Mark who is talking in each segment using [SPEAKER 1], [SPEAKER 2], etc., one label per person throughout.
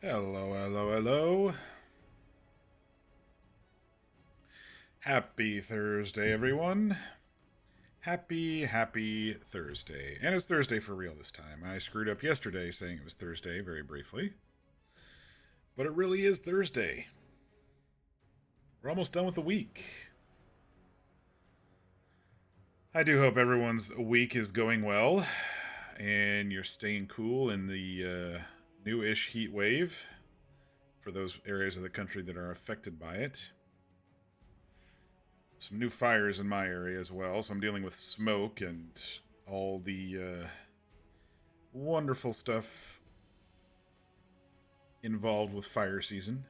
[SPEAKER 1] Hello, hello, hello. Happy Thursday, everyone. Happy Thursday. And it's Thursday for real this time. I screwed up yesterday saying it was Thursday very briefly. But it really is Thursday. We're almost done with the week. I do hope everyone's week is going well and you're staying cool in the new-ish heat wave for those areas of the country that are affected by it. Some new fires in my area as well, so I'm dealing with smoke and all the wonderful stuff involved with fire season.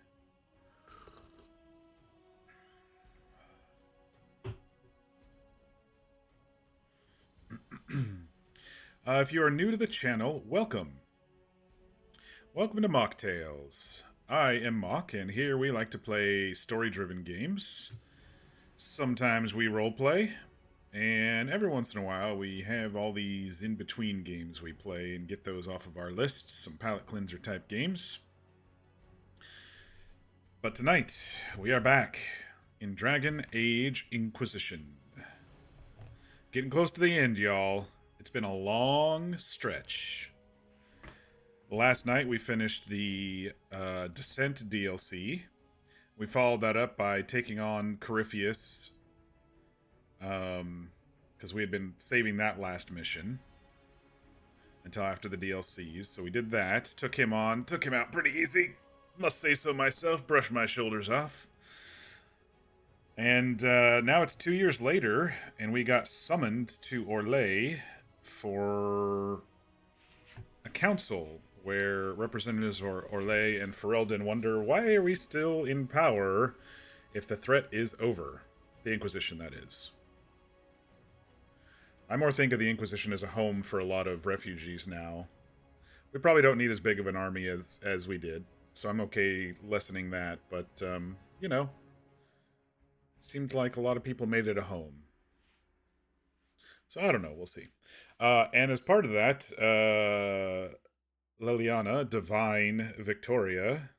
[SPEAKER 1] If you are new to the channel, welcome. Welcome to Mock Tales. I am Mock, and here we like to play story-driven games. Sometimes we roleplay, and every once in a while we have all these in-between games we play and get those off of our list, some palate cleanser type games. But tonight, we are back in Dragon Age Inquisition. Getting close to the end, y'all. It's been a long stretch. Last night we finished the Descent DLC. We followed that up by taking on Corypheus, because we had been saving that last mission until after the DLCs. So we did that, took him out pretty easy. Must say so myself, brush my shoulders off. And now it's 2 years later, and we got summoned to Orlais for a council where representatives Orlais and Ferelden wonder, why are we still in power if the threat is over? The Inquisition, that is. I more think of the Inquisition as a home for a lot of refugees now. We probably don't need as big of an army as we did, so I'm okay lessening that, but, you know, it seemed like a lot of people made it a home. So I don't know, we'll see. And as part of that, Liliana, Divine Victoria,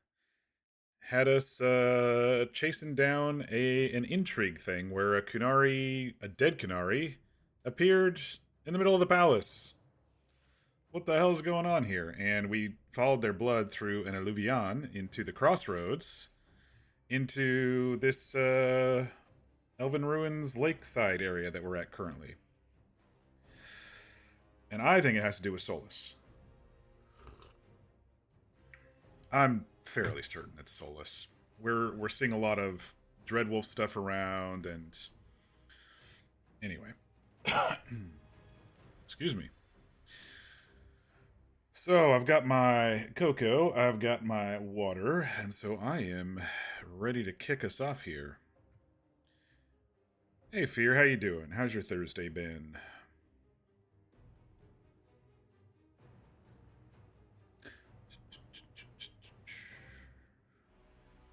[SPEAKER 1] had us chasing down an intrigue thing where a dead Kunari, appeared in the middle of the palace. What the hell is going on here? And we followed their blood through an alluvion into the crossroads, into this Elven Ruins lakeside area that we're at currently. And I think it has to do with Solus. I'm fairly certain it's Solus. We're seeing a lot of Dreadwolf stuff around, and anyway. Excuse me. So I've got my cocoa, I've got my water, and so I am ready to kick us off here. Hey Fear, how you doing? How's your Thursday been?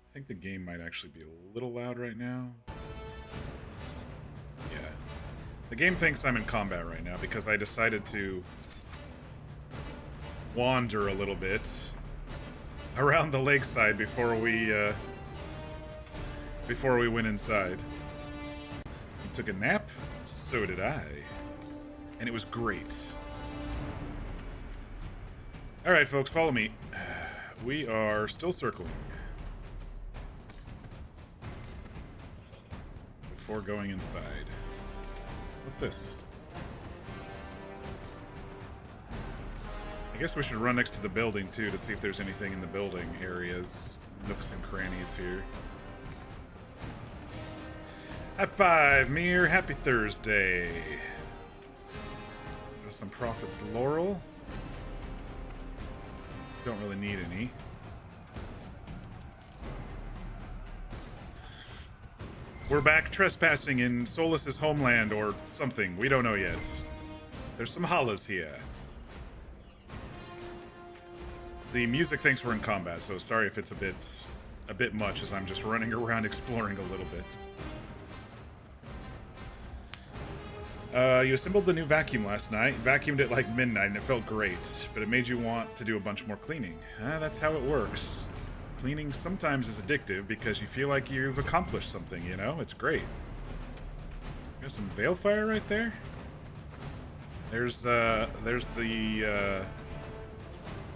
[SPEAKER 1] I think the game might actually be a little loud right now. Yeah. The game thinks I'm in combat right now because I decided to wander a little bit around the lakeside before we went inside. You took a nap? So did I. And it was great. Alright, folks, follow me. We are still circling. Before going inside. What's this? I guess we should run next to the building, too, to see if there's anything in the building areas. Nooks and crannies here. High five, Mir. Happy Thursday. Got some Prophet's Laurel. Don't really need any. We're back trespassing in Solus's homeland or something. We don't know yet. There's some hollahs here. The music thinks we're in combat, so sorry if it's a bit much as I'm just running around exploring a little bit. You assembled the new vacuum last night, vacuumed it like midnight, and it felt great, but it made you want to do a bunch more cleaning. That's how it works. Cleaning sometimes is addictive because you feel like you've accomplished something, you know? It's great. Got some Veilfire right there. There's the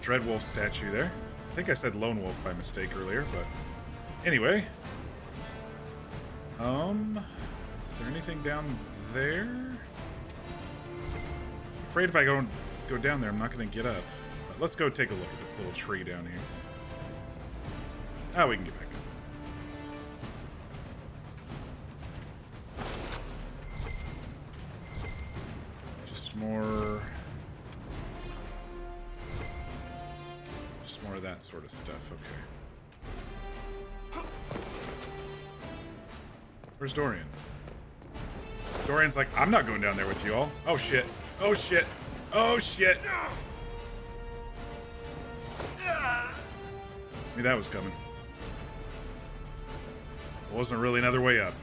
[SPEAKER 1] Dreadwolf statue there. I think I said Lone Wolf by mistake earlier, but anyway. Is there anything down there? I'm afraid if I go down there, I'm not going to get up. But let's go take a look at this little tree down here. Ah, we can get back up. Just more of that sort of stuff. Okay. Where's Dorian? Dorian's like, I'm not going down there with you all. Oh shit. Oh shit. Oh shit. Knew that was coming. Wasn't really another way up.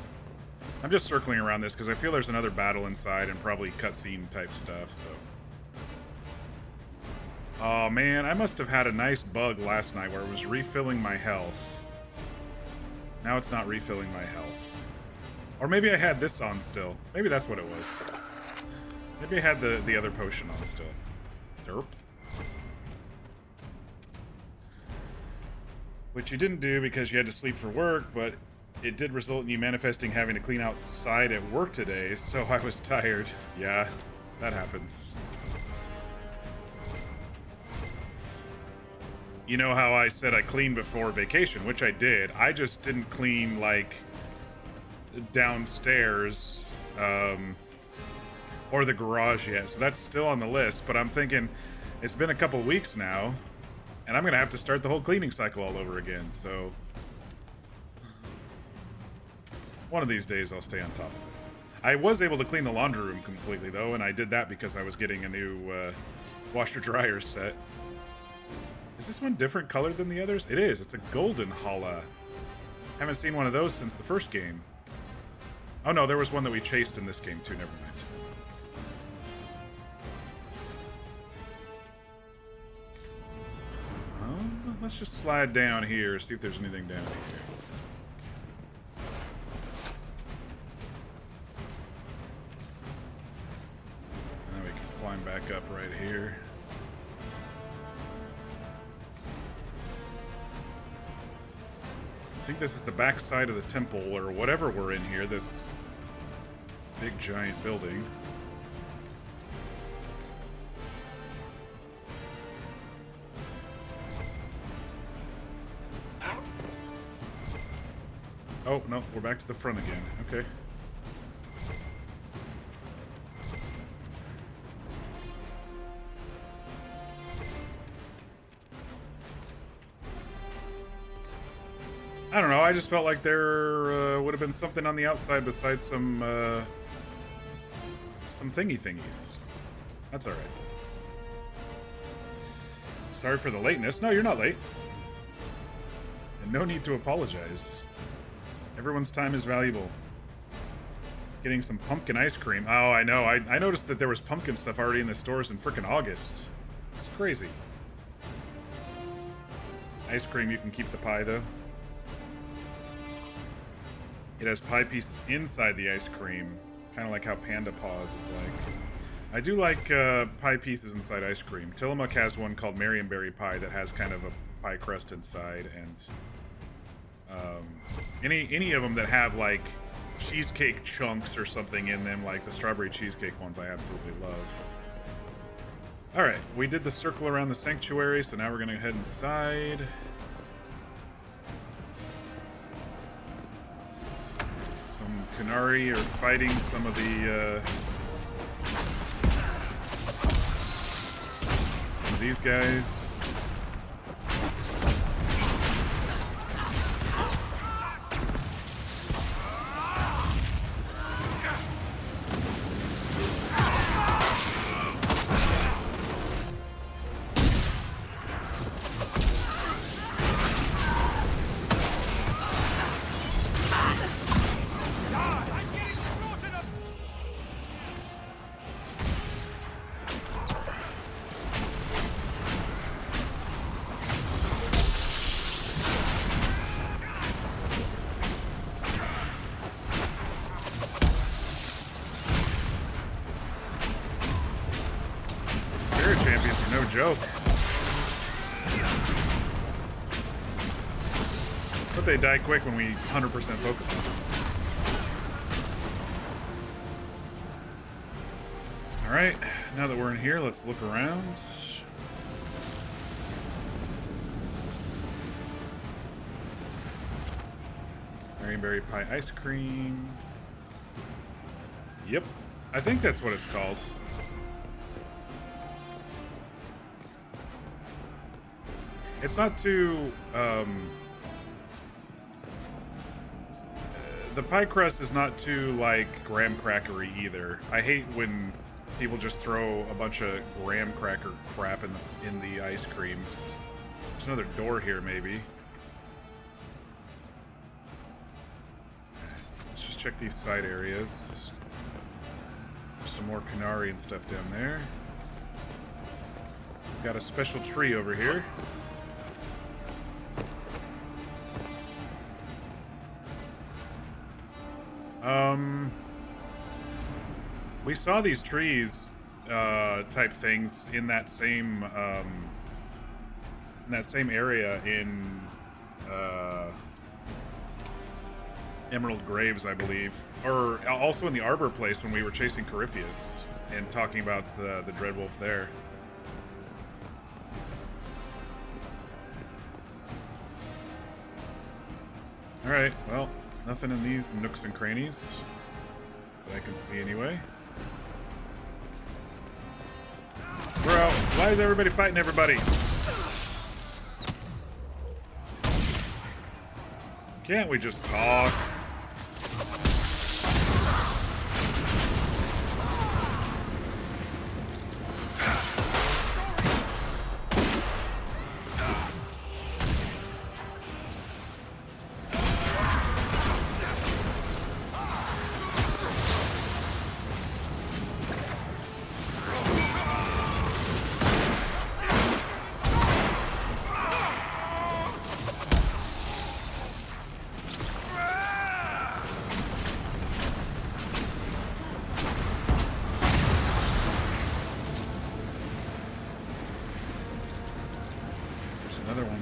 [SPEAKER 1] I'm just circling around this because I feel there's another battle inside and probably cutscene type stuff, so. Oh man, I must have had a nice bug last night where it was refilling my health. Now it's not refilling my health. Or maybe I had this on still. Maybe that's what it was. Maybe I had the other potion on still. Derp. Which you didn't do because you had to sleep for work, but it did result in you manifesting having to clean outside at work today, so I was tired. Yeah, that happens. You know how I said I cleaned before vacation, which I did. I just didn't clean, like, downstairs, or the garage yet, so that's still on the list, but I'm thinking, it's been a couple weeks now, and I'm gonna have to start the whole cleaning cycle all over again, so one of these days I'll stay on top of it. I was able to clean the laundry room completely, though, and I did that because I was getting a new washer-dryer set. Is this one different color than the others? It is. It's a golden Hala. Haven't seen one of those since the first game. Oh no, there was one that we chased in this game too, never mind. Let's just slide down here, see if there's anything down here. And then we can climb back up right here. I think this is the back side of the temple, or whatever we're in here, this big giant building. Oh, no, we're back to the front again. Okay. I don't know, I just felt like there would have been something on the outside besides some thingies. That's alright. Sorry for the lateness. No, you're not late. And no need to apologize. Everyone's time is valuable. Getting some pumpkin ice cream. Oh, I know. I noticed that there was pumpkin stuff already in the stores in frickin' August. It's crazy. Ice cream, you can keep the pie, though. It has pie pieces inside the ice cream. Kind of like how Panda Paws is like. I do like pie pieces inside ice cream. Tillamook has one called Marionberry Pie that has kind of a pie crust inside, and any of them that have like cheesecake chunks or something in them, like the strawberry cheesecake ones, I absolutely love. Alright, we did the circle around the sanctuary, so now we're gonna head inside. Some Kunari are fighting some of these guys. joke. But they die quick when we 100% focus on them. Alright, now that we're in here, let's look around. Berry pie ice cream. Yep, I think that's what it's called. It's not too, the pie crust is not too, like, graham crackery either. I hate when people just throw a bunch of graham cracker crap in the ice creams. There's another door here, maybe. Let's just check these side areas. There's some more Kunari and stuff down there. Got a special tree over here. We saw these trees type things in that same area in Emerald Graves, I believe, or also in the Arbor place when we were chasing Corypheus and talking about the Dreadwolf there. All right, well, nothing in these nooks and crannies that I can see anyway. Bro, why is everybody fighting everybody? Can't we just talk?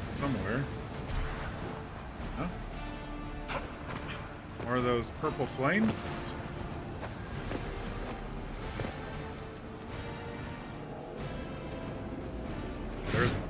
[SPEAKER 1] Somewhere. Huh? More of those purple flames. There's one.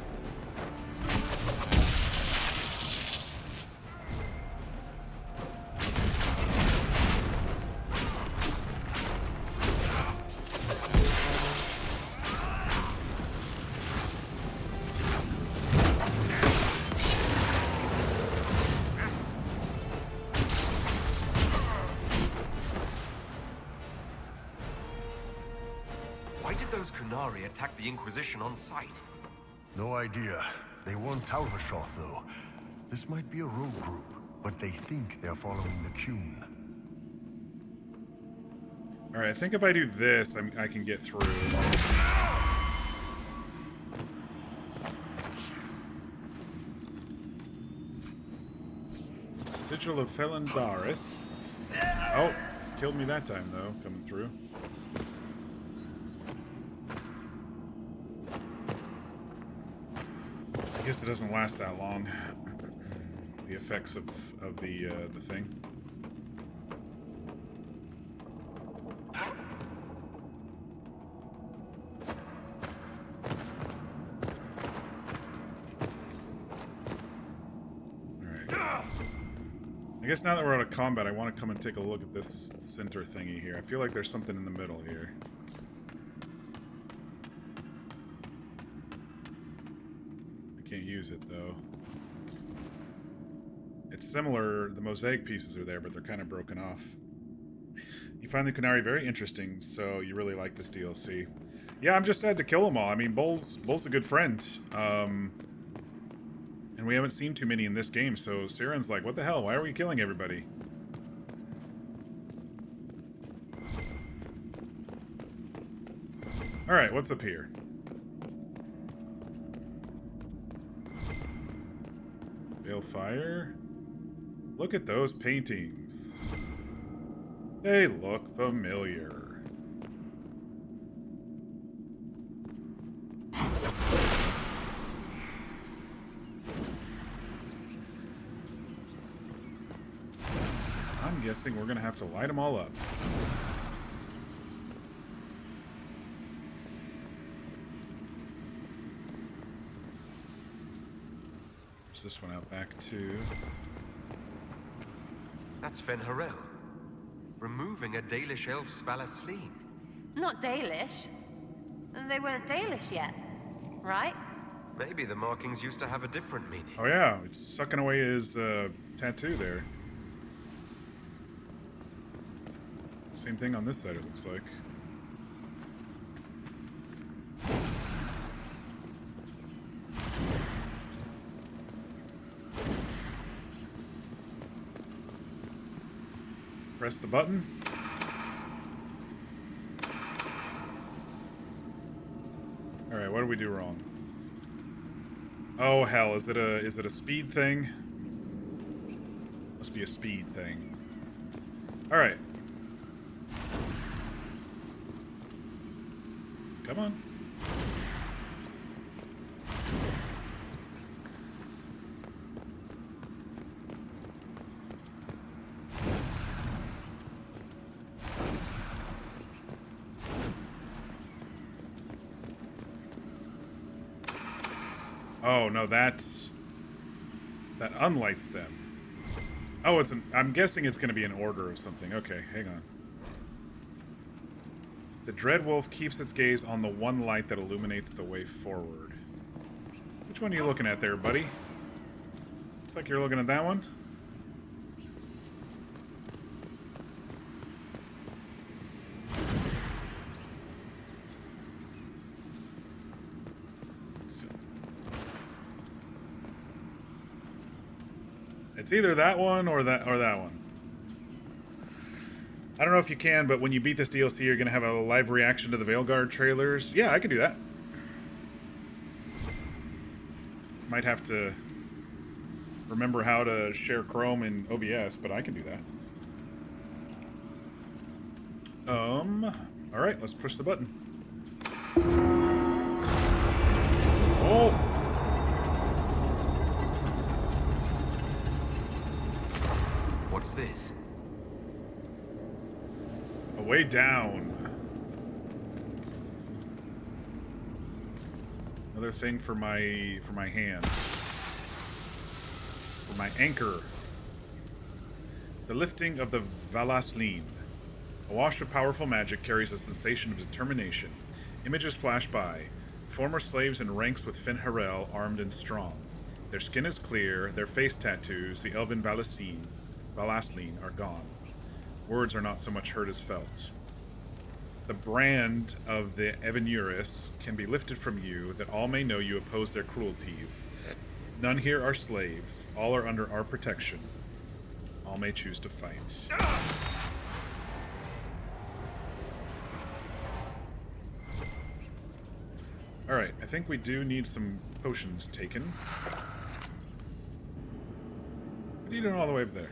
[SPEAKER 2] Attack the Inquisition on sight.
[SPEAKER 3] No idea. They weren't Talvashoth, though. This might be a rogue group, but they think they're following the Qun.
[SPEAKER 1] Alright, I think if I do this, I can get through. Sigil of Felandaris. Oh, killed me that time, though, coming through. I guess it doesn't last that long. The effects of the thing. Alright. I guess now that we're out of combat, I want to come and take a look at this center thingy here. I feel like there's something in the middle here. Can't use it though. It's similar, the mosaic pieces are there, but they're kind of broken off. You find the Kunari very interesting, so you really like this DLC. Yeah, I'm just sad to kill them all. I mean, Bull's a good friend. And we haven't seen too many in this game, so Siren's like, what the hell? Why are we killing everybody? Alright, what's up here? Fire. Look at those paintings. They look familiar. I'm guessing we're gonna have to light them all up. There's this one out back too.
[SPEAKER 2] That's Fen Harel. Removing a Dalish elf's Valasleen.
[SPEAKER 4] Not Dalish. They weren't Dalish yet, right?
[SPEAKER 2] Maybe the markings used to have a different meaning.
[SPEAKER 1] Oh yeah, it's sucking away his tattoo there. Same thing on this side, it looks like. Press the button. Alright, what did we do wrong? Oh hell, is it a speed thing? Must be a speed thing. Alright. Come on. Oh no, that unlights them. Oh, I'm guessing it's gonna be an order of something. Okay, hang on. The Dread Wolf keeps its gaze on the one light that illuminates the way forward. Which one are you looking at there, buddy? Looks like you're looking at that one. It's either that one or that one. I don't know if you can, but when you beat this DLC, you're going to have a live reaction to the Veilguard trailers. Yeah, I can do that. Might have to remember how to share Chrome in OBS, but I can do that. Alright, let's push the button. Oh!
[SPEAKER 2] What's this?
[SPEAKER 1] A way down. Another thing for my hand. For my anchor. The lifting of the Valasleen. A wash of powerful magic carries a sensation of determination. Images flash by. Former slaves in ranks with Fen Harel, armed and strong. Their skin is clear, their face tattoos, the elven Valasleen are gone. Words are not so much heard as felt. The brand of the Evenuris can be lifted from you, that all may know you oppose their cruelties. None here are slaves. All are under our protection. All may choose to fight. Alright, I think we do need some potions taken. What are you doing all the way up there?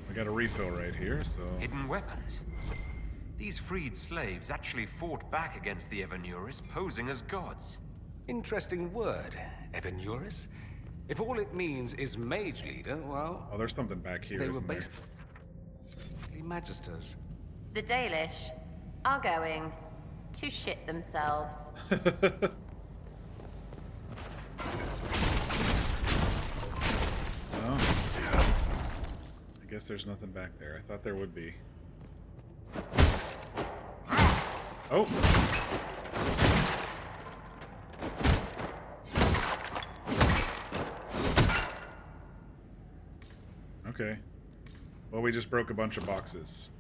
[SPEAKER 1] I got a refill right here, so...
[SPEAKER 2] Hidden weapons. These freed slaves actually fought back against the Evenuris, posing as gods.
[SPEAKER 5] Interesting word, Evenuris. If all it means is mage leader, well...
[SPEAKER 1] Oh, there's something back here,
[SPEAKER 5] they were
[SPEAKER 1] isn't there?
[SPEAKER 5] basically magisters.
[SPEAKER 4] The Dalish are going to shit themselves.
[SPEAKER 1] Oh. I guess there's nothing back there. I thought there would be. Oh! Okay. Well, we just broke a bunch of boxes.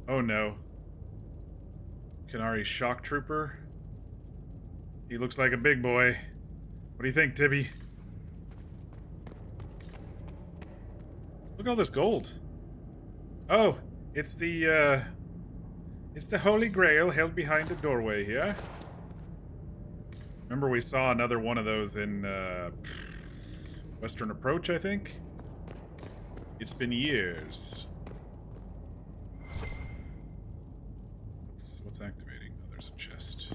[SPEAKER 1] Oh no. Qunari shock trooper? He looks like a big boy. What do you think, Tibby? Look at all this gold. Oh, it's the Holy Grail held behind a doorway here. Remember we saw another one of those in Western Approach, I think? It's been years. What's activating? Oh, there's a chest.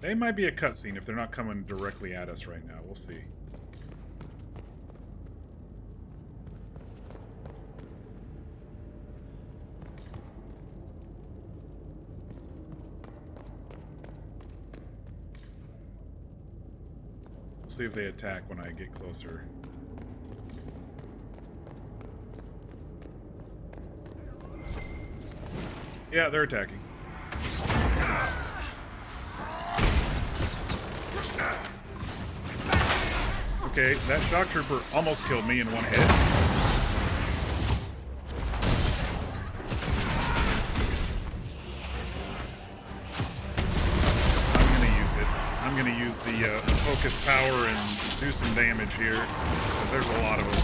[SPEAKER 1] They might be a cutscene if they're not coming directly at us right now. We'll see. We'll see if they attack when I get closer. Yeah, they're attacking. Okay, that shock trooper almost killed me in one hit. I'm gonna use it. I'm gonna use the focus power and do some damage here, because there's a lot of them.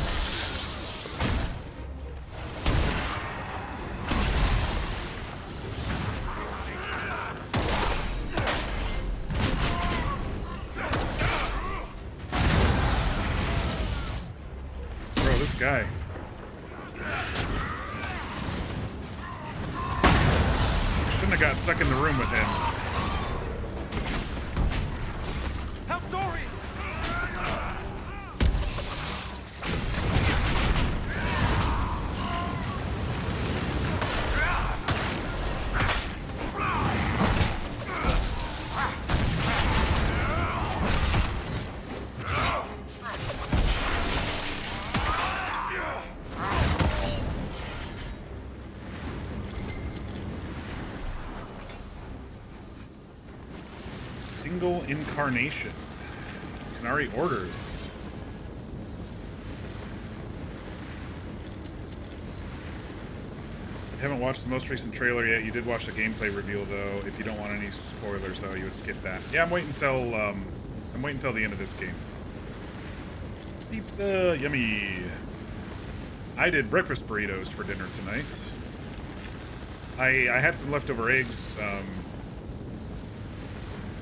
[SPEAKER 1] Guy. Shouldn't have got stuck in the room with him.
[SPEAKER 2] Help Dorian!
[SPEAKER 1] Single incarnation. Qunari orders. I haven't watched the most recent trailer yet. You did watch the gameplay reveal though. If you don't want any spoilers though, you would skip that. Yeah, I'm waiting until the end of this game. Pizza, yummy. I did breakfast burritos for dinner tonight. I had some leftover eggs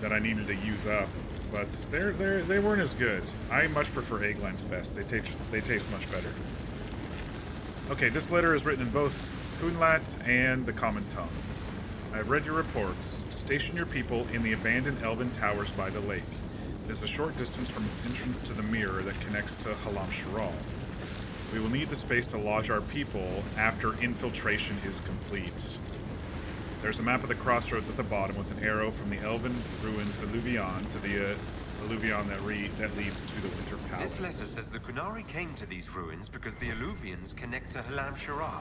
[SPEAKER 1] that I needed to use up, but they weren't as good. I much prefer egg lens best. They taste much better. Okay, this letter is written in both Kunlat and the Common Tongue. I have read your reports. Station your people in the abandoned elven towers by the lake. It is a short distance from its entrance to the mirror that connects to Halam Shiral. We will need the space to lodge our people after infiltration is complete. There's a map of the crossroads at the bottom with an arrow from the elven ruins Alluvion to the Alluvion that leads to the Winter Palace.
[SPEAKER 2] This letter says the Qunari came to these ruins because the Alluvians connect to Halam Shiral.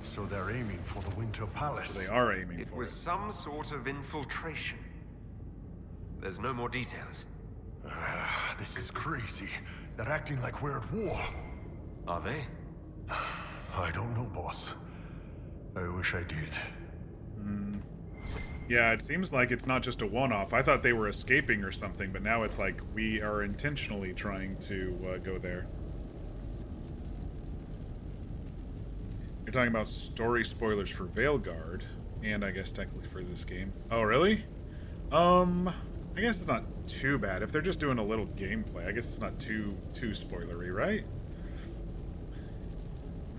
[SPEAKER 3] So they're aiming for the Winter Palace.
[SPEAKER 1] So they are aiming for it.
[SPEAKER 2] It was some sort of infiltration. There's no more details.
[SPEAKER 3] This is crazy. They're acting like we're at war.
[SPEAKER 2] Are they?
[SPEAKER 3] I don't know, boss. I wish I did.
[SPEAKER 1] Yeah, it seems like it's not just a one-off. I thought they were escaping or something, but now it's like we are intentionally trying to go there. You're talking about story spoilers for Veilguard, and I guess technically for this game. Oh, really? I guess it's not too bad. If they're just doing a little gameplay, I guess it's not too spoilery, right?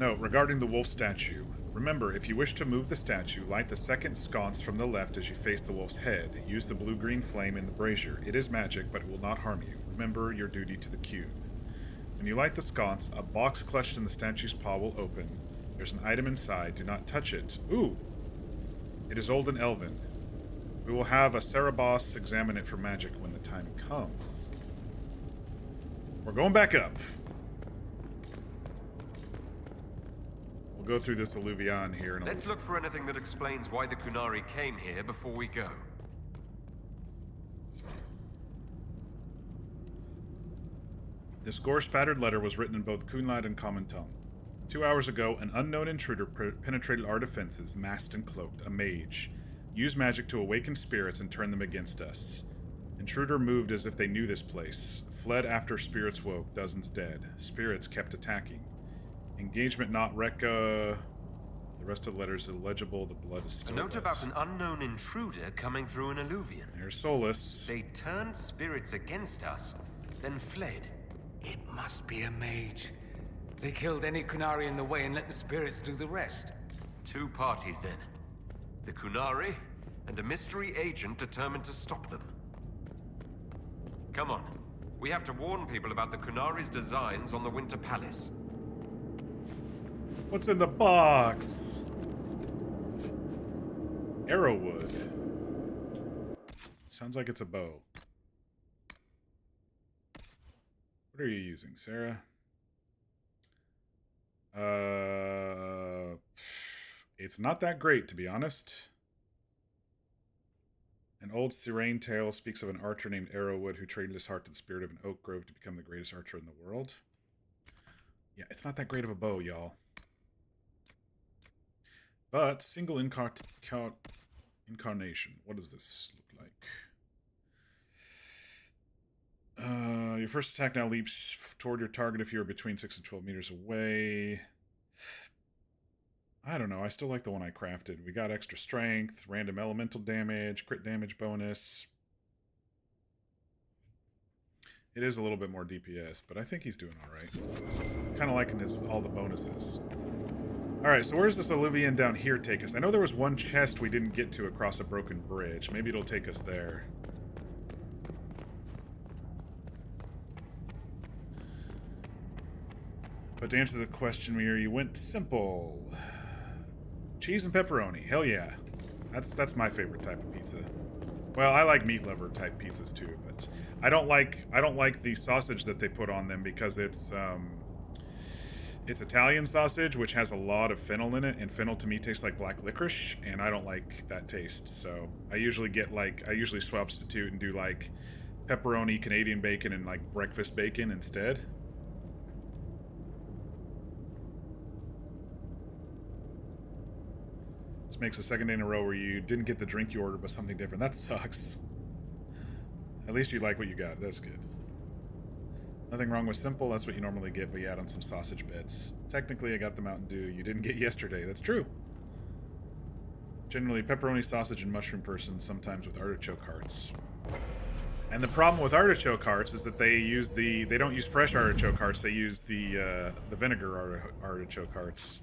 [SPEAKER 1] No, regarding the wolf statue. Remember, if you wish to move the statue, light the second sconce from the left as you face the wolf's head. Use the blue-green flame in the brazier. It is magic, but it will not harm you. Remember your duty to the cube. When you light the sconce, a box clutched in the statue's paw will open. There's an item inside. Do not touch it. Ooh! It is old and elven. We will have a Cerebos examine it for magic when the time comes. We're going back up. We'll go through this Alluvion here in a
[SPEAKER 2] Let's look for anything that explains why the Qunari came here before we go.
[SPEAKER 1] This gore-spattered letter was written in both Kunlad and Common Tongue. 2 hours ago, an unknown intruder penetrated our defenses, masked and cloaked, a mage. Used magic to awaken spirits and turn them against us. Intruder moved as if they knew this place. Fled after spirits woke, dozens dead. Spirits kept attacking. Engagement not Rekka. The rest of the letter is illegible. The blood is still
[SPEAKER 2] A note
[SPEAKER 1] wet.
[SPEAKER 2] about an unknown intruder coming through an Alluvion.
[SPEAKER 1] There's Solus.
[SPEAKER 2] They turned spirits against us, then fled.
[SPEAKER 5] It must be a mage. They killed any Qunari in the way and let the spirits do the rest.
[SPEAKER 2] Two parties then. The Qunari and a mystery agent determined to stop them. Come on. We have to warn people about the Kunari's designs on the Winter Palace.
[SPEAKER 1] What's in the box? Arrowwood. Sounds like it's a bow. What are you using, Sarah? It's not that great, to be honest. An old Sirene tale speaks of an archer named Arrowwood who traded his heart to the spirit of an oak grove to become the greatest archer in the world. Yeah, it's not that great of a bow, y'all. But single incarnation. What does this look like? Your first attack now leaps toward your target if you are between 6 and 12 meters away. I don't know. I still like the one I crafted. We got extra strength, random elemental damage, crit damage bonus. It is a little bit more DPS, but I think he's doing all right. Kind of liking all the bonuses. All right, so where's this Olivia down here take us? I know there was one chest we didn't get to across a broken bridge. Maybe it'll take us there. But to answer the question, you went simple. Cheese and pepperoni. Hell yeah. That's my favorite type of pizza. Well, I like meat liver type pizzas too, but I don't like the sausage that they put on them because it's Italian sausage, which has a lot of fennel in it, and fennel to me tastes like black licorice, and I don't like that taste. So I usually substitute and do like pepperoni, Canadian bacon, and like breakfast bacon instead. This makes the second day in a row where you didn't get the drink you ordered, but something different. That sucks. At least you like what you got. That's good. Nothing wrong with simple. That's what you normally get, but you add on some sausage bits. Technically, I got the Mountain Dew you didn't get yesterday. That's true. Generally, pepperoni, sausage, and mushroom person, sometimes with artichoke hearts. And the problem with artichoke hearts is that they don't use fresh artichoke hearts. They use the vinegar artichoke hearts.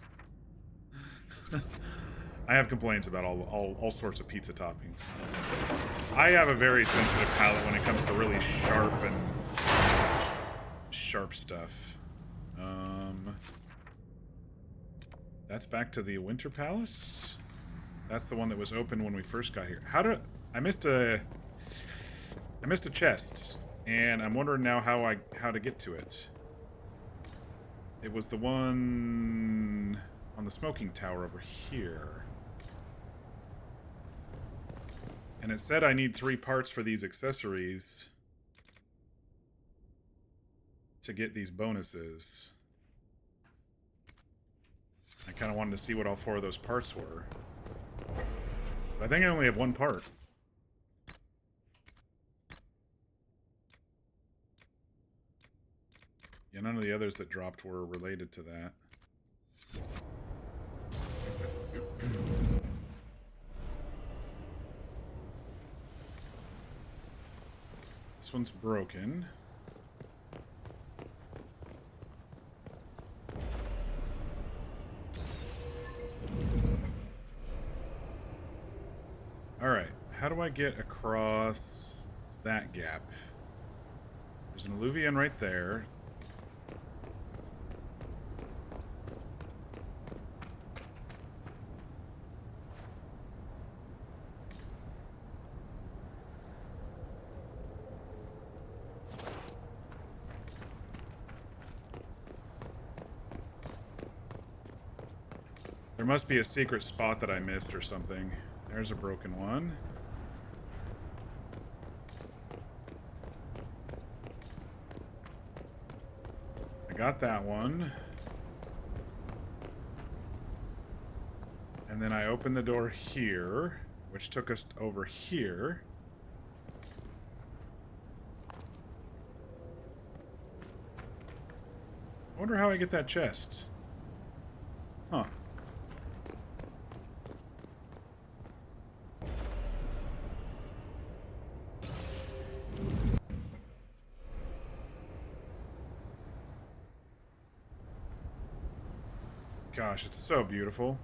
[SPEAKER 1] I have complaints about all sorts of pizza toppings. I have a very sensitive palate when it comes to really sharp stuff. That's back to the Winter Palace. That's the one that was open when we first got here. I missed a chest, and I'm wondering now how to get to it. It was the one on the smoking tower over here. And it said I need 3 parts for these accessories to get these bonuses. I kind of wanted to see what all 4 of those parts were. But I think I only have 1 part. Yeah, none of the others that dropped were related to that. This one's broken. Alright, how do I get across that gap? There's an Alluvion right there. There must be a secret spot that I missed or something. There's a broken one. I got that one. And then I opened the door here, which took us over here. I wonder how I get that chest. Huh. Gosh, it's so beautiful.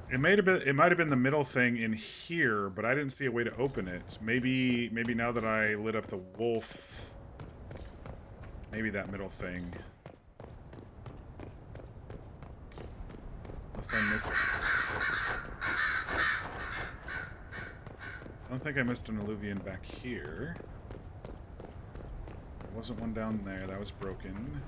[SPEAKER 1] It might have been the middle thing in here, but I didn't see a way to open it. Maybe now that I lit up the wolf, maybe that middle thing. Unless I missed. I don't think I missed an Illuvian back here. There wasn't one down there. That was broken.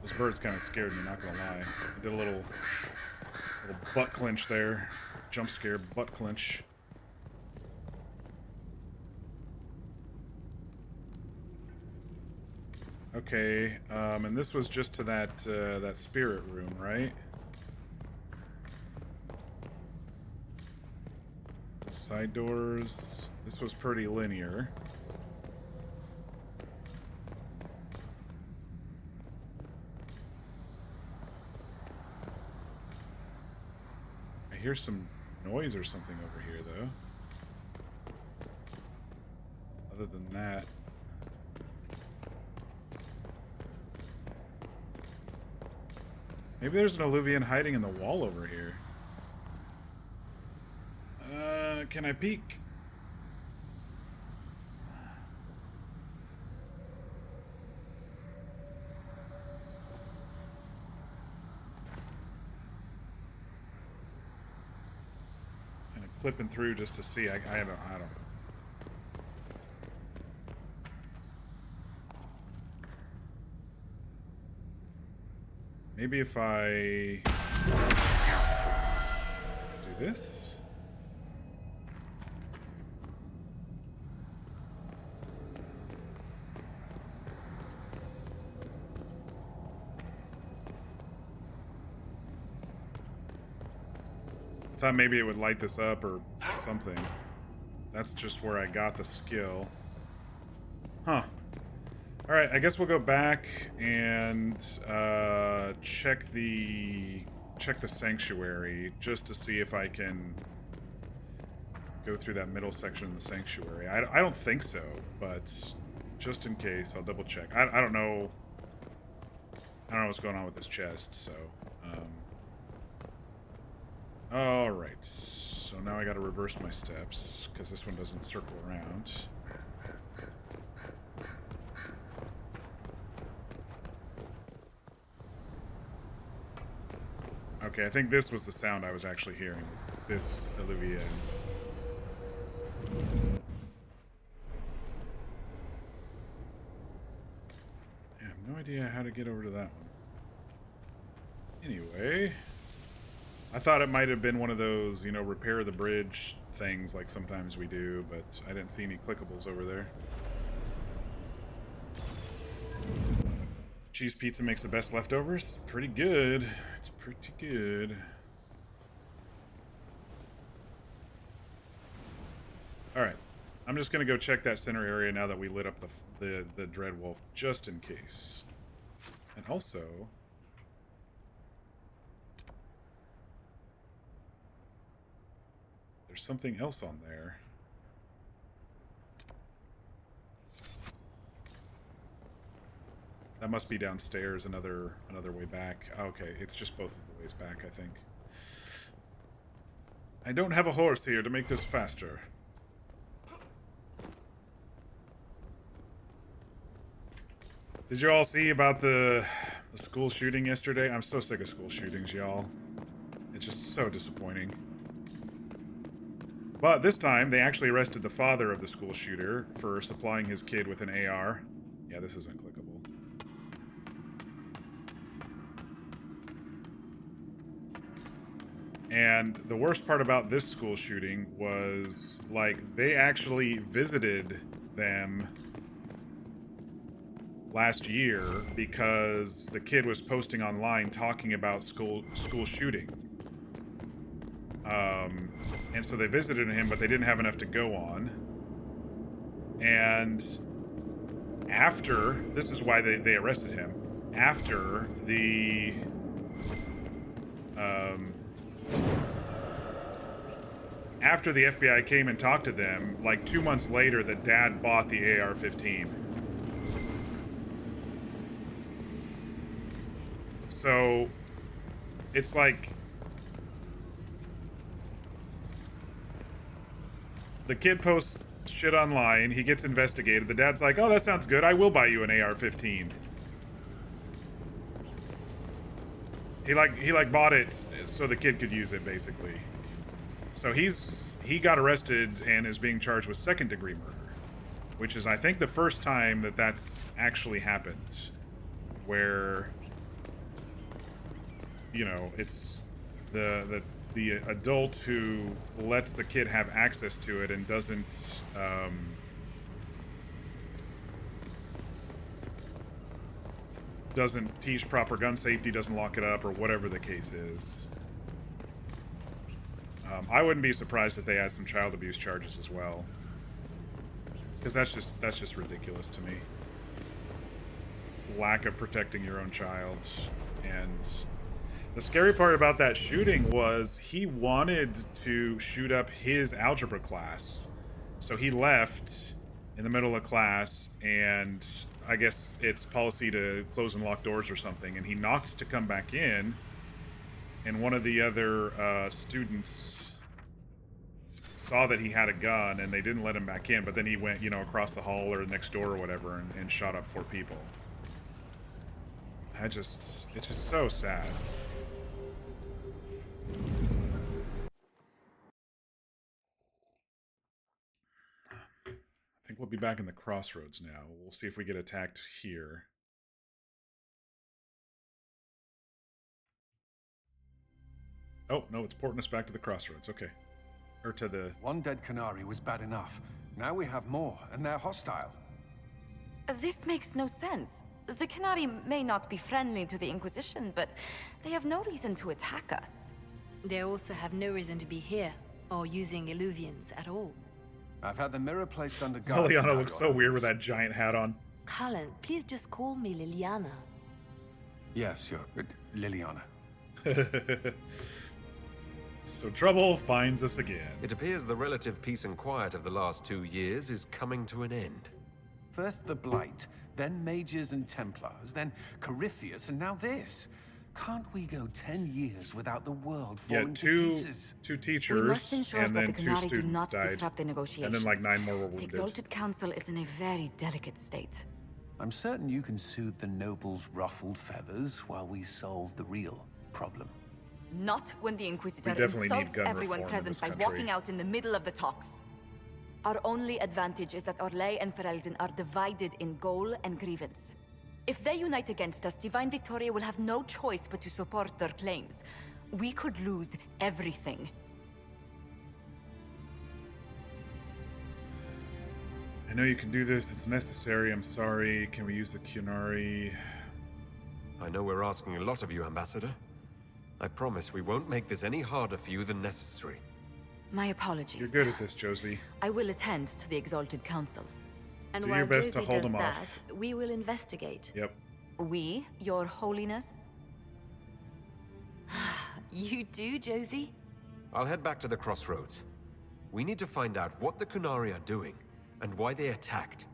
[SPEAKER 1] Those birds kind of scared me, not gonna lie. I did a little butt clinch there. Jump scare, butt clinch. Okay, and this was just to that that spirit room, right? Side doors. This was pretty linear. I hear some noise or something over here, though. Other than that. Maybe there's an Illuvian hiding in the wall over here. Can I peek? Kind of clipping through just to see. I don't know. Maybe if I do this. I thought maybe it would light this up or something. That's just where I got the skill. Huh. Alright, I guess we'll go back and check the sanctuary just to see if I can go through that middle section of the sanctuary. I don't think so, but just in case, I'll double check. I don't know. I don't know what's going on with this chest, so. Alright, so now I gotta reverse my steps, because this one doesn't circle around. Okay, I think this was the sound I was actually hearing, this Illuvian. I have no idea how to get over to that one. Anyway, I thought it might have been one of those, you know, repair the bridge things like sometimes we do, but I didn't see any clickables over there. Cheese pizza makes the best leftovers. Pretty good. It's pretty good. Alright. I'm just going to go check that center area now that we lit up the Dreadwolf, just in case. And also... there's something else on there. That must be downstairs, another way back. Okay, it's just both of the ways back, I think. I don't have a horse here to make this faster. Did you all see about the school shooting yesterday? I'm so sick of school shootings, y'all. It's just so disappointing. But this time, they actually arrested the father of the school shooter for supplying his kid with an AR. Yeah, this isn't clickable. And the worst part about this school shooting was, like, they actually visited them last year because the kid was posting online talking about school shooting. And so they visited him, but they didn't have enough to go on. And after, this is why they arrested him. After the FBI came and talked to them, like 2 months later, the dad bought the AR-15. So it's like the kid posts shit online, he gets investigated, the dad's like, oh, that sounds good, I will buy you an AR-15. He bought it so the kid could use it, basically. So he got arrested and is being charged with second-degree murder, which is, I think, the first time that that's actually happened, where, you know, it's the adult who lets the kid have access to it and doesn't teach proper gun safety, doesn't lock it up, or whatever the case is. I wouldn't be surprised if they add some child abuse charges as well, because that's just ridiculous to me. Lack of protecting your own child. And the scary part about that shooting was he wanted to shoot up his algebra class, so he left in the middle of class, and I guess it's policy to close and lock doors or something, and he knocked to come back in, and one of the other students saw that he had a gun, and they didn't let him back in, but then he went, you know, across the hall or next door or whatever, and shot up 4 people. It's just so sad. I think we'll be back in the crossroads now. We'll see if we get attacked here. Oh, no, it's porting us back to the crossroads. Okay. Or to the...
[SPEAKER 6] One dead Canary was bad enough. Now we have more, and they're hostile.
[SPEAKER 7] This makes no sense. The Canary may not be friendly to the Inquisition, but they have no reason to attack us.
[SPEAKER 8] They also have no reason to be here, or using Illuvians at all.
[SPEAKER 6] I've had the mirror placed under guard.
[SPEAKER 1] Liliana looks so weird with that giant hat on.
[SPEAKER 8] Cullen, please just call me Liliana.
[SPEAKER 6] Yes, you're good. Liliana.
[SPEAKER 1] So trouble finds us again.
[SPEAKER 2] It appears the relative peace and quiet of the last 2 years is coming to an end.
[SPEAKER 6] First the Blight, then Mages and Templars, then Corypheus, and now this. Can't we go 10 years without the world falling to pieces?
[SPEAKER 1] Two
[SPEAKER 7] We
[SPEAKER 1] teachers,
[SPEAKER 7] must ensure
[SPEAKER 1] and
[SPEAKER 7] that
[SPEAKER 1] then
[SPEAKER 7] the
[SPEAKER 1] 2
[SPEAKER 7] Canary do
[SPEAKER 1] students
[SPEAKER 7] not
[SPEAKER 1] died.
[SPEAKER 7] disrupt the negotiations.
[SPEAKER 1] And then like 9 more were
[SPEAKER 7] The
[SPEAKER 1] wounded.
[SPEAKER 7] Exalted Council is in a very delicate state.
[SPEAKER 6] I'm certain you can soothe the nobles' ruffled feathers while we solve the real problem.
[SPEAKER 7] Not when the Inquisitor
[SPEAKER 1] We definitely need
[SPEAKER 7] insults
[SPEAKER 1] gun
[SPEAKER 7] everyone
[SPEAKER 1] reform in
[SPEAKER 7] present
[SPEAKER 1] this
[SPEAKER 7] by
[SPEAKER 1] country.
[SPEAKER 7] walking out in the middle of the talks. Our only advantage is that Orlais and Ferelden are divided in goal and grievance. If they unite against us, Divine Victoria will have no choice but to support their claims. We could lose everything.
[SPEAKER 1] I know you can do this. It's necessary. I'm sorry. Can we use the Kunari?
[SPEAKER 2] I know we're asking a lot of you, Ambassador. I promise we won't make this any harder for you than necessary.
[SPEAKER 7] My apologies.
[SPEAKER 1] You're good at this, Josie.
[SPEAKER 7] I will attend to the Exalted Council.
[SPEAKER 8] And
[SPEAKER 1] Do
[SPEAKER 8] while
[SPEAKER 1] your best to
[SPEAKER 8] Josie
[SPEAKER 1] hold
[SPEAKER 8] does
[SPEAKER 1] them
[SPEAKER 8] that,
[SPEAKER 1] off.
[SPEAKER 8] we will investigate.
[SPEAKER 1] Yep.
[SPEAKER 7] We, Your Holiness?
[SPEAKER 8] You do, Josie?
[SPEAKER 2] I'll head back to the crossroads. We need to find out what the Kunari are doing and why they attacked.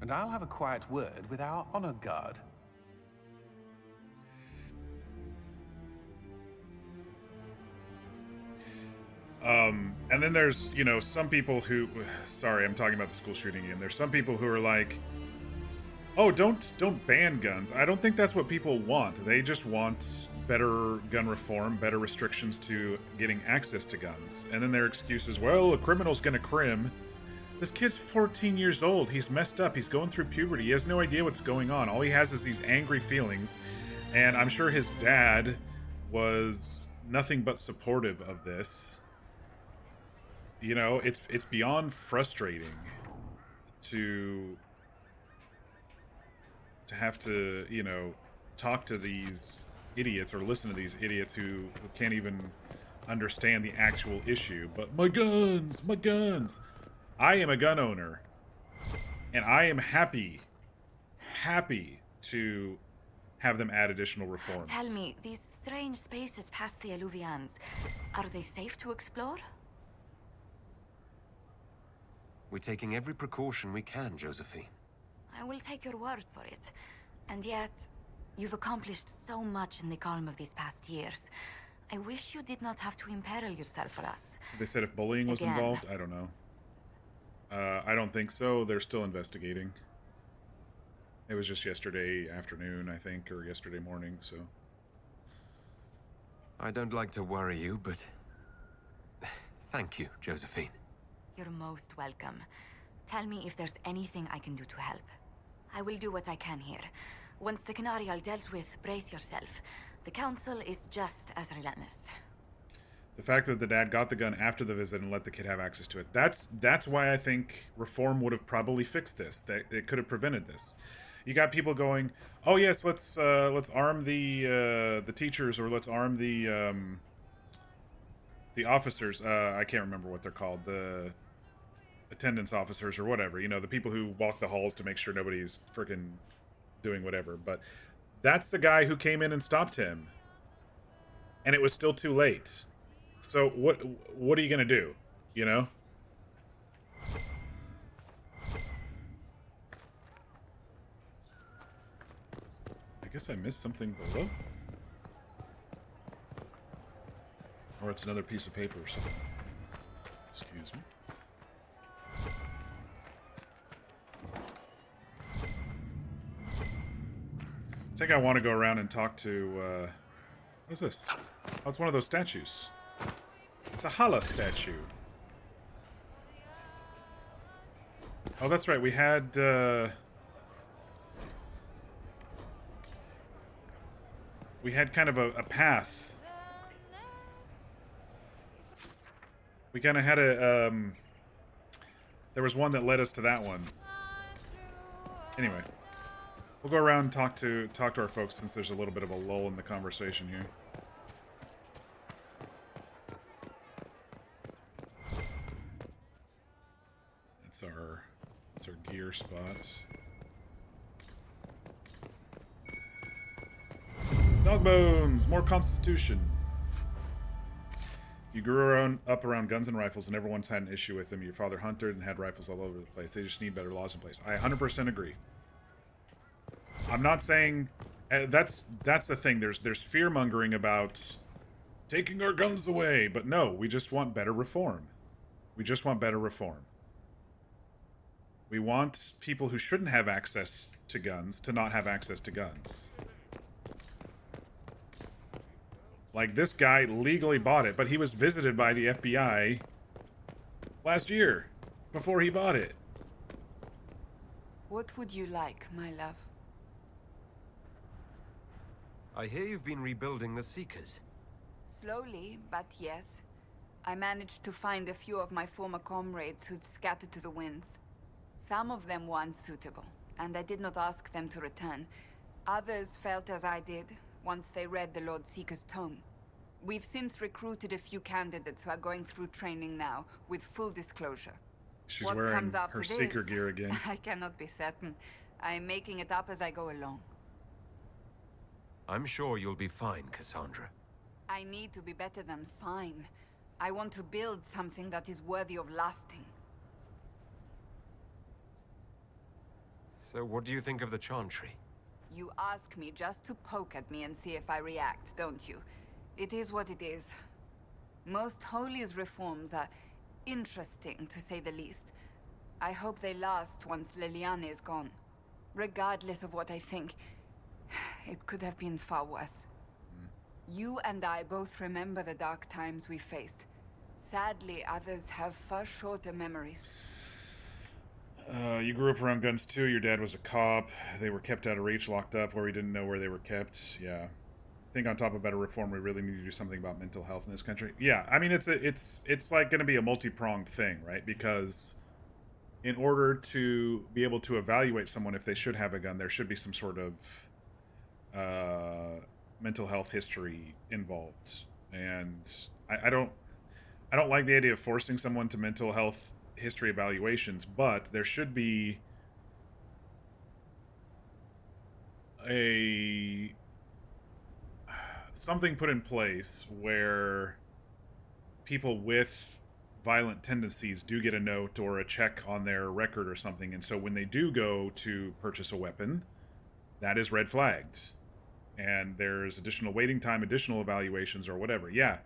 [SPEAKER 6] And I'll have a quiet word with our honor guard.
[SPEAKER 1] And then there's, you know, some people who, sorry, I'm talking about the school shooting again. There's some people who are like, oh, don't ban guns. I don't think that's what people want. They just want better gun reform, better restrictions to getting access to guns. And then their excuse is, well, a criminal's gonna crim. This kid's 14 years old. He's messed up. He's going through puberty. He has no idea what's going on. All he has is these angry feelings. And I'm sure his dad was nothing but supportive of this. You know, it's beyond frustrating to have to, you know, talk to these idiots or listen to these idiots who can't even understand the actual issue. But my guns, my guns. I am a gun owner, and I am happy to have them add additional reforms.
[SPEAKER 7] Tell me, these strange spaces past the Illuvians, are they safe to explore?
[SPEAKER 2] We're taking every precaution we can, Josephine.
[SPEAKER 7] I will take your word for it. And yet, You've accomplished so much in the calm of these past years. I wish you did not have to imperil yourself for us.
[SPEAKER 1] They said if bullying was
[SPEAKER 7] Again.
[SPEAKER 1] involved? I don't know. I don't think so. They're still investigating. It was just yesterday afternoon, I think, or yesterday morning, so...
[SPEAKER 2] I don't like to worry you, but... Thank you, Josephine.
[SPEAKER 7] You're most welcome. Tell me if there's anything I can do to help. I will do what I can here. Once the Canary are dealt with, brace yourself. The Council is just as relentless.
[SPEAKER 1] The fact that the dad got the gun after the visit and let the kid have access to it, that's why I think reform would have probably fixed this. That it could have prevented this. You got people going, oh yes, let's arm the teachers, or let's arm the officers. I can't remember what they're called, the attendance officers or whatever. You know, the people who walk the halls to make sure nobody's freaking doing whatever. But that's the guy who came in and stopped him, and it was still too late. So what are you gonna do? You know? I guess I missed something below. Or it's another piece of paper or something. Excuse me. I think I want to go around and talk to, what is this? Oh, it's one of those statues. It's a Hala statue. Oh, that's right. We had, kind of a path. We kind of had a, there was one that led us to that one. Anyway, we'll go around and talk to our folks since there's a little bit of a lull in the conversation here. That's our gear spot. Dog bones, more constitution. You grew up around guns and rifles and never once had an issue with them. Your father hunted and had rifles all over the place. They just need better laws in place. I 100% agree. I'm not saying that's the thing. There's fear-mongering about taking our guns away, but no, we just want better reform. We just want better reform. We want people who shouldn't have access to guns to not have access to guns. Like, this guy legally bought it, but he was visited by the FBI last year, before he bought it.
[SPEAKER 9] What would you like, my love?
[SPEAKER 2] I hear you've been rebuilding the Seekers.
[SPEAKER 9] Slowly, but yes. I managed to find a few of my former comrades who'd scattered to the winds. Some of them were unsuitable, and I did not ask them to return. Others felt as I did, once they read the Lord Seeker's tome. We've since recruited a few candidates who are going through training now, with full disclosure.
[SPEAKER 1] She's
[SPEAKER 9] What
[SPEAKER 1] wearing
[SPEAKER 9] comes after
[SPEAKER 1] her
[SPEAKER 9] this,
[SPEAKER 1] Seeker gear again.
[SPEAKER 9] I cannot be certain. I'm making it up as I go along.
[SPEAKER 2] I'm sure you'll be fine, Cassandra.
[SPEAKER 9] I need to be better than fine. I want to build something that is worthy of lasting.
[SPEAKER 2] So what do you think of the Chantry?
[SPEAKER 9] You ask me just to poke at me and see if I react, don't you? It is what it is. Most Holy's reforms are interesting, to say the least. I hope they last once Liliana is gone. Regardless of what I think, it could have been far worse. You and I both remember the dark times we faced. Sadly, others have far shorter memories.
[SPEAKER 1] You grew up around guns too. Your dad was a cop. They were kept out of reach, locked up where we didn't know where they were kept. Yeah. I think on top of better reform, we really need to do something about mental health in this country. Yeah, I mean, it's like going to be a multi-pronged thing, right? Because in order to be able to evaluate someone if they should have a gun, there should be some sort of mental health history involved. And I don't like the idea of forcing someone to mental health history evaluations, but there should be something put in place where people with violent tendencies do get a note or a check on their record or something, and so when they do go to purchase a weapon, that is red flagged. and there's additional waiting time, additional evaluations, or whatever. Yeah,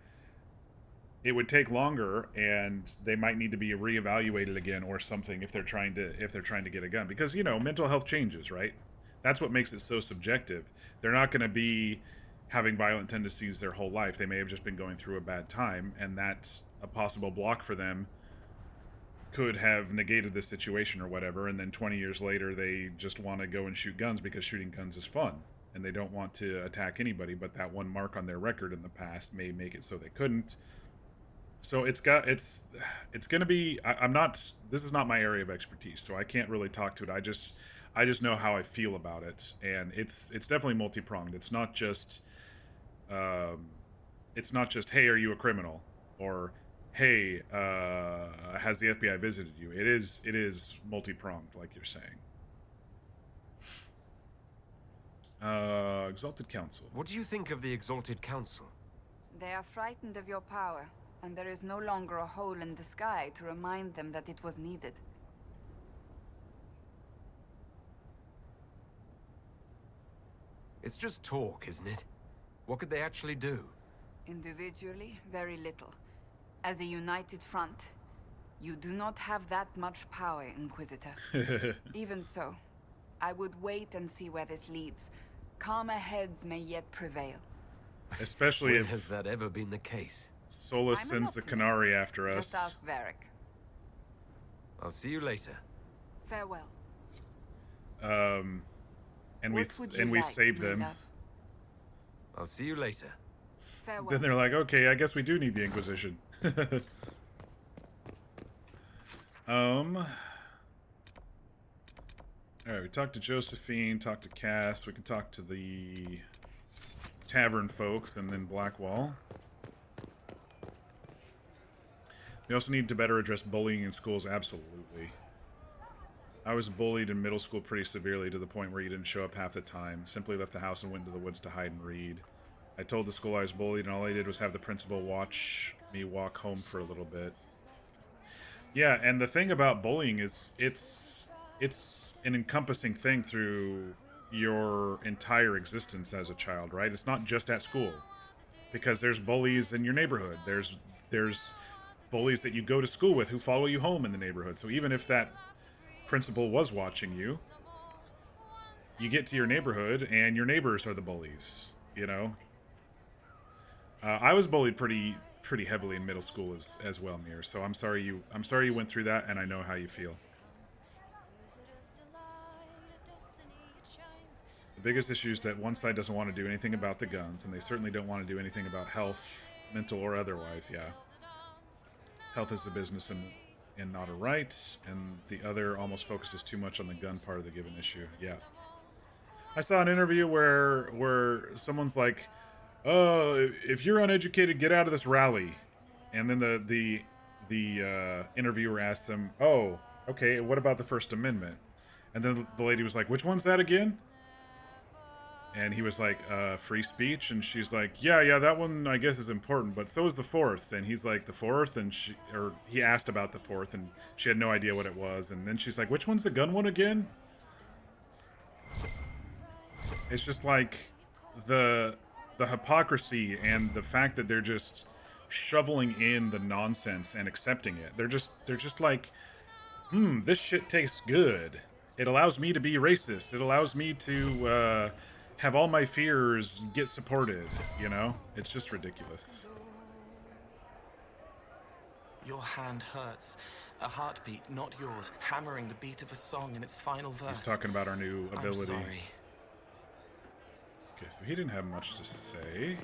[SPEAKER 1] it would take longer, and they might need to be reevaluated again or something if they're trying to get a gun, because mental health changes, right? That's what makes it so subjective. They're not going to be having violent tendencies their whole life. They may have just been going through a bad time, and that's a possible block for them. Could have negated the situation or whatever, and then 20 years later they just want to go and shoot guns because shooting guns is fun, and they don't want to attack anybody, but that one mark on their record in the past may make it so they couldn't. So it's gonna be, I'm not, this is not my area of expertise, so I can't really talk to it. I just know how I feel about it, and it's definitely multi-pronged. It's not just hey, are you a criminal, or hey, has the FBI visited you? It is multi-pronged, like you're saying. Exalted Council.
[SPEAKER 2] What do you think of the Exalted Council?
[SPEAKER 9] They are frightened of your power, and there is no longer a hole in the sky to remind them that it was needed.
[SPEAKER 2] It's just talk, isn't it? What could they actually do?
[SPEAKER 9] Individually, very little. As a united front, you do not have that much power, Inquisitor. Even so, I would wait and see where this leads. Calmer heads may yet prevail.
[SPEAKER 1] Especially
[SPEAKER 2] When
[SPEAKER 1] if
[SPEAKER 2] has that ever been the case?
[SPEAKER 1] Solus sends the Canary after us.
[SPEAKER 9] Just ask Varric.
[SPEAKER 2] I'll see you later.
[SPEAKER 9] Farewell.
[SPEAKER 1] And we
[SPEAKER 9] What would you
[SPEAKER 1] we
[SPEAKER 9] like,
[SPEAKER 1] save
[SPEAKER 9] my
[SPEAKER 1] them.
[SPEAKER 9] love?
[SPEAKER 2] I'll see you later.
[SPEAKER 9] Farewell.
[SPEAKER 1] Then they're like, okay, I guess we do need the Inquisition. Alright, we talked to Josephine, talked to Cass, we can talk to the tavern folks, and then Blackwall. We also need to better address bullying in schools, absolutely. I was bullied in middle school pretty severely, to the point where you didn't show up half the time. Simply left the house and went into the woods to hide and read. I told the school I was bullied, and all I did was have the principal watch me walk home for a little bit. Yeah, and the thing about bullying is it's an encompassing thing through your entire existence as a child, right? It's not just at school, because there's bullies in your neighborhood. There's bullies that you go to school with who follow you home in the neighborhood. So even if that principal was watching you, you get to your neighborhood and your neighbors are the bullies, I was bullied pretty heavily in middle school as well, Mir. So I'm sorry you went through that, and I know how you feel. The biggest issue is that one side doesn't want to do anything about the guns, and they certainly don't want to do anything about health, mental or otherwise. Yeah, health is a business and not a right, and the other almost focuses too much on the gun part of the given issue. Yeah, I saw an interview where someone's like, "Oh, if you're uneducated, get out of this rally," and then the interviewer asked him, "Oh, okay, what about the First Amendment?" And then the lady was like, "Which one's that again?" And he was like, free speech. And she's like, yeah, that one I guess is important, but so is the Fourth. And he's like, the Fourth? And he asked about the Fourth, and she had no idea what it was. And then she's like, which one's the gun one again? It's just like the hypocrisy and the fact that they're just shoveling in the nonsense and accepting it. They're just like, this shit tastes good. It allows me to be racist. It allows me to have all my fears get supported, It's just ridiculous.
[SPEAKER 10] Your hand hurts. A heartbeat, not yours, hammering the beat of a song in its final verse.
[SPEAKER 1] He's talking about our new ability.
[SPEAKER 10] I'm sorry.
[SPEAKER 1] Okay, so he didn't have much to say.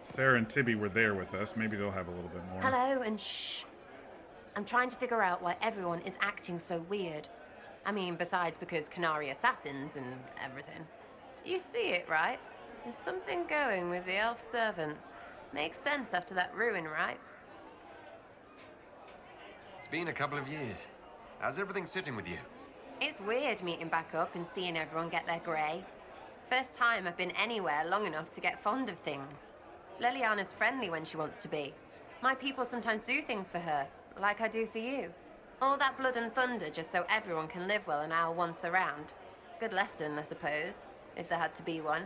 [SPEAKER 1] Sarah and Tibby were there with us. Maybe they'll have a little bit more.
[SPEAKER 4] Hello, and shh. I'm trying to figure out why everyone is acting so weird. I mean, besides because Canary assassins and everything. You see it, right? There's something going with the elf servants. Makes sense after that ruin, right?
[SPEAKER 2] It's been a couple of years. How's everything sitting with you?
[SPEAKER 4] It's weird meeting back up and seeing everyone get their grey. First time I've been anywhere long enough to get fond of things. Leliana's friendly when she wants to be. My people sometimes do things for her, like I do for you. All that blood and thunder just so everyone can live well an hour once around. Good lesson, I suppose. if there had to be one.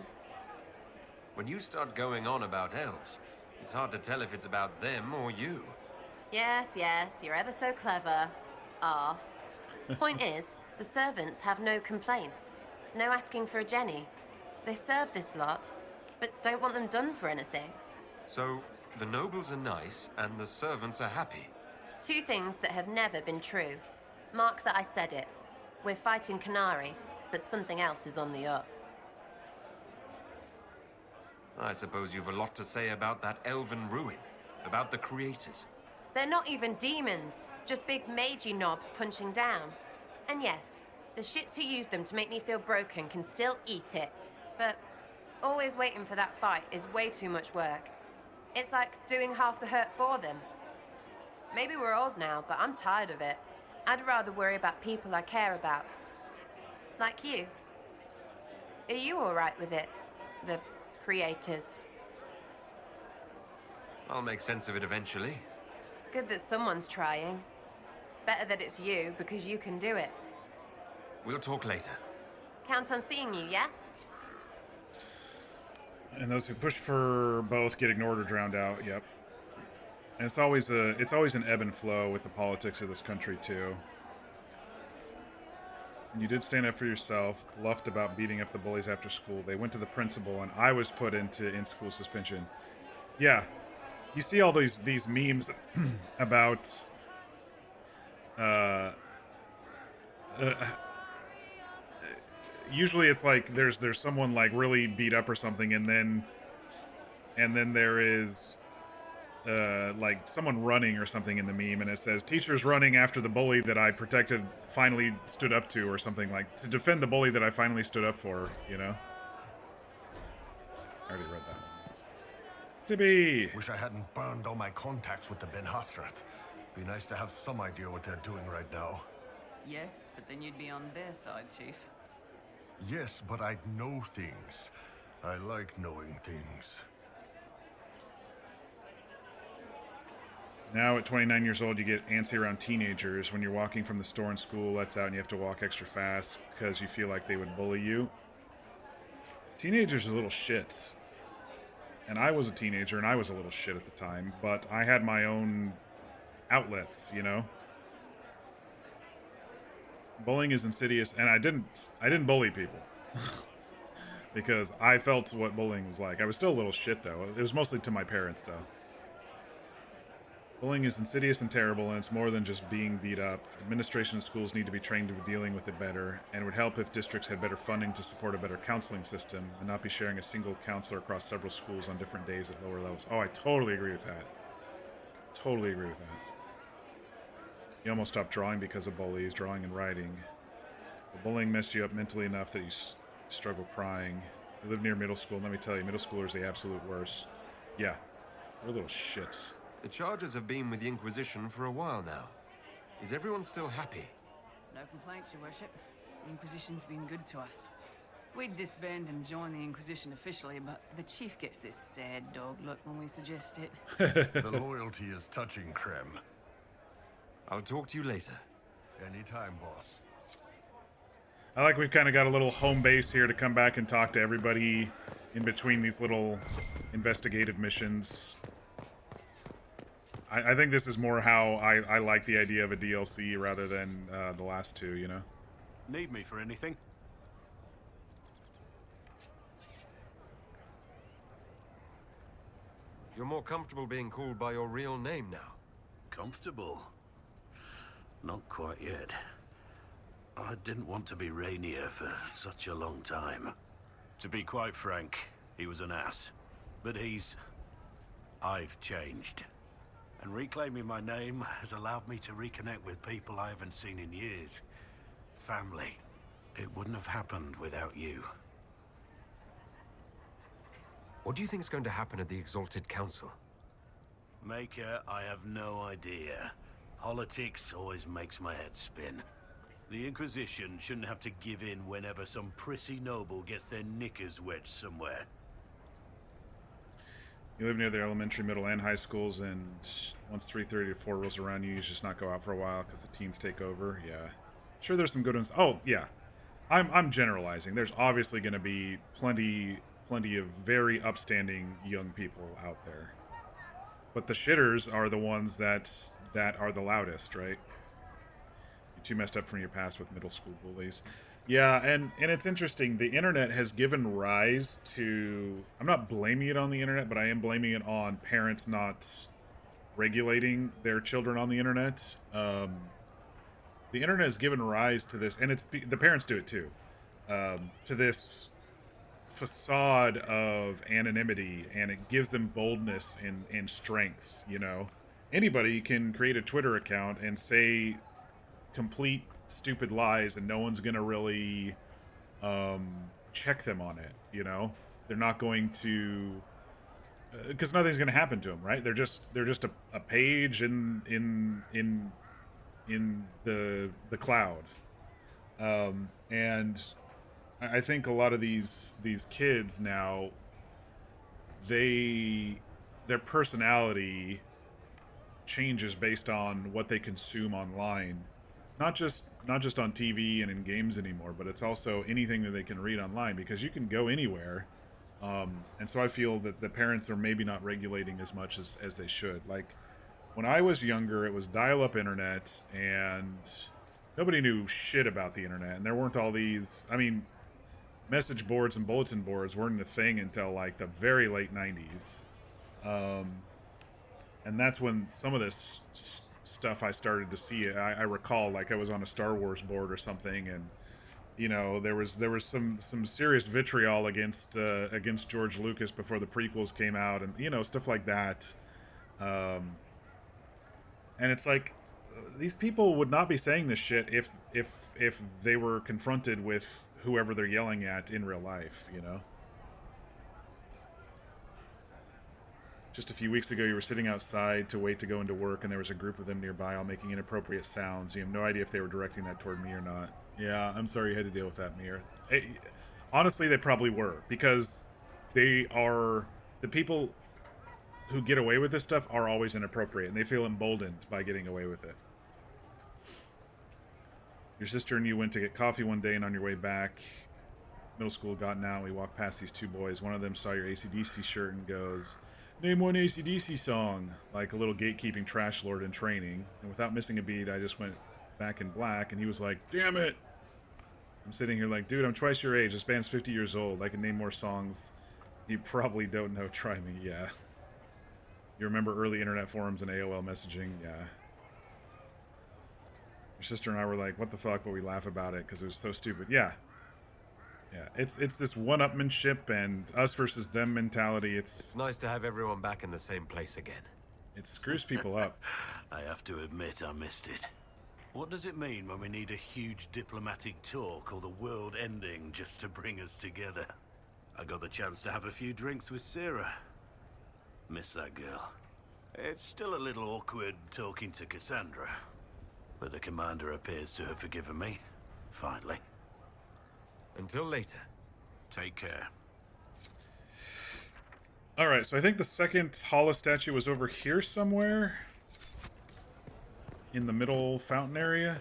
[SPEAKER 2] When you start going on about elves, it's hard to tell if it's about them or you.
[SPEAKER 4] Yes, you're ever so clever. Arse. Point is, the servants have no complaints. No asking for a Jenny. They serve this lot, but don't want them done for anything.
[SPEAKER 2] So, the nobles are nice, and the servants are happy.
[SPEAKER 4] Two things that have never been true. Mark that I said it. We're fighting Canary, but something else is on the up.
[SPEAKER 2] I suppose you've a lot to say about that elven ruin, about the creators.
[SPEAKER 4] They're not even demons, just big magey knobs punching down. And yes, the shits who use them to make me feel broken can still eat it. But always waiting for that fight is way too much work. It's like doing half the hurt for them. Maybe we're old now, but I'm tired of it. I'd rather worry about people I care about. Like you. Are you all right with it? The creators.
[SPEAKER 2] I'll make sense of it eventually.
[SPEAKER 4] Good that someone's trying. Better that it's you, because you can do it.
[SPEAKER 2] We'll talk later.
[SPEAKER 4] Count on seeing you, yeah?
[SPEAKER 1] And those who push for both get ignored or drowned out. Yep. And it's always an ebb and flow with the politics of this country too. And you did stand up for yourself, bluffed about beating up the bullies after school. They went to the principal, and I was put into in-school suspension. Yeah, you see all these memes about usually it's like there's someone like really beat up or something, and then there is like someone running or something in the meme, and it says teachers running after the bully that I protected finally stood up to, or something, like to defend the bully that I finally stood up for, you know? I already read that one. Tibby!
[SPEAKER 3] Wish I hadn't burned all my contacts with the Ben Hastrath. Be nice to have some idea what they're doing right now.
[SPEAKER 11] Yeah, but then you'd be on their side, Chief.
[SPEAKER 3] Yes, but I'd know things. I like knowing things.
[SPEAKER 1] Now at 29 years old, you get antsy around teenagers. When you're walking from the store and school lets out and you have to walk extra fast because you feel like they would bully you. Teenagers are little shits. And I was a teenager and I was a little shit at the time, but I had my own outlets, you know? Bullying is insidious, and I didn't bully people. Because I felt what bullying was like. I was still a little shit, though. It was mostly to my parents, though. Bullying is insidious and terrible, and it's more than just being beat up. Administration and schools need to be trained to dealing with it better, and it would help if districts had better funding to support a better counseling system, and not be sharing a single counselor across several schools on different days at lower levels. Oh, I totally agree with that. Totally agree with that. You almost stopped drawing because of bullies, drawing and writing. The bullying messed you up mentally enough that you struggle crying. You live near middle school, and let me tell you, middle schoolers are the absolute worst. Yeah, they're little shits.
[SPEAKER 2] The charges have been with the Inquisition for a while now. Is everyone still happy?
[SPEAKER 11] No complaints, Your Worship. The Inquisition's been good to us. We'd disband and join the Inquisition officially, but the Chief gets this sad dog look when we suggest it.
[SPEAKER 3] The loyalty is touching, Krem.
[SPEAKER 2] I'll talk to you later.
[SPEAKER 3] Anytime, boss.
[SPEAKER 1] I like we've kind of got a little home base here to come back and talk to everybody in between these little investigative missions. I think this is more how I like the idea of a DLC rather than the last two, you know?
[SPEAKER 12] Need me for anything?
[SPEAKER 2] You're more comfortable being called by your real name now.
[SPEAKER 12] Comfortable? Not quite yet. I didn't want to be Rainier for such a long time. To be quite frank, he was an ass. But I've changed. And reclaiming my name has allowed me to reconnect with people I haven't seen in years. Family. It wouldn't have happened without you.
[SPEAKER 2] What do you think is going to happen at the Exalted Council?
[SPEAKER 12] Maker, I have no idea. Politics always makes my head spin. The Inquisition shouldn't have to give in whenever some prissy noble gets their knickers wedged somewhere.
[SPEAKER 1] You live near the elementary, middle, and high schools, and once 3:30 to 4 rolls around, you just not go out for a while because the teens take over. Yeah. Sure, there's some good ones. Oh, yeah. I'm generalizing. There's obviously going to be plenty of very upstanding young people out there, but the shitters are the ones that are the loudest, right? You're too messed up from your past with middle school bullies. Yeah, and it's interesting. The internet has given rise to... I'm not blaming it on the internet, but I am blaming it on parents not regulating their children on the internet. The internet has given rise to this, and the parents do it too, to this facade of anonymity, and it gives them boldness and strength, you know? Anybody can create a Twitter account and say complete stupid lies, and no one's gonna really check them on it, you know? They're not going to, because nothing's gonna happen to them, right? They're just a page in the cloud. And I think a lot of these kids now, their personality changes based on what they consume online. Not just on TV and in games anymore, but it's also anything that they can read online, because you can go anywhere. And so I feel that the parents are maybe not regulating as much as they should. Like, when I was younger, it was dial-up internet, and nobody knew shit about the internet. And there weren't all these... I mean, message boards and bulletin boards weren't a thing until, like, the very late 90s. And that's when some of this stuff I started to see. I recall, like, I was on a Star Wars board or something, and you know, there was some serious vitriol against George Lucas before the prequels came out, and you know, stuff like that. And it's like, these people would not be saying this shit if they were confronted with whoever they're yelling at in real life, you know? Just a few weeks ago, you were sitting outside to wait to go into work, and there was a group of them nearby all making inappropriate sounds. You have no idea if they were directing that toward me or not. Yeah, I'm sorry you had to deal with that, Mir. Honestly, they probably were, because they are... The people who get away with this stuff are always inappropriate, and they feel emboldened by getting away with it. Your sister and you went to get coffee one day, and on your way back, middle school had gotten out, and we walked past these two boys. One of them saw your AC/DC shirt and goes... Name one AC/DC song, like a little gatekeeping trash lord in training. And without missing a beat, I just went back in black, and he was like, damn it! I'm sitting here like, dude, I'm twice your age. This band's 50 years old. I can name more songs. You probably don't know. Try me. Yeah. You remember early internet forums and AOL messaging? Yeah. Your sister and I were like, what the fuck? But we laugh about it because it was so stupid. Yeah. Yeah, it's this one-upmanship and us versus them mentality. It's
[SPEAKER 2] nice to have everyone back in the same place again.
[SPEAKER 1] It screws people up.
[SPEAKER 12] I have to admit I missed it. What does it mean when we need a huge diplomatic talk or the world ending just to bring us together? I got the chance to have a few drinks with Sarah. Miss that girl. It's still a little awkward talking to Cassandra, but the commander appears to have forgiven me, finally.
[SPEAKER 2] Until later.
[SPEAKER 12] Take care.
[SPEAKER 1] Alright, so I think the second Hala statue was over here somewhere. In the middle fountain area.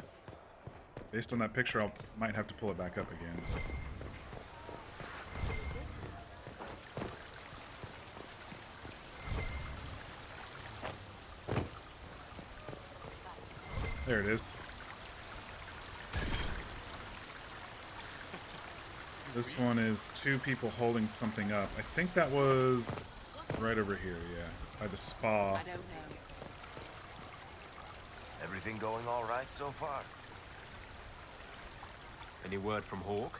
[SPEAKER 1] Based on that picture, I might have to pull it back up again. There it is. This one is two people holding something up. I think that was right over here, yeah. By the spa.
[SPEAKER 13] I don't know.
[SPEAKER 14] Everything going all right so far?
[SPEAKER 2] Any word from Hawk?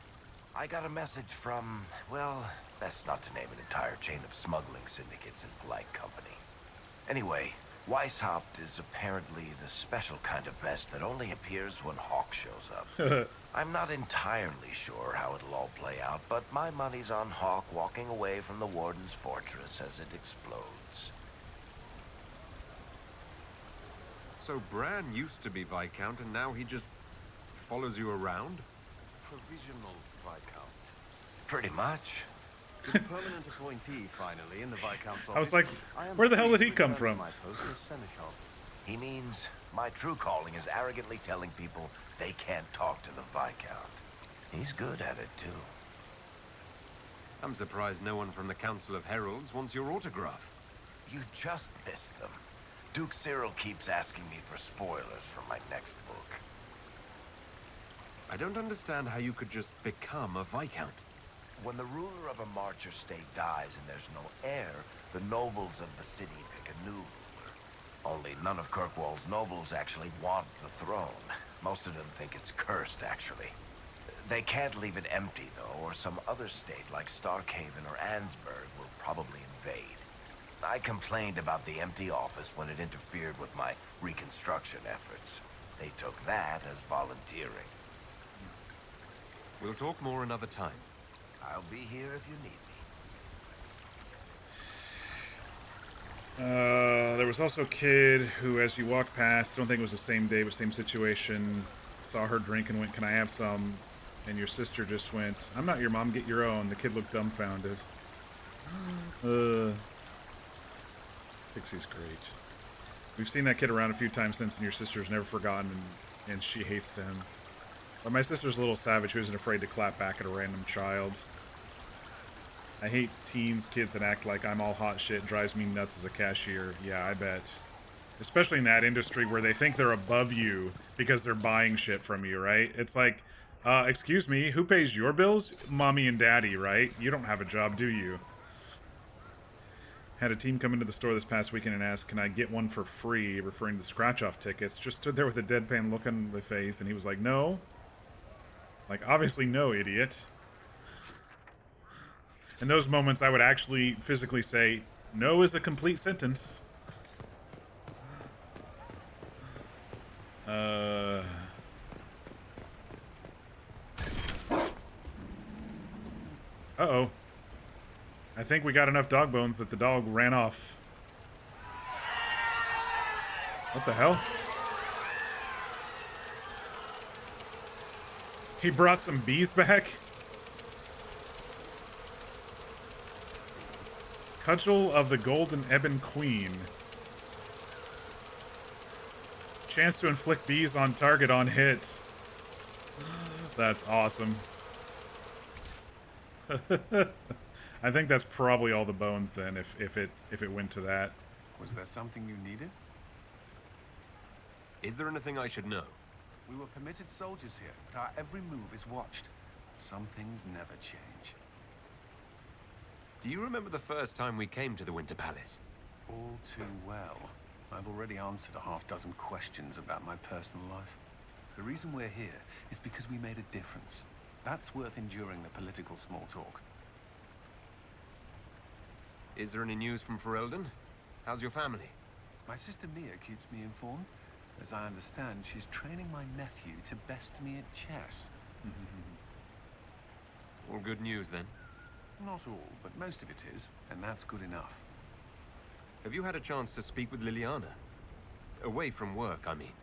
[SPEAKER 14] I got a message from, well, best not to name an entire chain of smuggling syndicates in polite company. Anyway, Weishaupt is apparently the special kind of pest that only appears when Hawk shows up. I'm not entirely sure how it'll all play out, but my money's on Hawk walking away from the Warden's fortress as it explodes.
[SPEAKER 2] So Bran used to be Viscount, and now he just follows you around?
[SPEAKER 3] Provisional Viscount.
[SPEAKER 14] Pretty much.
[SPEAKER 3] The permanent appointee, finally, in the Viscount's office.
[SPEAKER 1] I was like, where the hell did he come from?
[SPEAKER 3] My post as Seneschal.
[SPEAKER 14] He means my true calling is arrogantly telling people they can't talk to the Viscount. He's good at it, too.
[SPEAKER 2] I'm surprised no one from the Council of Heralds wants your autograph.
[SPEAKER 14] You just missed them. Duke Cyril keeps asking me for spoilers for my next book.
[SPEAKER 2] I don't understand how you could just become a Viscount.
[SPEAKER 14] When the ruler of a Marcher state dies and there's no heir, the nobles of the city pick a new ruler. Only none of Kirkwall's nobles actually want the throne. Most of them think it's cursed, actually. They can't leave it empty, though, or some other state like Starkhaven or Ansburg will probably invade. I complained about the empty office when it interfered with my reconstruction efforts. They took that as volunteering.
[SPEAKER 2] We'll talk more another time.
[SPEAKER 14] I'll be here if you need me.
[SPEAKER 1] There was also a kid who, as you walked past, don't think it was the same day, but same situation, saw her drink and went, "Can I have some?" And your sister just went, "I'm not your mom, get your own." The kid looked dumbfounded. Pixie's great. We've seen that kid around a few times since, and your sister's never forgotten, and she hates them. But my sister's a little savage who isn't afraid to clap back at a random child. I hate teens, kids that act like I'm all hot shit. Drives me nuts as a cashier. Yeah, I bet. Especially in that industry where they think they're above you because they're buying shit from you, right? It's like, excuse me, who pays your bills? Mommy and daddy, right? You don't have a job, do you? Had a team come into the store this past weekend and ask, "Can I get one for free?" referring to scratch-off tickets. Just stood there with a deadpan look on the face, and he was like, "No." Like, obviously no, idiot. In those moments, I would actually physically say, "No" is a complete sentence. Uh-oh. I think we got enough dog bones that the dog ran off. What the hell? He brought some bees back? Cudgel of the Golden Ebon Queen. Chance to inflict bees on target on hit. That's awesome. I think that's probably all the bones then, if it went to that.
[SPEAKER 6] Was there something you needed?
[SPEAKER 2] Is there anything I should know?
[SPEAKER 6] We were permitted soldiers here, but our every move is watched. Some things never change.
[SPEAKER 2] Do you remember the first time we came to the Winter Palace?
[SPEAKER 6] All too well. I've already answered a half-dozen questions about my personal life. The reason we're here is because we made a difference. That's worth enduring the political small talk.
[SPEAKER 2] Is there any news from Ferelden? How's your family?
[SPEAKER 6] My sister Mia keeps me informed. As I understand, she's training my nephew to best me at chess.
[SPEAKER 2] All good news, then?
[SPEAKER 6] Not all, but most of it is, and that's good enough.
[SPEAKER 2] Have you had a chance to speak with Liliana? Away from work, I mean.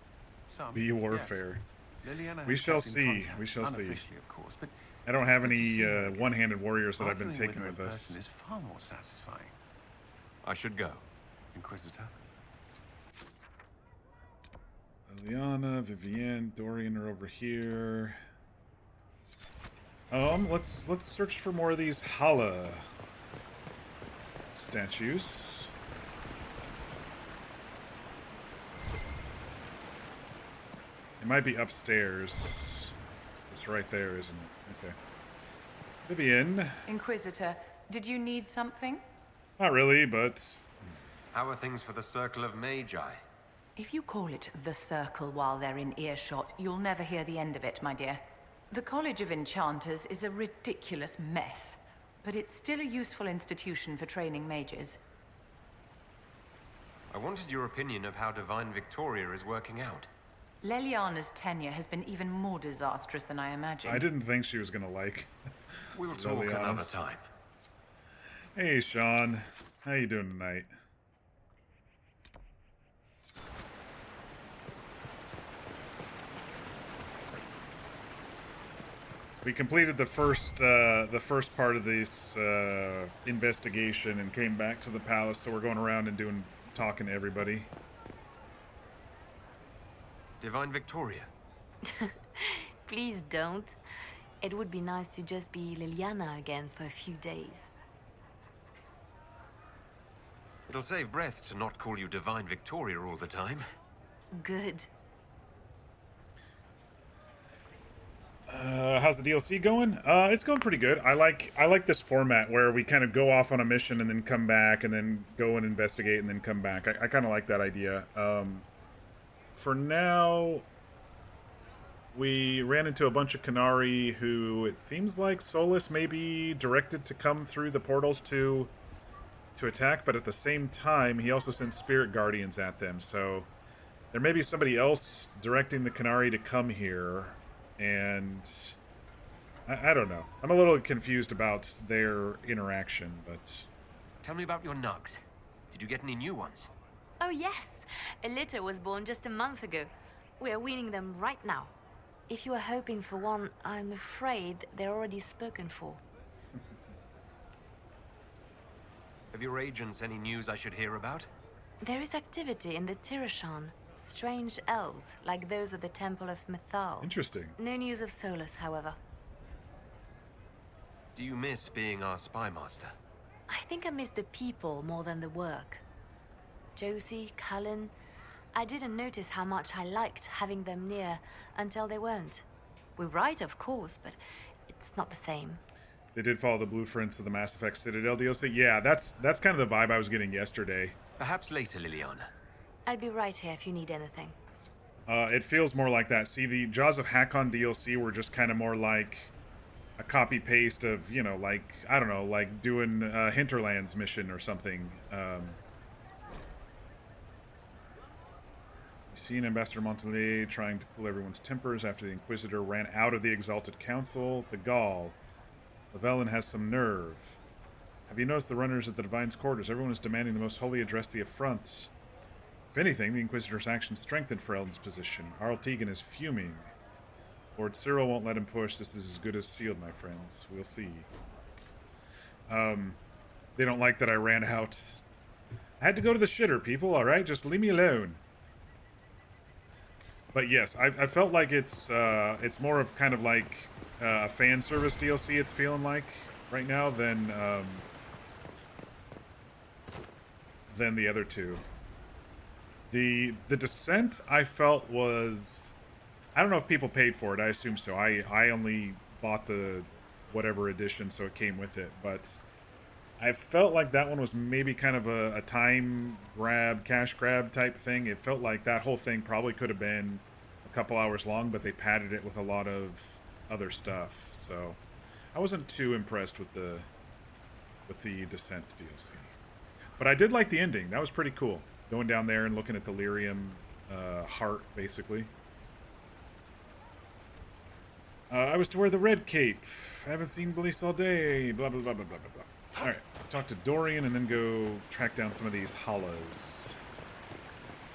[SPEAKER 6] Some,
[SPEAKER 1] Be warfare.
[SPEAKER 6] Yes. Liliana
[SPEAKER 1] We
[SPEAKER 6] has
[SPEAKER 1] shall
[SPEAKER 6] kept in
[SPEAKER 1] see.
[SPEAKER 6] contact,
[SPEAKER 1] We shall see.
[SPEAKER 6] unofficially, of course, but
[SPEAKER 1] I don't have
[SPEAKER 6] good to
[SPEAKER 1] any
[SPEAKER 6] see her again.
[SPEAKER 1] one-handed warriors that I've been
[SPEAKER 6] Arguing
[SPEAKER 1] taking
[SPEAKER 6] her
[SPEAKER 1] with
[SPEAKER 6] in
[SPEAKER 1] us.
[SPEAKER 6] person is far more satisfying.
[SPEAKER 2] I should go.
[SPEAKER 6] Inquisitor?
[SPEAKER 1] Liliana, Vivienne, Dorian are over here. Let's search for more of these Hala statues. It might be upstairs. It's right there, isn't it? Okay. Vivienne.
[SPEAKER 13] Inquisitor, did you need something?
[SPEAKER 1] Not really, but...
[SPEAKER 2] How are things for the Circle of Magi?
[SPEAKER 13] If you call it the Circle while they're in earshot, you'll never hear the end of it, my dear. The College of Enchanters is a ridiculous mess, but it's still a useful institution for training mages.
[SPEAKER 2] I wanted your opinion of how Divine Victoria is working out.
[SPEAKER 13] Leliana's tenure has been even more disastrous than I imagined.
[SPEAKER 1] I didn't think she was gonna like...
[SPEAKER 2] We'll talk
[SPEAKER 1] Liliana's.
[SPEAKER 2] another time.
[SPEAKER 1] Hey, Sean. How you doing tonight? We completed the first part of this investigation and came back to the palace, so we're going around and talking to everybody.
[SPEAKER 2] Divine Victoria.
[SPEAKER 8] Please don't. It would be nice to just be Liliana again for a few days.
[SPEAKER 2] It'll save breath to not call you Divine Victoria all the time.
[SPEAKER 8] Good.
[SPEAKER 1] How's the DLC going? It's going pretty good. I like this format where we kind of go off on a mission and then come back and then go and investigate and then come back. I kind of like that idea. For now, we ran into a bunch of Qunari who it seems like Solus may be directed to come through the portals to attack, but at the same time, he also sent Spirit Guardians at them, so there may be somebody else directing the Qunari to come here, and I don't know. I'm a little confused about their interaction, but...
[SPEAKER 2] Tell me about your nugs. Did you get any new ones?
[SPEAKER 8] Oh yes, a litter was born just a month ago. We are weaning them right now. If you are hoping for one, I'm afraid they're already spoken for.
[SPEAKER 2] Have your agents any news I should hear about?
[SPEAKER 8] There is activity in the Tirashan. Strange elves, like those at the Temple of Mythal.
[SPEAKER 1] Interesting.
[SPEAKER 8] No news of Solus, however.
[SPEAKER 2] Do you miss being our spy master?
[SPEAKER 8] I think I miss the people more than the work. Josie, Cullen... I didn't notice how much I liked having them near until they weren't. We write, of course, but it's not the same.
[SPEAKER 1] They did follow the blueprints of the Mass Effect Citadel DLC. Yeah, that's kind of the vibe I was getting yesterday.
[SPEAKER 2] Perhaps later, Liliana.
[SPEAKER 8] I'll be right here if you need anything.
[SPEAKER 1] It feels more like that. See, the Jaws of Hakon DLC were just kind of more like a copy-paste of, you know, like, I don't know, like doing a Hinterlands mission or something. We've seen Ambassador Montalais trying to cool everyone's tempers after the Inquisitor ran out of the Exalted Council. The Gaul. Lavellan has some nerve. Have you noticed the runners at the Divine's quarters? Everyone is demanding the Most Holy address the affront. If anything, the Inquisitor's actions strengthened Ferelden's position. Arl Tegan is fuming. Lord Cyril won't let him push. This is as good as sealed, my friends. We'll see. They don't like that I ran out. I had to go to the shitter, people, alright? Just leave me alone. But yes, I felt like it's more of kind of like a fan service DLC it's feeling like right now than the other two. The Descent I felt was... I don't know if people paid for it. I assume so. I only bought the whatever edition, so it came with it. But I felt like that one was maybe kind of a time grab, cash grab type thing. It felt like that whole thing probably could have been a couple hours long, but they padded it with a lot of other stuff. So I wasn't too impressed with the Descent DLC. But I did like the ending. That was pretty cool. Going down there and looking at the Lyrium heart, basically. I was to wear the red cape. I haven't seen Bliss all day. Blah, blah, blah, blah, blah, blah, blah. Alright, let's talk to Dorian and then go track down some of these Hallas.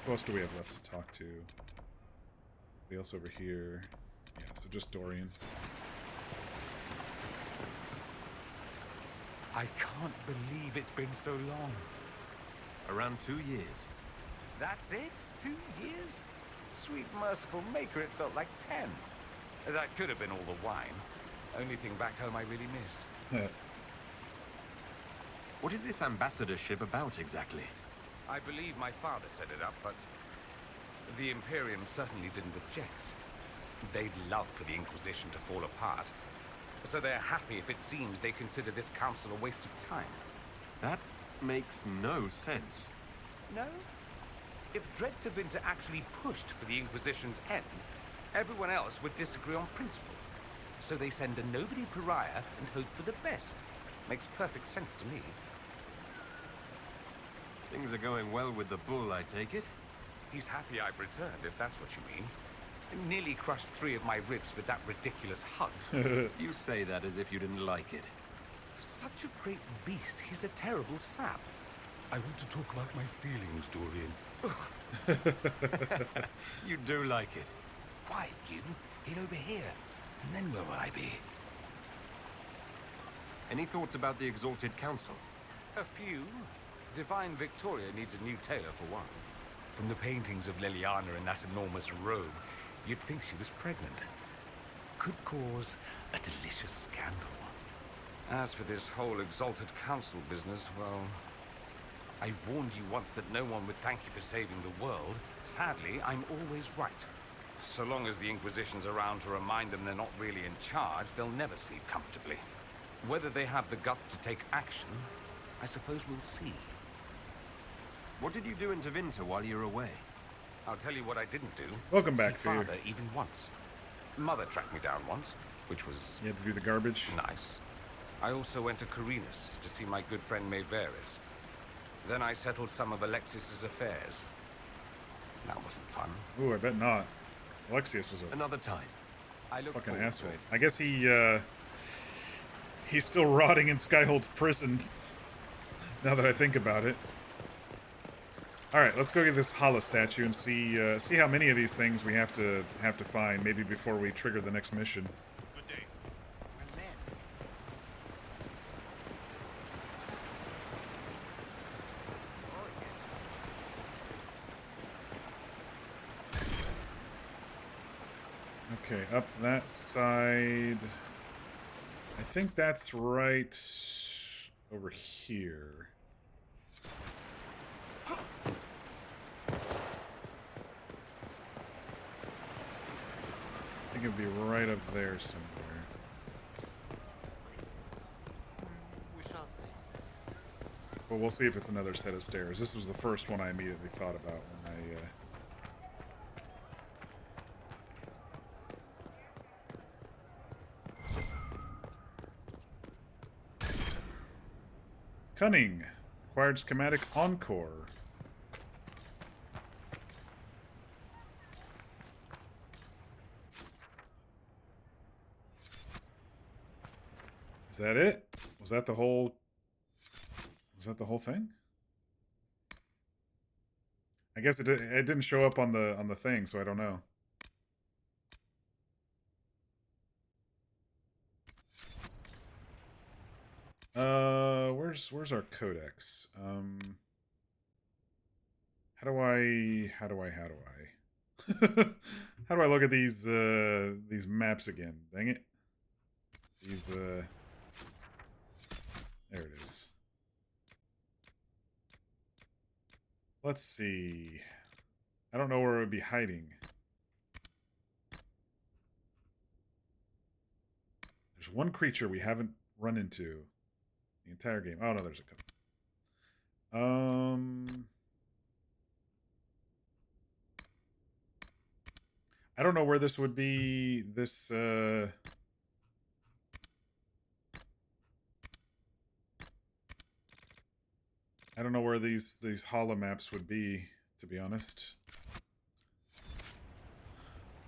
[SPEAKER 1] Who else do we have left to talk to? Anybody else over here? Yeah, so just Dorian.
[SPEAKER 5] I can't believe it's been so long.
[SPEAKER 2] Around 2 years.
[SPEAKER 5] That's it? 2 years? Sweet merciful maker, it felt like 10. That could have been all the wine. Only thing back home I really missed.
[SPEAKER 2] What is this ambassadorship about exactly?
[SPEAKER 5] I believe my father set it up, but the Imperium certainly didn't object. They'd love for the Inquisition to fall apart, so they're happy if it seems they consider this council a waste of time.
[SPEAKER 2] That makes no sense.
[SPEAKER 5] No? If Dread to Vinter actually pushed for the Inquisition's end, everyone else would disagree on principle. So they send a nobody pariah and hope for the best. Makes perfect sense to me.
[SPEAKER 2] Things are going well with the bull, I take it?
[SPEAKER 5] He's happy I've returned, if that's what you mean. Nearly crushed 3 of my ribs with that ridiculous hug.
[SPEAKER 2] You say that as if you didn't like it.
[SPEAKER 5] For such a great beast, he's a terrible sap. I want to talk about my feelings, Dorian.
[SPEAKER 2] You do like it.
[SPEAKER 5] Quiet, you. Get over here. And then where will I be?
[SPEAKER 2] Any thoughts about the Exalted Council?
[SPEAKER 5] A few. Divine Victoria needs a new tailor for one. From the paintings of Liliana in that enormous robe, you'd think she was pregnant. could cause a delicious scandal. As for this whole Exalted Council business, well, I warned you once that no one would thank you for saving the world. Sadly, I'm always right. So long as the Inquisition's around to remind them they're not really in charge, they'll never sleep comfortably. Whether they have the guts to take action, I suppose we'll see.
[SPEAKER 2] What did you do in Tevinter while you were away?
[SPEAKER 5] I'll tell you what I didn't do.
[SPEAKER 1] Welcome back,
[SPEAKER 5] See
[SPEAKER 1] Fear.
[SPEAKER 5] Father even once. Mother tracked me down once, which was...
[SPEAKER 1] You had to do the garbage?
[SPEAKER 5] Nice. I also went to Carinus to see my good friend Mayveris. Then I settled some of Alexis's affairs. That wasn't fun.
[SPEAKER 1] Ooh, I bet not. Alexius was a
[SPEAKER 2] Another time.
[SPEAKER 5] I look
[SPEAKER 1] fucking
[SPEAKER 5] forward to
[SPEAKER 1] asshole.
[SPEAKER 5] it.
[SPEAKER 1] I guess he's still rotting in Skyhold's prison. Now that I think about it. All right, let's go get this Hala statue and see how many of these things we have to find. Maybe before we trigger the next mission.
[SPEAKER 5] Good day.
[SPEAKER 1] Okay, up that side. I think that's right over here. I think it'd be right up there somewhere.
[SPEAKER 10] We shall see.
[SPEAKER 1] But we'll see if it's another set of stairs. This was the first one I immediately thought about when I... Cunning. Acquired schematic Encore. Is that it? Was that the whole... Was that the whole thing? I guess it didn't show up on the thing, so I don't know. Where's our codex? How do I how do I look at these maps again? Dang it. There it is. Let's see. I don't know where it would be hiding. There's one creature we haven't run into the entire game. Oh no, there's a couple. I don't know where this would be. This I don't know where these holomaps would be, to be honest.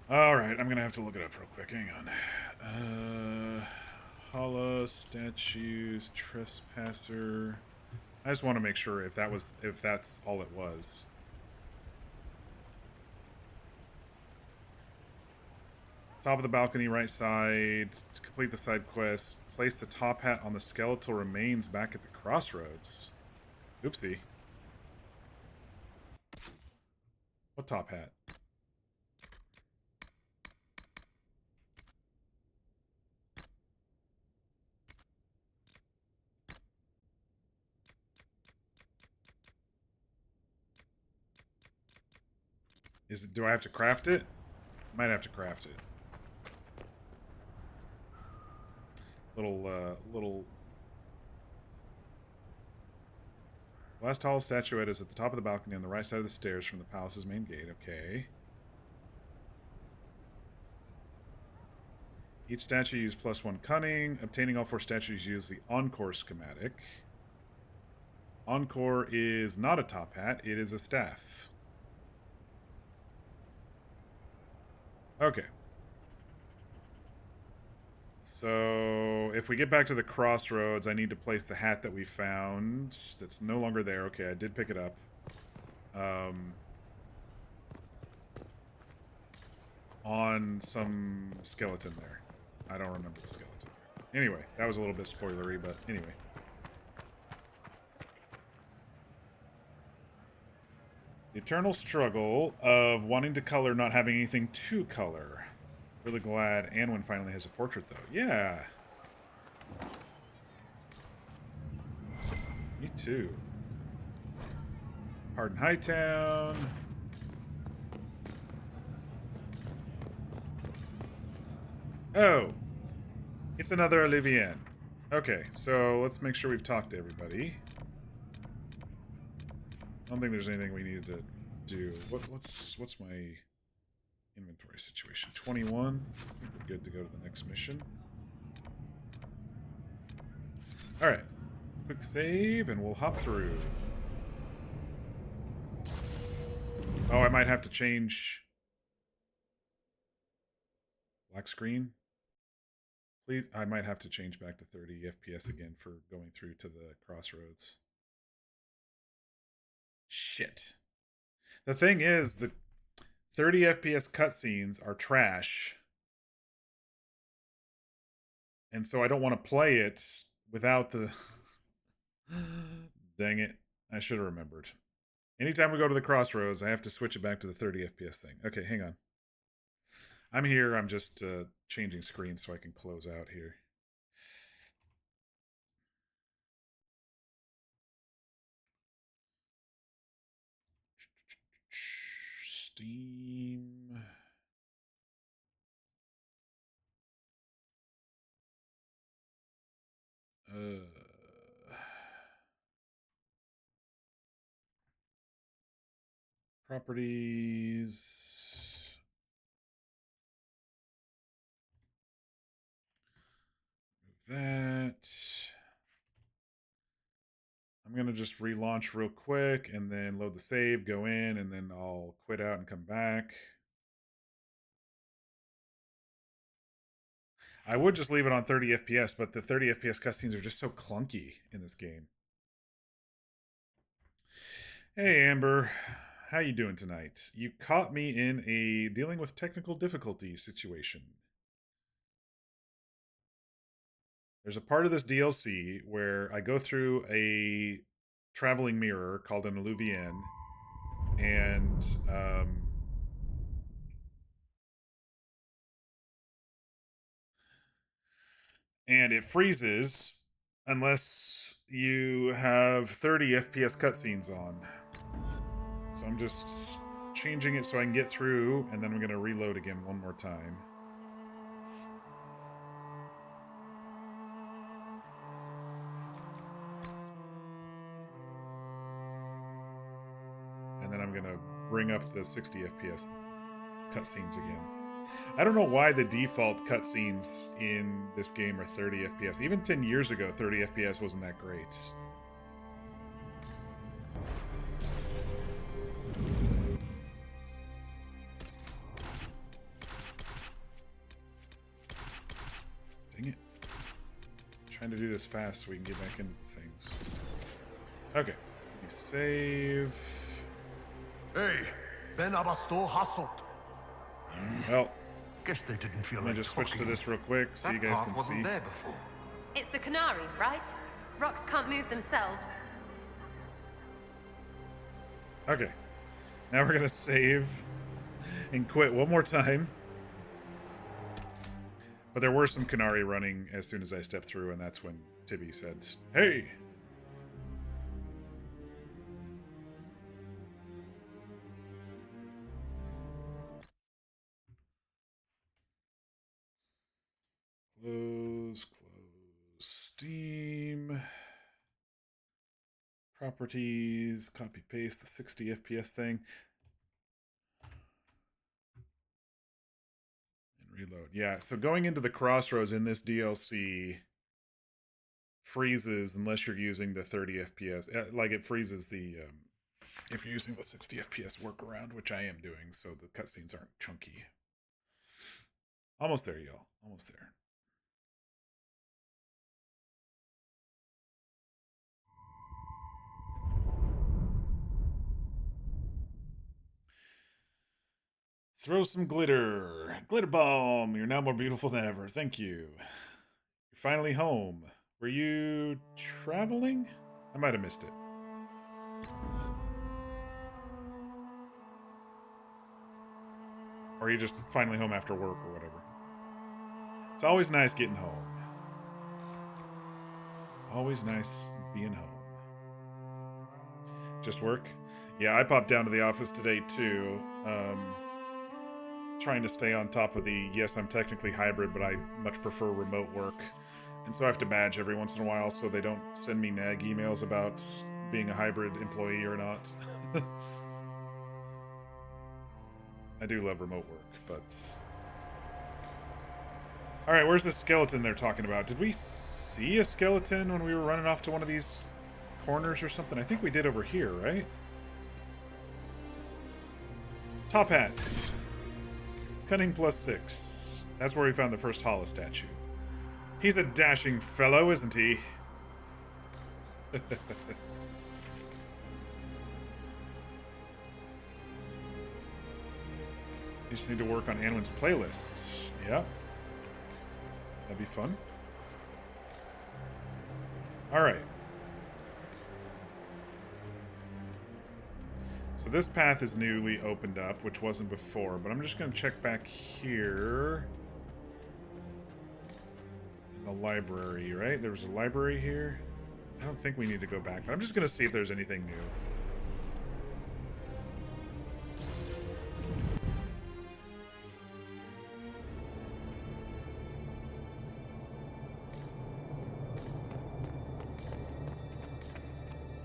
[SPEAKER 1] All right, I'm gonna have to look it up real quick. Hang on. Holo statues, Trespasser. I just want to make sure if that's all it was. Top of the balcony, right side. To complete the side quest, place the top hat on the skeletal remains back at the crossroads. Oopsie. What top hat? Do I have to craft it? Might have to craft it. Little last tall statuette is at the top of the balcony on the right side of the stairs from the palace's main gate. Okay. Each statue used +1 cunning. Obtaining all 4 statues use the Encore schematic. Encore is not a top hat, it is a staff. Okay. So, if we get back to the crossroads, I need to place the hat that we found. That's no longer there. Okay, I did pick it up. On some skeleton there. I don't remember the skeleton there. Anyway, that was a little bit spoilery, but anyway. The eternal struggle of wanting to color, not having anything to color. Really glad Anwin finally has a portrait, though. Yeah. Me too. Hardin Hightown. Oh. It's another Olivienne. Okay, so let's make sure we've talked to everybody. I don't think there's anything we needed to do. What's my inventory situation? 21. I think we're good to go to the next mission. Alright. Quick save and we'll hop through. Oh, I might have to change black screen. Please, I might have to change back to 30 FPS again for going through to the crossroads. Shit. The thing is, the 30 FPS cutscenes are trash. And so I don't want to play it without the... Dang it. I should have remembered. Anytime we go to the crossroads, I have to switch it back to the 30 FPS thing. Okay, hang on. I'm here. I'm just changing screens so I can close out here. Steam. Properties. Move that. I'm going to just relaunch real quick and then load the save, go in, and then I'll quit out and come back. I would just leave it on 30 FPS, but the 30 FPS cutscenes are just so clunky in this game. Hey, Amber. How you doing tonight? You caught me in a dealing with technical difficulty situation. There's a part of this DLC where I go through a traveling mirror called an Alluvienne, and it freezes unless you have 30 FPS cutscenes on. So I'm just changing it so I can get through, and then I'm going to reload again one more time. And then I'm going to bring up the 60 FPS cutscenes again. I don't know why the default cutscenes in this game are 30 FPS. Even 10 years ago, 30 FPS wasn't that great. Dang it. I'm trying to do this fast so we can get back into things. Okay. Let me save.
[SPEAKER 3] Hey, Ben Abasto Hasselt.
[SPEAKER 1] Well,
[SPEAKER 3] guess they didn't feel
[SPEAKER 1] let me just switch to this real quick so you guys can see.
[SPEAKER 2] There before.
[SPEAKER 4] It's the Canary, right? Rocks can't move themselves.
[SPEAKER 1] Okay. Now we're gonna save and quit one more time. But there were some Canary running as soon as I stepped through, and that's when Tibby said, "Hey!" Close. Steam. Properties. Copy paste the 60 FPS thing. And reload. Yeah, so going into the crossroads in this DLC freezes unless you're using the 30 FPS. Like it freezes the if you're using the 60 FPS workaround, which I am doing, so the cutscenes aren't chunky. Almost there, y'all. Almost there. Throw some glitter. Glitter bomb. You're now more beautiful than ever. Thank you. You're finally home. Were you traveling? I might have missed it. Or are you just finally home after work or whatever? It's always nice getting home. Always nice being home. Just work? Yeah, I popped down to the office today too. Trying to stay on top of the, yes, I'm technically hybrid, but I much prefer remote work. And so I have to badge every once in a while so they don't send me nag emails about being a hybrid employee or not. I do love remote work, but... Alright, where's the skeleton they're talking about? Did we see a skeleton when we were running off to one of these corners or something? I think we did over here, right? Top hat. Cunning +6. That's where we found the first Hala statue. He's a dashing fellow, isn't he? You just need to work on Anwin's playlist. Yeah. That'd be fun. Alright. So this path is newly opened up, which wasn't before, but I'm just going to check back here. In the library, right? There was a library here. I don't think we need to go back, but I'm just going to see if there's anything new.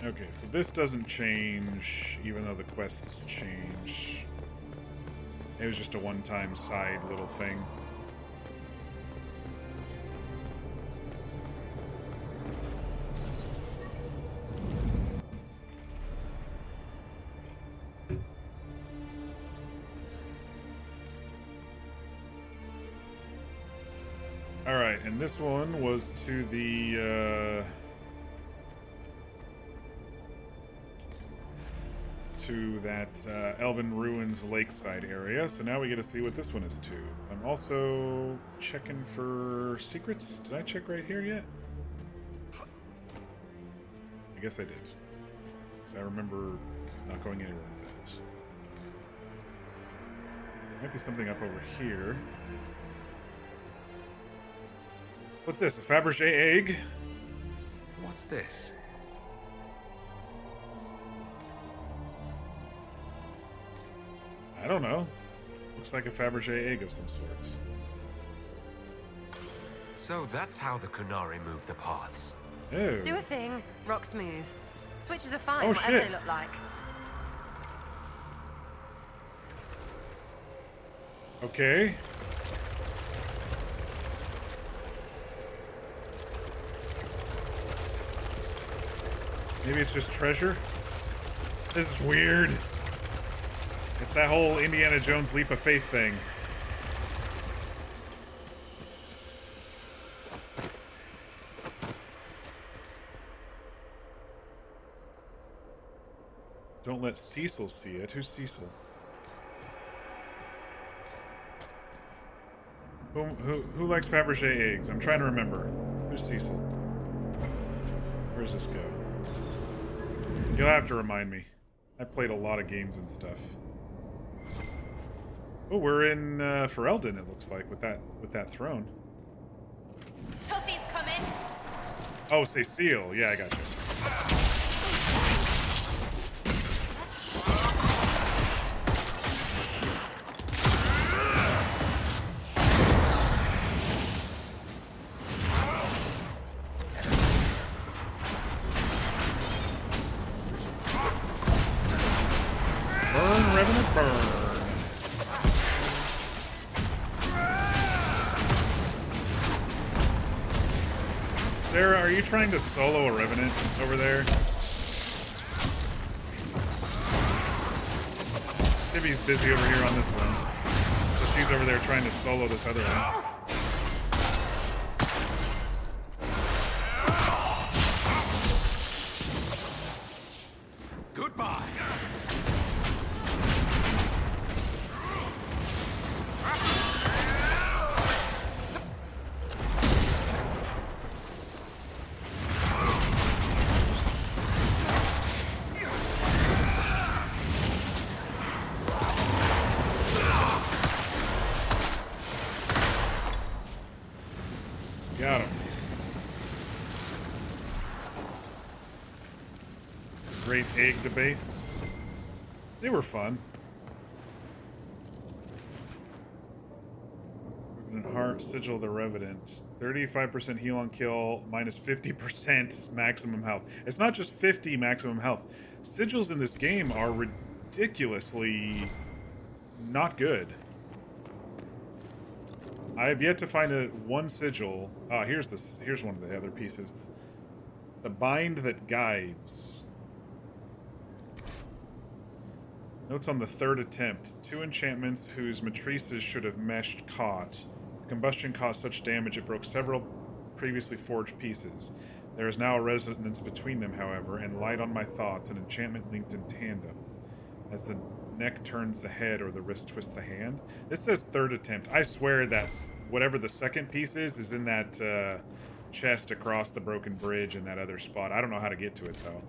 [SPEAKER 1] Okay, so this doesn't change, even though the quests change. It was just a one-time side little thing. Alright, and this one was to the, to that Elven Ruins lakeside area, so now we get to see what this one is to. I'm also checking for secrets. Did I check right here yet? I guess I did. Because I remember not going anywhere with that. Might be something up over here. What's this, a Fabergé egg?
[SPEAKER 5] What's this?
[SPEAKER 1] I don't know. Looks like a Fabergé egg of some sort.
[SPEAKER 2] So that's how the Kunari move the paths.
[SPEAKER 1] Oh.
[SPEAKER 4] Do a thing, rocks move. Switches are fine,
[SPEAKER 1] Oh,
[SPEAKER 4] whatever
[SPEAKER 1] shit.
[SPEAKER 4] they look like.
[SPEAKER 1] Okay. Maybe it's just treasure? This is weird. It's that whole Indiana Jones leap of faith thing. Don't let Cecil see it. Who's Cecil? Who likes Fabergé eggs? I'm trying to remember. Who's Cecil? Where does this go? You'll have to remind me. I played a lot of games and stuff. Oh, we're in Ferelden, it looks like, with that throne.
[SPEAKER 7] Trophies coming.
[SPEAKER 1] Oh, Cecile. Yeah, I got you. Burn, Revenant, burn. Sarah, are you trying to solo a Revenant over there? Tibby's busy over here on this one. So she's over there trying to solo this other one.
[SPEAKER 2] Goodbye.
[SPEAKER 1] great egg debates. They were fun. Revenant Heart, Sigil of the Revenant. 35% heal on kill, minus 50% maximum health. It's not just 50 maximum health. Sigils in this game are ridiculously not good. I have yet to find one sigil. Ah, here's one of the other pieces. The Bind that Guides. Notes on the third attempt. 2 enchantments whose matrices should have meshed caught. Combustion caused such damage it broke several previously forged pieces. There is now a resonance between them, however, and light on my thoughts, an enchantment linked in tandem. As the neck turns the head or the wrist twists the hand. This says third attempt. I swear that's whatever the second piece is in that chest across the broken bridge in that other spot. I don't know how to get to it, though.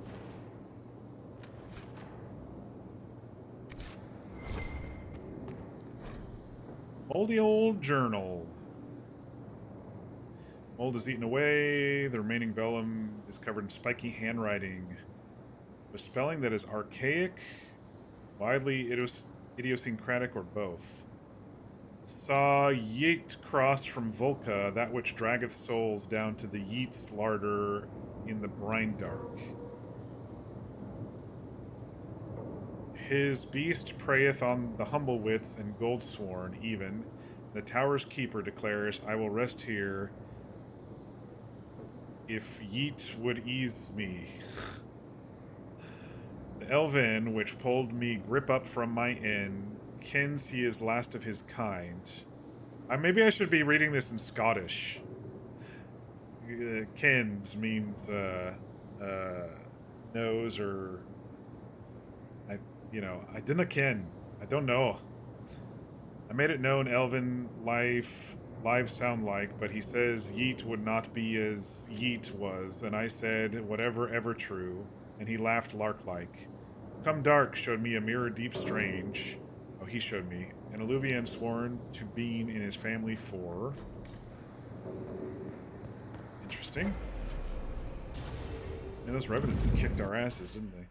[SPEAKER 1] Moldy old journal. Mold is eaten away. The remaining vellum is covered in spiky handwriting. A spelling that is archaic, widely idiosyncratic, or both. Saw Yeet cross from Volca, that which draggeth souls down to the Yeet's larder in the brine dark. His beast preyeth on the humble wits and goldsworn even. The tower's keeper declares, I will rest here if Yeet would ease me. The Elven, which pulled me grip up from my inn, kens he is last of his kind. Maybe I should be reading this in Scottish. Kens means knows, or I didn't ken. I don't know. I made it known Elven lives sound like, but he says Yeet would not be as Yeet was, and I said, whatever ever true, and he laughed lark-like. Come dark showed me a mirror deep strange. Oh, he showed me. An Alluvian sworn to Bean in his family for. Interesting. And those revenants kicked our asses, didn't they?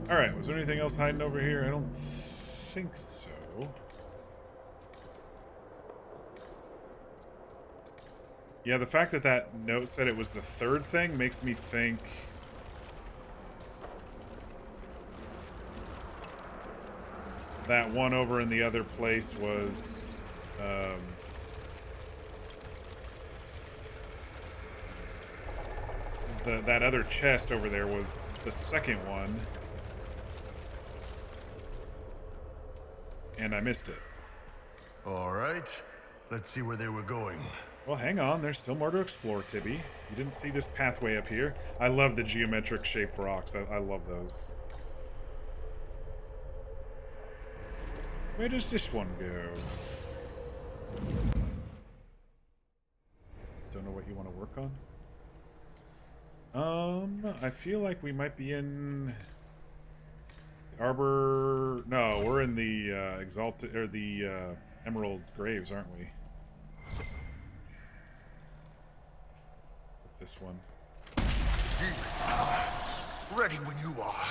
[SPEAKER 1] Alright, was there anything else hiding over here? I don't think so. Yeah, the fact that that note said it was the third thing makes me think that one over in the other place was that other chest over there was the second one, and I missed it.
[SPEAKER 3] All right, let's see where they were going.
[SPEAKER 1] Well, hang on, there's still more to explore, Tibby. You didn't see this pathway up here. I love the geometric shaped rocks. I love those. Where does this one go? Don't know what you want to work on. I feel like we might be in Arbor. No, we're in the Exalted, or the Emerald Graves, aren't we? This one.
[SPEAKER 3] Ready when you are.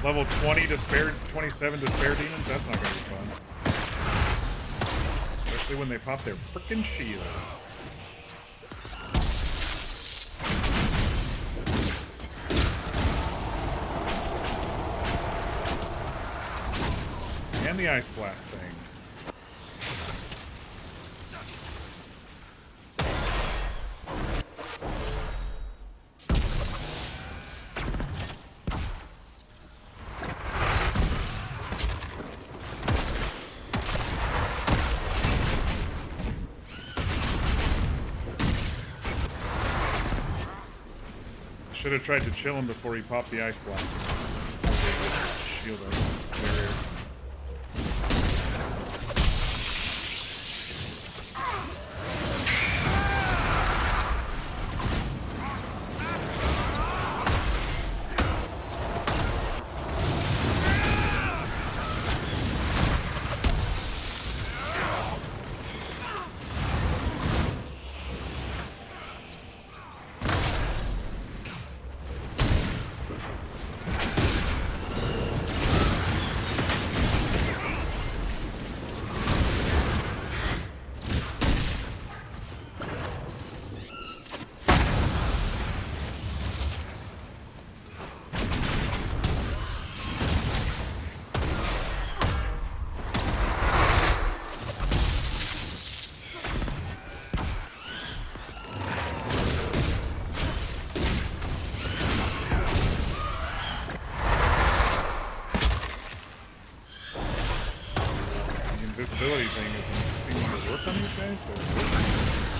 [SPEAKER 1] Level 20 despair, 27 despair demons. That's not gonna be fun. Especially when they pop their frickin' shields. And the ice blast thing. Should have tried to chill him before he popped the ice blast. Shield barrier. invisibility thing isn't seeming to work on these guys. They're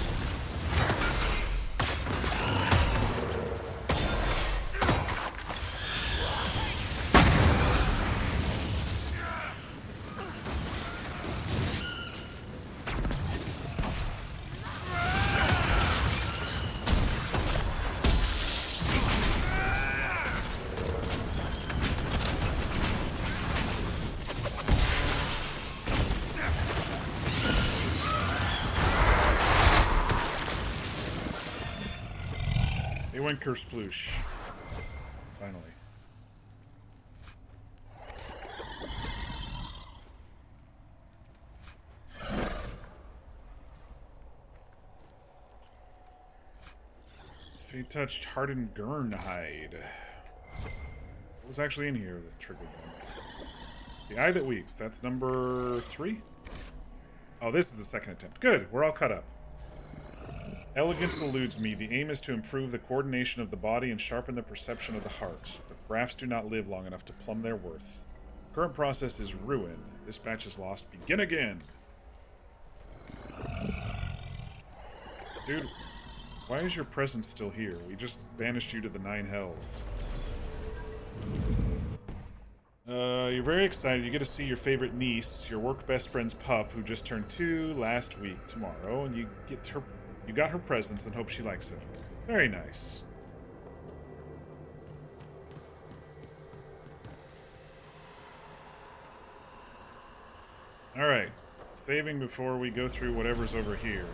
[SPEAKER 1] They went kersploosh. Finally. Fate touched hardened Gurnhide. What was actually in here that triggered them? The Eye That Weeps. That's number 3? Oh, this is the second attempt. Good. We're all cut up. Elegance eludes me. The aim is to improve the coordination of the body and sharpen the perception of the heart. But crafts do not live long enough to plumb their worth. Current process is ruin. This batch is lost. Begin again! Dude, why is your presence still here? We just banished you to the 9 hells. You're very excited. You get to see your favorite niece, your work best friend's pup, who just turned 2 last week, tomorrow, and you got her presents and hope she likes it. Very nice. Alright. Saving before we go through whatever's over here.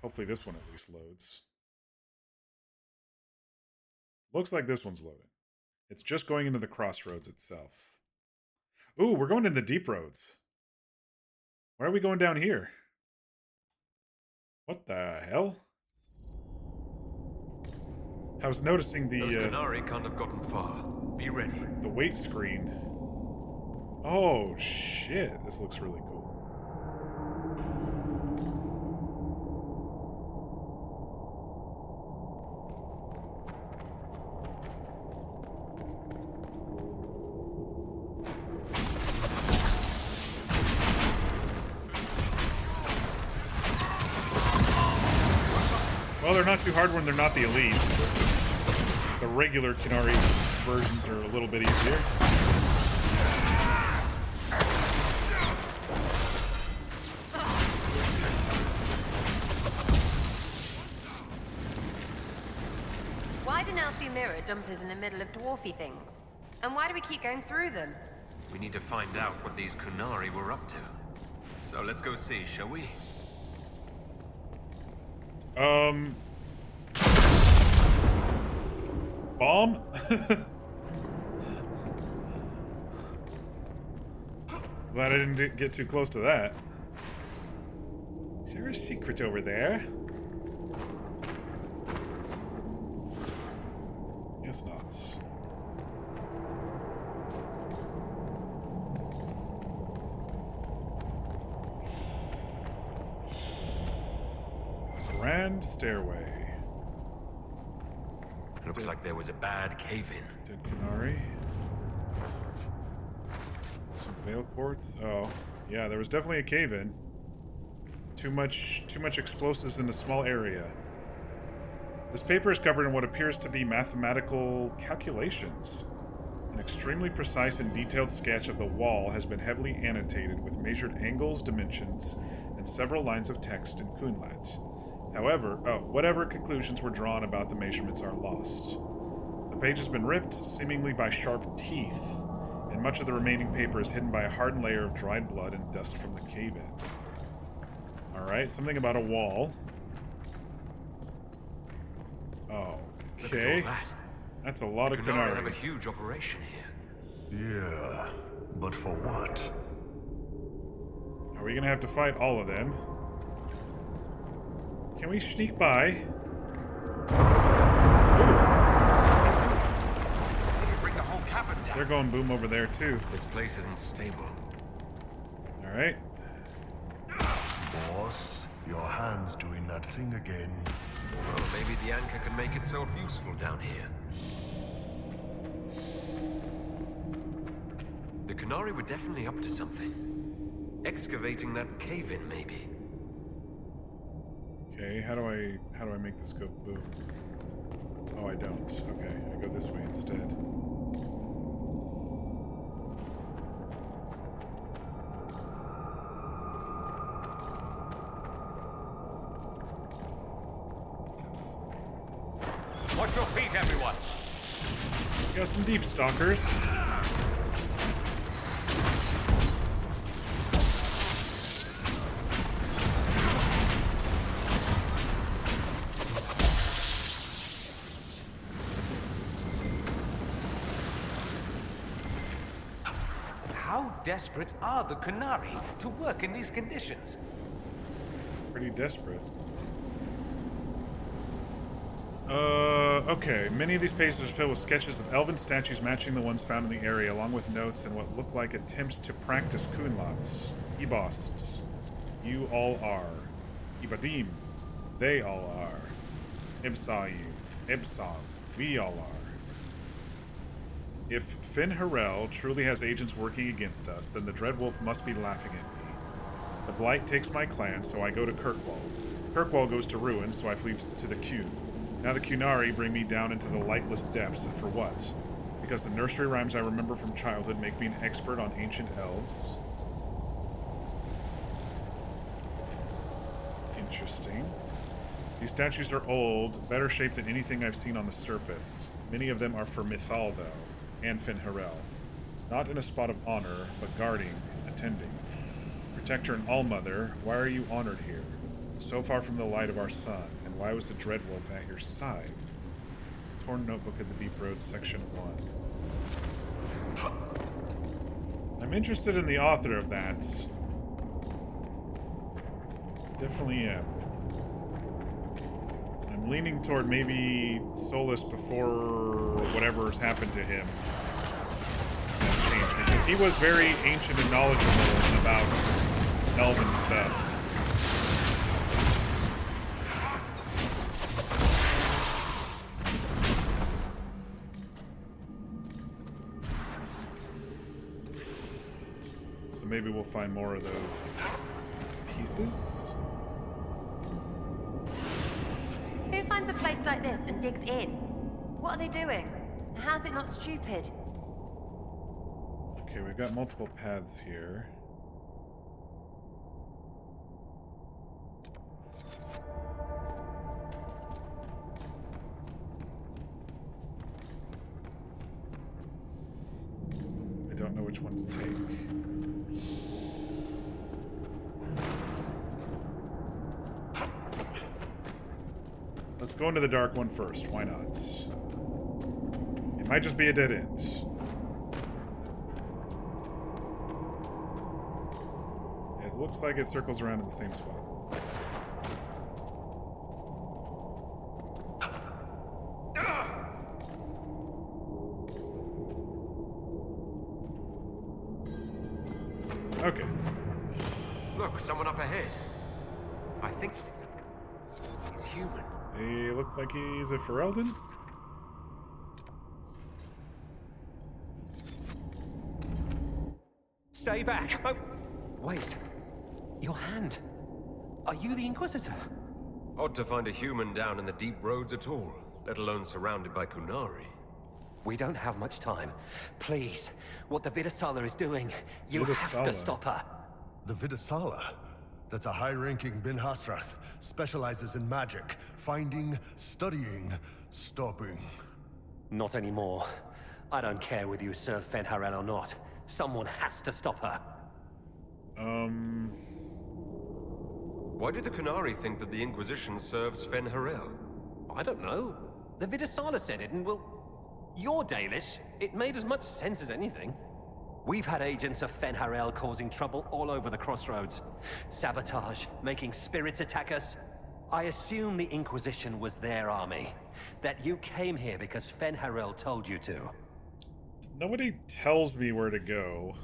[SPEAKER 1] Hopefully this one at least loads. Looks like this one's loading. It's just going into the crossroads itself. Ooh, we're going in the deep roads. Why are we going down here? What the hell? I was noticing the
[SPEAKER 2] Those Qunari can't have gotten far. Be ready.
[SPEAKER 1] The weight screen. Oh shit, this looks really cool. Well, they're not too hard when they're not the elites. The regular Qunari versions are a little bit easier.
[SPEAKER 4] Why do Nelfi mirror dump us in the middle of dwarfy things? And why do we keep going through them?
[SPEAKER 2] We need to find out what these Qunari were up to. So let's go see, shall we?
[SPEAKER 1] Bomb? Glad I didn't get too close to that. Is there a secret over there? Guess not. Grand stairway.
[SPEAKER 2] Looks like there was a bad cave-in.
[SPEAKER 1] Dead Qunari. Some veil quartz. Oh, yeah, there was definitely a cave-in. Too much explosives in a small area. This paper is covered in what appears to be mathematical calculations. An extremely precise and detailed sketch of the wall has been heavily annotated with measured angles, dimensions, and several lines of text in Kunlat. However, whatever conclusions were drawn about the measurements are lost. The page has been ripped, seemingly by sharp teeth, and much of the remaining paper is hidden by a hardened layer of dried blood and dust from the cave-in. Alright, something about a wall. Okay.
[SPEAKER 2] Look at all that.
[SPEAKER 1] That's a lot of Qunari.
[SPEAKER 2] Have a huge operation here.
[SPEAKER 3] Yeah, but for what?
[SPEAKER 1] Are we gonna have to fight all of them? Can we sneak by? Ooh.
[SPEAKER 2] Bring the whole cavern down.
[SPEAKER 1] They're going boom over there too.
[SPEAKER 2] This place isn't stable.
[SPEAKER 1] Alright.
[SPEAKER 3] Boss, your hand's doing that thing again.
[SPEAKER 2] Well, maybe the anchor can make itself useful down here. The Qunari were definitely up to something. Excavating that cave-in, maybe.
[SPEAKER 1] Okay, how do I make this go boom? Oh, I don't. Okay, I go this way instead.
[SPEAKER 5] Watch your feet, everyone!
[SPEAKER 1] Got some deep stalkers.
[SPEAKER 5] How desperate are the Qunari to work in these conditions?
[SPEAKER 1] Pretty desperate. Okay. Many of these pages are filled with sketches of elven statues matching the ones found in the area, along with notes and what look like attempts to practice kunlats. Ibosts. You all are. Ibadim. They all are. Ibsayu. Ibsam. We all are. If Finn Harel truly has agents working against us, then the Dreadwolf must be laughing at me. The Blight takes my clan, so I go to Kirkwall. Kirkwall goes to ruin, so I flee to the Qun. Now the Qunari bring me down into the lightless depths, and for what? Because the nursery rhymes I remember from childhood make me an expert on ancient elves. Interesting. These statues are old, better shaped than anything I've seen on the surface. Many of them are for Mythal, though, and Finn Harel. Not in a spot of honor, but guarding, attending. Protector and All-Mother, why are you honored here? So far from the light of our sun, and why was the Dreadwolf at your side? Torn Notebook of the Deep Road, Section 1. I'm interested in the author of that. Definitely am. I'm leaning toward maybe Solus before whatever's happened to him has changed, because he was very ancient and knowledgeable about elven stuff. So maybe we'll find more of those pieces.
[SPEAKER 4] Who finds a place like this and digs in? What are they doing? How's it not stupid?
[SPEAKER 1] Okay, we've got multiple paths here. I don't know which one to take. Let's go into the dark one first. Why not? It might just be a dead end. It looks like it circles around in the same spot. Okay.
[SPEAKER 2] Look, someone up ahead. I think he's human.
[SPEAKER 1] He looked like he's a Ferelden?
[SPEAKER 15] Stay back! Oh, wait. Your hand. Are you the Inquisitor?
[SPEAKER 2] Odd to find a human down in the deep roads at all, let alone surrounded by Qunari.
[SPEAKER 15] We don't have much time. Please, what the Vidasala is doing, you have to stop her.
[SPEAKER 3] The Vidasala? That's a high-ranking Bin Hasrath. Specializes in magic. Finding, studying, stopping.
[SPEAKER 15] Not anymore. I don't care whether you serve Fenharel or not. Someone has to stop her.
[SPEAKER 2] Why do the Qunari think that the Inquisition serves Fen Harel?
[SPEAKER 15] I don't know. The Vidasala said it, and well... You're Dalish. It made as much sense as anything. We've had agents of Fen Harel causing trouble all over the crossroads. Sabotage, making spirits attack us. I assume the Inquisition was their army. That you came here because Fen Harel told you to.
[SPEAKER 1] Nobody tells me where to go.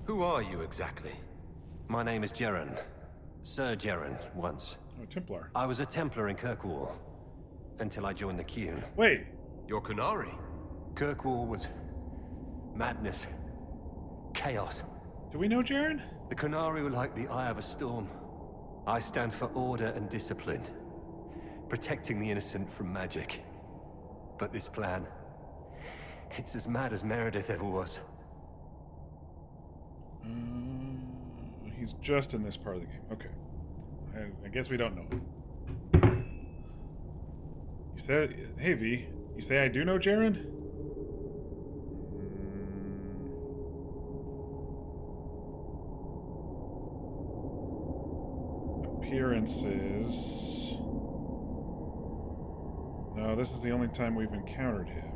[SPEAKER 2] Who are you exactly?
[SPEAKER 15] My name is Jeren. Sir Jeren, once.
[SPEAKER 1] Oh, Templar.
[SPEAKER 15] I was a Templar in Kirkwall. Until I joined the Qun.
[SPEAKER 1] Wait.
[SPEAKER 2] You're Qunari?
[SPEAKER 15] Kirkwall was Madness. Chaos.
[SPEAKER 1] Do we know Jaren?
[SPEAKER 15] The Qunari were like the eye of a storm. I stand for order and discipline. Protecting the innocent from magic. But this plan... it's as mad as Meredith ever was.
[SPEAKER 1] He's just in this part of the game. Okay. I guess we don't know. You said... Hey, V. You say I do know Jaren? Appearances... No, this is the only time we've encountered him.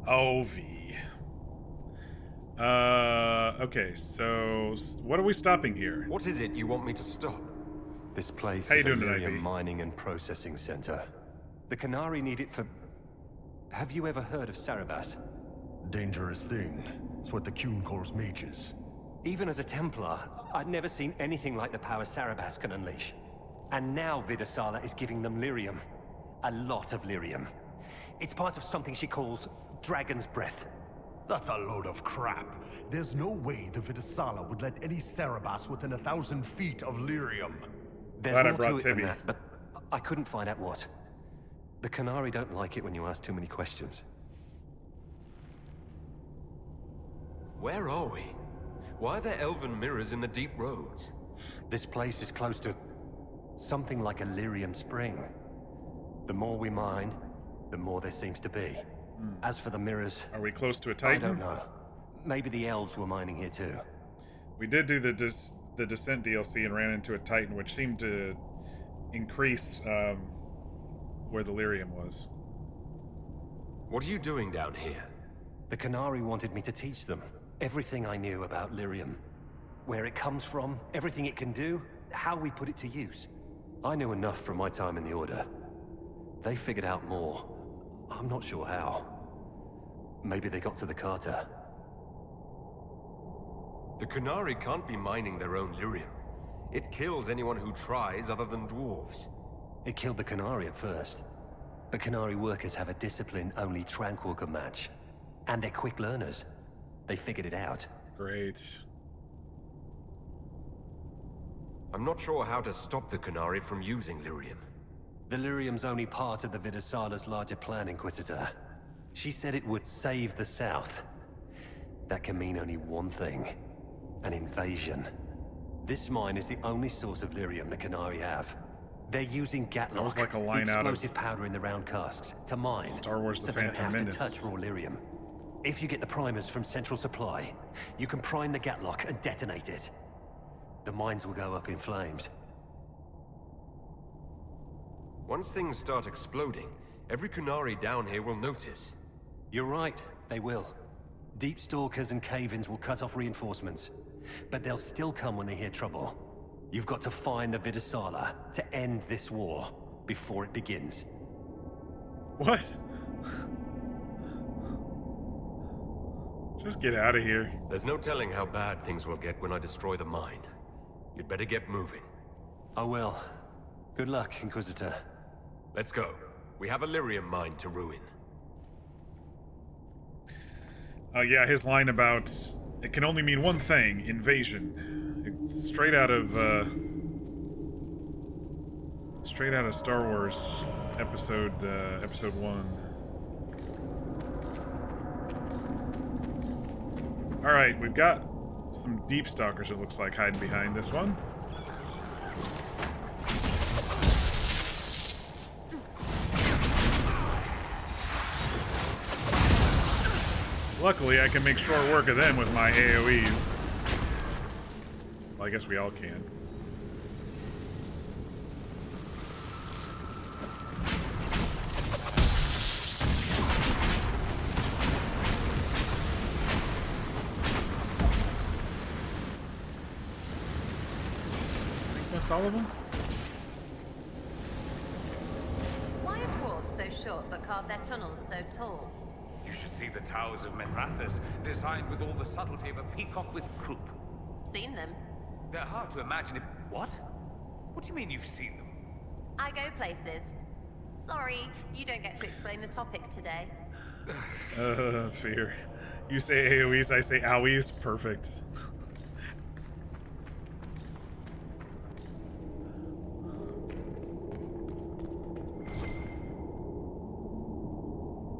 [SPEAKER 1] Oh, V. Okay, so what are we stopping here?
[SPEAKER 2] What is it you want me to stop?
[SPEAKER 15] This place
[SPEAKER 1] How you
[SPEAKER 15] is a
[SPEAKER 1] doing tonight,
[SPEAKER 15] Lyrium
[SPEAKER 1] V?
[SPEAKER 15] mining and processing center. The Qunari need it for... Have you ever heard of Sarabas?
[SPEAKER 3] Dangerous thing. It's what the Qun calls mages.
[SPEAKER 15] Even as a Templar, I'd never seen anything like the power Sarabas can unleash. And now Vidasala is giving them Lyrium. A lot of Lyrium. It's part of something she calls Dragon's Breath.
[SPEAKER 3] That's a load of crap. There's no way the Vidasala would let any Sarabas within 1,000 feet of Lyrium.
[SPEAKER 15] There's
[SPEAKER 1] Glad I
[SPEAKER 15] more
[SPEAKER 1] brought
[SPEAKER 15] to it than
[SPEAKER 1] Tibby.
[SPEAKER 15] that, but I couldn't find out what. The Qunari don't like it when you ask too many questions.
[SPEAKER 2] Where are we? Why are there elven mirrors in the deep roads?
[SPEAKER 15] This place is close to something like a Lyrium spring. The more we mine, the more there seems to be. As for the mirrors...
[SPEAKER 1] Are we close to a
[SPEAKER 15] I
[SPEAKER 1] Titan?
[SPEAKER 15] don't know. Maybe the elves were mining here too.
[SPEAKER 1] We did do the Descent DLC and ran into a Titan, which seemed to increase where the Lyrium was.
[SPEAKER 2] What are you doing down here?
[SPEAKER 15] The Qunari wanted me to teach them everything I knew about Lyrium. Where it comes from, everything it can do, how we put it to use. I knew enough from my time in the Order. They figured out more. I'm not sure how. Maybe they got to the Carter.
[SPEAKER 2] The Qunari can't be mining their own Lyrium. It kills anyone who tries other than dwarves.
[SPEAKER 15] It killed the Qunari at first. But Qunari workers have a discipline only Tranquil can match. And they're quick learners. They figured it out.
[SPEAKER 1] Great.
[SPEAKER 2] I'm not sure how to stop the Qunari from using Lyrium.
[SPEAKER 15] The Lyrium's only part of the Vidasala's larger plan, Inquisitor. She said it would save the South. That can mean only one thing. An invasion. This mine is the only source of Lyrium the Qunari have. They're using Gatlock,
[SPEAKER 1] That was like a line
[SPEAKER 15] the
[SPEAKER 1] out of
[SPEAKER 15] explosive powder in the round casks, to mine.
[SPEAKER 1] Star Wars: The
[SPEAKER 15] so they don't
[SPEAKER 1] Phantom
[SPEAKER 15] have
[SPEAKER 1] Menace.
[SPEAKER 15] to touch raw Lyrium. If you get the primers from Central Supply, you can prime the Gatlock and detonate it. The mines will go up in flames.
[SPEAKER 2] Once things start exploding, every Qunari down here will notice.
[SPEAKER 15] You're right, they will. Deep Stalkers and Cave-ins will cut off reinforcements. But they'll still come when they hear trouble. You've got to find the Vidasala to end this war before it begins.
[SPEAKER 1] What? Just get out of here.
[SPEAKER 2] There's no telling how bad things will get when I destroy the mine. You'd better get moving.
[SPEAKER 15] I will. Good luck, Inquisitor.
[SPEAKER 2] Let's go. We have a Lyrium mine to ruin.
[SPEAKER 1] Yeah, his line about it can only mean one thing: invasion. It's straight out of Star Wars episode 1. All right, we've got some deep stalkers. It looks like hiding behind this one. Luckily, I can make short work of them with my AoEs. Well, I guess we all can. I think that's all of them.
[SPEAKER 4] Why are dwarves so short but carve their tunnels so tall?
[SPEAKER 5] You should see the towers of Menrathas, designed with all the subtlety of a peacock with croup.
[SPEAKER 4] Seen them.
[SPEAKER 5] They're hard to imagine if... What? What do you mean you've seen them?
[SPEAKER 4] I go places. Sorry, you don't get to explain the topic today.
[SPEAKER 1] Fear. You say AoEs, I say owies. Perfect.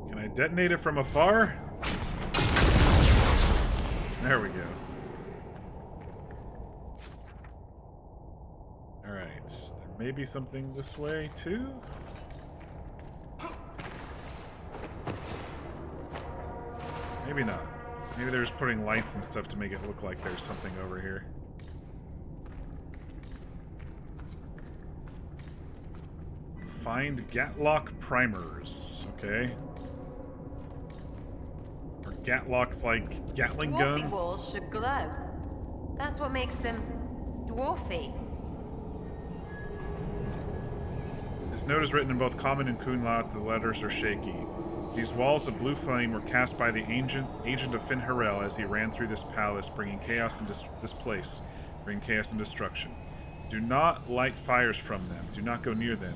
[SPEAKER 1] Can I detonate it from afar? There we go. Alright, there may be something this way too. Maybe not. Maybe they're just putting lights and stuff to make it look like there's something over here. Find Gatlock primers. Okay. Are Gatlocks like Gatling
[SPEAKER 4] Dwarfy
[SPEAKER 1] guns?
[SPEAKER 4] walls should glow. That's what makes them dwarfy.
[SPEAKER 1] This note is written in both Common and Kunlat. The letters are shaky. These walls of blue flame were cast by the agent of Finn Harel as he ran through this palace, bringing chaos into this place, bringing chaos and destruction. Do not light fires from them. Do not go near them.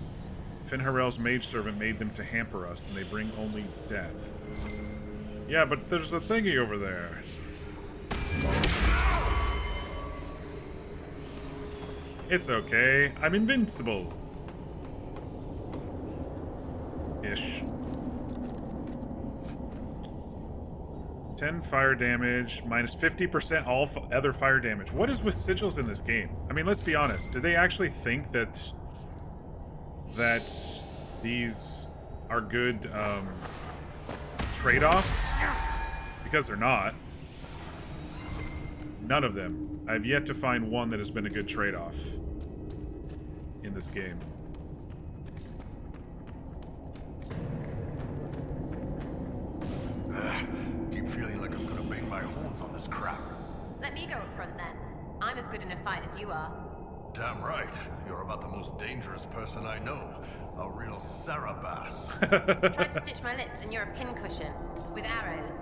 [SPEAKER 1] Finn Harel's maidservant made them to hamper us, and they bring only death. Yeah, but there's a thingy over there. It's okay. I'm invincible. Ish. 10 fire damage, minus 50% all other fire damage. What is with sigils in this game? I mean, let's be honest. Do they actually think that these are good trade-offs? Because they're not. None of them. I've yet to find one that has been a good trade-off in this game.
[SPEAKER 3] Keep feeling like I'm gonna bang my horns on this crap.
[SPEAKER 4] Let me go up front then. I'm as good in a fight as you are.
[SPEAKER 3] Damn right. You're about the most dangerous person I know. A real Sarabass.
[SPEAKER 4] Tried to stitch my lips and you're a pincushion. With arrows.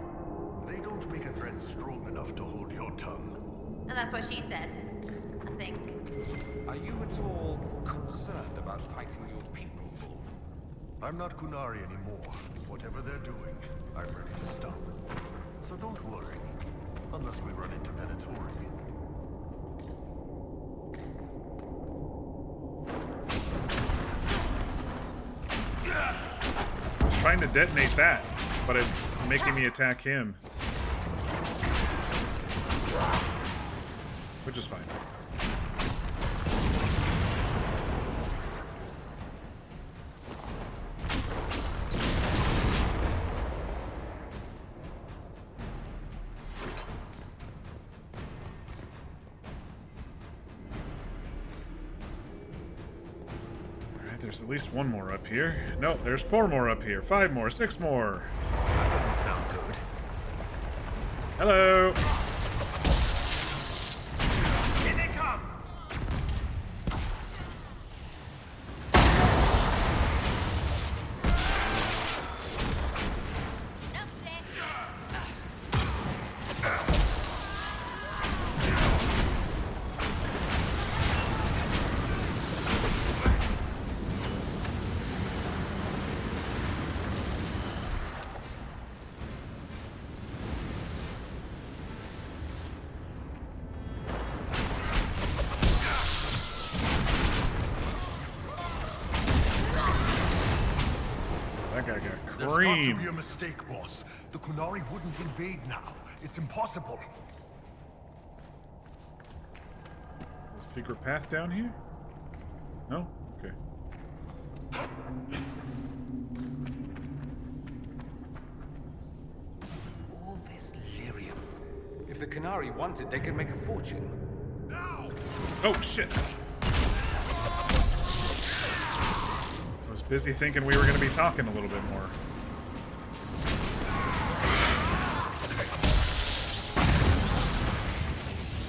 [SPEAKER 3] They don't make a thread strong enough to hold your tongue.
[SPEAKER 4] And that's what she said. I think.
[SPEAKER 5] Are you at all concerned about fighting your people, Bull?
[SPEAKER 3] I'm not Kunari anymore. Whatever they're doing, I'm ready to stop. So don't worry. Unless we run into Venatori.
[SPEAKER 1] I was trying to detonate that, but it's making me attack him. Which is fine. There's at least one more up here. No, there's 4 more up here. 5 more, 6 more.
[SPEAKER 6] That doesn't sound good.
[SPEAKER 1] Hello.
[SPEAKER 5] Here they come!
[SPEAKER 3] There's got to be a mistake, boss. The Kunari wouldn't invade now. It's impossible.
[SPEAKER 1] A secret path down here? No? Okay.
[SPEAKER 5] All this lyrium. If the Qunari wanted, they could make a fortune.
[SPEAKER 1] Oh, shit! I was busy thinking we were going to be talking a little bit more.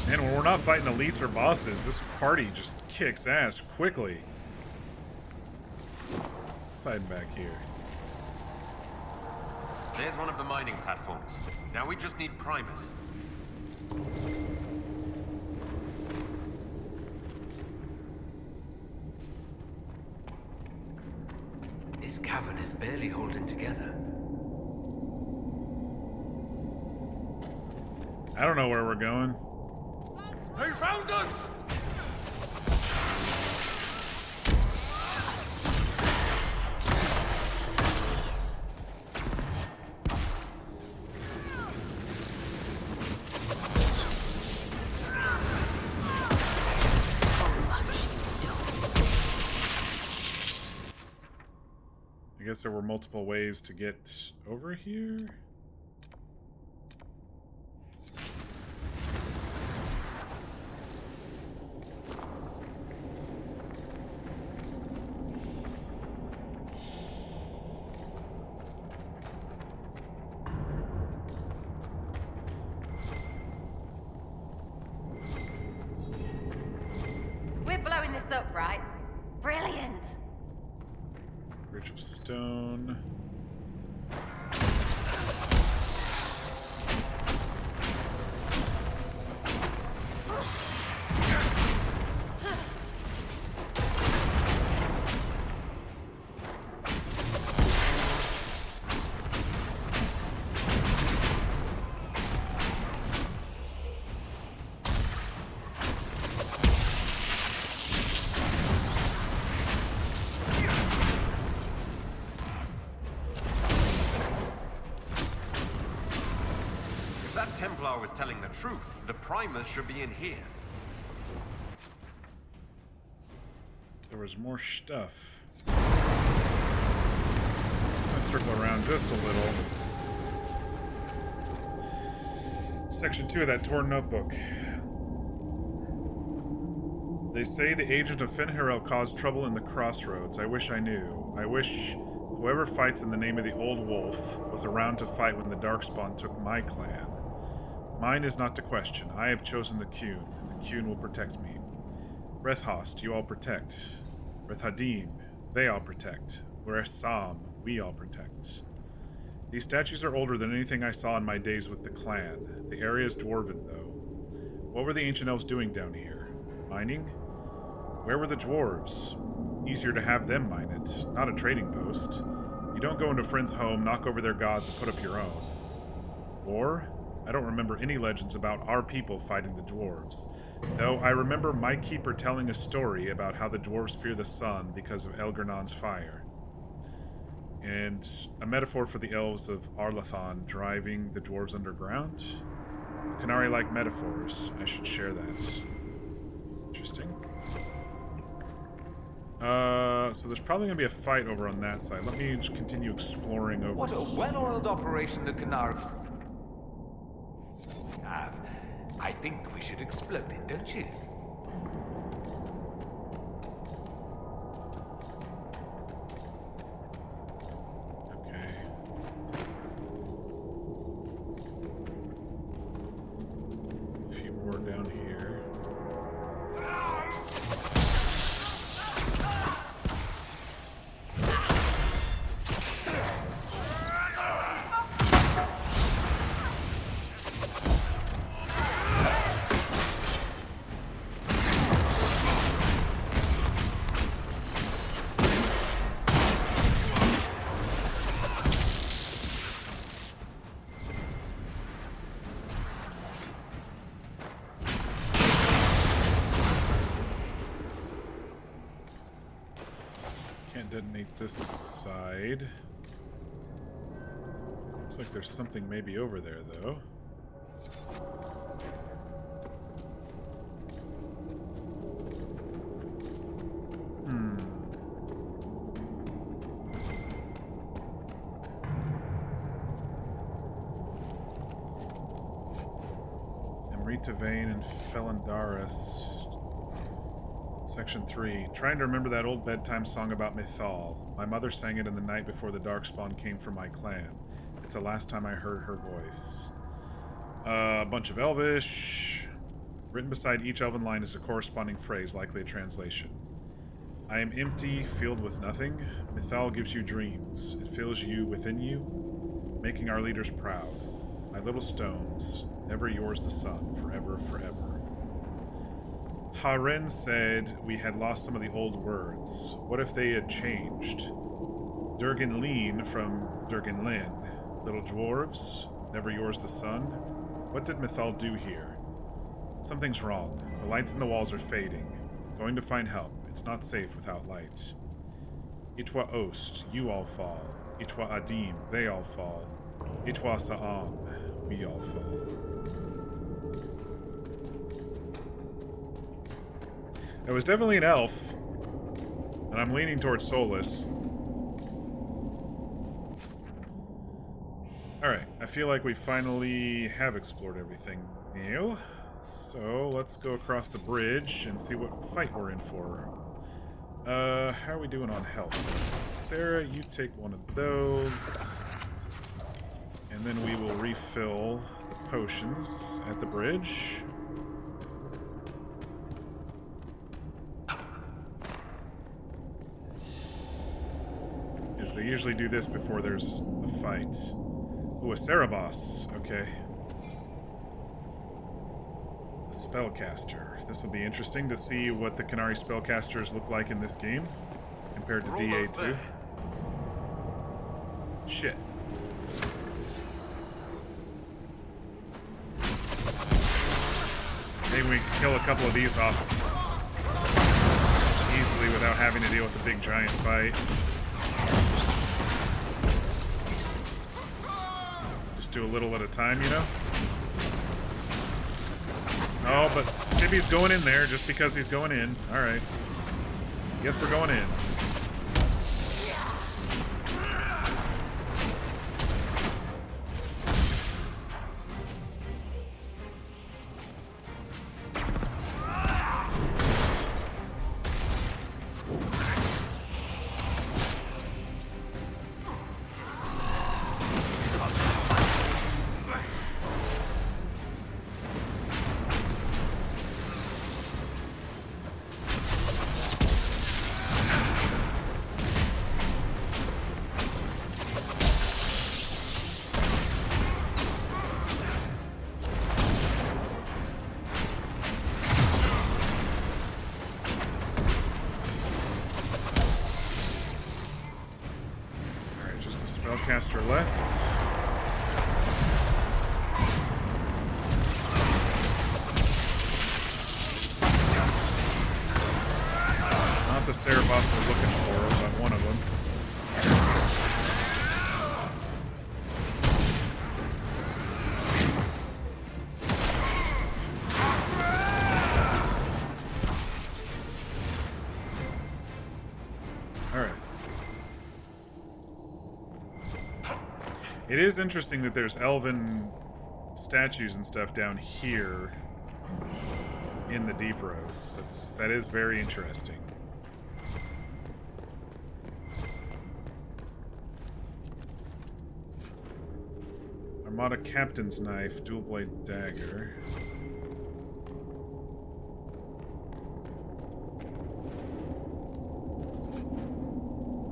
[SPEAKER 1] Man, when we're not fighting elites or bosses, this party just kicks ass quickly. Let's hide back here.
[SPEAKER 2] There's one of the mining platforms. Now we just need primers.
[SPEAKER 16] This cavern is barely holding together.
[SPEAKER 1] I don't know where we're going.
[SPEAKER 3] They found us!
[SPEAKER 1] I guess there were multiple ways to get over here.
[SPEAKER 4] We're blowing this up, right? Brilliant!
[SPEAKER 1] Bridge of stone.
[SPEAKER 2] If that Templar was telling the truth, the primers should be in here.
[SPEAKER 1] There was more stuff. Let's circle around just a little. Section 2 of that torn notebook. They say the agent of Fen'Harel caused trouble in the crossroads. I wish I knew. I wish whoever fights in the name of the Old Wolf was around to fight when the Darkspawn took my clan. Mine is not to question. I have chosen the Qun, and the Qun will protect me. Rethhost, you all protect. Rethadim, they all protect. Sam, we all protect. These statues are older than anything I saw in my days with the clan. The area is dwarven, though. What were the ancient elves doing down here? Mining? Where were the dwarves? Easier to have them mine it, not a trading post. You don't go into a friend's home, knock over their gods, and put up your own. War? I don't remember any legends about our people fighting the dwarves, though I remember my keeper telling a story about how the dwarves fear the sun because of Elgernon's fire. And a metaphor for the elves of Arlathan driving the dwarves underground? Qunari like metaphors. I should share that. Interesting. So there's probably going to be a fight over on that side. Let me just continue exploring over.
[SPEAKER 5] What a well-oiled operation the Qunari have. I think we should explode it, don't you?
[SPEAKER 1] Okay. A few more down here. Detonate this side. Looks like there's something maybe over there, though. Amrita Vane and Felandaris. Section 3. Trying to remember that old bedtime song about Mythal. My mother sang it in the night before the Darkspawn came for my clan. It's the last time I heard her voice. A bunch of Elvish. Written beside each elven line is a corresponding phrase, likely a translation. I am empty, filled with nothing. Mythal gives you dreams. It fills you within you, making our leaders proud. My little stones, never yours the sun, forever, forever. Haren said we had lost some of the old words. What if they had changed? Durgan Lean from Durgan Lin. Little dwarves, never yours the sun. What did Mythal do here? Something's wrong. The lights in the walls are fading. Going to find help. It's not safe without light. Itwa Ost, you all fall. Itwa Adim, they all fall. Itwa Sa'am, we all fall. It was definitely an elf, and I'm leaning towards Solus. Alright, I feel like we finally have explored everything new. So, let's go across the bridge and see what fight we're in for. How are we doing on health? Sarah, you take one of those. And then we will refill the potions at the bridge. Because they usually do this before there's a fight. Ooh, a Cerebos. Okay. A spellcaster. This will be interesting to see what the Qunari spellcasters look like in this game compared to DA2. Shit. Maybe we can kill a couple of these off easily without having to deal with the big giant fight. Just do a little at a time, you know? Oh, but Tibby's going in there just because he's going in. Alright. Guess we're going in. Spellcaster left. Not the Cerebos we're looking for, but one of them. It is interesting that there's elven statues and stuff down here in the deep roads. That is very interesting. Armada Captain's Knife, dual blade dagger.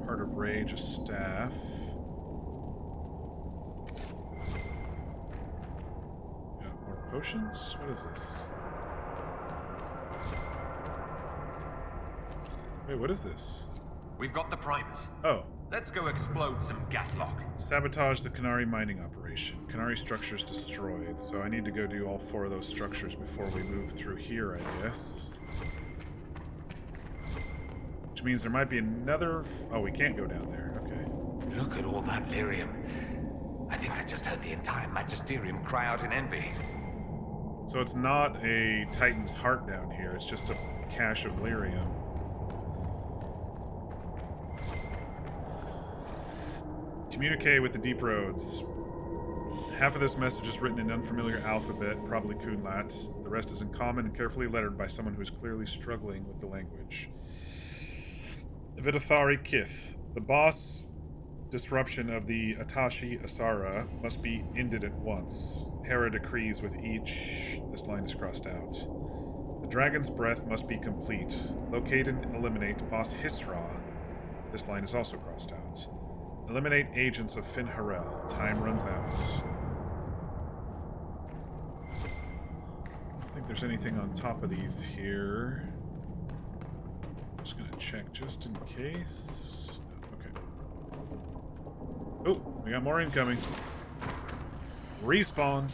[SPEAKER 1] Heart of Rage, a staff. Potions? What is this? Wait, what is this?
[SPEAKER 2] We've got the primus.
[SPEAKER 1] Oh.
[SPEAKER 2] Let's go explode some Gatlock.
[SPEAKER 1] Sabotage the Qunari mining operation. Qunari structures destroyed. So I need to go do all 4 of those structures before we move through here, I guess. Which means there might be another... Oh, we can't go down there. Okay.
[SPEAKER 5] Look at all that lyrium. I think I just heard the entire Magisterium cry out in envy.
[SPEAKER 1] So it's not a Titan's Heart down here, it's just a cache of lyrium. Communicate with the deep roads. Half of this message is written in unfamiliar alphabet, probably Kunlat. The rest is in common and carefully lettered by someone who is clearly struggling with the language. Vidathari Kith. The boss disruption of the Atashi Asara must be ended at once. Hera decrees with each... This line is crossed out. The dragon's breath must be complete. Locate and eliminate boss Hisra. This line is also crossed out. Eliminate agents of Fin Harel. Time runs out. I don't think there's anything on top of these here. I'm just gonna check just in case. Okay. Oh, we got more incoming. Respawn.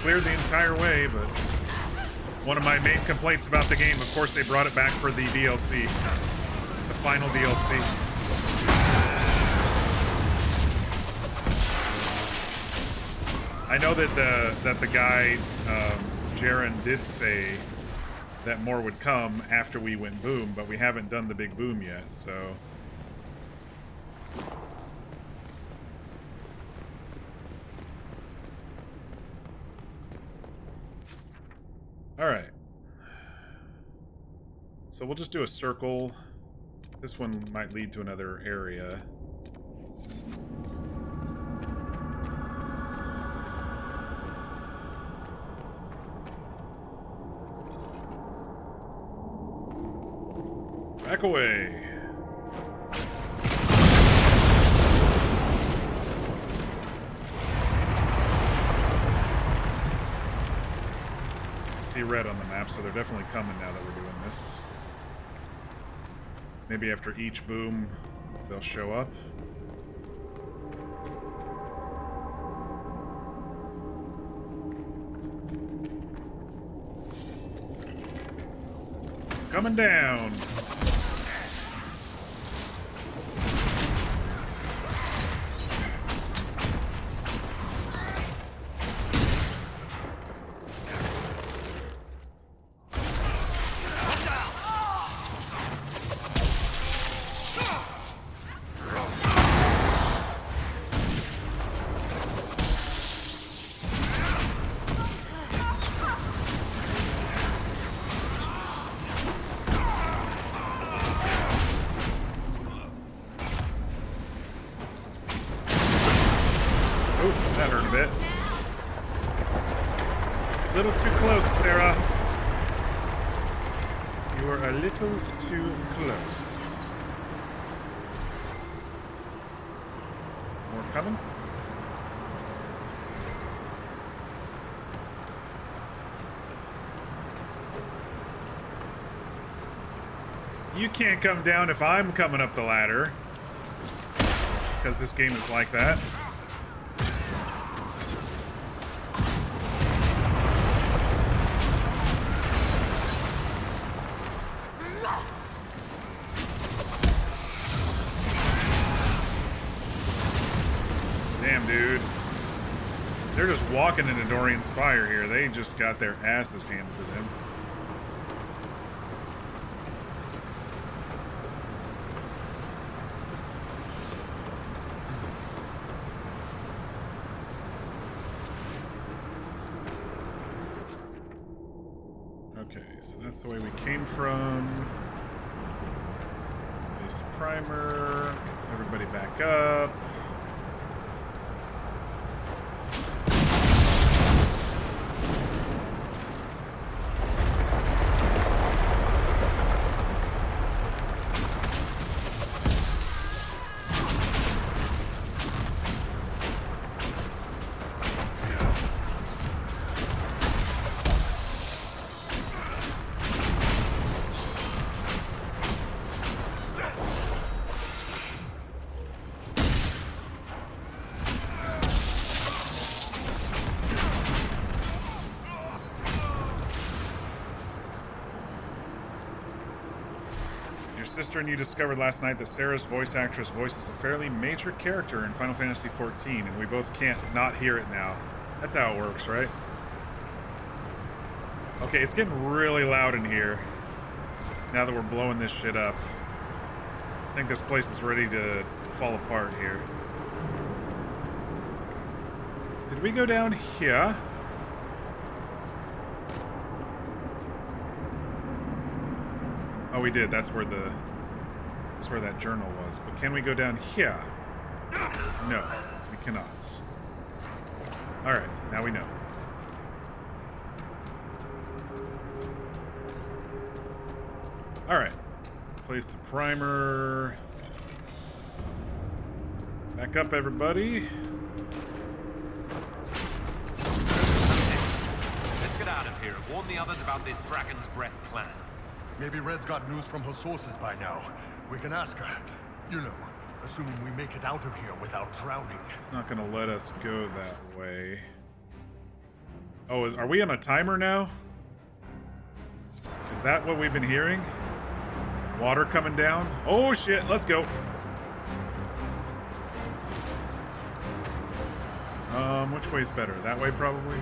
[SPEAKER 1] Cleared the entire way, but one of my main complaints about the game, of course they brought it back for the DLC. The final DLC. I know that the guy, Jaren, did say that more would come after we went boom, but we haven't done the big boom yet, so... Alright. So we'll just do a circle. This one might lead to another area. Back away. See red on the map, so they're definitely coming now that we're doing this. Maybe after each boom, they'll show up. Coming down. Too close. More coming. You can't come down if I'm coming up the ladder. Because this game is like that. Walking into Dorian's fire here. They just got their asses handed to them. Okay, so that's the way we came from. Base primer. Everybody back up. Sister and you discovered last night that Sarah's voice actress voices a fairly major character in Final Fantasy XIV, and we both can't not hear it now. That's how it works, right? Okay, it's getting really loud in here. Now that we're blowing this shit up. I think this place is ready to fall apart here. Did we go down here? Oh, we did. That's where that journal was. But can we go down here? No, we cannot. All right, now we know. All right, place the primer. Back up, everybody.
[SPEAKER 2] Let's get out of here. Warn the others about this Dragon's Breath plan.
[SPEAKER 3] Maybe Red's got news from her sources by now. We can ask her. You know, assuming we make it out of here without drowning.
[SPEAKER 1] It's not gonna let us go that way. Oh, are we on a timer now? Is that what we've been hearing? Water coming down? Oh shit, let's go. Which way's better? That way, probably?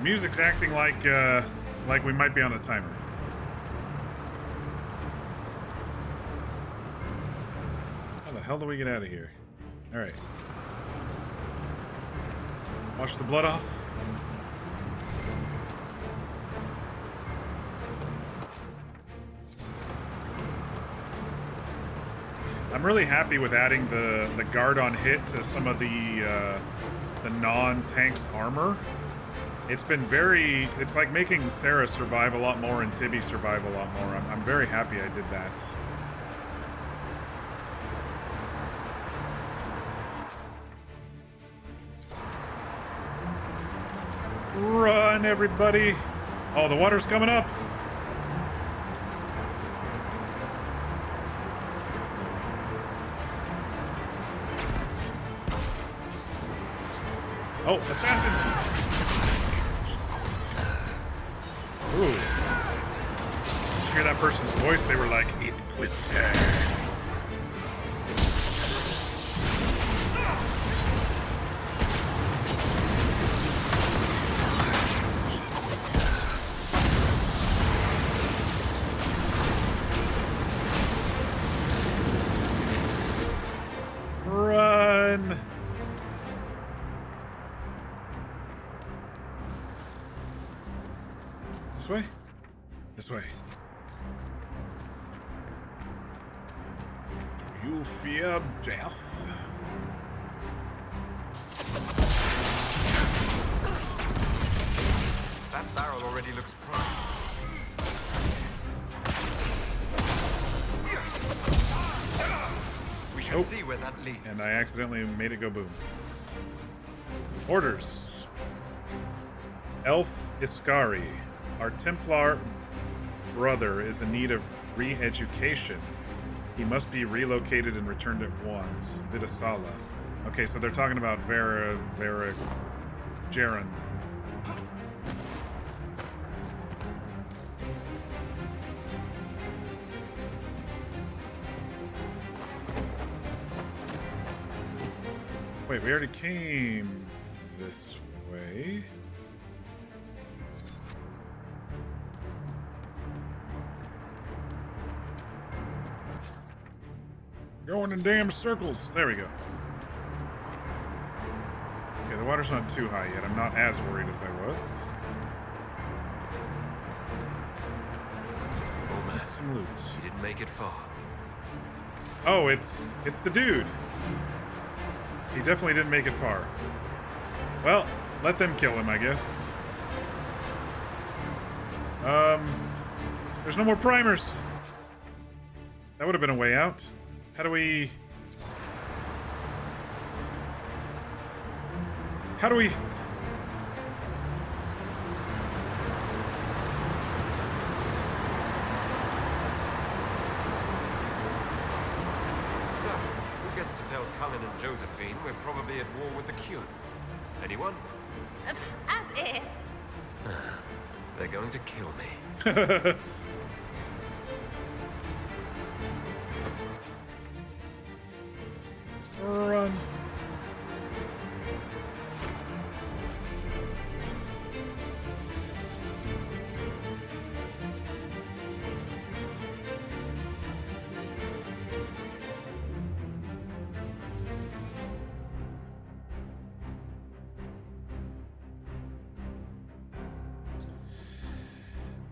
[SPEAKER 1] Music's acting like we might be on a timer. How the hell do we get out of here? All right. Wash the blood off. I'm really happy with adding the guard on hit to some of the non-tank's armor. It's been it's like making Sarah survive a lot more and Tibby survive a lot more. I'm very happy I did that. Run, everybody! Oh, the water's coming up! Oh, assassins! Ooh. Did you hear that person's voice? They were like, Inquisitor. Run! This way? This way. Do you fear death?
[SPEAKER 2] That barrel already looks prime. We should see where that leads.
[SPEAKER 1] And I accidentally made it go boom. Orders. Elf Iskari. Our Templar brother is in need of re-education. He must be relocated and returned at once. Vidasala. Okay, so they're talking about Jaren. Wait, we already came this way. Going in damn circles. There we go. Okay, the water's not too high yet. I'm not as worried as I was.
[SPEAKER 2] Oh man,
[SPEAKER 1] some loot.
[SPEAKER 2] He didn't make it far.
[SPEAKER 1] Oh, it's the dude. He definitely didn't make it far. Well, let them kill him, I guess. There's no more primers. That would have been a way out. How do we...
[SPEAKER 2] Tell Cullen and Josephine we're probably at war with the Cube. Anyone?
[SPEAKER 4] As if.
[SPEAKER 2] They're going to kill me.
[SPEAKER 1] Run.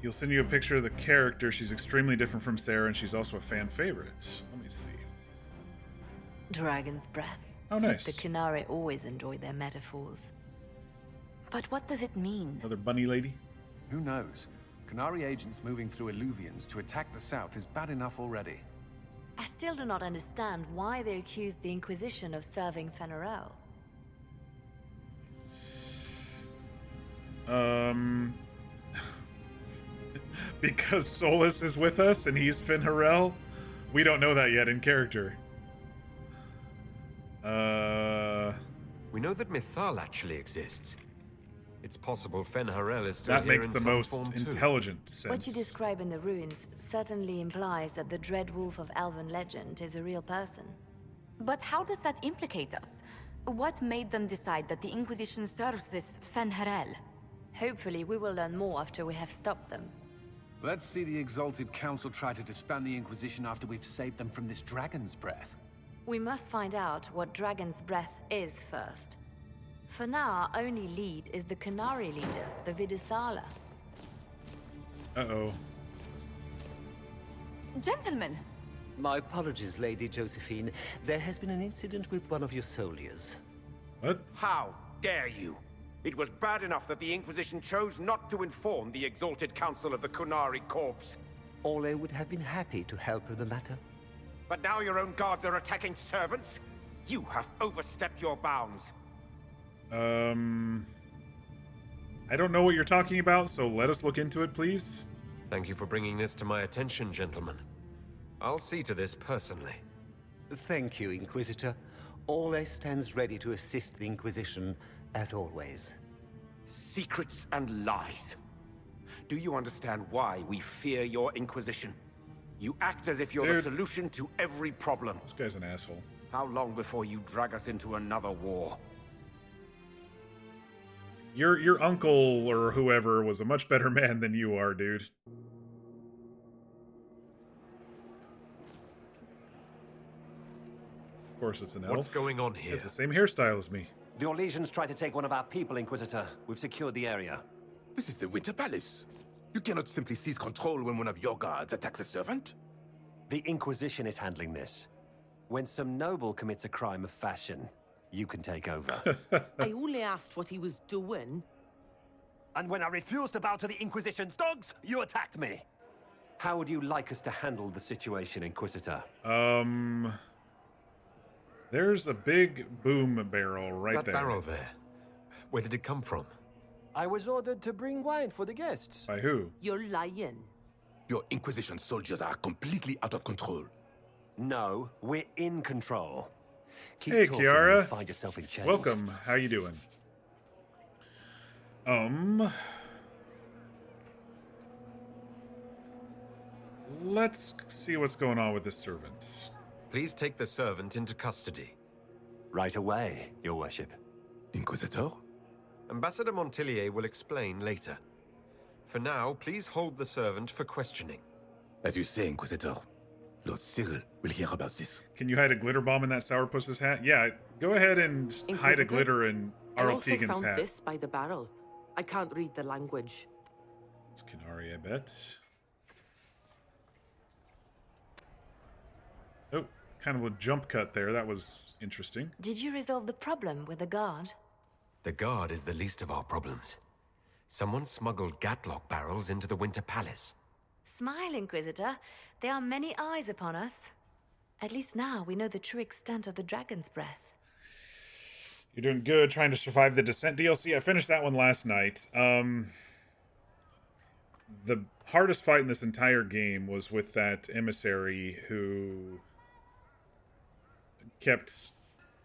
[SPEAKER 1] You'll send you a picture of the character. She's extremely different from Sarah, and she's also a fan favorite. Let me see.
[SPEAKER 8] Dragon's breath.
[SPEAKER 1] Oh, nice.
[SPEAKER 8] The Qunari always enjoy their metaphors.
[SPEAKER 7] But what does it mean?
[SPEAKER 1] Another bunny lady?
[SPEAKER 6] Who knows? Qunari agents moving through Illuvians to attack the south is bad enough already.
[SPEAKER 8] I still do not understand why they accused the Inquisition of serving Fenarel.
[SPEAKER 1] Because Solus is with us and he's Fenharel? We don't know that yet in character.
[SPEAKER 2] We know that Mythal actually exists. It's possible Fenharel is still
[SPEAKER 1] that
[SPEAKER 2] here
[SPEAKER 1] makes
[SPEAKER 2] in
[SPEAKER 1] the
[SPEAKER 2] some
[SPEAKER 1] most
[SPEAKER 2] form too.
[SPEAKER 1] intelligent sense.
[SPEAKER 8] What you describe in the ruins certainly implies that the Dread Wolf of Elven legend is a real person.
[SPEAKER 7] But how does that implicate us? What made them decide that the Inquisition serves this Fenharel?
[SPEAKER 8] Hopefully we will learn more after we have stopped them.
[SPEAKER 6] Let's see the Exalted Council try to disband the Inquisition after we've saved them from this dragon's breath.
[SPEAKER 8] We must find out what Dragon's Breath is first. For now, our only lead is the Qunari leader, the Vidisala.
[SPEAKER 1] Uh-oh.
[SPEAKER 7] Gentlemen!
[SPEAKER 16] My apologies, Lady Josephine. There has been an incident with one of your soldiers.
[SPEAKER 1] What?
[SPEAKER 17] How dare you? It was bad enough that the Inquisition chose not to inform the Exalted Council of the Qunari corpse.
[SPEAKER 16] Ole would have been happy to help with the matter.
[SPEAKER 17] But now your own guards are attacking servants? You have overstepped your bounds.
[SPEAKER 1] I don't know what you're talking about, so let us look into it, please.
[SPEAKER 2] Thank you for bringing this to my attention, gentlemen. I'll see to this personally.
[SPEAKER 16] Thank you, Inquisitor. Ole stands ready to assist the Inquisition, as always.
[SPEAKER 17] Secrets and lies. Do you understand why we fear your Inquisition? You act as if you're the solution to every problem.
[SPEAKER 1] This guy's an asshole.
[SPEAKER 17] How long before you drag us into another war?
[SPEAKER 1] Your uncle or whoever was a much better man than you are, dude. Of course it's an elf.
[SPEAKER 2] What's going on here?
[SPEAKER 1] It's the same hairstyle as me.
[SPEAKER 15] The Orlesians tried to take one of our people, Inquisitor. We've secured the area.
[SPEAKER 18] This is the Winter Palace. You cannot simply seize control when one of your guards attacks a servant.
[SPEAKER 15] The Inquisition is handling this. When some noble commits a crime of fashion, you can take over.
[SPEAKER 19] I only asked what he was doing.
[SPEAKER 15] And when I refused to bow to the Inquisition's dogs, you attacked me. How would you like us to handle the situation, Inquisitor?
[SPEAKER 1] There's a big boom barrel right there.
[SPEAKER 2] That barrel there. Where did it come from?
[SPEAKER 15] I was ordered to bring wine for the guests.
[SPEAKER 1] By who?
[SPEAKER 19] You're lying.
[SPEAKER 18] Your Inquisition soldiers are completely out of control.
[SPEAKER 15] No, we're in control. Keep
[SPEAKER 1] hey,
[SPEAKER 15] talking
[SPEAKER 1] Kiara.
[SPEAKER 15] and find yourself in chains.
[SPEAKER 1] Welcome. How you doing? Let's see what's going on with this servant.
[SPEAKER 2] Please take the servant into custody.
[SPEAKER 15] Right away, Your Worship.
[SPEAKER 18] Inquisitor?
[SPEAKER 2] Ambassador Montillier will explain later. For now, please hold the servant for questioning.
[SPEAKER 18] As you say, Inquisitor. Lord Cyril will hear about this.
[SPEAKER 1] Can you hide a glitter bomb in that sourpuss's hat? Yeah, go ahead and hide a glitter in Arl Tegan's
[SPEAKER 19] I also found
[SPEAKER 1] hat.
[SPEAKER 19] this by the barrel. I can't read the language.
[SPEAKER 1] It's Qunari, I bet. Oh, kind of a jump cut there. That was interesting.
[SPEAKER 8] Did you resolve the problem with the guard?
[SPEAKER 2] The guard is the least of our problems. Someone smuggled gatlock barrels into the Winter Palace.
[SPEAKER 8] Smile, Inquisitor. There are many eyes upon us. At least now we know the true extent of the Dragon's Breath.
[SPEAKER 1] You're doing good trying to survive the Descent DLC. I finished that one last night. The hardest fight in this entire game was with that emissary who kept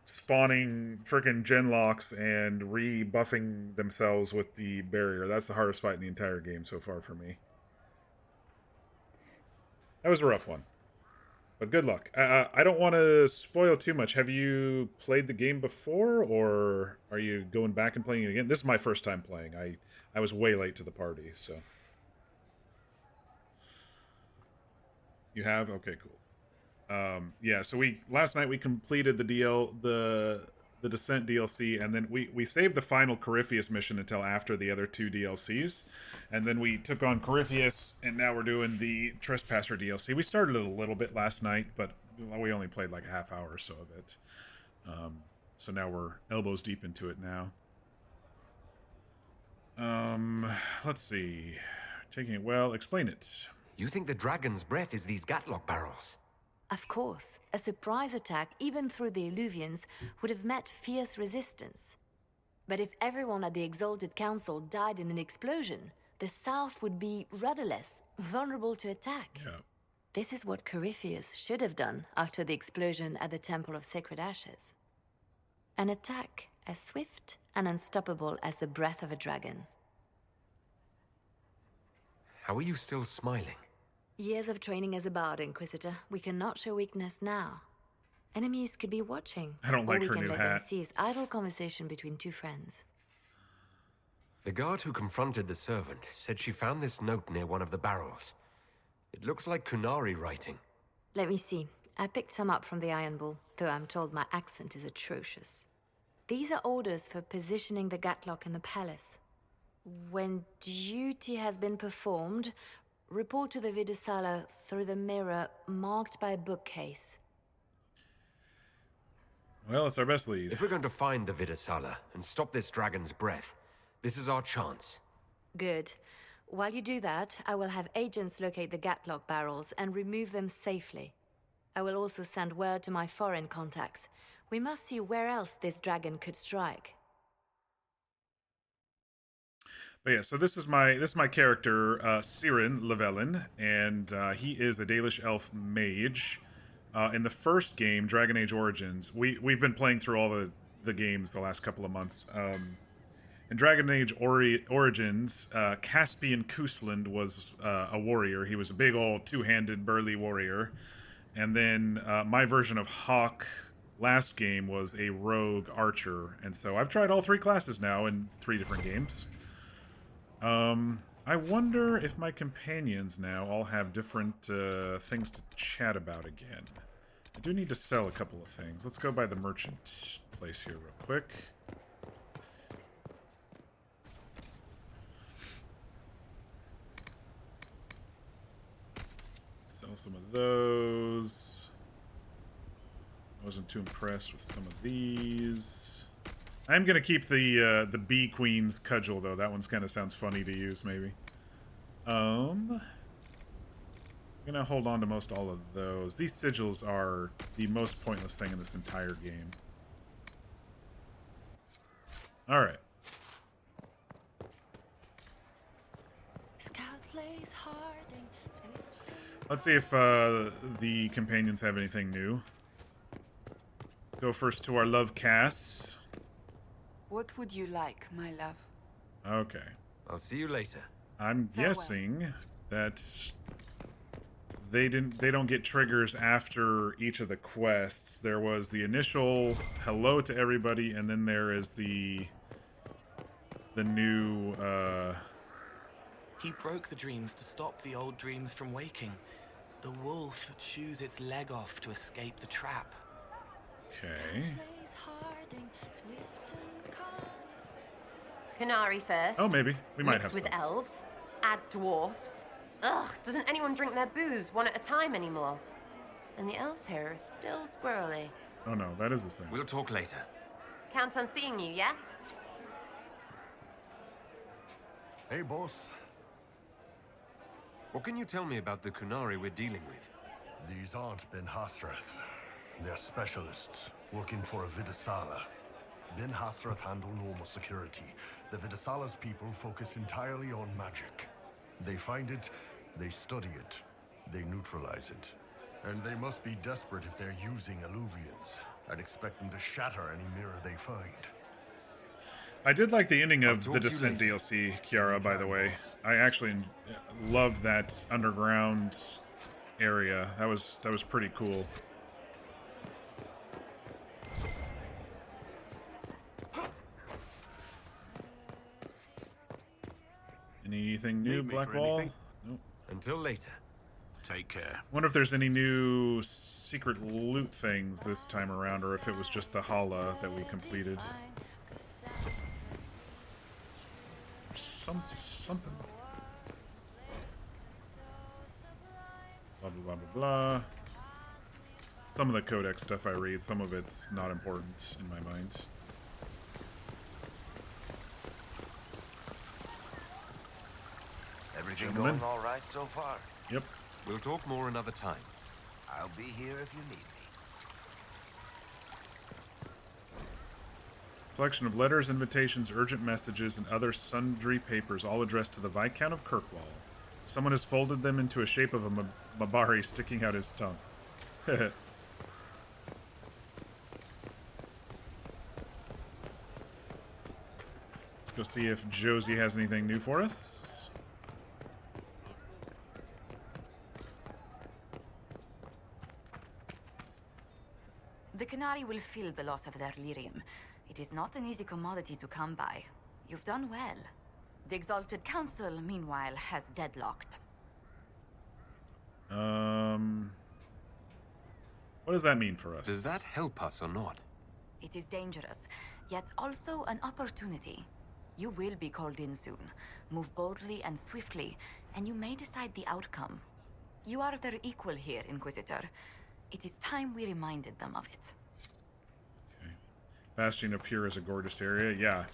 [SPEAKER 1] spawning frickin' genlocks and rebuffing themselves with the barrier. That's the hardest fight in the entire game so far for me. That was a rough one. But good luck. I don't want to spoil too much. Have you played the game before, or are you going back and playing it again? This is my first time playing. I was way late to the party, so. You have? Okay, cool. Yeah, so last night we completed the the Descent DLC, and then we saved the final Corypheus mission until after the other 2 DLCs, and then we took on Corypheus, and now we're doing the Trespasser DLC. We started it a little bit last night, but we only played like a half hour or so of it. So now we're elbows deep into it now. Let's see. Taking it well, explain it.
[SPEAKER 2] You think the dragon's breath is these Gatlock barrels?
[SPEAKER 8] Of course, a surprise attack, even through the Illuvians, would have met fierce resistance. But if everyone at the Exalted Council died in an explosion, the South would be rudderless, vulnerable to attack.
[SPEAKER 1] Yeah.
[SPEAKER 8] This is what Corypheus should have done after the explosion at the Temple of Sacred Ashes. An attack as swift and unstoppable as the breath of a dragon.
[SPEAKER 2] How are you still smiling?
[SPEAKER 8] Years of training as a bard, Inquisitor. We cannot show weakness now. Enemies could be watching.
[SPEAKER 1] I don't like her new
[SPEAKER 8] Or we can let
[SPEAKER 1] hat.
[SPEAKER 8] them seize idle conversation between 2 friends.
[SPEAKER 2] The guard who confronted the servant said she found this note near one of the barrels. It looks like Kunari writing.
[SPEAKER 8] Let me see. I picked some up from the Iron Bull, though I'm told my accent is atrocious. These are orders for positioning the Gatlock in the palace. When duty has been performed, report to the Vidisala through the mirror marked by a bookcase.
[SPEAKER 1] Well, it's our best lead.
[SPEAKER 2] If we're going to find the Vidisala and stop this dragon's breath, this is our chance.
[SPEAKER 8] Good. While you do that, I will have agents locate the Gatlock barrels and remove them safely. I will also send word to my foreign contacts. We must see where else this dragon could strike.
[SPEAKER 1] But yeah, so this is my character, Siren Llewellyn, and he is a Dalish elf mage. In the first game, Dragon Age Origins, we've been playing through all the games the last couple of months. In Dragon Age Origins, Caspian Kusland was a warrior. He was a big old 2-handed burly warrior. And then my version of Hawk last game was a rogue archer. And so I've tried all 3 classes now in 3 different games. I wonder if my companions now all have different things to chat about again. I do need to sell a couple of things. Let's go by the merchant place here real quick. Sell some of those. Wasn't too impressed with some of these. I'm gonna keep the Bee Queen's cudgel though. That one's kind of sounds funny to use, maybe. I'm gonna hold on to most all of those. These sigils are the most pointless thing in this entire game. All right. Let's see if the companions have anything new. Go first to our love Cass.
[SPEAKER 9] What would you like, my love?
[SPEAKER 1] Okay.
[SPEAKER 2] I'll see you later.
[SPEAKER 1] I'm guessing that they don't get triggers after each of the quests. There was the initial hello to everybody, and then there is the new
[SPEAKER 10] He broke the dreams to stop the old dreams from waking. The wolf chews its leg off to escape the trap.
[SPEAKER 1] Okay.
[SPEAKER 4] Kunari first.
[SPEAKER 1] Oh, maybe. We might have
[SPEAKER 4] with
[SPEAKER 1] some.
[SPEAKER 4] elves. Add dwarfs. Ugh, doesn't anyone drink their booze one at a time anymore? And the elves here are still squirrely.
[SPEAKER 1] Oh no, that is the same.
[SPEAKER 2] We'll talk later.
[SPEAKER 4] Count on seeing you, yeah?
[SPEAKER 3] Hey, boss.
[SPEAKER 2] What can you tell me about the Kunari we're dealing with?
[SPEAKER 3] These aren't Ben Hasrath. They're specialists, working for a Vidisala. Ben Hasrath handle normal security. The Vidisala's people focus entirely on magic. They find it, they study it, they neutralize it. And they must be desperate if they're using Illuvians. I'd expect them to shatter any mirror they find.
[SPEAKER 1] I did like the ending of the Descent DLC, Kiara, by the way. I actually loved that underground area. That was pretty cool. Anything new, Blackwall? Nope.
[SPEAKER 2] Until later.
[SPEAKER 12] Take care.
[SPEAKER 1] Wonder if there's any new secret loot things this time around, or if it was just the Hala that we completed. Something. Blah, blah, blah, blah, blah. Some of the codex stuff I read, some of it's not important in my mind.
[SPEAKER 14] Everything going all right so far?
[SPEAKER 1] Yep.
[SPEAKER 2] We'll talk more another time.
[SPEAKER 14] I'll be here if you need me.
[SPEAKER 1] Collection of letters, invitations, urgent messages, and other sundry papers, all addressed to the Viscount of Kirkwall. Someone has folded them into a shape of a Mabari sticking out his tongue. Let's go see if Josie has anything new for us.
[SPEAKER 7] The Canary will feel the loss of their lyrium. It is not an easy commodity to come by. You've done well. The Exalted Council, meanwhile, has deadlocked.
[SPEAKER 1] What does that mean for us?
[SPEAKER 2] Does that help us or not?
[SPEAKER 7] It is dangerous, yet also an opportunity. You will be called in soon. Move boldly and swiftly, and you may decide the outcome. You are their equal here, Inquisitor. It is time we reminded them of it.
[SPEAKER 1] Okay. Bastion up here is a gorgeous area. Yeah.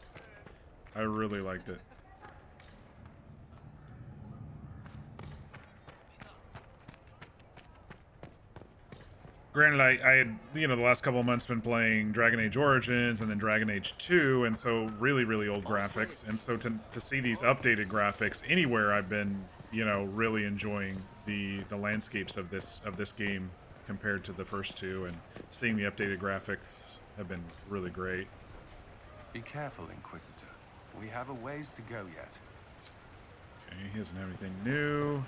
[SPEAKER 1] I really liked it. Granted, I had, the last couple of months been playing Dragon Age Origins and then Dragon Age 2, and so really, really old graphics. And so to see these updated graphics anywhere, I've been, really enjoying the landscapes of this game compared to the first two, and seeing the updated graphics have been really great.
[SPEAKER 6] Be careful, Inquisitor. We have a ways to go yet.
[SPEAKER 1] Okay, he doesn't have anything new.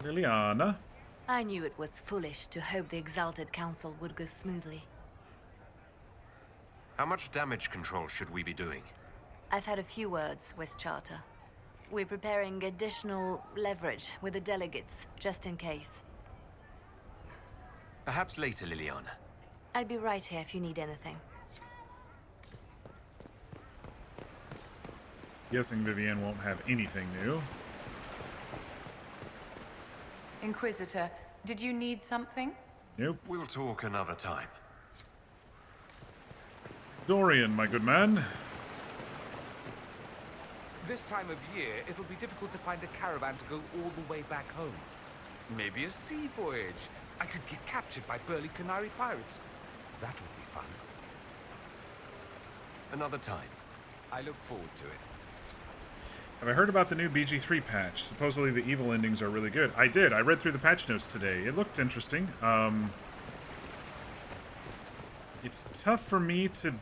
[SPEAKER 1] Liliana.
[SPEAKER 8] I knew it was foolish to hope the Exalted Council would go smoothly.
[SPEAKER 2] How much damage control should we be doing?
[SPEAKER 8] I've had a few words with Charter. We're preparing additional leverage with the delegates, just in case.
[SPEAKER 2] Perhaps later, Liliana.
[SPEAKER 8] I'll be right here if you need anything.
[SPEAKER 1] Guessing Vivienne won't have anything new.
[SPEAKER 13] Inquisitor, did you need something?
[SPEAKER 1] Nope.
[SPEAKER 2] We'll talk another time.
[SPEAKER 1] Dorian, my good man.
[SPEAKER 5] This time of year, it'll be difficult to find a caravan to go all the way back home. Maybe a sea voyage. I could get captured by burly Canary pirates. That would be fun.
[SPEAKER 2] Another time.
[SPEAKER 5] I look forward to it.
[SPEAKER 1] Have I heard about the new BG3 patch? Supposedly the evil endings are really good. I did. I read through the patch notes today. It looked interesting. It's tough for me to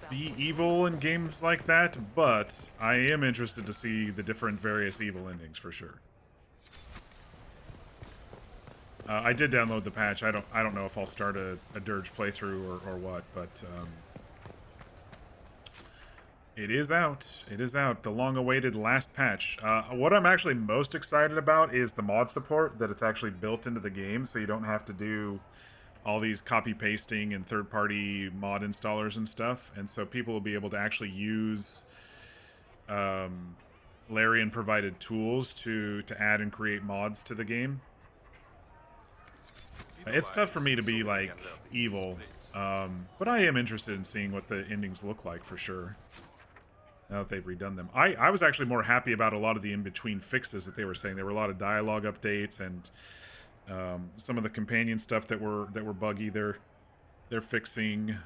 [SPEAKER 1] be evil in games like that, but I am interested to see the different various evil endings for sure. I did download the patch. I don't know if I'll start a Dirge playthrough or what, but it is out. It is out. The long-awaited last patch. What I'm actually most excited about is the mod support, that it's actually built into the game, so you don't have to do all these copy-pasting and third-party mod installers and stuff. And so people will be able to actually use Larian-provided tools to add and create mods to the game. It's tough for me to be, like, evil, but I am interested in seeing what the endings look like for sure, now that they've redone them. I was actually more happy about a lot of the in-between fixes that they were saying. There were a lot of dialogue updates and some of the companion stuff that were buggy. They're fixing.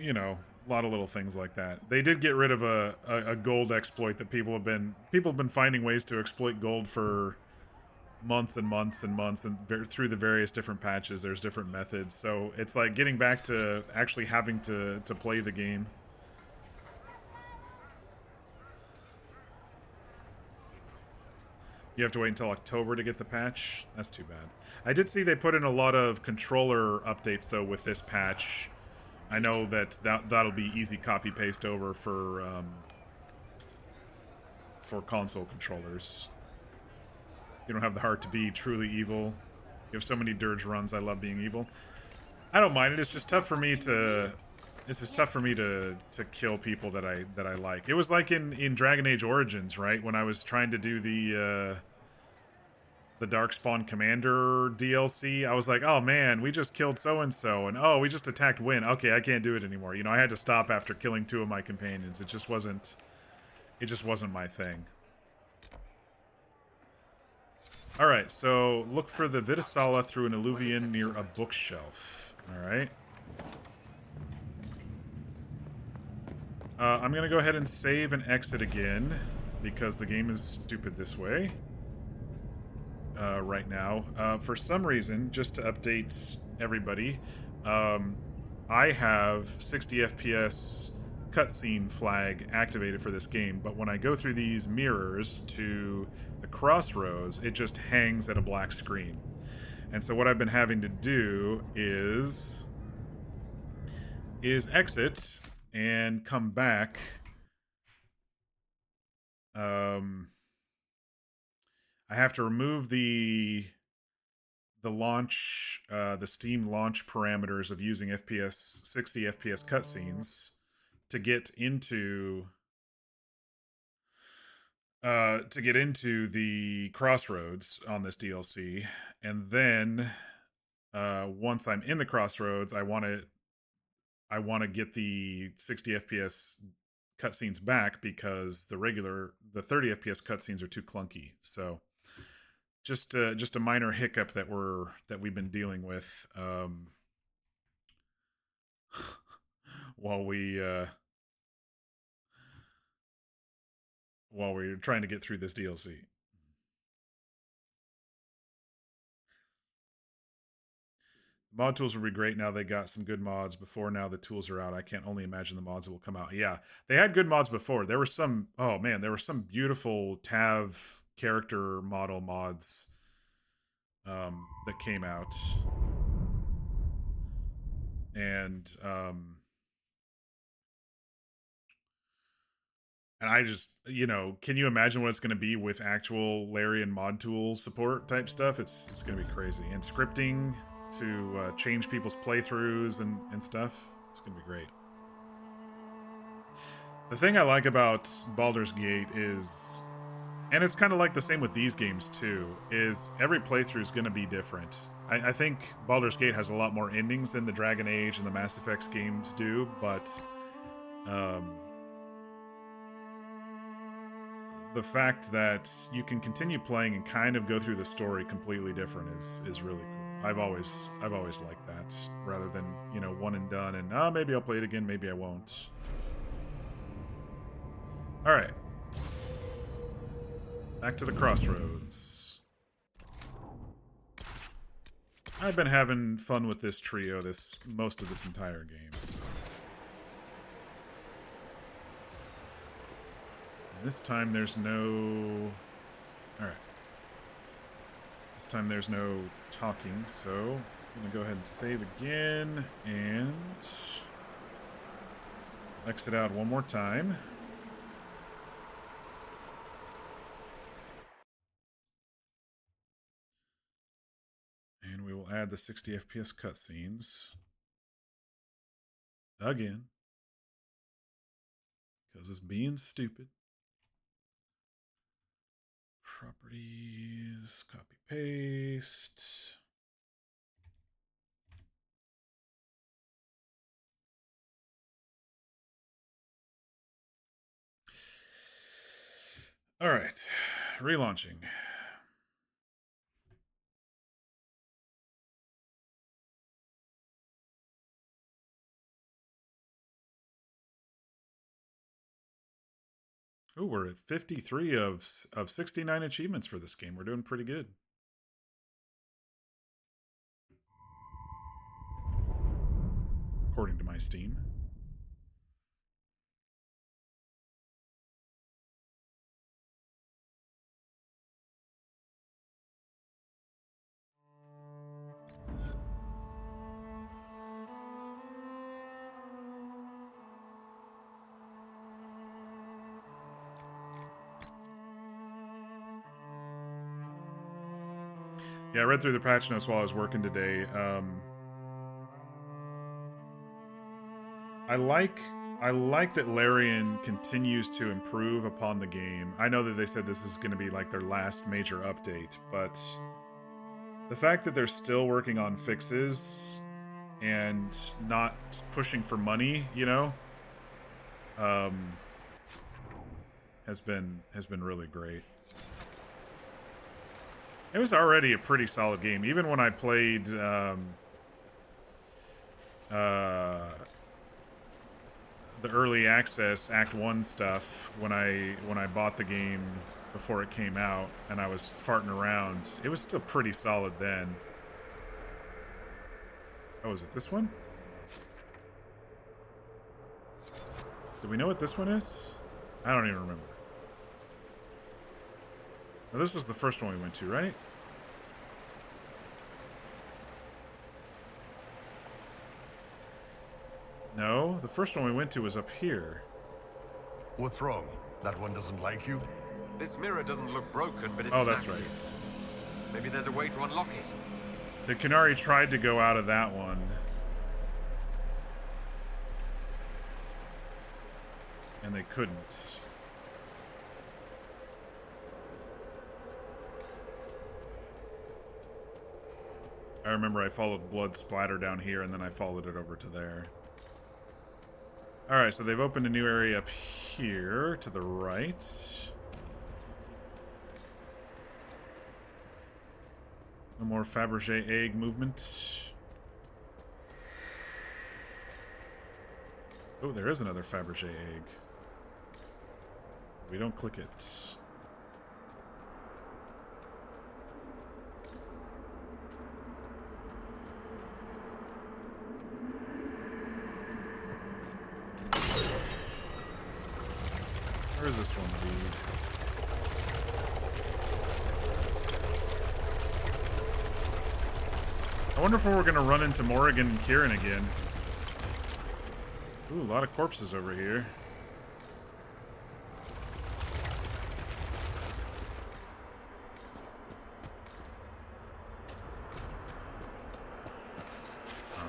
[SPEAKER 1] You know, a lot of little things like that. They did get rid of a gold exploit that people have been finding ways to exploit gold for months and months and months, and through the various different patches there's different methods, so it's like getting back to actually having to play the game. You have to wait until October to get the patch? That's too bad. I did see they put in a lot of controller updates though with this patch, I know that'll be easy copy paste over for console controllers. You don't have the heart to be truly evil. You have so many dirge runs. I love being evil. I don't mind it. It's just tough for me to. It's just tough for me to kill people that I like. It was like in Dragon Age Origins, right? When I was trying to do the Darkspawn Commander DLC, I was like, oh man, we just killed so and so, and oh, we just attacked Wynn. Okay, I can't do it anymore. You know, I had to stop after killing 2 of my companions. It just wasn't my thing. All right, so look for the Vitasala through an Illuvian near a bookshelf. All right. I'm going to go ahead and save and exit again because the game is stupid this way right now. For some reason, just to update everybody, I have 60 FPS cutscene flag activated for this game, but when I go through these mirrors to the crossroads, it just hangs at a black screen. And so what I've been having to do is exit and come back. I have to remove the launch, the Steam launch parameters of using 60 FPS cutscenes to get into the crossroads on this DLC, and then once I'm in the crossroads, I want to get the 60 FPS cutscenes back because the 30 FPS cutscenes are too clunky. So just a minor hiccup that we've been dealing with while we're trying to get through this DLC. Mod tools will be great now. They got some good mods before. Now the tools are out. I can't only imagine the mods that will come out. Yeah, they had good mods before. There were some. Oh man, there were some beautiful Tav character model mods that came out, and I just, can you imagine what it's going to be with actual Larian mod tool support type stuff? It's going to be crazy. And scripting to change people's playthroughs and stuff. It's going to be great. The thing I like about Baldur's Gate is, and it's kind of like the same with these games too, is every playthrough is going to be different. I think Baldur's Gate has a lot more endings than the Dragon Age and the Mass Effect games do, but the fact that you can continue playing and kind of go through the story completely different is really cool. I've always liked that, rather than, one and done and maybe I'll play it again, maybe I won't. All right. Back to the crossroads. I've been having fun with this trio most of this entire game. So. This time there's no... Alright. This time there's no talking, so I'm going to go ahead and save again and exit out one more time. And we will add the 60 FPS cutscenes again, because it's being stupid. Properties, copy, paste. All right, relaunching. Oh, we're at 53 of 69 achievements for this game. We're doing pretty good. According to my Steam. Yeah, I read through the patch notes while I was working today. I like that Larian continues to improve upon the game. I know that they said this is going to be like their last major update, but the fact that they're still working on fixes and not pushing for money, you know, has been really great. It was already a pretty solid game, even when I played the early access Act 1 stuff when I bought the game before it came out and I was farting around. It was still pretty solid then. Oh, is it this one? Do we know what this one is? I don't even remember. Now, this was the first one we went to, right? No, the first one we went to was up here.
[SPEAKER 3] What's wrong? That one doesn't like you?
[SPEAKER 2] This mirror doesn't look broken, but it's
[SPEAKER 1] Oh, that's
[SPEAKER 2] active.
[SPEAKER 1] right.
[SPEAKER 2] Maybe there's a way to unlock it.
[SPEAKER 1] The Qunari tried to go out of that one. And they couldn't. I remember I followed blood splatter down here and then I followed it over to there. Alright, so they've opened a new area up here to the right. No more Fabergé egg movement. Oh, there is another Fabergé egg. We don't click it. Where does this one lead? I wonder if we're going to run into Morrigan and Kieran again. Ooh, a lot of corpses over here.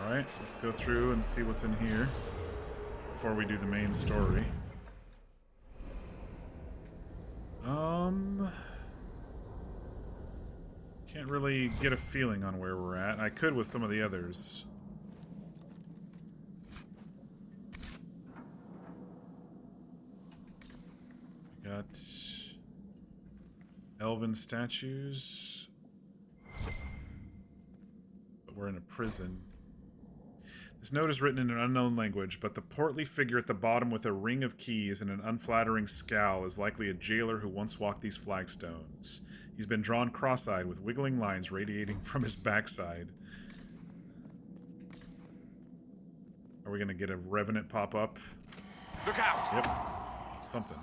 [SPEAKER 1] Alright, let's go through and see what's in here before we do the main story. Can't really get a feeling on where we're at. I could with some of the others. We got elven statues. But we're in a prison. This note is written in an unknown language, but the portly figure at the bottom with a ring of keys and an unflattering scowl is likely a jailer who once walked these flagstones. He's been drawn cross-eyed with wiggling lines radiating from his backside. Are we going to get a revenant pop up?
[SPEAKER 2] Look out!
[SPEAKER 1] Yep. Something.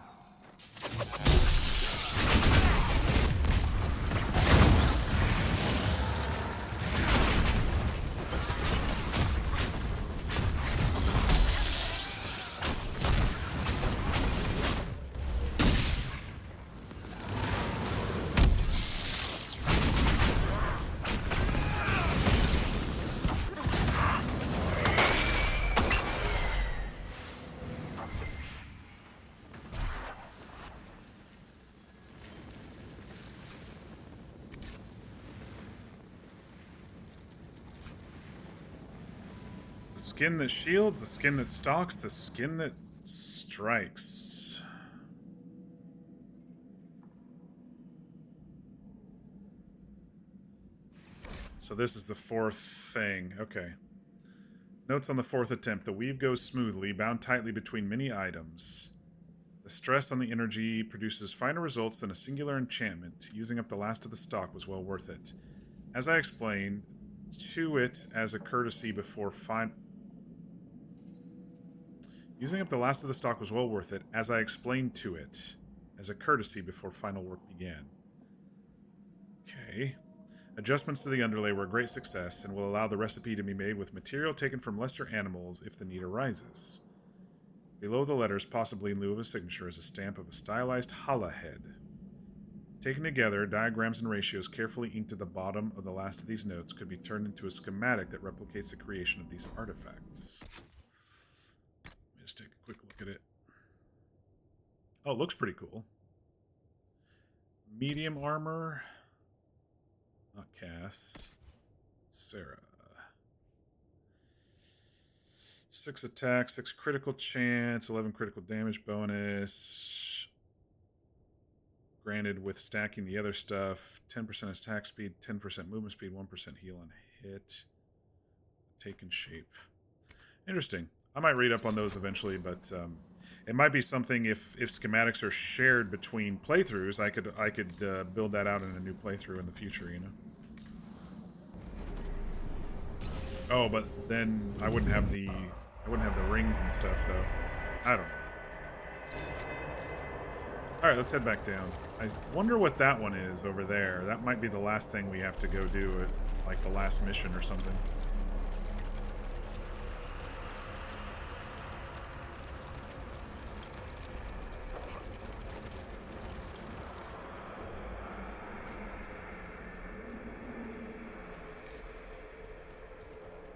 [SPEAKER 1] The skin that shields, the skin that stalks, the skin that strikes. So this is the fourth thing. Okay. Notes on the fourth attempt. The weave goes smoothly, bound tightly between many items. The stress on the energy produces finer results than a singular enchantment. Using up the last of the stock was well worth it. As I explained, to it as a courtesy before Using up the last of the stock was well worth it, as I explained to it, as a courtesy before final work began. Okay. Adjustments to the underlay were a great success, and will allow the recipe to be made with material taken from lesser animals if the need arises. Below the letters, possibly in lieu of a signature, is a stamp of a stylized Hala head. Taken together, diagrams and ratios carefully inked at the bottom of the last of these notes could be turned into a schematic that replicates the creation of these artifacts. Let me just take a quick look at it. Oh, it looks pretty cool. Medium armor. Not Cass. Sarah. 6 attack, 6 critical chance, 11 critical damage bonus. Granted with stacking the other stuff. 10% attack speed, 10% movement speed, 1% heal on hit. Taken shape. Interesting. I might read up on those eventually, but it might be something if schematics are shared between playthroughs, I could build that out in a new playthrough in the future, you know. Oh, but then I wouldn't have the rings and stuff though. I don't know. All right, let's head back down. I wonder what that one is over there. That might be the last thing we have to go do at like the last mission or something.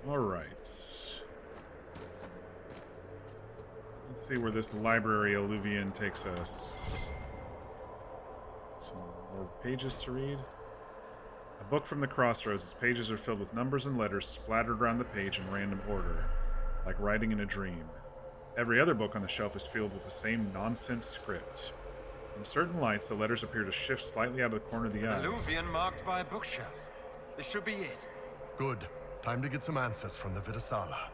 [SPEAKER 1] All right. Let's see where this library alluvion takes us. Some more pages to read. A book from the crossroads. Its pages are filled with numbers and letters splattered around the page in random order, like writing in a dream. Every other book on the shelf is filled with the same nonsense script. In certain lights, the letters appear to shift slightly out of the corner of the eye.
[SPEAKER 20] Alluvion marked by a bookshelf. This should be it.
[SPEAKER 3] Good. Time to get some answers from the Vidasala.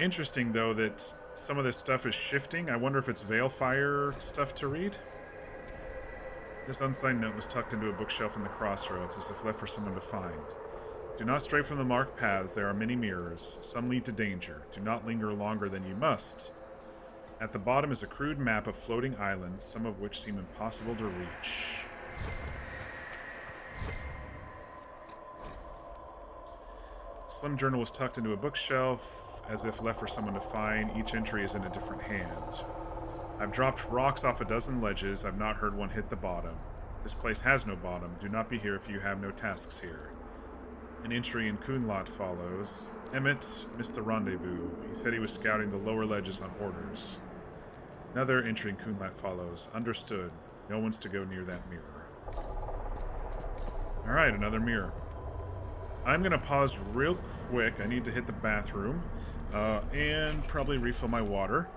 [SPEAKER 1] Interesting, though, that some of this stuff is shifting. I wonder if it's Veilfire stuff to read? This unsigned note was tucked into a bookshelf in the crossroads, as if left for someone to find. Do not stray from the marked paths. There are many mirrors. Some lead to danger. Do not linger longer than you must. At the bottom is a crude map of floating islands, some of which seem impossible to reach. Slim journal was tucked into a bookshelf, as if left for someone to find. Each entry is in a different hand. I've dropped rocks off a dozen ledges. I've not heard one hit the bottom. This place has no bottom. Do not be here if you have no tasks here. An entry in Kunlat follows. Emmett missed the rendezvous. He said he was scouting the lower ledges on orders. Another entry in Kunlat follows. Understood. No one's to go near that mirror. Alright, another mirror. I'm going to pause real quick. I need to hit the bathroom and probably refill my water.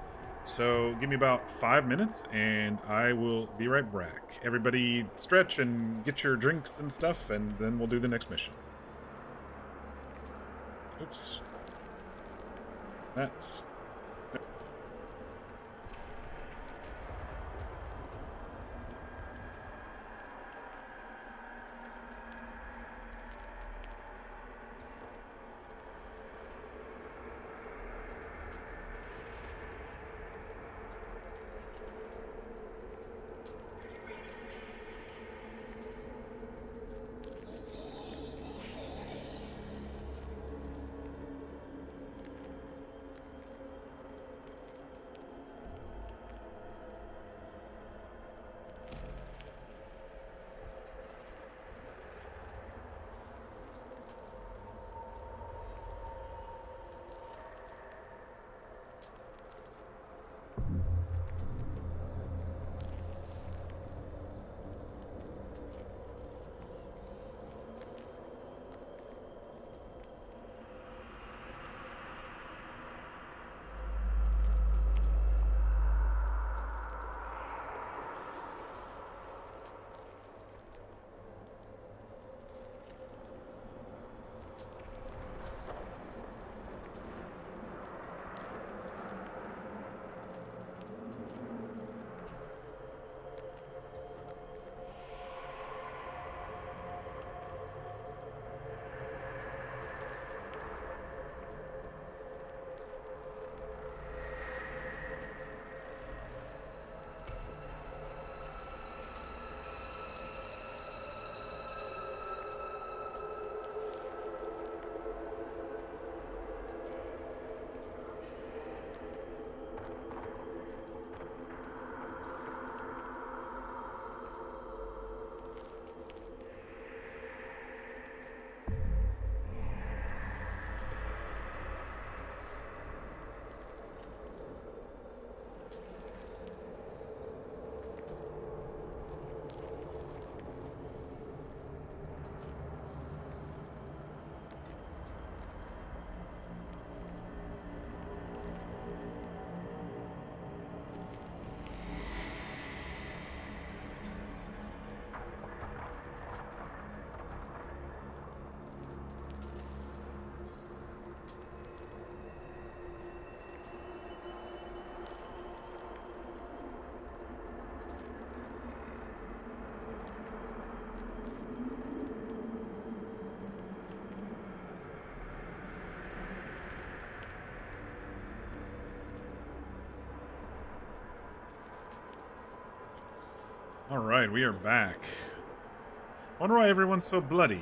[SPEAKER 1] So give me about 5 minutes and I will be right back. Everybody stretch and get your drinks and stuff, and then we'll do the next mission. Oops. That's... Alright, we are back. I wonder why everyone's so bloody.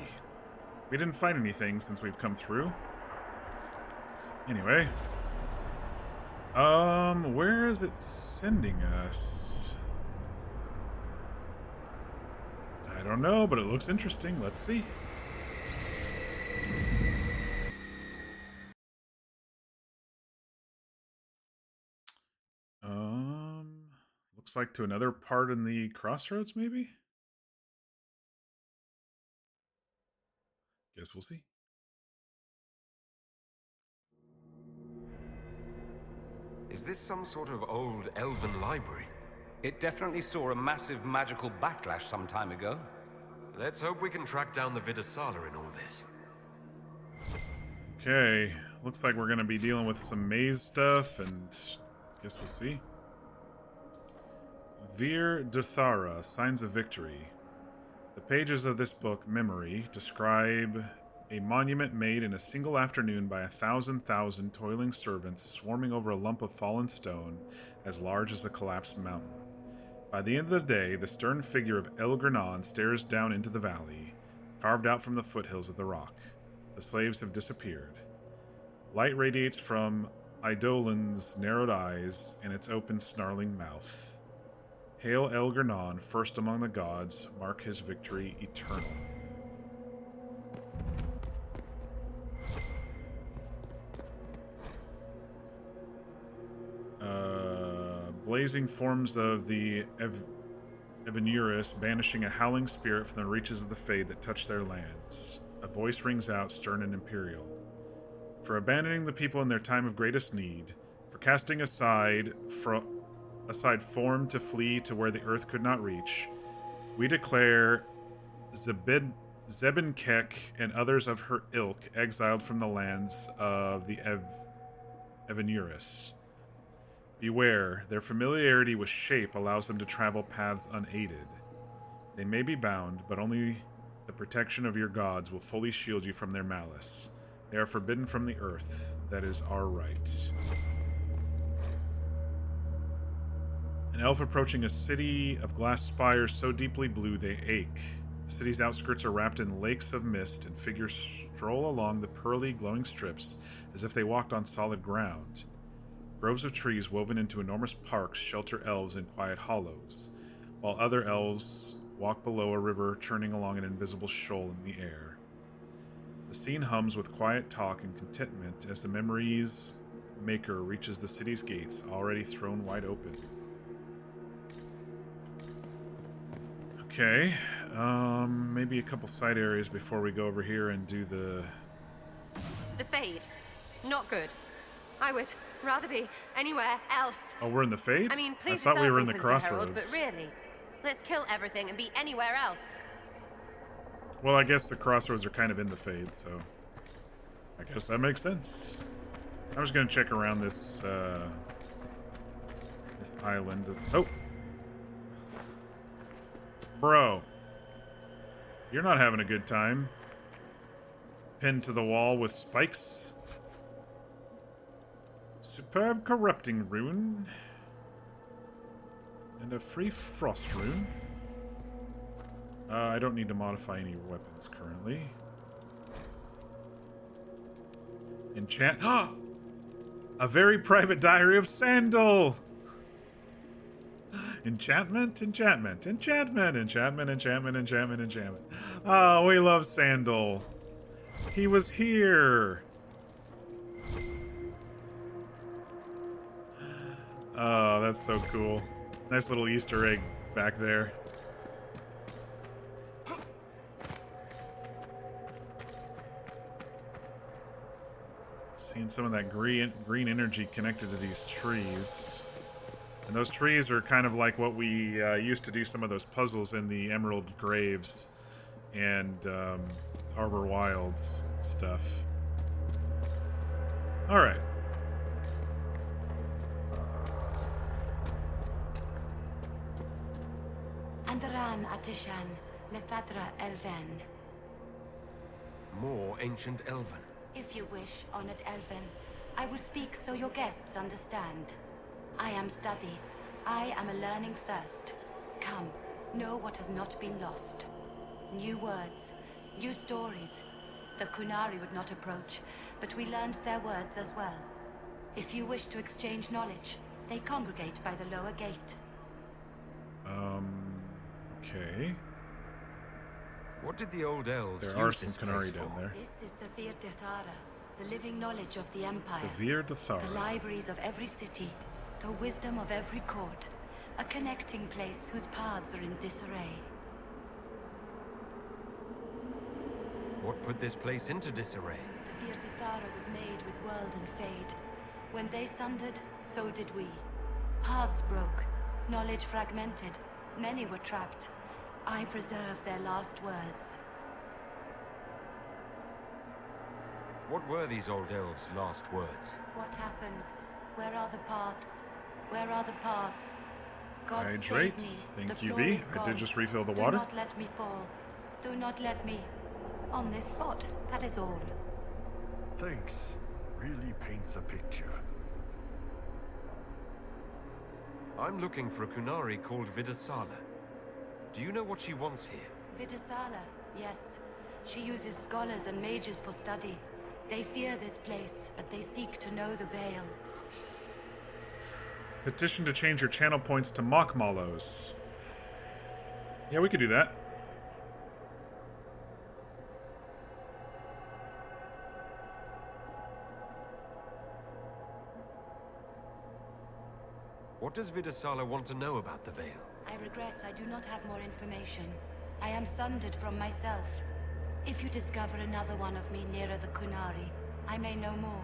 [SPEAKER 1] We didn't find anything since we've come through. Anyway. Where is it sending us? I don't know, but it looks interesting. Let's see. Looks like to another part in the crossroads, maybe? Guess we'll see.
[SPEAKER 2] Is this some sort of old elven library?
[SPEAKER 5] It definitely saw a massive magical backlash some time ago.
[SPEAKER 2] Let's hope we can track down the Vidasala in all this.
[SPEAKER 1] Okay, looks like we're gonna be dealing with some maze stuff, and guess we'll see. Vir Duthara, Signs of Victory. The pages of this book, Memory, describe a monument made in a single afternoon by 1,000 toiling servants swarming over a lump of fallen stone as large as a collapsed mountain. By the end of the day, the stern figure of El Granon stares down into the valley, carved out from the foothills of the rock. The slaves have disappeared. Light radiates from Eidolon's narrowed eyes and its open, snarling mouth. Hail El Granon, first among the gods, mark his victory eternal. Blazing forms of the Evenuris, banishing a howling spirit from the reaches of the Fade that touch their lands. A voice rings out, stern and imperial. For abandoning the people in their time of greatest need, for casting aside form to flee to where the earth could not reach, we declare Zebenkek and others of her ilk exiled from the lands of the Evenuris. Beware, their familiarity with shape allows them to travel paths unaided. They may be bound, but only the protection of your gods will fully shield you from their malice. They are forbidden from the earth. That is our right. An elf approaching a city of glass spires so deeply blue they ache. The city's outskirts are wrapped in lakes of mist, and figures stroll along the pearly, glowing strips as if they walked on solid ground. Groves of trees woven into enormous parks shelter elves in quiet hollows, while other elves walk below a river churning along an invisible shoal in the air. The scene hums with quiet talk and contentment as the Memory's maker reaches the city's gates, already thrown wide open. Okay, maybe a couple side areas before we go over here and do the
[SPEAKER 4] Fade. Not good. I would rather be anywhere else.
[SPEAKER 1] Oh, we're in the Fade?
[SPEAKER 4] I mean, please
[SPEAKER 1] I thought we were in the
[SPEAKER 4] yourself, Inquisitor
[SPEAKER 1] Crossroads.
[SPEAKER 4] Herald, but really, let's kill everything and be anywhere else.
[SPEAKER 1] Well, I guess the Crossroads are kind of in the Fade, so I guess that makes sense. I was gonna check around this this island. Oh, bro, you're not having a good time. Pinned to the wall with spikes. Superb corrupting rune. And a free frost rune. I don't need to modify any weapons currently. Enchant. A very private diary of Sandal! Enchantment, enchantment, enchantment, enchantment, enchantment, enchantment, enchantment. Oh, we love Sandal. He was here. Oh, that's so cool. Nice little Easter egg back there. Seeing some of that green energy connected to these trees. And those trees are kind of like what we used to do some of those puzzles in the Emerald Graves and Arbor Wilds stuff. Alright.
[SPEAKER 8] Andaran Atishan, Methadra Elven.
[SPEAKER 2] More ancient Elven.
[SPEAKER 8] If you wish, honored Elven, I will speak so your guests understand. I am study. I am a learning thirst. Come, know what has not been lost. New words, new stories. The Kunari would not approach, but we learned their words as well. If you wish to exchange knowledge, they congregate by the lower gate.
[SPEAKER 1] Okay.
[SPEAKER 2] What did the old elves
[SPEAKER 1] There
[SPEAKER 2] use
[SPEAKER 1] are some
[SPEAKER 2] this
[SPEAKER 1] Kunari
[SPEAKER 2] place
[SPEAKER 1] down
[SPEAKER 2] for?
[SPEAKER 1] there.
[SPEAKER 8] This is the Vir Dithara, the living knowledge of the Empire.
[SPEAKER 1] The Vir Dithara.
[SPEAKER 8] The libraries of every city, the wisdom of every court. A connecting place whose paths are in disarray.
[SPEAKER 2] What put this place into disarray?
[SPEAKER 8] The Vir Dithara was made with world and fade. When they sundered, so did we. Paths broke, knowledge fragmented, many were trapped. I preserved their last words.
[SPEAKER 2] What were these old elves' last words?
[SPEAKER 8] What happened? Where are the paths? Where are the paths? God
[SPEAKER 1] Hydrate.
[SPEAKER 8] save me.
[SPEAKER 1] Thank
[SPEAKER 8] The
[SPEAKER 1] you,
[SPEAKER 8] floor
[SPEAKER 1] V.
[SPEAKER 8] is
[SPEAKER 1] I
[SPEAKER 8] gone.
[SPEAKER 1] did just refill the
[SPEAKER 8] Do
[SPEAKER 1] water.
[SPEAKER 8] not let me fall. Do not let me. On this spot, that is all.
[SPEAKER 3] Thanks. Really paints a picture.
[SPEAKER 2] I'm looking for a Kunari called Vidasala. Do you know what she wants here?
[SPEAKER 8] Vidasala, yes. She uses scholars and mages for study. They fear this place, but they seek to know the Veil.
[SPEAKER 1] Petition to change your channel points to mock mallows. Yeah, we could do that.
[SPEAKER 2] What does Vidasala want to know about the Veil?
[SPEAKER 8] I regret I do not have more information. I am sundered from myself. If you discover another one of me nearer the Kunari, I may know more.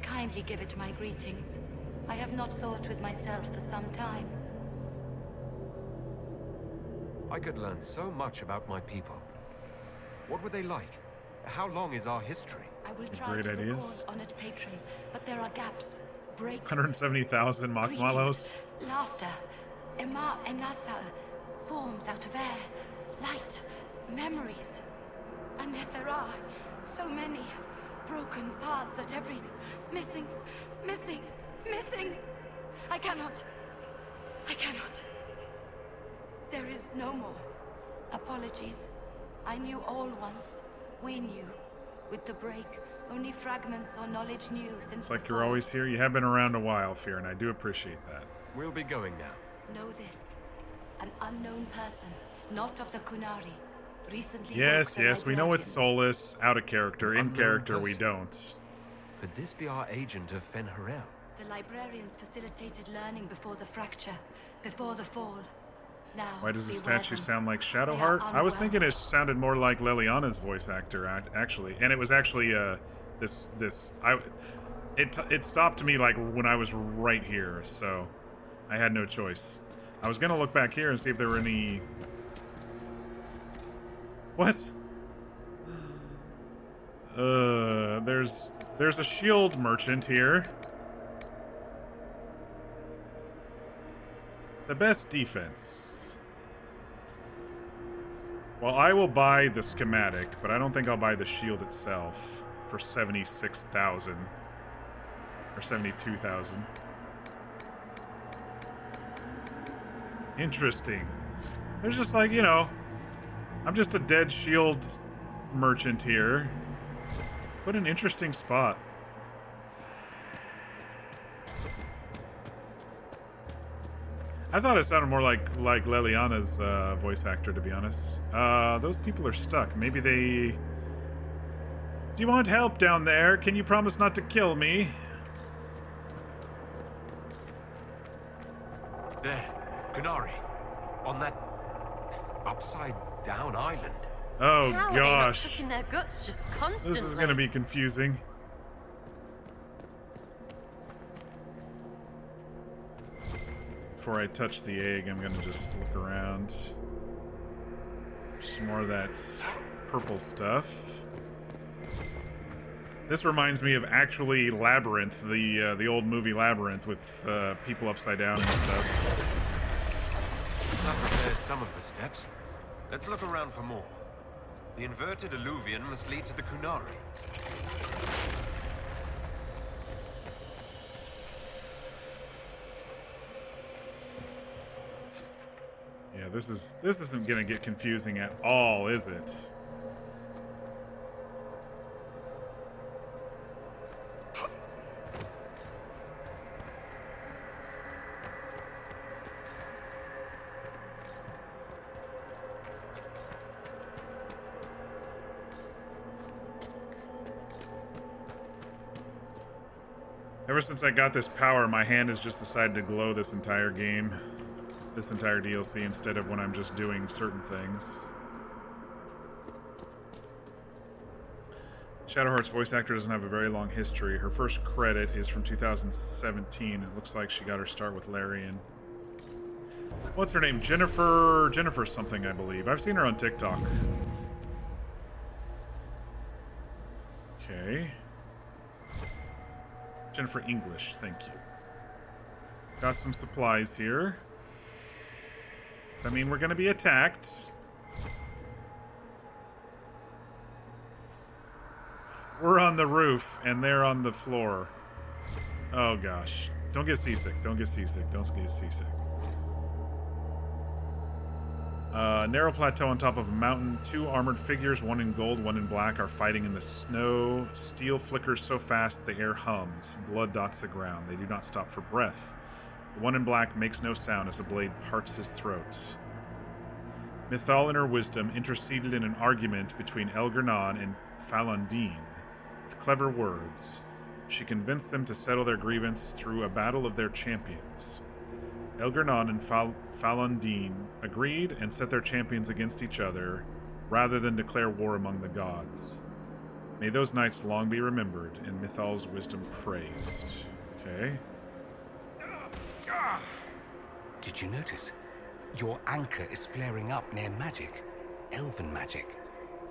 [SPEAKER 8] Kindly give it my greetings. I have not thought with myself for some time.
[SPEAKER 2] I could learn so much about my people. What were they like? How long is our history?
[SPEAKER 8] I will try
[SPEAKER 1] Great
[SPEAKER 8] to
[SPEAKER 1] ideas.
[SPEAKER 8] record Honored Patron, but there are gaps, breaks.
[SPEAKER 1] 170,000 mock
[SPEAKER 8] Greetings,
[SPEAKER 1] mallows.
[SPEAKER 8] laughter, Emma and Nasal, forms out of air, light, memories. And yet there are so many broken paths at every missing. I cannot. There is no more. Apologies. I knew all once. We knew. With the break, only fragments or knowledge new since
[SPEAKER 1] It's like
[SPEAKER 8] the
[SPEAKER 1] you're
[SPEAKER 8] fall.
[SPEAKER 1] always here. You have been around a while, Fear, and I do appreciate that.
[SPEAKER 2] We'll be going now.
[SPEAKER 8] Know this. An unknown person, not of the Kunari, recently
[SPEAKER 1] Yes,
[SPEAKER 8] woke the
[SPEAKER 1] yes, we know it's
[SPEAKER 8] librarians.
[SPEAKER 1] Solus. Out of character. In
[SPEAKER 2] Unknown
[SPEAKER 1] character, we
[SPEAKER 2] person.
[SPEAKER 1] don't.
[SPEAKER 2] Could this be our agent of Fen Harel?
[SPEAKER 8] The librarians facilitated learning before the fracture, before the fall. Now,
[SPEAKER 1] Why does the
[SPEAKER 8] beware
[SPEAKER 1] statue
[SPEAKER 8] them.
[SPEAKER 1] sound like
[SPEAKER 8] They are
[SPEAKER 1] Shadowheart? I was
[SPEAKER 8] unwell.
[SPEAKER 1] thinking it sounded more like Leliana's voice actor, actually, and it was actually it stopped me like when I was right here, so I had no choice. I was gonna look back here and see if there were any. What? There's a shield merchant here. The best defense. Well, I will buy the schematic, but I don't think I'll buy the shield itself for 76,000 or 72,000. Interesting. There's just like, you know, I'm just a dead shield merchant here. What an interesting spot. I thought it sounded more like Leliana's voice actor, to be honest. Those people are stuck. Maybe they... Do you want help down there? Can you promise not to kill me?
[SPEAKER 2] There, Kunari. On that upside-down island.
[SPEAKER 1] Oh,
[SPEAKER 4] How are they not
[SPEAKER 1] gosh.
[SPEAKER 4] cooking their guts just constantly?
[SPEAKER 1] This is gonna be confusing. Before I touch the egg, I'm gonna just look around. Some more of that purple stuff. This reminds me of actually Labyrinth, the old movie Labyrinth with people upside down and stuff.
[SPEAKER 2] I've prepared some of the steps. Let's look around for more. The inverted alluvion must lead to the Kunari.
[SPEAKER 1] Yeah, this isn't gonna get confusing at all, is it? Ever since I got this power, my hand has just decided to glow this entire game. This entire DLC instead of when I'm just doing certain things. Shadowheart's voice actor doesn't have a very long history. Her first credit is from 2017. It looks like she got her start with Larian. What's her name? Jennifer something, I believe. I've seen her on TikTok. Okay. Jennifer English, thank you. Got some supplies here. Does that mean we're gonna be attacked? We're on the roof, and they're on the floor. Oh gosh. Don't get seasick, don't get seasick, don't get seasick. Narrow plateau on top of a mountain. Two armored figures, one in gold, one in black, are fighting in the snow. Steel flickers so fast the air hums. Blood dots the ground. They do not stop for breath. The one in black makes no sound as a blade parts his throat. Mythal in her wisdom interceded in an argument between Elgernon and Falandine. With clever words, she convinced them to settle their grievance through a battle of their champions. Elgernon and Falandine agreed and set their champions against each other, rather than declare war among the gods. May those nights long be remembered, and Mythal's wisdom praised. Okay.
[SPEAKER 5] Did you notice? Your anchor is flaring up near magic. Elven magic.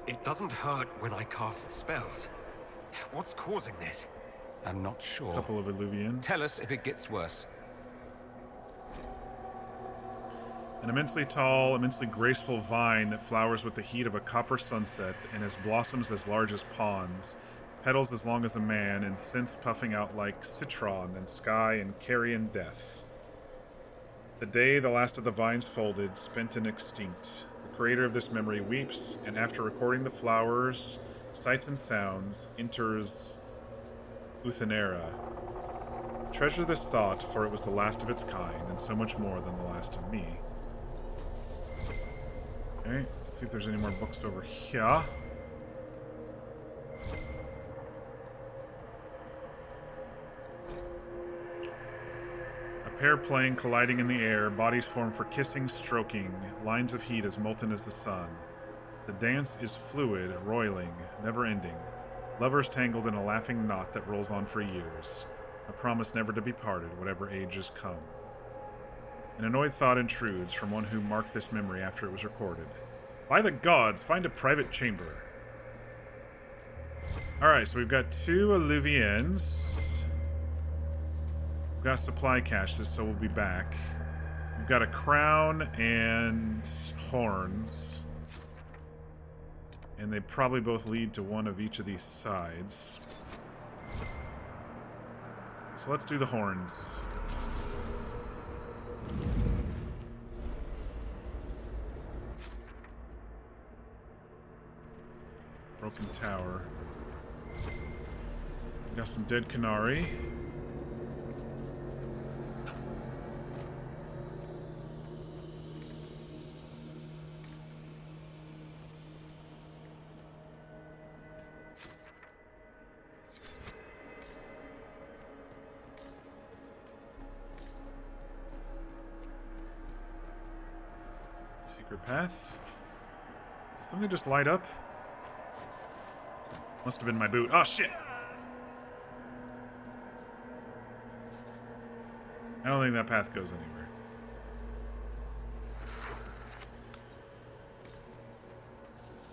[SPEAKER 2] It doesn't hurt when I cast spells. What's causing this?
[SPEAKER 5] I'm not sure.
[SPEAKER 1] Couple of Illuvians.
[SPEAKER 5] Tell us if it gets worse.
[SPEAKER 1] An immensely tall, immensely graceful vine that flowers with the heat of a copper sunset and has blossoms as large as ponds, petals as long as a man, and scents puffing out like citron and sky and carrion death. The day the last of the vines folded, spent and extinct, the creator of this memory weeps, and after recording the flowers, sights and sounds, enters Uthenera. Treasure this thought, for it was the last of its kind, and so much more than the last of me. Okay, let's see if there's any more books over here. A pair playing, colliding in the air, bodies form for kissing, stroking, lines of heat as molten as the sun. The dance is fluid, roiling, never-ending. Lovers tangled in a laughing knot that rolls on for years. A promise never to be parted, whatever ages come. An annoyed thought intrudes from one who marked this memory after it was recorded. By the gods, find a private chamber. Alright, so we've got two Illuvians. We've got supply caches, so we'll be back. We've got a crown and horns. And they probably both lead to one of each of these sides. So let's do the horns. Broken tower. We got some dead Canary. Secret path. Did something just light up? Must have been my boot. Oh, shit! I don't think that path goes anywhere.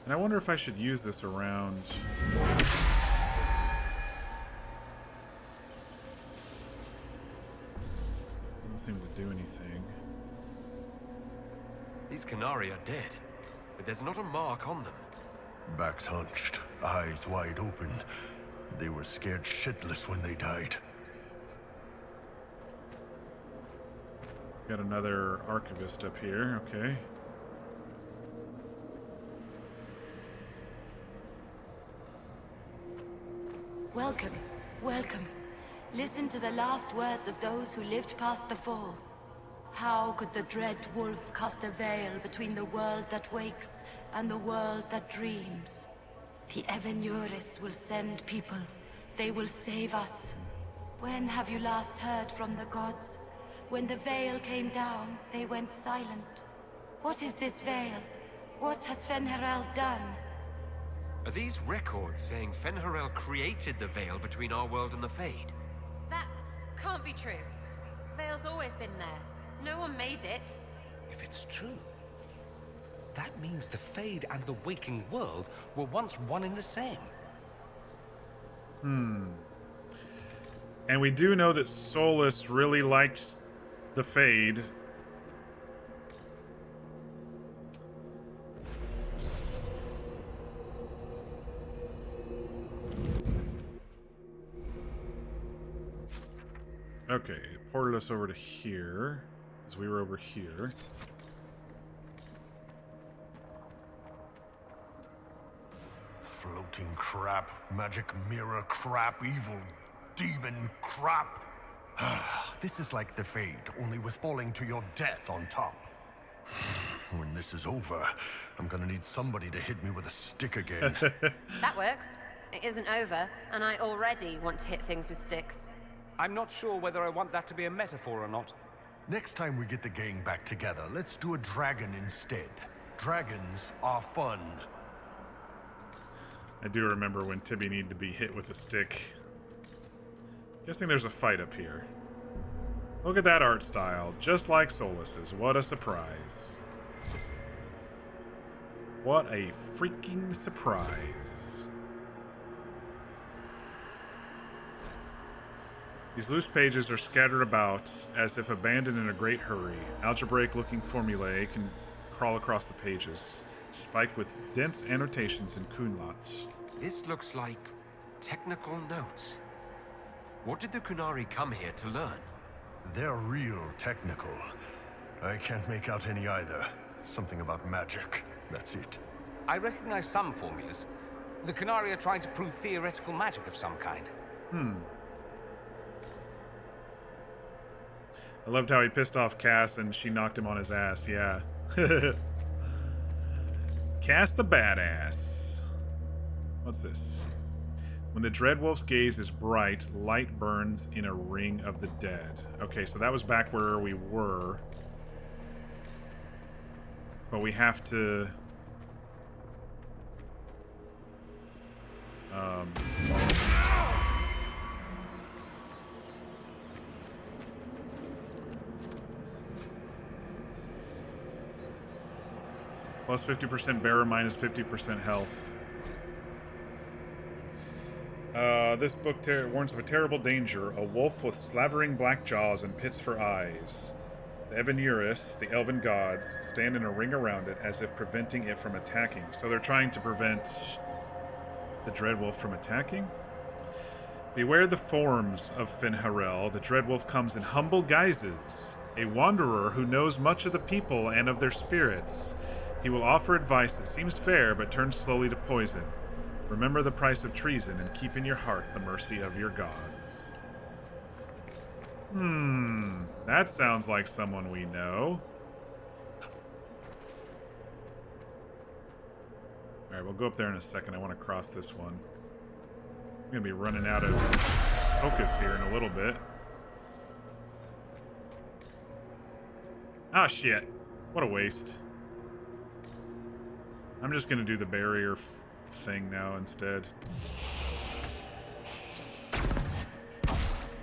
[SPEAKER 1] And I wonder if I should use this around... Doesn't seem to do anything.
[SPEAKER 2] These Canary are dead, but there's not a mark on them.
[SPEAKER 3] Backs hunched, eyes wide open. They were scared shitless when they died.
[SPEAKER 1] Got another archivist up here, okay.
[SPEAKER 7] Welcome, welcome. Listen to the last words of those who lived past the fall. How could the dread wolf cast a veil between the world that wakes and the world that dreams? The Evenuris will send people. They will save us. When have you last heard from the gods? When the veil came down, they went silent. What is this veil? What has Fen'Harel done?
[SPEAKER 2] Are these records saying Fen'Harel created the veil between our world and the Fade?
[SPEAKER 4] That can't be true. Veil's always been there. No one made it.
[SPEAKER 5] If it's true, that means the Fade and the waking world were once one and the same.
[SPEAKER 1] And we do know that Solus really liked the Fade. Okay, it ported us over to here, because we were over here.
[SPEAKER 3] Floating crap, magic mirror crap, evil demon crap. This is like the Fade, only with falling to your death on top. When this is over, I'm gonna need somebody to hit me with a stick again.
[SPEAKER 4] That works. It isn't over, and I already want to hit things with sticks.
[SPEAKER 5] I'm not sure whether I want that to be a metaphor or not.
[SPEAKER 3] Next time we get the gang back together, let's do a dragon instead. Dragons are fun.
[SPEAKER 1] I do remember when Tibby needed to be hit with a stick. Guessing there's a fight up here. Look at that art style, just like Solus's. What a surprise. What a freaking surprise. These loose pages are scattered about as if abandoned in a great hurry. Algebraic-looking formulae can crawl across the pages, spiked with dense annotations and kunlats.
[SPEAKER 2] This looks like technical notes. What did the Kunari come here to learn?
[SPEAKER 3] They're real technical. I can't make out any either. Something about magic. That's it.
[SPEAKER 5] I recognize some formulas. The Kunari are trying to prove theoretical magic of some kind.
[SPEAKER 1] I loved how he pissed off Cass and she knocked him on his ass, yeah. Cass the badass. What's this? When the Dreadwolf's gaze is bright, light burns in a ring of the dead. Okay, so that was back where we were. But we have to... Plus 50% bearer, minus 50% health. This book warns of a terrible danger. A wolf with slavering black jaws and pits for eyes. The Evenuris, the elven gods, stand in a ring around it as if preventing it from attacking. So they're trying to prevent the Dreadwolf from attacking? Beware the forms of Fen'Harel. The Dreadwolf comes in humble guises. A wanderer who knows much of the people and of their spirits. He will offer advice that seems fair but turns slowly to poison. Remember the price of treason and keep in your heart the mercy of your gods. That sounds like someone we know. Alright, we'll go up there in a second. I want to cross this one. I'm going to be running out of focus here in a little bit. Ah, shit. What a waste. I'm just going to do the barrier thing now instead.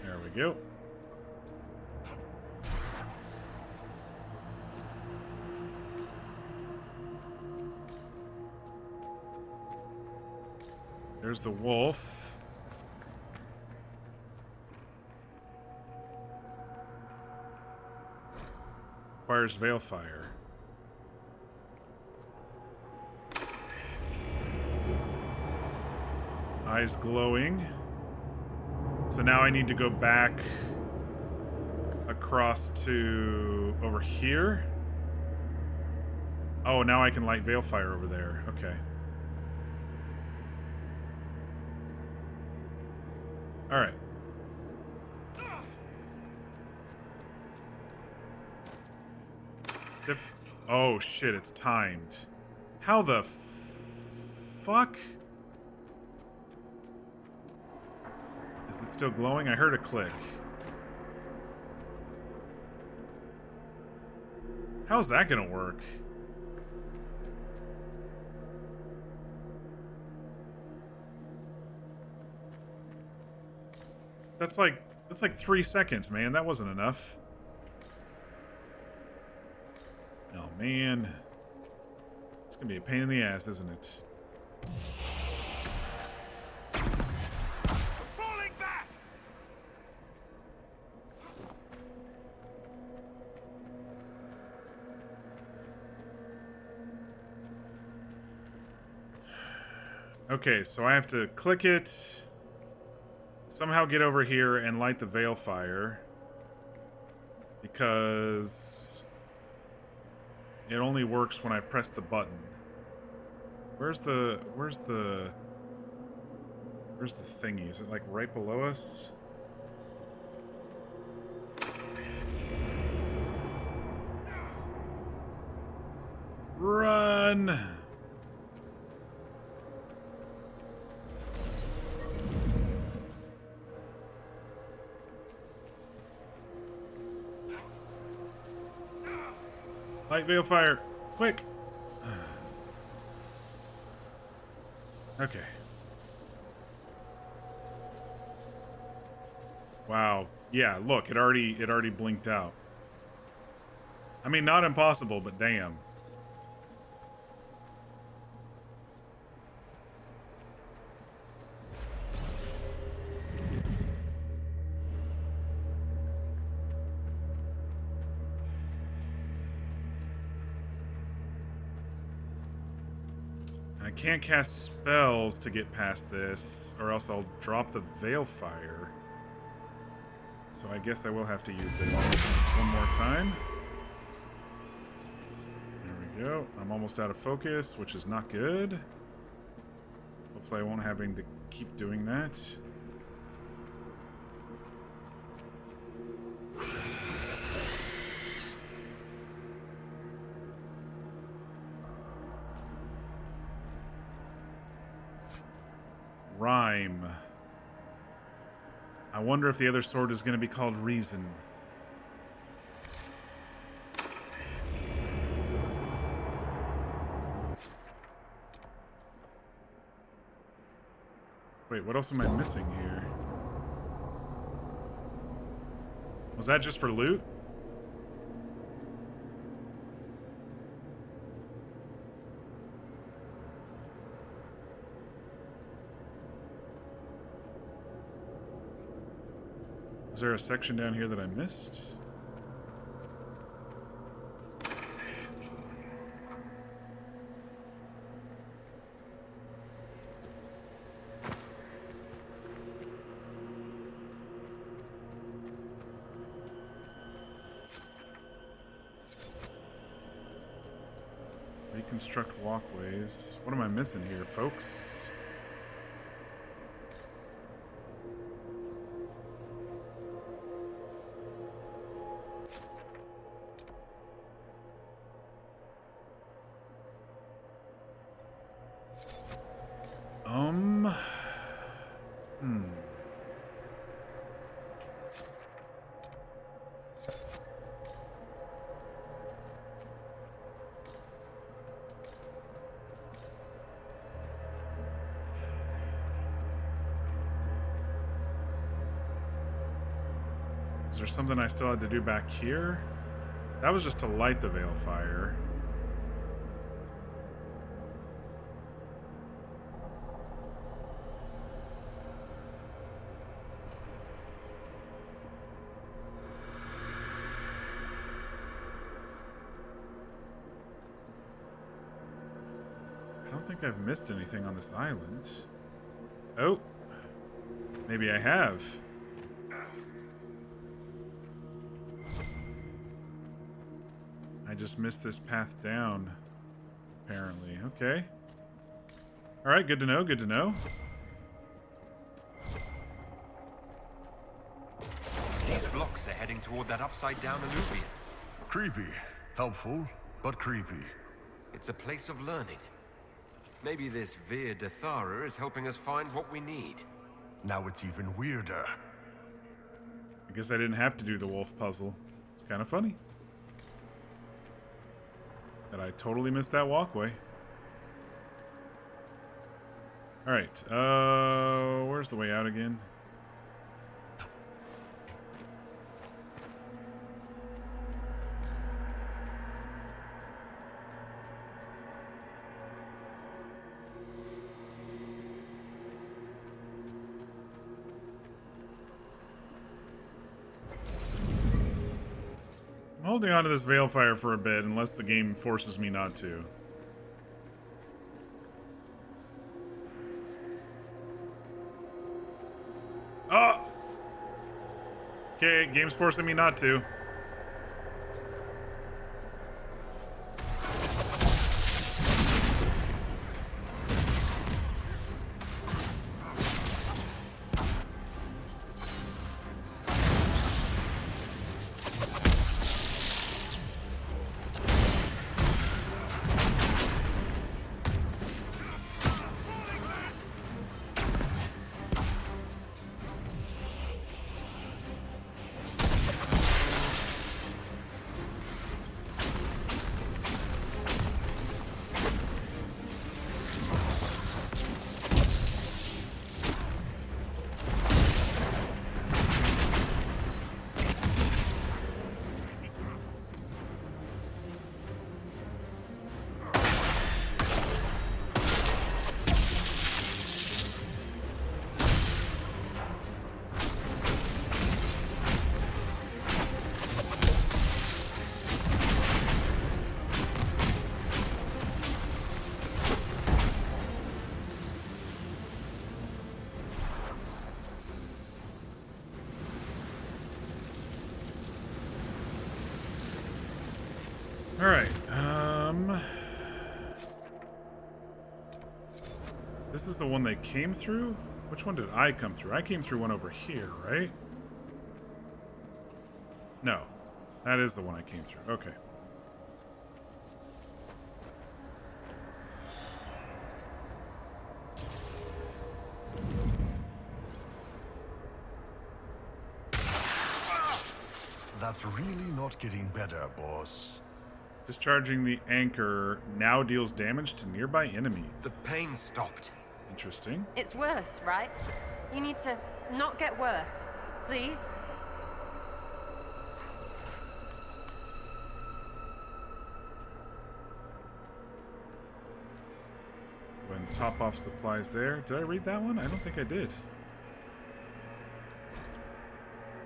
[SPEAKER 1] There we go. There's the wolf. Requires Veilfire. Eyes glowing. So now I need to go back across to over here. Oh, now I can light Veilfire over there. Okay. All right. It's diff. Oh shit! It's timed. How the fuck? Is it still glowing? I heard a click. How's that gonna work? That's like 3 seconds, man. That wasn't enough. Oh man. It's gonna be a pain in the ass, isn't it?
[SPEAKER 20] Falling back!
[SPEAKER 1] Okay, so I have to click it, somehow get over here and light the Veilfire, because it only works when I press the button. Where's the thingy? Is it like right below us? Run! Light Veilfire, quick! Okay. Wow. Yeah, look, it already blinked out. I mean, not impossible, but damn. I can't cast spells to get past this, or else I'll drop the Veilfire. So I guess I will have to use this one more time. There we go. I'm almost out of focus, which is not good. Hopefully I won't having to keep doing that. Rhyme. I wonder if the other sword is going to be called Reason. Wait, what else am I missing here? Was that just for loot? Is there a section down here that I missed? Reconstruct walkways. What am I missing here, folks? Is there something I still had to do back here? That was just to light the Veilfire. I don't think I've missed anything on this island. Oh, maybe I have. I just missed this path down, apparently. Okay. Alright, good to know, good to know.
[SPEAKER 2] These blocks are heading toward that upside-down alluvium.
[SPEAKER 3] Creepy. Helpful, but creepy.
[SPEAKER 2] It's a place of learning. Maybe this Vir Dathara is helping us find what we need.
[SPEAKER 3] Now it's even weirder.
[SPEAKER 1] I guess I didn't have to do the wolf puzzle. It's kind of funny that I totally missed that walkway. Alright, where's the way out again? I'm holding on to this Veilfire for a bit, unless the game forces me not to. Oh! Okay, game's forcing me not to. Alright, this is the one they came through? Which one did I come through? I came through one over here, right? No. That is the one I came through. Okay.
[SPEAKER 3] That's really not getting better, boss.
[SPEAKER 1] Discharging the anchor now deals damage to nearby enemies.
[SPEAKER 2] The pain stopped.
[SPEAKER 1] Interesting.
[SPEAKER 4] It's worse, right? You need to not get worse. Please?
[SPEAKER 1] When top off supplies there. Did I read that one? I don't think I did.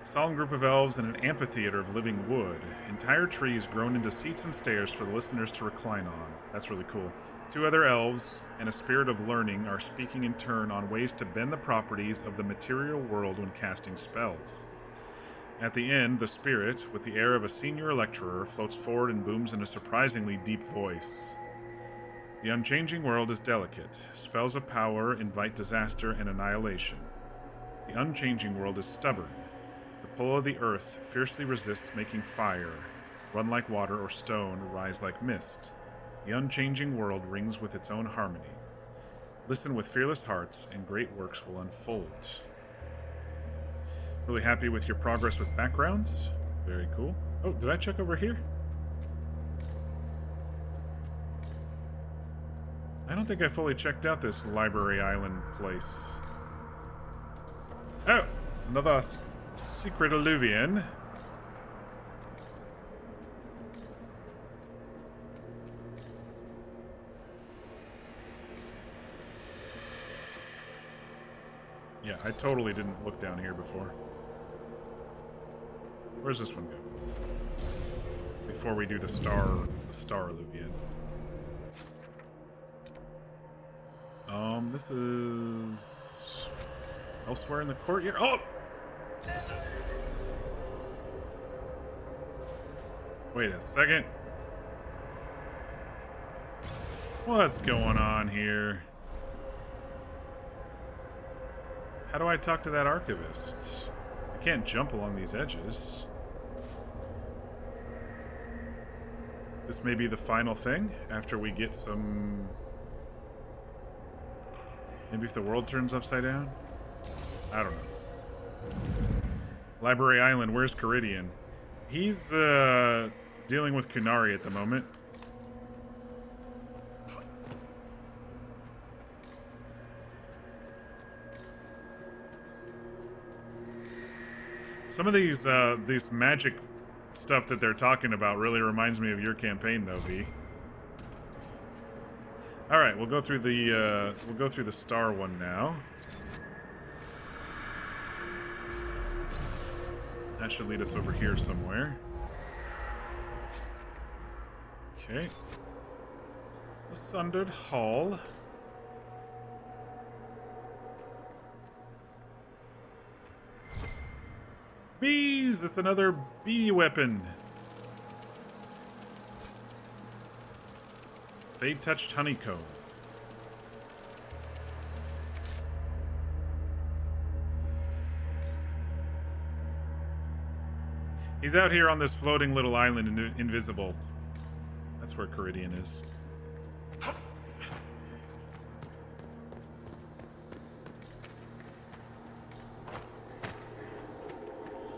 [SPEAKER 1] Solemn group of elves in an amphitheater of living wood. Entire trees grown into seats and stairs for the listeners to recline on. That's really cool. Two other elves, in a spirit of learning, are speaking in turn on ways to bend the properties of the material world when casting spells. At the end, the spirit, with the air of a senior lecturer, floats forward and booms in a surprisingly deep voice. The unchanging world is delicate. Spells of power invite disaster and annihilation. The unchanging world is stubborn. The pull of the earth fiercely resists making fire, run like water or stone, rise like mist. The unchanging world rings with its own harmony. Listen with fearless hearts, and great works will unfold. Really happy with your progress with backgrounds. Very cool. Oh, did I check over here? I don't think I fully checked out this Library Island place. Oh, another secret alluvian. Yeah, I totally didn't look down here before. Where's this one go? Before we do the star alluvian. This is elsewhere in the courtyard. Oh! Wait a second. What's going on here? How do I talk to that archivist? I can't jump along these edges. This may be the final thing after we get some... Maybe if the world turns upside down? I don't know. Library Island, where's Caridian? He's dealing with Kunari at the moment. Some of these magic stuff that they're talking about really reminds me of your campaign, though, V. All right, we'll go through the star one now. That should lead us over here somewhere. Okay. The Sundered Hall. Bees! It's another bee weapon. Fade-touched honeycomb. He's out here on this floating little island, invisible. That's where Caridian is.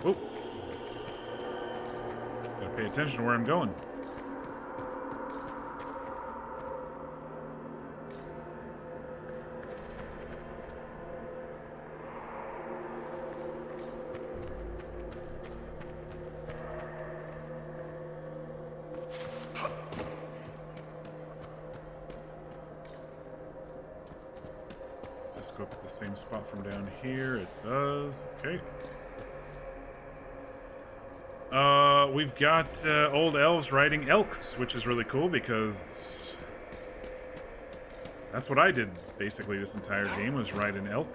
[SPEAKER 1] Oh. Gotta pay attention to where I'm going. Does this go up to the same spot from down here? It does. Okay. We've got old elves riding elks, which is really cool because that's what I did basically this entire game, was ride an elk.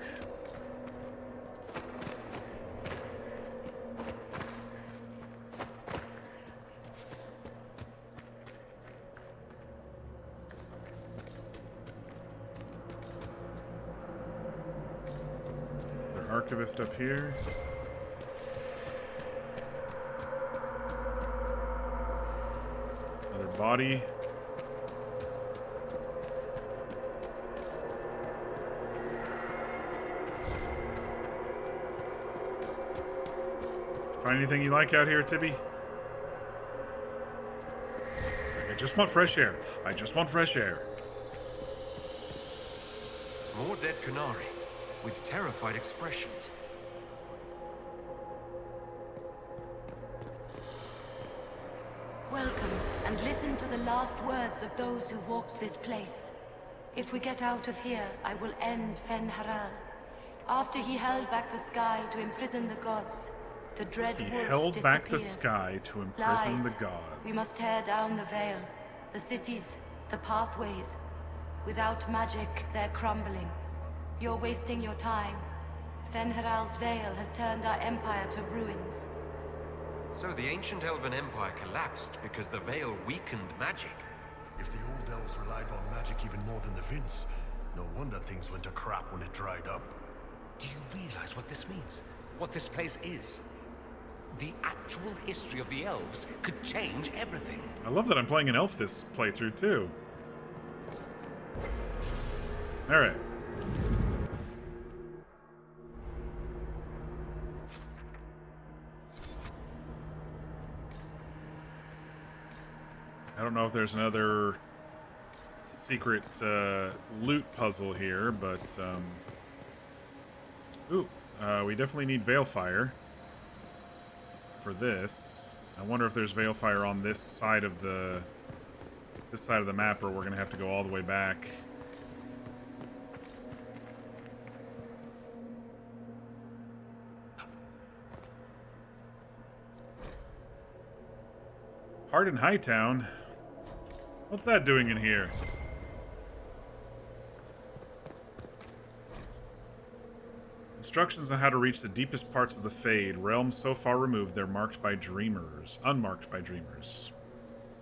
[SPEAKER 1] Their archivist up here. Body. Find anything you like out here, Tibby? It's like, I just want fresh air. I just want fresh air.
[SPEAKER 2] More dead Kunari, with terrified expressions.
[SPEAKER 7] Welcome, and listen to the last words of those who walked this place. If we get out of here, I will end Fen Haral. After he held back the sky to imprison the gods, the dread wolf disappeared.
[SPEAKER 1] He held back the sky to imprison the gods.
[SPEAKER 7] We must tear down the veil, the cities, the pathways. Without magic, they're crumbling. You're wasting your time. Fen Haral's veil has turned our empire to ruins.
[SPEAKER 2] So the ancient Elven Empire collapsed because the veil weakened magic.
[SPEAKER 3] If the old elves relied on magic even more than the Vince, no wonder things went to crap when it dried up.
[SPEAKER 5] Do you realize what this means? What this place is? The actual history of the elves could change everything.
[SPEAKER 1] I love that I'm playing an elf this playthrough, too. Alright. I don't know if there's another secret loot puzzle here, but we definitely need Veilfire for this. I wonder if there's Veilfire on this side of the map, or we're gonna have to go all the way back. Hardin Hightown? What's that doing in here? Instructions on how to reach the deepest parts of the Fade. Realms so far removed, they're marked by dreamers. Unmarked by dreamers.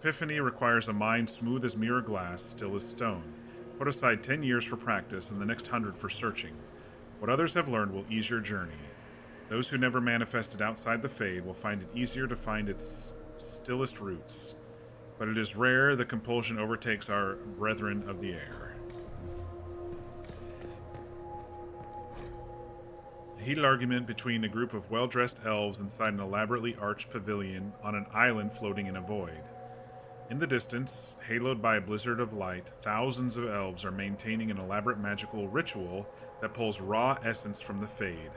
[SPEAKER 1] Epiphany requires a mind smooth as mirror glass, still as stone. Put aside 10 years for practice and the next 100 for searching. What others have learned will ease your journey. Those who never manifested outside the Fade will find it easier to find its stillest roots. But it is rare the compulsion overtakes our brethren of the air. A heated argument between a group of well-dressed elves inside an elaborately arched pavilion on an island floating in a void. In the distance, haloed by a blizzard of light, thousands of elves are maintaining an elaborate magical ritual that pulls raw essence from the Fade,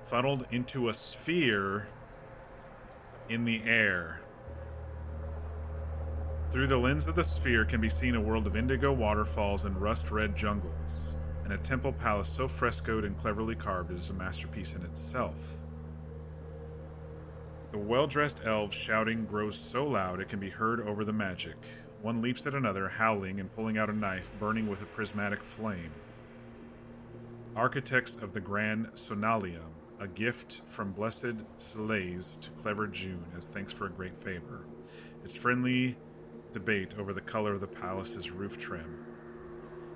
[SPEAKER 1] funneled into a sphere in the air. Through the lens of the sphere can be seen a world of indigo waterfalls and rust-red jungles, and a temple palace so frescoed and cleverly carved it is a masterpiece in itself. The well-dressed elves shouting grows so loud it can be heard over the magic. One leaps at another, howling and pulling out a knife burning with a prismatic flame. Architects of the Grand Sonalium, a gift from Blessed Selays to clever June as thanks for a great favor. Its friendly debate over the color of the palace's roof trim.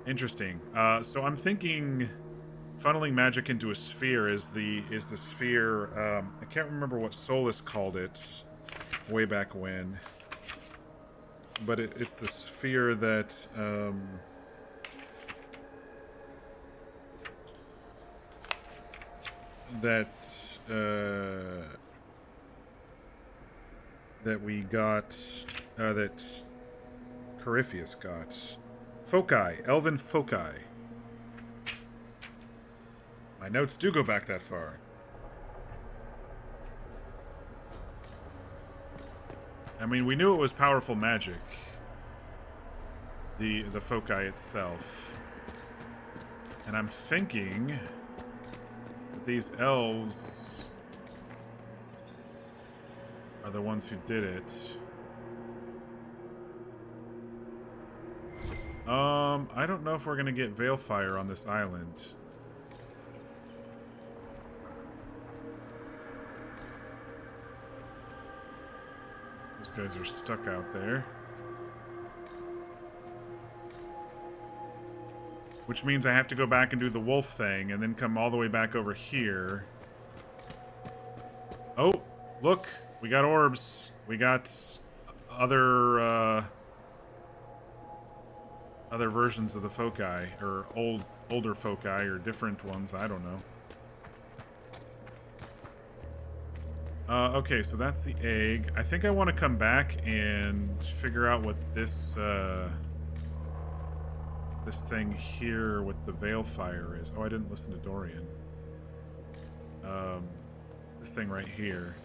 [SPEAKER 1] Interesting. So I'm thinking funneling magic into a sphere is the sphere. I can't remember what Solus called it way back when, but it's the sphere that that we got, that Corypheus got. Foci, elven foci. My notes do go back that far. I mean, we knew it was powerful magic. The foci itself. And I'm thinking that these elves are the ones who did it. I don't know if we're gonna get Veilfire on this island. Those guys are stuck out there. Which means I have to go back and do the wolf thing and then come all the way back over here. Oh, look, we got orbs. We got other versions of the foci, or older foci, or different ones, I don't know. Okay, so that's the egg. I think I want to come back and figure out what this this thing here with the Veilfire is. Oh, I didn't listen to Dorian. This thing right here.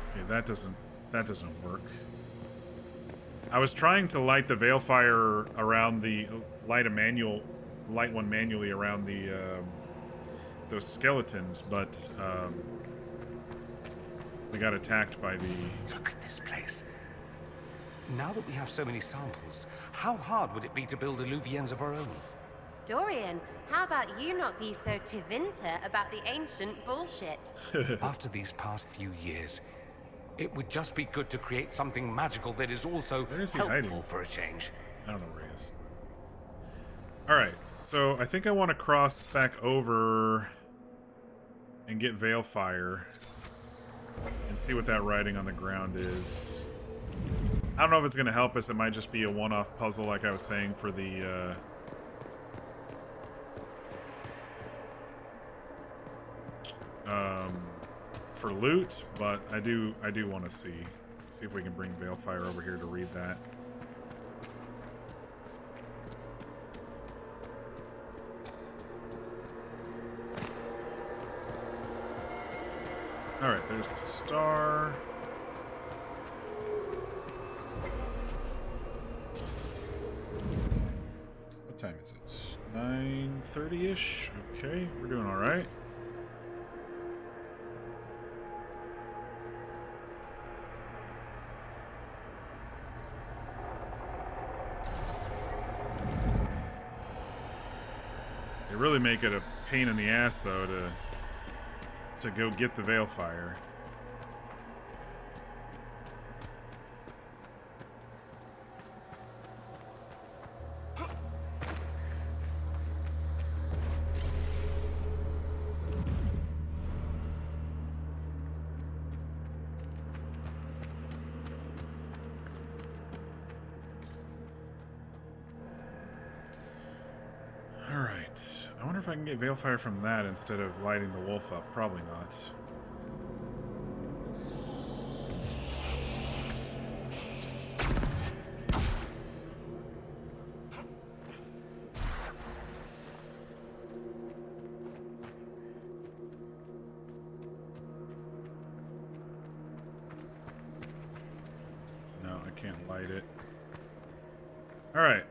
[SPEAKER 1] Okay, that doesn't work. I was trying to light the Veilfire around the light one manually around the those skeletons, but we got attacked by the...
[SPEAKER 5] Look at this place. Now that we have so many samples, how hard would it be to build Illuvians of our own?
[SPEAKER 4] Dorian, how about you not be so Tevinter about the ancient bullshit?
[SPEAKER 5] After these past few years, it would just be good to create something magical that is also helpful for a change.
[SPEAKER 1] I don't know where he is. Alright, so I think I want to cross back over and get Veilfire and see what that writing on the ground is. I don't know if it's going to help us. It might just be a one-off puzzle, like I was saying, for the for loot, but I do want to see if we can bring Veilfire over here to read that. All right, there's the star. What time is it? 9:30-ish. Okay, we're doing all right. They really make it a pain in the ass, though, to go get the Veilfire. if I can get Veilfire from that instead of lighting the wolf up. Probably not. No, I can't light it. All right.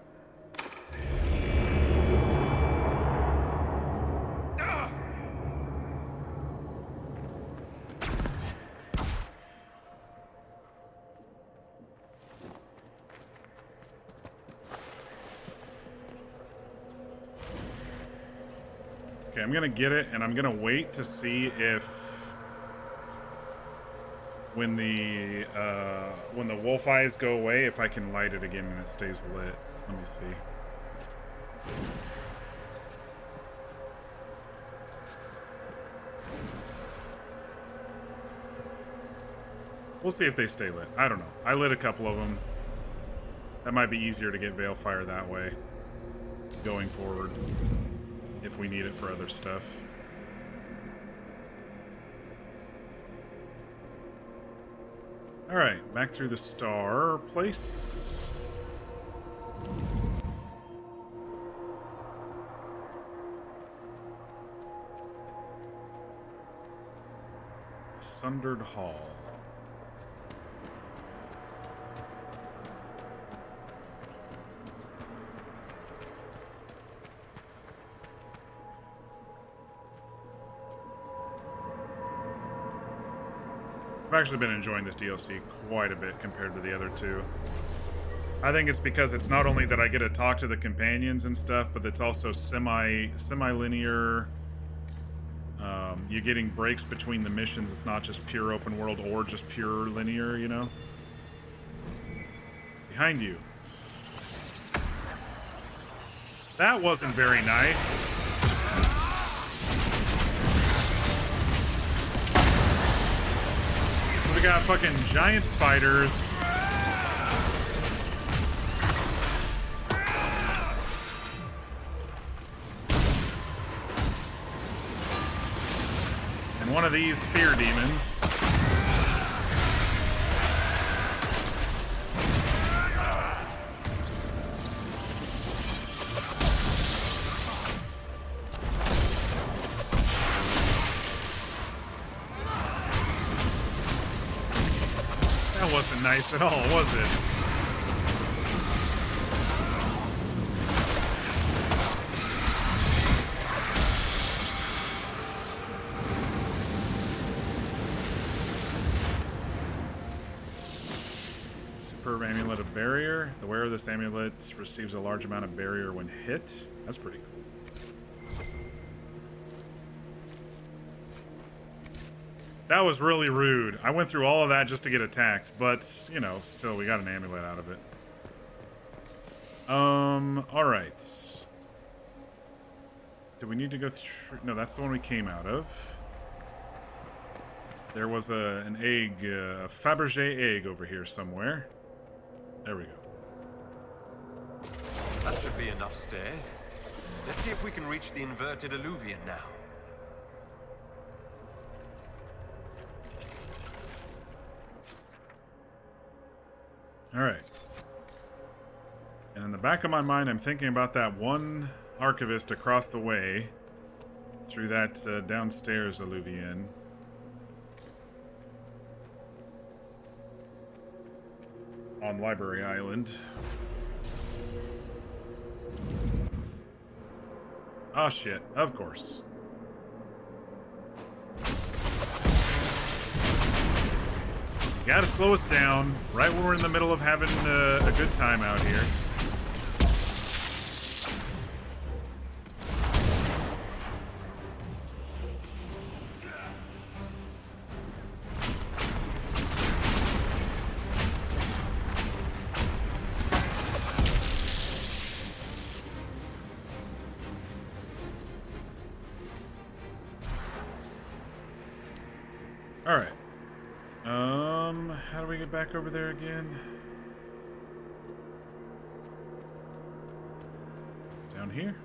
[SPEAKER 1] Okay, I'm gonna get it, and I'm gonna wait to see if when the wolf eyes go away, if I can light it again and it stays lit. Let me see. We'll see if they stay lit. I don't know. I lit a couple of them. That might be easier to get Veilfire that way going forward, if we need it for other stuff. Alright, back through the star place. Sundered Hall. I've actually been enjoying this DLC quite a bit compared to the other two. I think it's because it's not only that I get to talk to the companions and stuff, but it's also semi-linear. You're getting breaks between the missions. It's not just pure open world or just pure linear, you know? Behind you. That wasn't very nice. We got fucking giant spiders. And one of these fear demons. Wasn't nice at all, was it? Superb amulet of barrier. The wearer of this amulet receives a large amount of barrier when hit. That's pretty cool. That was really rude. I went through all of that just to get attacked, but, you know, still, we got an amulet out of it. Alright. Do we need to go through? No, that's the one we came out of. There was an egg, a Fabergé egg over here somewhere. There we go.
[SPEAKER 2] That should be enough stairs. Let's see if we can reach the inverted alluvion now.
[SPEAKER 1] Alright. And in the back of my mind, I'm thinking about that one archivist across the way through that downstairs alluvion. On Library Island. Oh shit, of course. You gotta slow us down right when we're in the middle of having a good time out here. Alright. How do we get back over there again? Down here?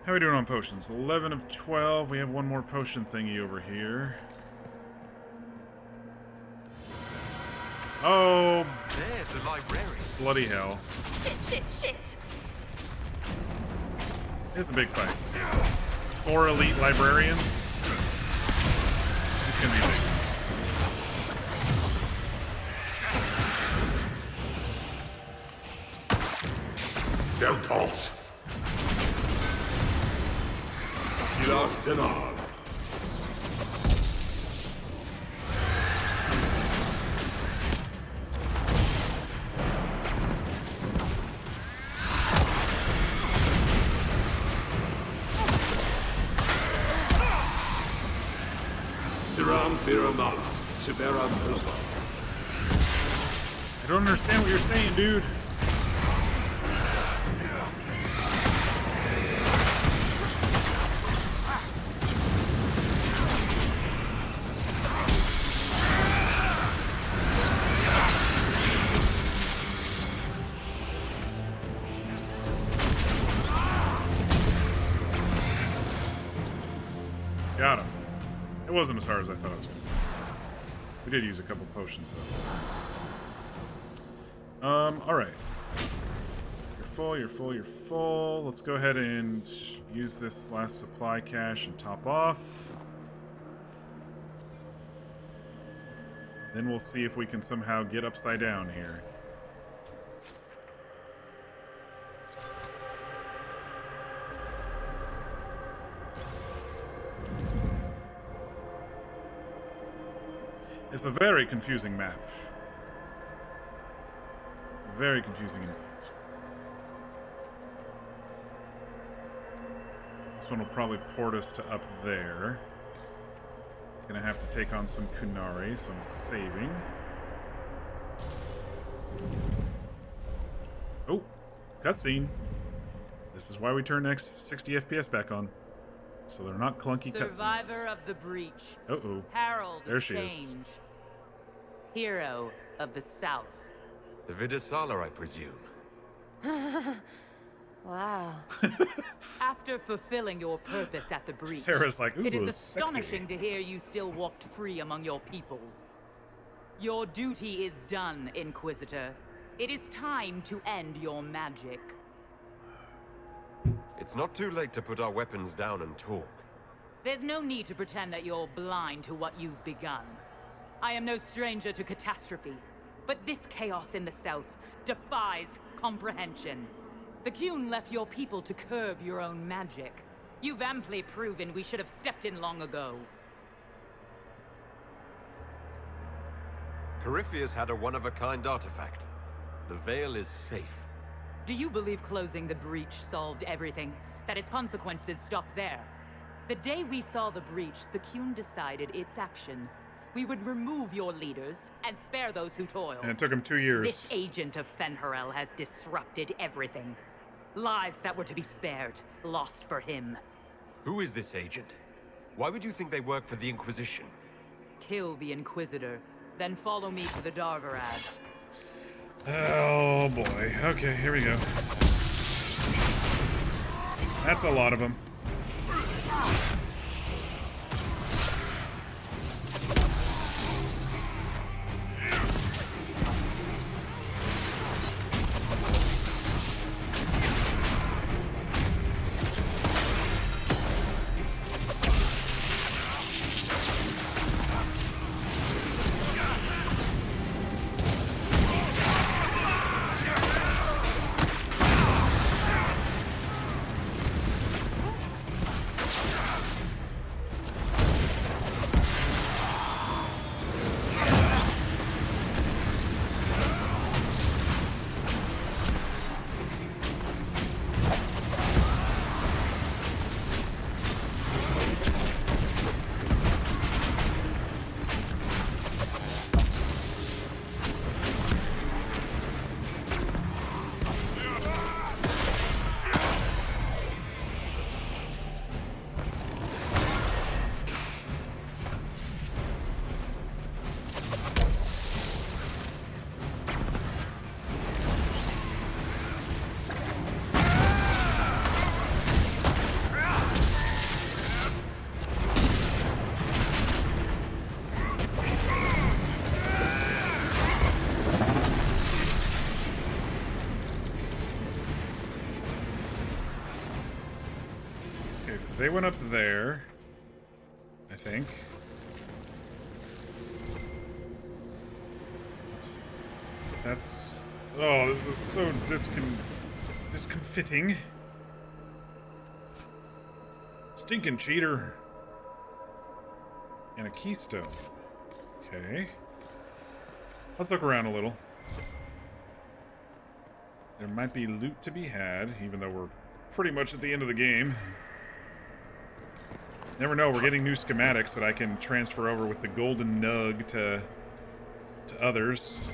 [SPEAKER 1] How are we doing on potions? 11 of 12. We have one more potion thingy over here. Oh,
[SPEAKER 2] There's the librarian.
[SPEAKER 1] Bloody hell.
[SPEAKER 4] Shit, shit, shit.
[SPEAKER 1] It's a big fight. 4 elite librarians. It's gonna be big.
[SPEAKER 18] Deltos. Silas Denar. Siram Biramal. Siberam Hilsa.
[SPEAKER 1] I don't understand what you're saying, dude. Got him. It wasn't as hard as I thought it was going to be. We did use a couple potions, though. Alright. You're full, you're full, you're full. Let's go ahead and use this last supply cache and top off. Then we'll see if we can somehow get upside down here. It's a very confusing map. Very confusing indeed. This one will probably port us to up there. Gonna have to take on some Kunari, so I'm saving. Oh, cutscene. This is why we turn next 60 FPS back on. So they're not clunky cutscenes.
[SPEAKER 21] Survivor of the breach.
[SPEAKER 1] Uh-oh.
[SPEAKER 21] Herald
[SPEAKER 1] There
[SPEAKER 21] of
[SPEAKER 1] she is.
[SPEAKER 21] change. Hero of the South.
[SPEAKER 2] The Vidasala, I presume.
[SPEAKER 4] Wow.
[SPEAKER 21] After fulfilling your purpose at the breach,
[SPEAKER 1] Sarah's like, ooh,
[SPEAKER 21] it is
[SPEAKER 1] sexy.
[SPEAKER 21] astonishing to hear you still walked free among your people. Your duty is done, Inquisitor. It is time to end your magic.
[SPEAKER 2] It's not too late to put our weapons down and talk.
[SPEAKER 21] There's no need to pretend that you're blind to what you've begun. I am no stranger to catastrophe, but this chaos in the South defies comprehension. The Qun left your people to curb your own magic. You've amply proven we should have stepped in long ago.
[SPEAKER 2] Corypheus had a one-of-a-kind artifact. The Veil is safe.
[SPEAKER 21] Do you believe closing the breach solved everything? That its consequences stopped there? The day we saw the breach, the Qun decided its action. We would remove your leaders and spare those who toil.
[SPEAKER 1] And it took him 2 years.
[SPEAKER 21] This agent of Fen'Harel has disrupted everything. Lives that were to be spared, lost for him.
[SPEAKER 2] Who is this agent? Why would you think they work for the Inquisition?
[SPEAKER 21] Kill the Inquisitor, then follow me to the Dargarad.
[SPEAKER 1] Oh boy. Okay, here we go. That's a lot of them. Okay, so they went up there, I think. That's oh, this is so discomfiting. Stinking cheater. And a keystone. Okay. Let's look around a little. There might be loot to be had, even though we're pretty much at the end of the game. Never know, we're getting new schematics that I can transfer over with the golden nug to others.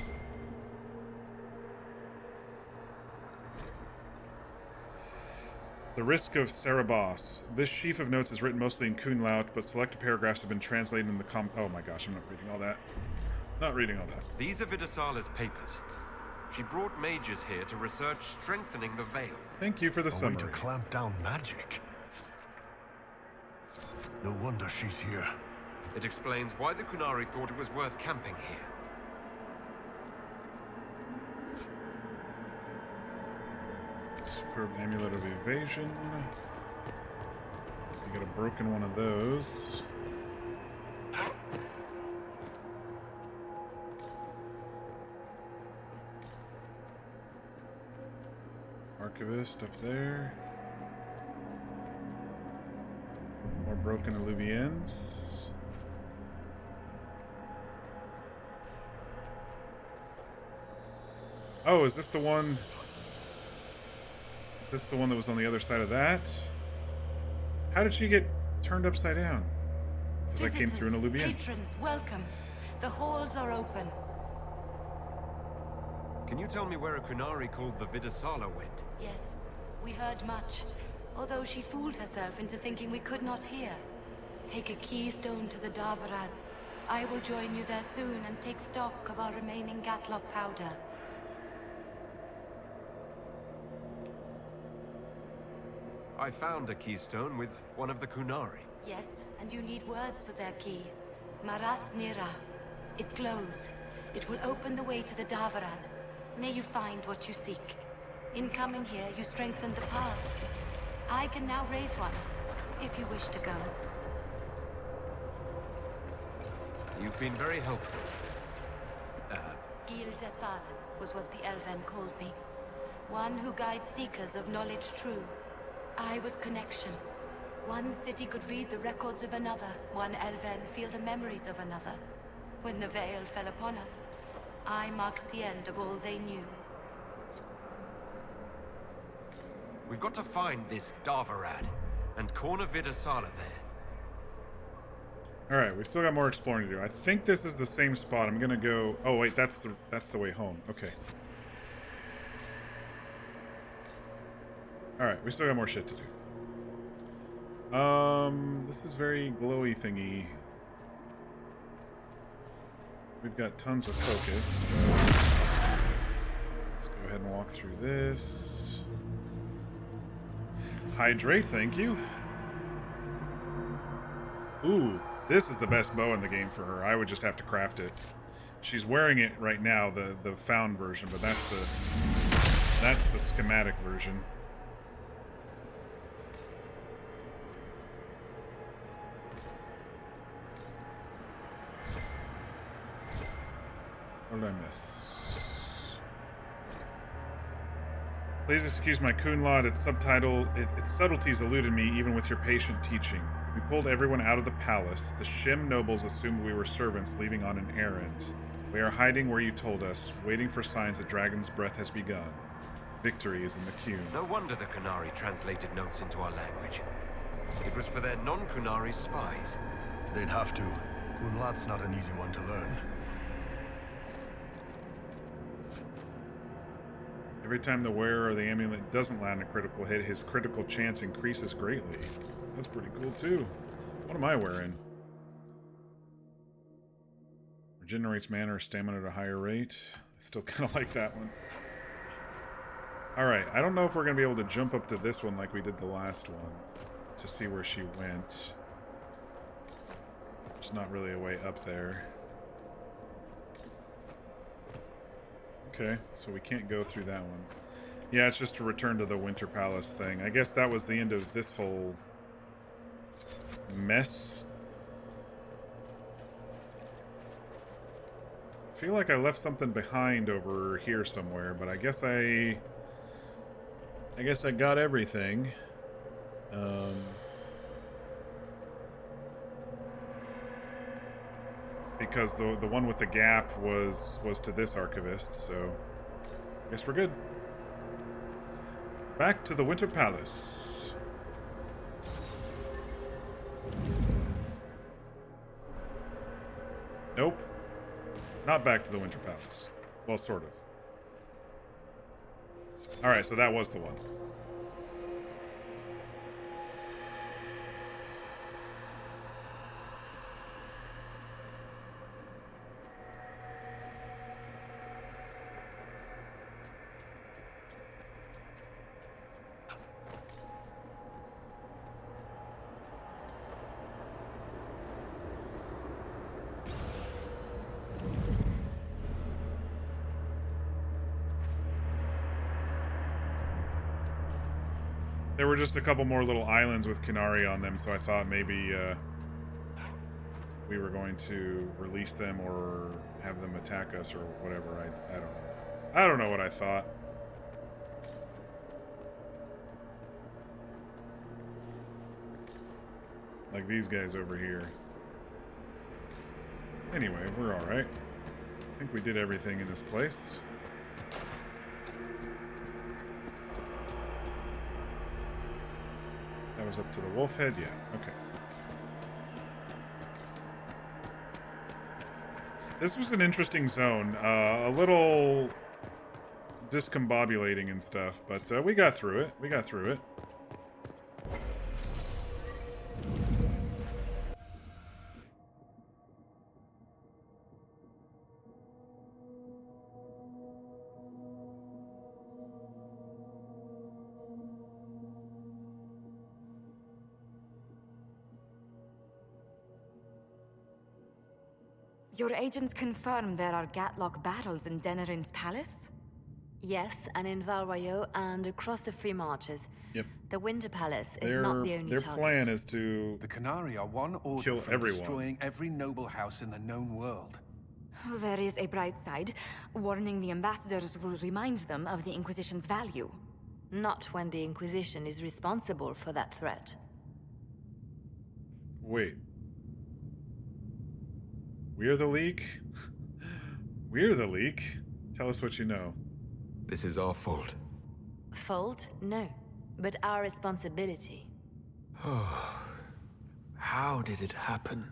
[SPEAKER 1] The Risk of Cerebos. This sheaf of notes is written mostly in Kunlaut, but selected paragraphs have been translated in the oh my gosh, I'm not reading all that. Not reading all that.
[SPEAKER 2] These are Vidasala's papers. She brought mages here to research strengthening the veil.
[SPEAKER 1] Thank you for the summary.
[SPEAKER 3] A way to clamp down magic. No wonder she's here.
[SPEAKER 2] It explains why the Kunari thought it was worth camping here.
[SPEAKER 1] Superb Amulet of Evasion. You got a broken one of those. Archivist up there. More broken Alluvians. Oh, is this the one? This is the one that was on the other side of that? How did she get turned upside down? Because I came through an Alluvian.
[SPEAKER 7] Patrons, welcome. The halls are open.
[SPEAKER 2] Can you tell me where a Kunari called the Vidasala went?
[SPEAKER 7] Yes, we heard much. Although she fooled herself into thinking we could not hear. Take a keystone to the Davarad. I will join you there soon and take stock of our remaining Gatlock powder.
[SPEAKER 2] I found a keystone with one of the Kunari.
[SPEAKER 7] Yes, and you need words for their key. Maras Nira. It glows. It will open the way to the Davarad. May you find what you seek. In coming here, you strengthened the paths. I can now raise one, if you wish to go.
[SPEAKER 2] You've been very helpful.
[SPEAKER 7] Gildethalan was what the Elven called me. One who guides seekers of knowledge true. I was connection. One city could read the records of another, one Elven feel the memories of another. When the veil fell upon us, I marked the end of all they knew.
[SPEAKER 2] We've got to find this Davarad and corner Vidasala there.
[SPEAKER 1] Alright, we still got more exploring to do. I think this is the same spot. I'm gonna go... Oh wait, that's the way home. Okay. Alright, we still got more shit to do. This is very glowy thingy. We've got tons of focus. Let's go ahead and walk through this. Hydrate, thank you. Ooh, this is the best bow in the game for her. I would just have to craft it. She's wearing it right now, the found version, but that's the schematic version. What did I miss? Please excuse my Kunlad. Its subtleties eluded me even with your patient teaching. We pulled everyone out of the palace. The Shim nobles assumed we were servants leaving on an errand. We are hiding where you told us, waiting for signs that Dragon's breath has begun. Victory is in the queue.
[SPEAKER 2] No wonder the Kunari translated notes into our language. It was for their non-Kunari spies.
[SPEAKER 3] They'd have to. Kunlad's not an easy one to learn.
[SPEAKER 1] Every time the wearer of the amulet doesn't land a critical hit, his critical chance increases greatly. That's pretty cool too. What am I wearing? Regenerates mana or stamina at a higher rate. I still kind of like that one. Alright, I don't know if we're going to be able to jump up to this one like we did the last one to see where she went. There's not really a way up there. Okay, so we can't go through that one. Yeah, it's just to return to the Winter Palace thing. I guess that was the end of this whole mess. I feel like I left something behind over here somewhere, but I guess I got everything. Because the one with the gap was to this archivist, so I guess we're good. Back to the Winter Palace. Nope. Not back to the Winter Palace. Well, sort of. Alright, so that was the one. There were just a couple more little islands with Qunari on them, so I thought maybe we were going to release them or have them attack us or whatever. I don't know. I don't know what I thought. Like these guys over here. Anyway, we're alright. I think we did everything in this place. That was up to the wolf head? Yeah, okay. This was an interesting zone. A little discombobulating and stuff, but we got through it. We got through it.
[SPEAKER 7] Your agents confirm there are Gatlock battles in Denerim's palace?
[SPEAKER 8] Yes, and in Valroyo and across the Free Marches.
[SPEAKER 1] Yep.
[SPEAKER 8] The Winter Palace is not the only
[SPEAKER 1] their
[SPEAKER 8] target.
[SPEAKER 1] plan is to
[SPEAKER 6] The Qunari are one order
[SPEAKER 1] kill
[SPEAKER 6] from
[SPEAKER 1] everyone.
[SPEAKER 6] destroying every noble house in the known world.
[SPEAKER 7] Oh, there is a bright side. Warning the ambassadors will remind them of the Inquisition's value.
[SPEAKER 8] Not when the Inquisition is responsible for that threat.
[SPEAKER 1] Wait. We're the leak? We're the leak? Tell us what you know.
[SPEAKER 2] This is our fault.
[SPEAKER 8] Fault? No. But our responsibility.
[SPEAKER 10] Oh. How did it happen?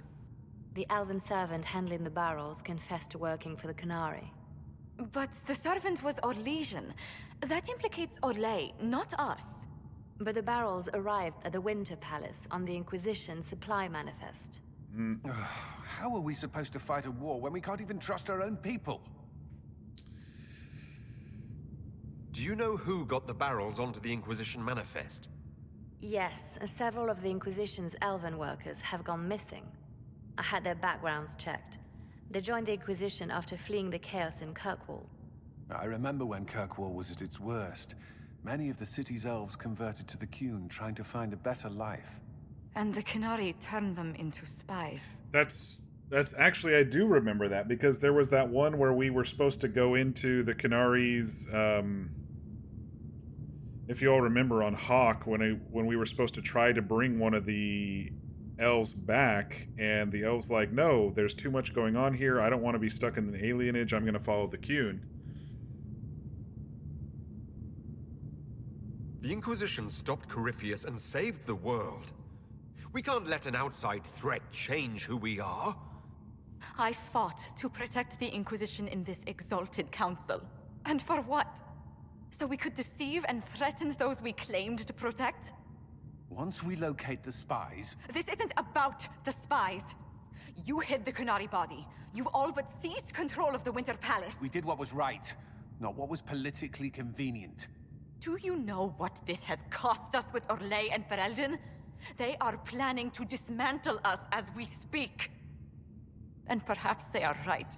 [SPEAKER 8] The elven servant handling the barrels confessed to working for the Qunari.
[SPEAKER 7] But the servant was Orlesian. That implicates Orlais, not us.
[SPEAKER 8] But the barrels arrived at the Winter Palace on the Inquisition supply manifest.
[SPEAKER 6] How are we supposed to fight a war when we can't even trust our own people?
[SPEAKER 2] Do you know who got the barrels onto the Inquisition manifest?
[SPEAKER 8] Yes, several of the Inquisition's elven workers have gone missing. I had their backgrounds checked. They joined the Inquisition after fleeing the chaos in Kirkwall.
[SPEAKER 6] I remember when Kirkwall was at its worst. Many of the city's elves converted to the Qun, trying to find a better life.
[SPEAKER 7] And the Qunari turned them into spies.
[SPEAKER 1] That's actually, I do remember that, because there was that one where we were supposed to go into the Qunari's, if you all remember on Hawk, when we were supposed to try to bring one of the elves back, and the elves like, no, there's too much going on here, I don't want to be stuck in the alienage, I'm going to follow the Qun.
[SPEAKER 2] The Inquisition stopped Corypheus and saved the world. We can't let an outside threat change who we are.
[SPEAKER 7] I fought to protect the Inquisition in this exalted council. And for what? So we could deceive and threaten those we claimed to protect?
[SPEAKER 6] Once we locate the spies...
[SPEAKER 7] This isn't about the spies. You hid the Qunari body. You've all but seized control of the Winter Palace.
[SPEAKER 6] We did what was right, not what was politically convenient.
[SPEAKER 7] Do you know what this has cost us with Orlais and Ferelden? They are planning to dismantle us as we speak. And perhaps they are right.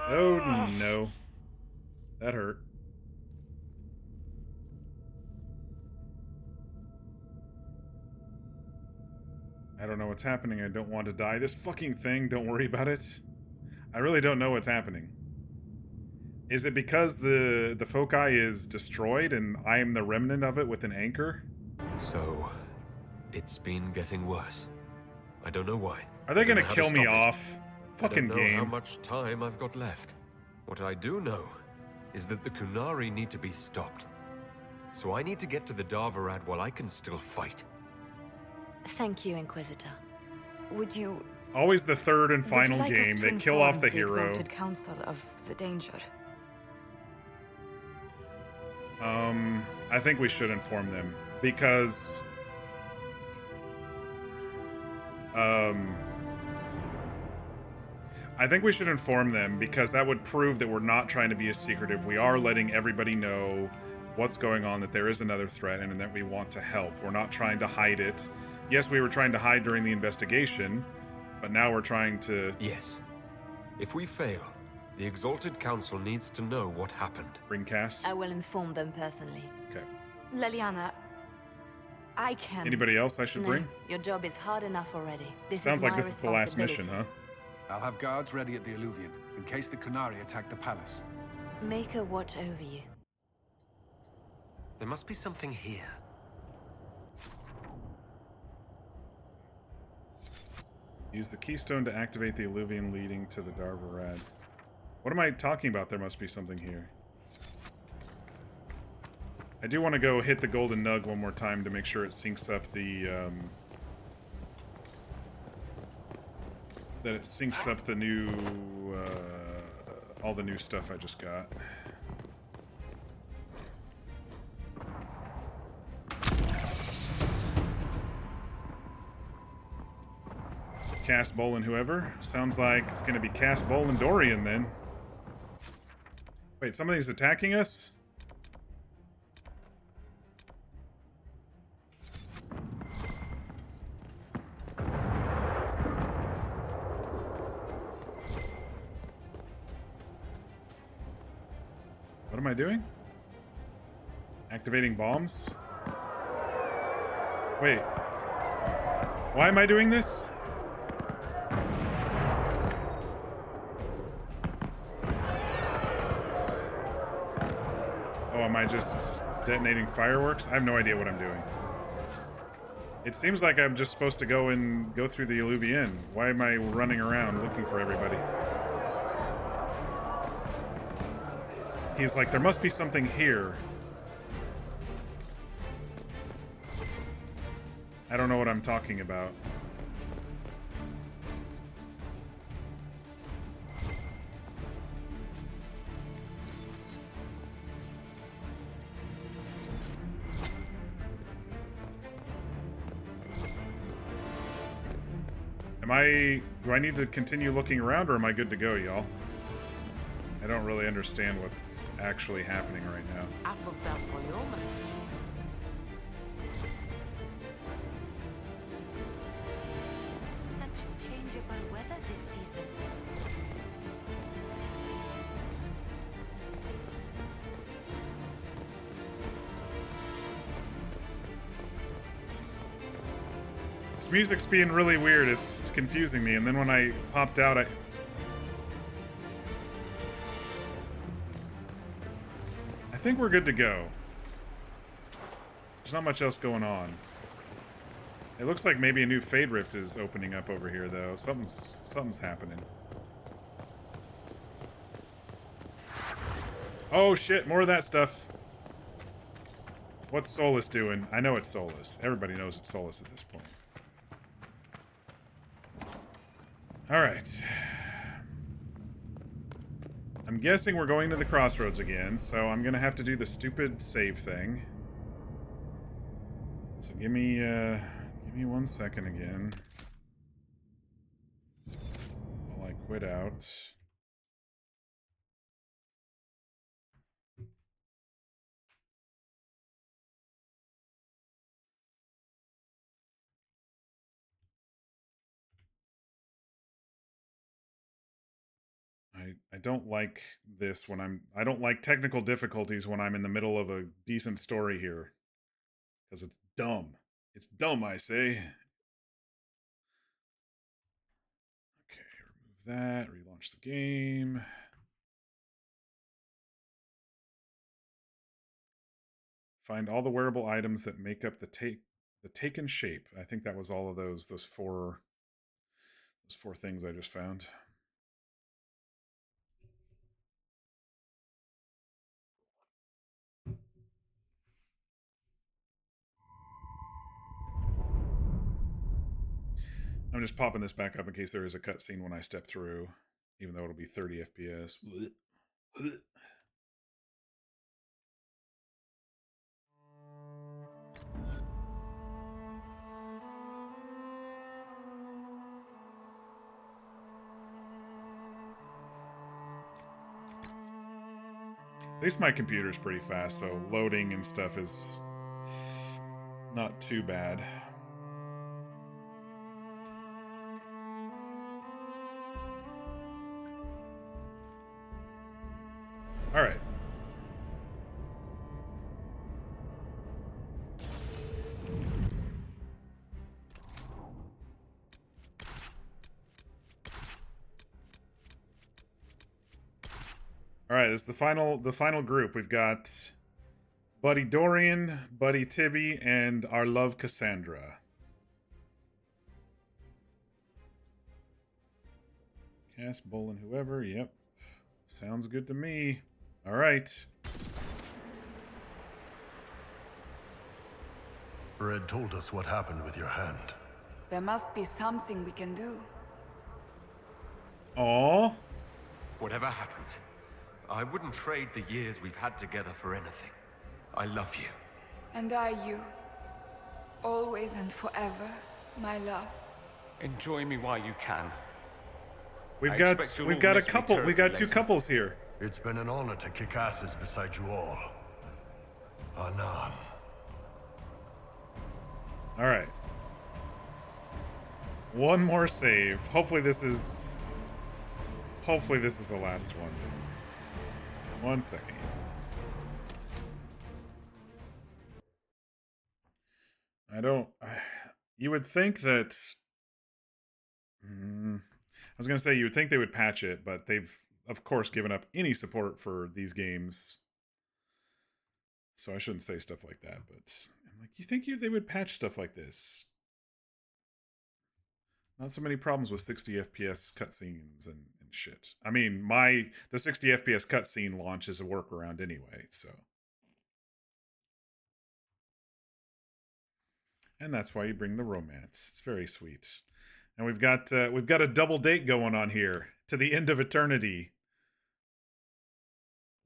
[SPEAKER 1] Oh no. That hurt. I don't know what's happening. I don't want to die. This fucking thing, don't worry about it. I really don't know what's happening. Is it because the foci is destroyed and I am the remnant of it with an anchor?
[SPEAKER 2] So, it's been getting worse. I don't know why.
[SPEAKER 1] Are they gonna
[SPEAKER 2] I don't know how
[SPEAKER 1] kill
[SPEAKER 2] to
[SPEAKER 1] me
[SPEAKER 2] stop it.
[SPEAKER 1] off? Fucking
[SPEAKER 2] I don't know how
[SPEAKER 1] game.
[SPEAKER 2] much time I've got left. What I do know is that the Kunari need to be stopped. So I need to get to the Darvarad while I can still fight.
[SPEAKER 8] Thank you, Inquisitor.
[SPEAKER 7] Would you...
[SPEAKER 1] Always the third and
[SPEAKER 7] would
[SPEAKER 1] final
[SPEAKER 7] you like us
[SPEAKER 1] game.
[SPEAKER 7] to
[SPEAKER 1] They kill off
[SPEAKER 7] inform
[SPEAKER 1] the hero.
[SPEAKER 7] Exalted Council of the danger?
[SPEAKER 1] I think we should inform them because I think we should inform them because that would prove that we're not trying to be as secretive. We are letting everybody know what's going on, that there is another threat, and that we want to help. We're not trying to hide it. Yes, we were trying to hide during the investigation, but now we're trying to...
[SPEAKER 2] Yes. If we fail, the Exalted Council needs to know what happened.
[SPEAKER 1] Bring Cass?
[SPEAKER 8] I will inform them personally.
[SPEAKER 1] Okay.
[SPEAKER 7] Leliana, I can...
[SPEAKER 1] Anybody else I should
[SPEAKER 8] No,
[SPEAKER 1] bring?
[SPEAKER 8] your job is hard enough already. This
[SPEAKER 1] Sounds
[SPEAKER 8] is
[SPEAKER 1] like
[SPEAKER 8] my
[SPEAKER 1] this is the last mission, huh?
[SPEAKER 6] I'll have guards ready at the Alluvion, in case the Kunari attack the palace.
[SPEAKER 8] Make a watch over you.
[SPEAKER 2] There must be something here.
[SPEAKER 1] Use the keystone to activate the Alluvion leading to the Darvarad. What am I talking about? There must be something here. I do want to go hit the golden nug one more time to make sure it syncs up the, that it syncs up the new, all the new stuff I just got. Cass, Bolin, whoever. Sounds like it's going to be Cass, Bolin, Dorian then. Wait, somebody's attacking us? What am I doing? Activating bombs? Wait. Why am I doing this? Oh, am I just detonating fireworks? I have no idea what I'm doing. It seems like I'm just supposed to go through the Alluvion. Why am I running around looking for everybody? He's like, there must be something here. I don't know what I'm talking about. Do I need to continue looking around, or am I good to go, y'all? I don't really understand what's actually happening right now.
[SPEAKER 7] Such changeable weather this season.
[SPEAKER 1] This music's being really weird. It's confusing me. And then when I popped out, I think we're good to go. There's not much else going on. It looks like maybe a new Fade Rift is opening up over here, though. Something's happening. Oh shit, more of that stuff. What's Solus doing? I know it's Solus. Everybody knows it's Solus at this point. Alright. I'm guessing we're going to the crossroads again, so I'm gonna have to do the stupid save thing. So give me 1 second again. While I quit out. I don't like this when I don't like technical difficulties when I'm in the middle of a decent story here. Because it's dumb. It's dumb, I say. that. Relaunch the game. Find all the wearable items that make up the taken shape. I think that was all of those four things I just found. I'm just popping this back up in case there is a cutscene when I step through, even though it'll be 30 FPS. At least my computer's pretty fast, so loading and stuff is not too bad. All right. All right, this is the final group. We've got Buddy Dorian, Buddy Tibby, and our love Cassandra. Cass, Bull, and whoever. Yep. Sounds good to me. All right.
[SPEAKER 3] Red told us what happened with your hand.
[SPEAKER 9] There must be something we can do.
[SPEAKER 1] Aww.
[SPEAKER 2] Whatever happens, I wouldn't trade the years we've had together for anything. I love you.
[SPEAKER 9] And I you. Always and forever, my love.
[SPEAKER 6] Enjoy me while you can.
[SPEAKER 1] We've got a couple. We've got two couples here.
[SPEAKER 3] It's been an honor to kick asses beside you all. Anan.
[SPEAKER 1] All right. One more save. Hopefully this is the last one. 1 second. You would think that... I was going to say you would think they would patch it, but they've, of course, given up any support for these games. So I shouldn't say stuff like that, but I'm like, you think they would patch stuff like this? Not so many problems with 60 FPS cutscenes and shit. I mean, the 60 FPS cutscene launch is a workaround anyway, so. And that's why you bring the romance. It's very sweet. And we've got a double date going on here to the end of eternity.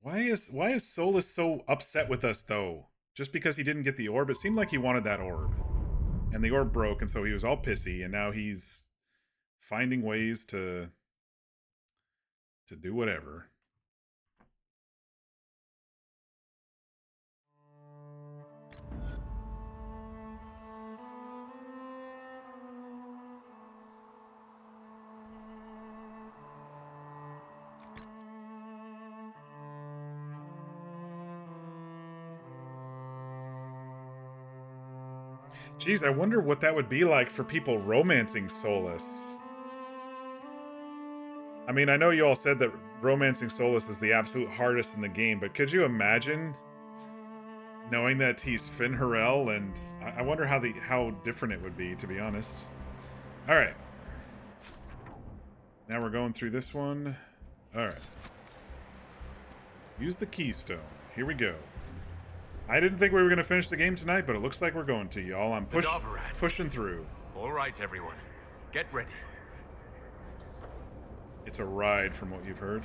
[SPEAKER 1] Why is Solus so upset with us though? Just because he didn't get the orb? It seemed like he wanted that orb. And the orb broke, and so he was all pissy, and now he's finding ways to do whatever. Geez, I wonder what that would be like for people romancing Solus. I mean, I know you all said that romancing Solus is the absolute hardest in the game, but could you imagine knowing that he's Finn Harel? And I wonder how different it would be, to be honest. All right. Now we're going through this one. All right. Use the keystone. Here we go. I didn't think we were going to finish the game tonight, but it looks like we're going to, y'all. I'm pushing through.
[SPEAKER 2] All right, everyone. Get ready.
[SPEAKER 1] It's a ride from what you've heard.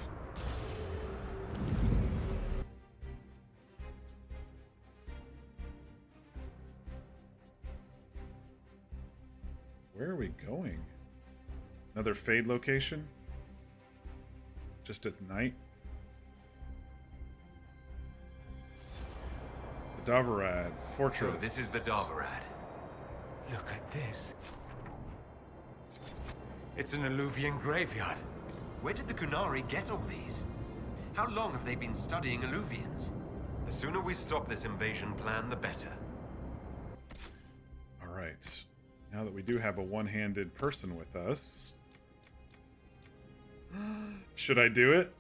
[SPEAKER 1] Where are we going? Another Fade location? Just at night? Davarad Fortress.
[SPEAKER 2] So this is the Davarad.
[SPEAKER 6] Look at this.
[SPEAKER 2] It's an Alluvian graveyard. Where did the Kunari get all these? How long have they been studying Alluvians? The sooner we stop this invasion plan, the better.
[SPEAKER 1] Alright. Now that we do have a one-handed person with us, Should I do it?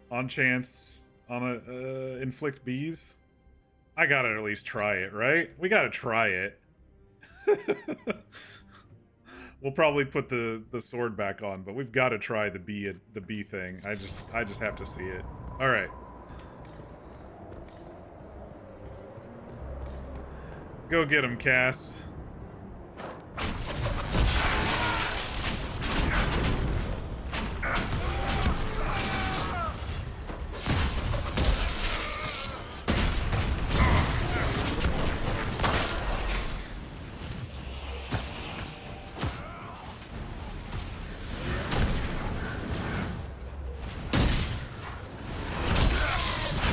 [SPEAKER 1] On chance, on a inflict bees? I gotta at least try it, right? We gotta try it. We'll probably put the sword back on, but we've got to try the bee thing. I just have to see it. All right. Go get him, Cass.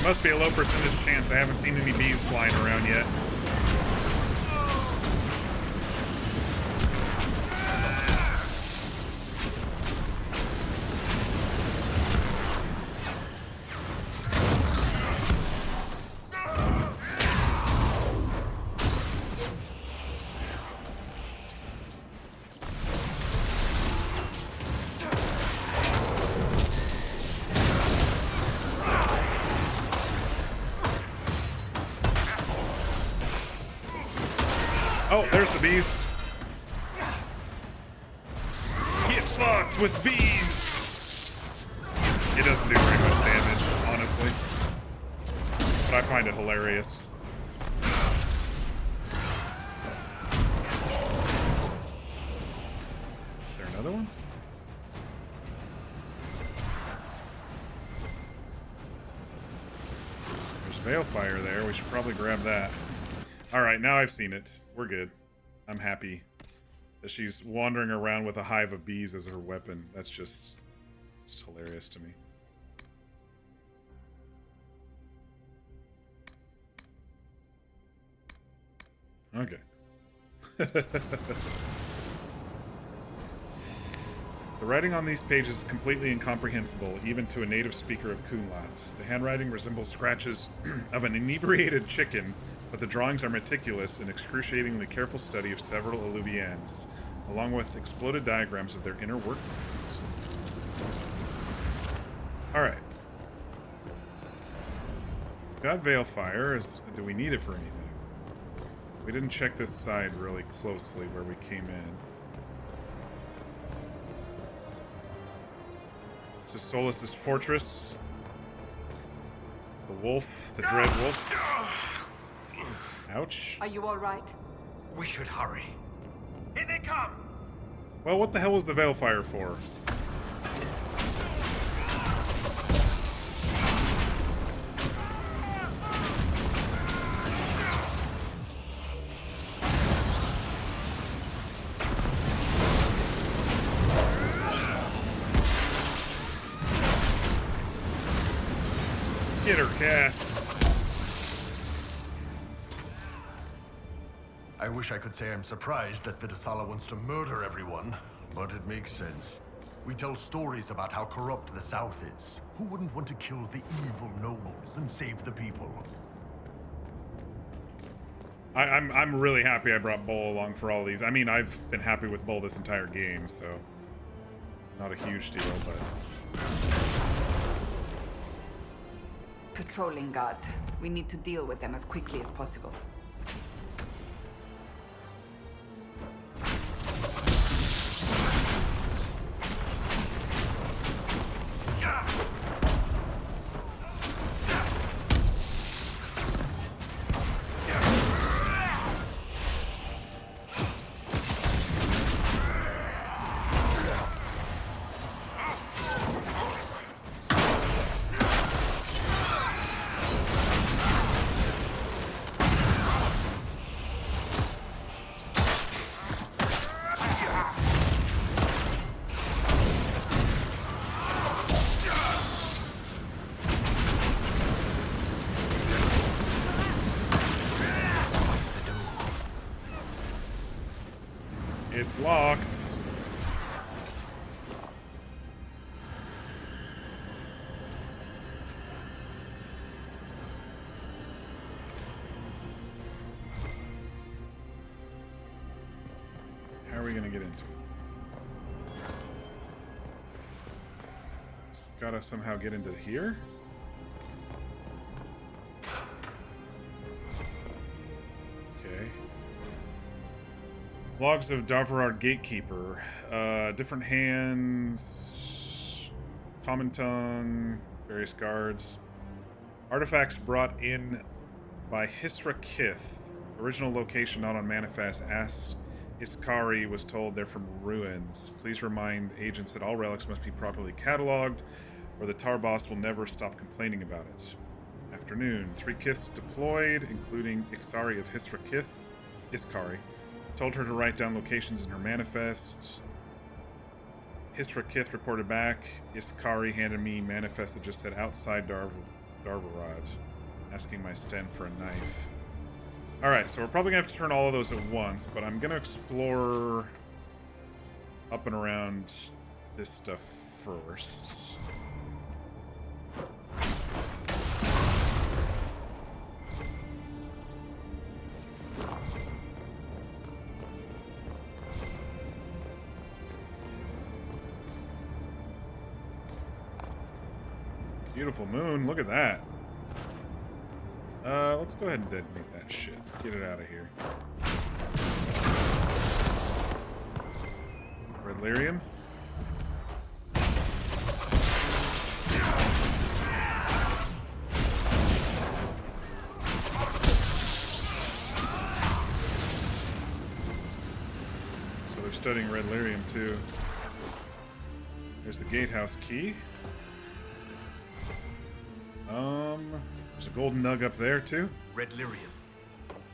[SPEAKER 1] Must be a low percentage chance. I haven't seen any bees flying around yet. Oh, there's the bees. Get fucked with bees! It doesn't do very much damage, honestly. But I find it hilarious. Is there another one? There's Veilfire there. We should probably grab that. Alright, now I've seen it. We're good. I'm happy that she's wandering around with a hive of bees as her weapon. That's just hilarious to me. Okay. The writing on these pages is completely incomprehensible, even to a native speaker of Kunlat. The handwriting resembles scratches of an inebriated chicken, but the drawings are meticulous and excruciatingly careful study of several Illuvians, along with exploded diagrams of their inner workings. Alright. Got Veilfire. Do we need it for anything? We didn't check this side really closely where we came in. This is Solus's fortress. The wolf, the dread wolf. Ouch.
[SPEAKER 9] Are you all right?
[SPEAKER 2] We should hurry. Here they come!
[SPEAKER 1] Well, what the hell was the Veilfire for? Get her, Cass.
[SPEAKER 3] I wish I could say I'm surprised that Vidasala wants to murder everyone, but it makes sense. We tell stories about how corrupt the South is. Who wouldn't want to kill the evil nobles and save the people?
[SPEAKER 1] I'm really happy I brought Bull along for all these. I mean, I've been happy with Bull this entire game, so not a huge deal, but...
[SPEAKER 9] Patrolling guards. We need to deal with them as quickly as possible.
[SPEAKER 1] It's locked. How are we going to get into it? Just gotta somehow get into here. Okay. Logs of Darvarard Gatekeeper. Different hands. Common tongue. Various guards. Artifacts brought in by Hisra Kith. Original location not on manifest. Ask Iskari was told they're from ruins. Please remind agents that all relics must be properly cataloged, or the Tar boss will never stop complaining about it. Afternoon. 3 Kiths deployed, including Iksari of Hisra Kith. Iskari. Told her to write down locations in her manifest. Hisra Kith reported back. Iskari handed me manifest that just said outside Darvarad, asking my sten for a knife. Alright, so we're probably going to have to turn all of those at once, but I'm going to explore up and around this stuff first. Beautiful moon, look at that. Let's go ahead and detonate that shit. Get it out of here. Red lyrium. So they're studying red lyrium too. There's the gatehouse key. There's a golden nug up there, too.
[SPEAKER 2] Red lyrium.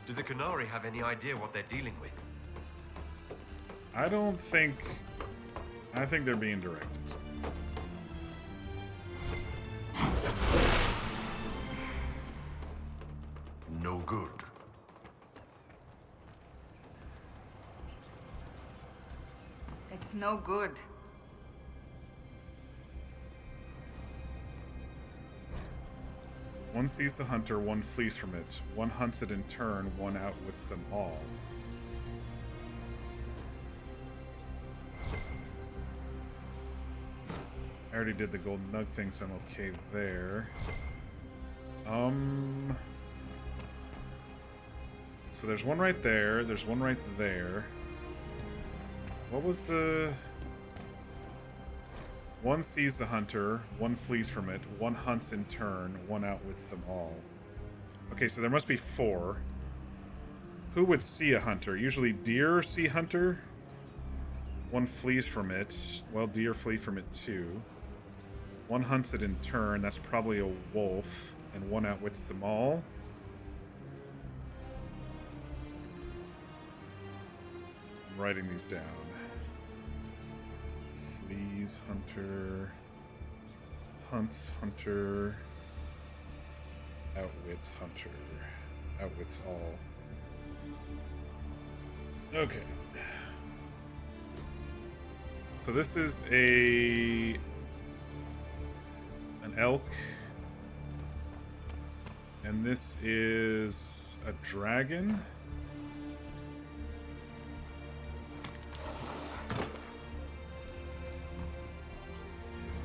[SPEAKER 2] Do the Qunari have any idea what they're dealing with?
[SPEAKER 1] I think they're being directed.
[SPEAKER 3] No good.
[SPEAKER 9] It's no good.
[SPEAKER 1] One sees the hunter, one flees from it. One hunts it in turn, one outwits them all. I already did the golden nug thing, so I'm okay there. So there's one right there, there's one right there. What was the... One sees the hunter, one flees from it, one hunts in turn, one outwits them all. Okay, so there must be 4. Who would see a hunter? Usually deer see hunter. One flees from it. Well, deer flee from it too. One hunts it in turn. That's probably a wolf. And one outwits them all. I'm writing these down. Flees, hunter, hunts, hunter, outwits, hunter, outwits all. Okay. So this is an elk, and this is a dragon.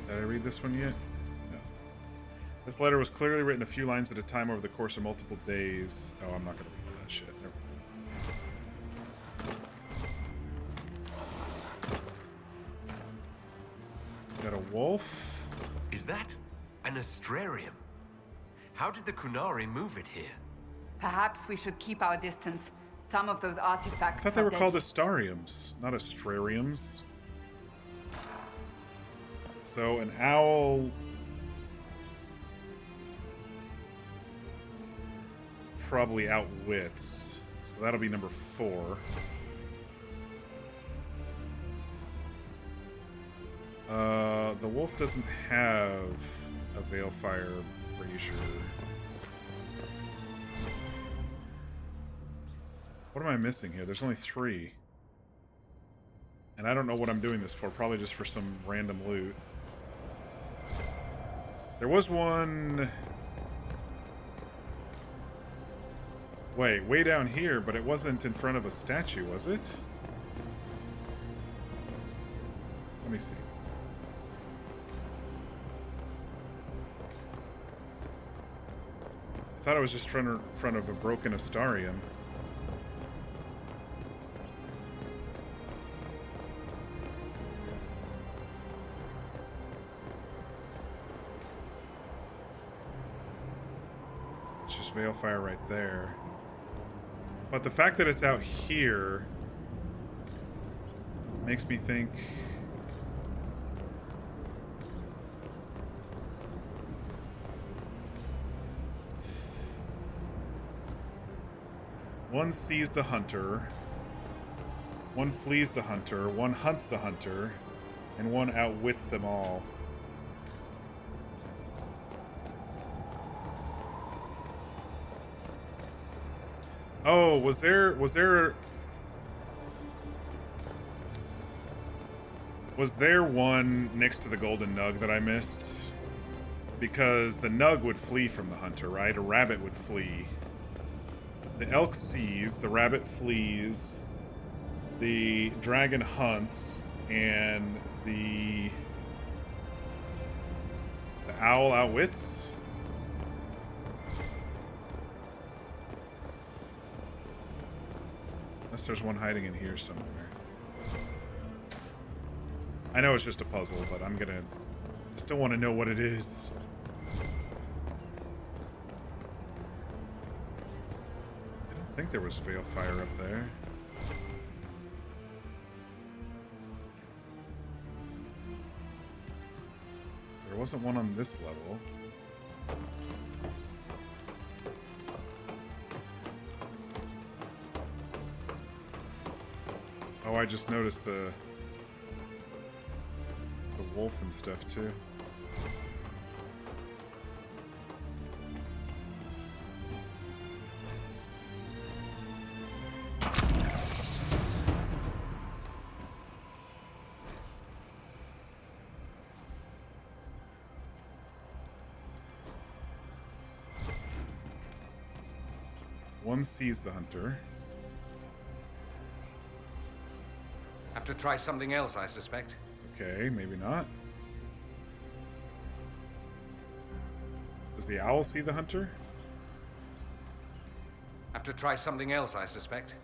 [SPEAKER 1] Did I read this one yet? No. This letter was clearly written a few lines at a time over the course of multiple days. Oh, I'm not going to read all that shit. Never mind. Got a wolf.
[SPEAKER 2] Is that an astrarium? How did the Qunari move it here?
[SPEAKER 9] Perhaps we should keep our distance. Some of those artifacts
[SPEAKER 1] I thought they were
[SPEAKER 9] are
[SPEAKER 1] called
[SPEAKER 9] deadly.
[SPEAKER 1] astariums, not astrariums. So an owl probably outwits. So that'll be number 4. The wolf doesn't have a Veilfire brazier. What am I missing here? There's only 3. And I don't know what I'm doing this for. Probably just for some random loot. There was one... Wait, way down here, but it wasn't in front of a statue, was it? Let me see. thought it was just in front of a broken Astarion. It's just Veilfire right there. But the fact that it's out here makes me think... One sees the hunter, one flees the hunter, one hunts the hunter, and one outwits them all. Oh, was there one next to the golden nug that I missed? Because the nug would flee from the hunter, right? A rabbit would flee. The elk sees, the rabbit flees, the dragon hunts, and the owl outwits? Unless there's one hiding in here somewhere. I know it's just a puzzle, but I still want to know what it is. I think there was Veilfire up there. There wasn't one on this level. Oh, I just noticed the wolf and stuff too. One sees the hunter.
[SPEAKER 5] Have to try something else, I suspect.
[SPEAKER 1] Okay, maybe not. Does the owl see the hunter?
[SPEAKER 5] Have to try something else, I suspect.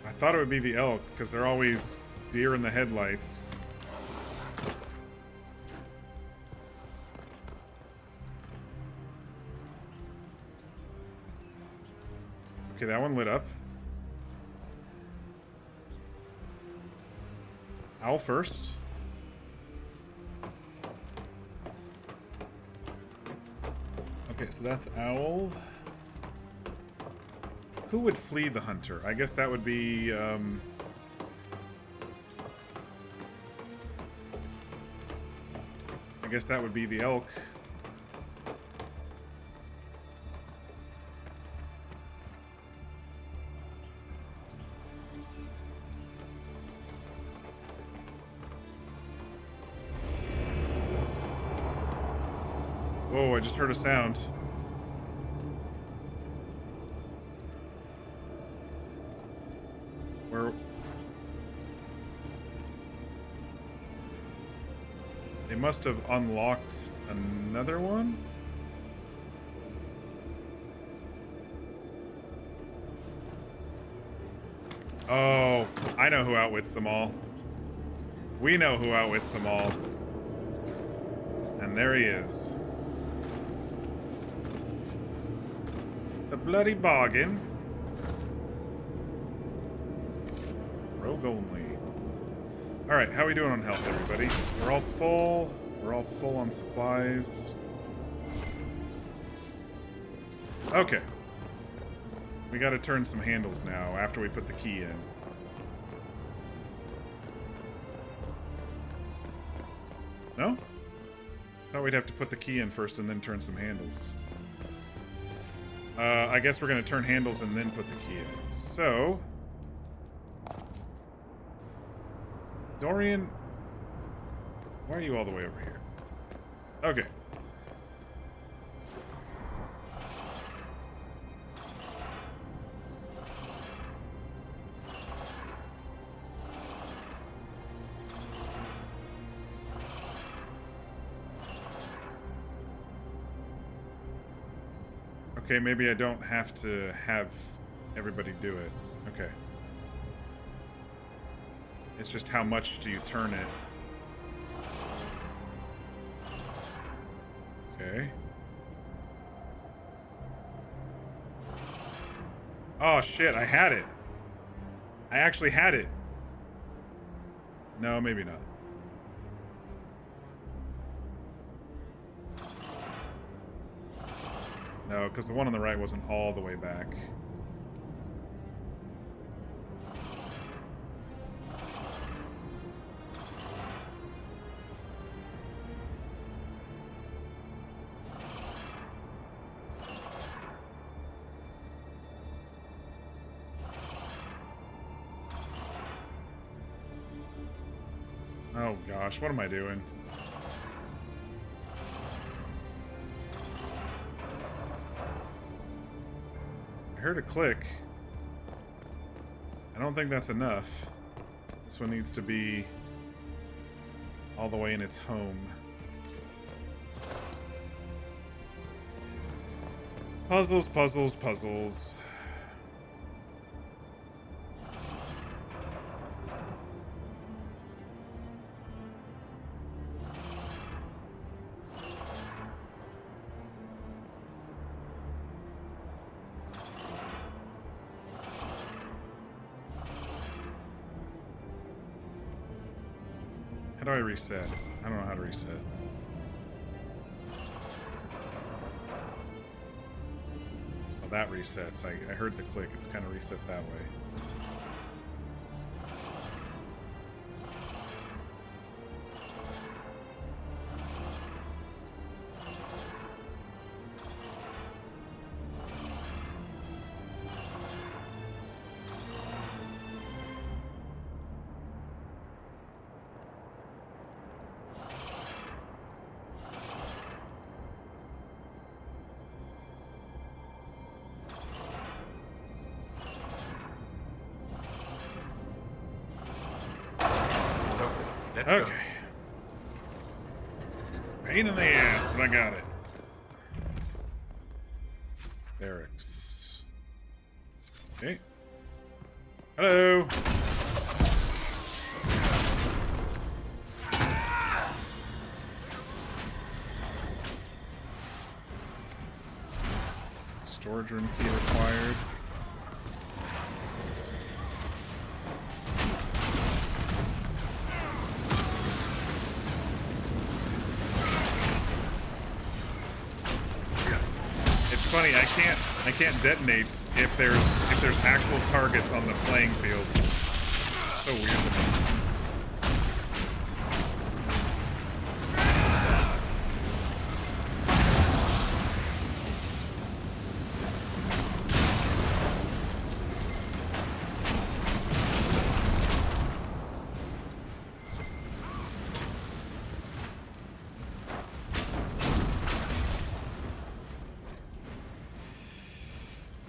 [SPEAKER 1] I thought it would be the elk, because they're always deer in the headlights. Okay, that one lit up. Owl first. Okay, so that's owl. Who would flee the hunter? I guess that would be, I guess that would be the elk. Whoa, I just heard a sound. Where... They must have unlocked another one? Oh, I know who outwits them all. We know who outwits them all. And there he is. The bloody bargain. Rogue only. Alright, how are we doing on health, everybody? We're all full. We're all full on supplies. Okay. We gotta turn some handles now after we put the key in. No? Thought we'd have to put the key in first and then turn some handles. I guess we're gonna turn handles and then put the key in. So... Dorian... Why are you all the way over here? Okay. Okay, maybe I don't have to have everybody do it. Okay. It's just how much do you turn it? Okay. Oh shit, I had it. I actually had it. No, maybe not. No, because the one on the right wasn't all the way back. Oh gosh, what am I doing? I heard a click. I don't think that's enough. This one needs to be all the way in its home. Puzzles, puzzles, puzzles. How do I reset? I don't know how to reset. Oh, that resets. I heard the click. It's kind of reset that way.
[SPEAKER 2] Let's
[SPEAKER 1] Okay.
[SPEAKER 2] go.
[SPEAKER 1] Pain in the ass, but I got it. Barracks. Okay. Hello. Storage room key required. Funny, I can't detonate if there's actual targets on the playing field. It's so weird to me.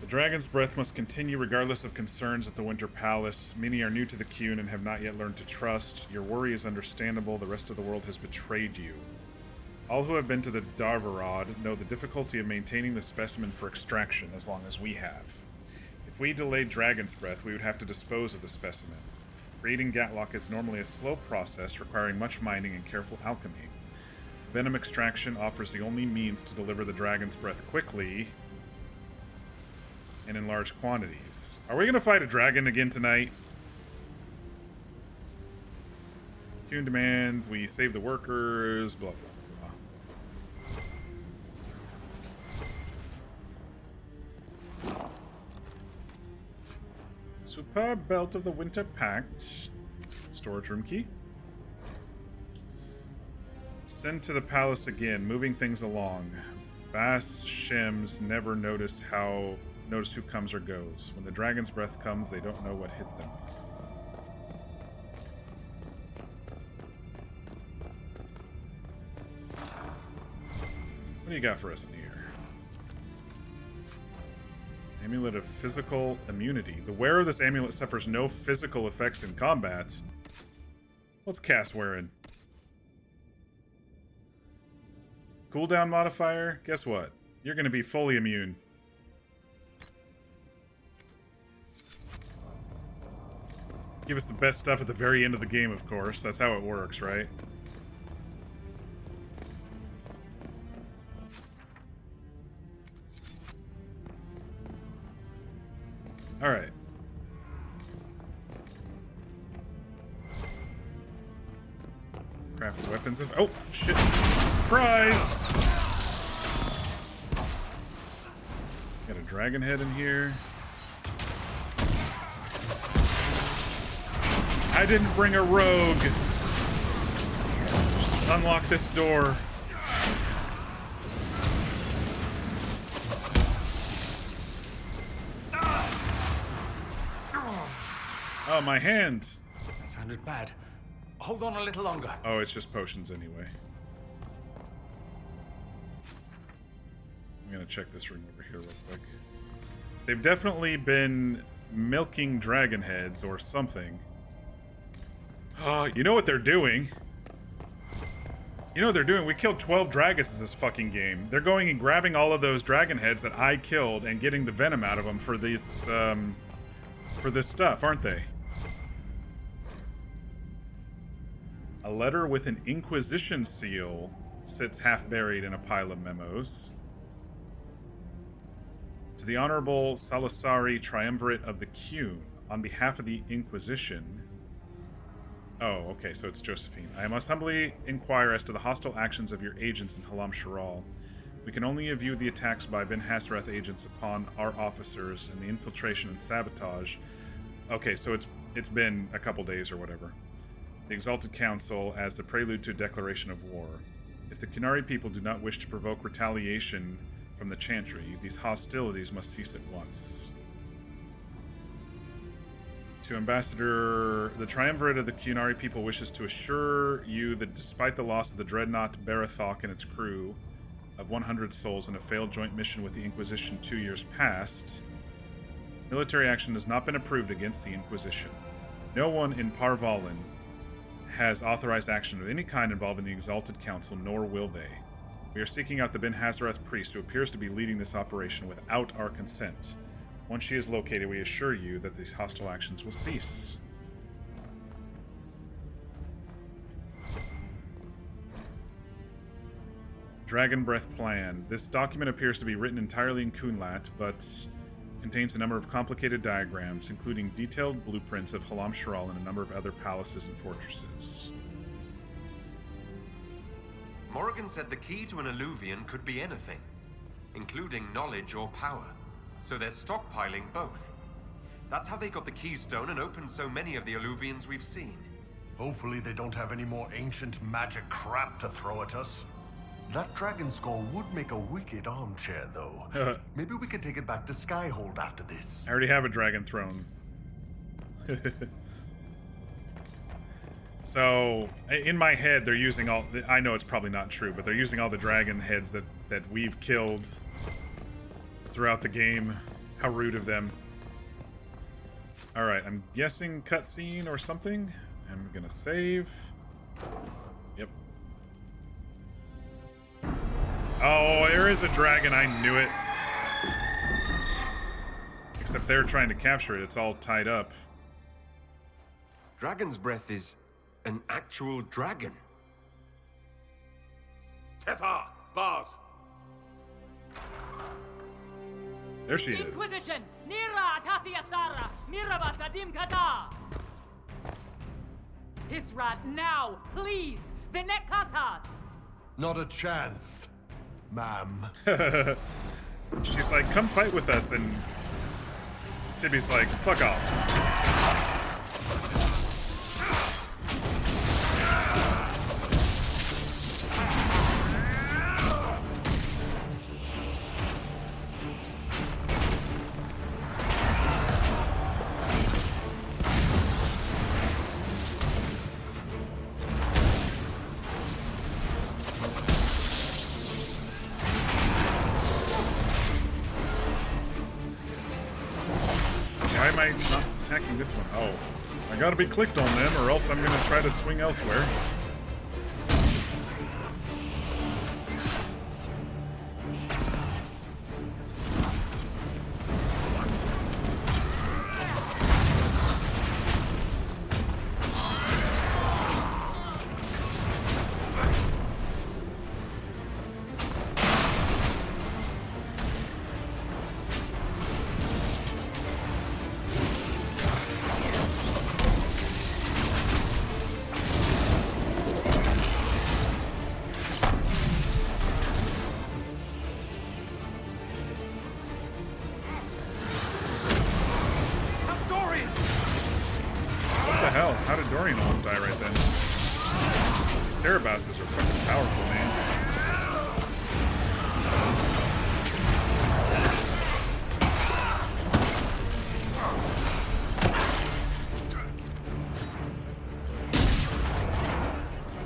[SPEAKER 1] Dragon's Breath must continue regardless of concerns at the Winter Palace. Many are new to the Qun and have not yet learned to trust. Your worry is understandable. The rest of the world has betrayed you. All who have been to the Darvarad know the difficulty of maintaining the specimen for extraction as long as we have. If we delayed Dragon's Breath, we would have to dispose of the specimen. Creating Gatlock is normally a slow process requiring much mining and careful alchemy. Venom extraction offers the only means to deliver the Dragon's Breath quickly and in large quantities. Are we gonna fight a dragon again tonight? Qun demands we save the workers, blah blah blah. Superb belt of the Winter Pact. Storage room key. Send to the palace again, moving things along. Bass Shims never notice who comes or goes. When the Dragon's Breath comes, they don't know what hit them. What do you got for us in here? Amulet of Physical Immunity. The wearer of this amulet suffers no physical effects in combat. What's Cass wearing? Cooldown modifier? Guess what? You're gonna be fully immune. Give us the best stuff at the very end of the game, of course. That's how it works, right? Alright. Craft weapons of... Oh, shit. Surprise! Got a dragon head in here. I didn't bring a rogue. Unlock this door. Oh, my hand.
[SPEAKER 5] That sounded bad. Hold on a little longer.
[SPEAKER 1] Oh, it's just potions anyway. I'm gonna check this room over here real quick. They've definitely been milking dragon heads or something. You know what they're doing? You know what they're doing? We killed 12 dragons in this fucking game. They're going and grabbing all of those dragon heads that I killed and getting the venom out of them for this stuff, aren't they? A letter with an Inquisition seal sits half buried in a pile of memos. To the Honorable Salasari Triumvirate of the Cune, on behalf of the Inquisition... Oh, okay, so it's Josephine. I must humbly inquire as to the hostile actions of your agents in Halam Sharal. We can only view the attacks by Ben Hasrath agents upon our officers and the infiltration and sabotage. Okay, so it's been a couple days or whatever. The Exalted Council as a prelude to a declaration of war. If the Qunari people do not wish to provoke retaliation from the Chantry, these hostilities must cease at once. To Ambassador, the Triumvirate of the Qunari people wishes to assure you that despite the loss of the dreadnought Barathok and its crew of 100 souls in a failed joint mission with the Inquisition 2 years past, military action has not been approved against the Inquisition. No one in Parvalin has authorized action of any kind involving the Exalted Council, nor will they. We are seeking out the Ben Hasrath priest who appears to be leading this operation without our consent. Once she is located, we assure you that these hostile actions will cease. Dragon Breath Plan. This document appears to be written entirely in Kunlat, but contains a number of complicated diagrams, including detailed blueprints of Halam Sharal and a number of other palaces and fortresses.
[SPEAKER 2] Morrigan said the key to an Illuvian could be anything, including knowledge or power. So they're stockpiling both. That's how they got the keystone and opened so many of the Illuvians we've seen.
[SPEAKER 3] Hopefully they don't have any more ancient magic crap to throw at us. That dragon skull would make a wicked armchair, though. Maybe we can take it back to Skyhold after this.
[SPEAKER 1] I already have a dragon throne. So, in my head, they're using all... I know it's probably not true, but they're using all the dragon heads that we've killed throughout the game. How rude of them. Alright, I'm guessing cutscene or something. I'm gonna save. Yep. Oh, there is a dragon. I knew it. Except they're trying to capture it. It's all tied up.
[SPEAKER 2] Dragon's Breath is an actual dragon.
[SPEAKER 12] Tethar! Bars!
[SPEAKER 1] There she is.
[SPEAKER 21] Inquisition! Nira Atasiasara! Miraba Sadim Kata! Hisrat, now! Please! Vinekatas!
[SPEAKER 3] Not a chance, ma'am.
[SPEAKER 1] She's like, come fight with us, and Tibby's like, fuck off. Why am I not attacking this one? Oh, I gotta be clicked on them, or else I'm gonna try to swing elsewhere. hell? How did Dorian almost die right then? Cerabasses are fucking powerful, man.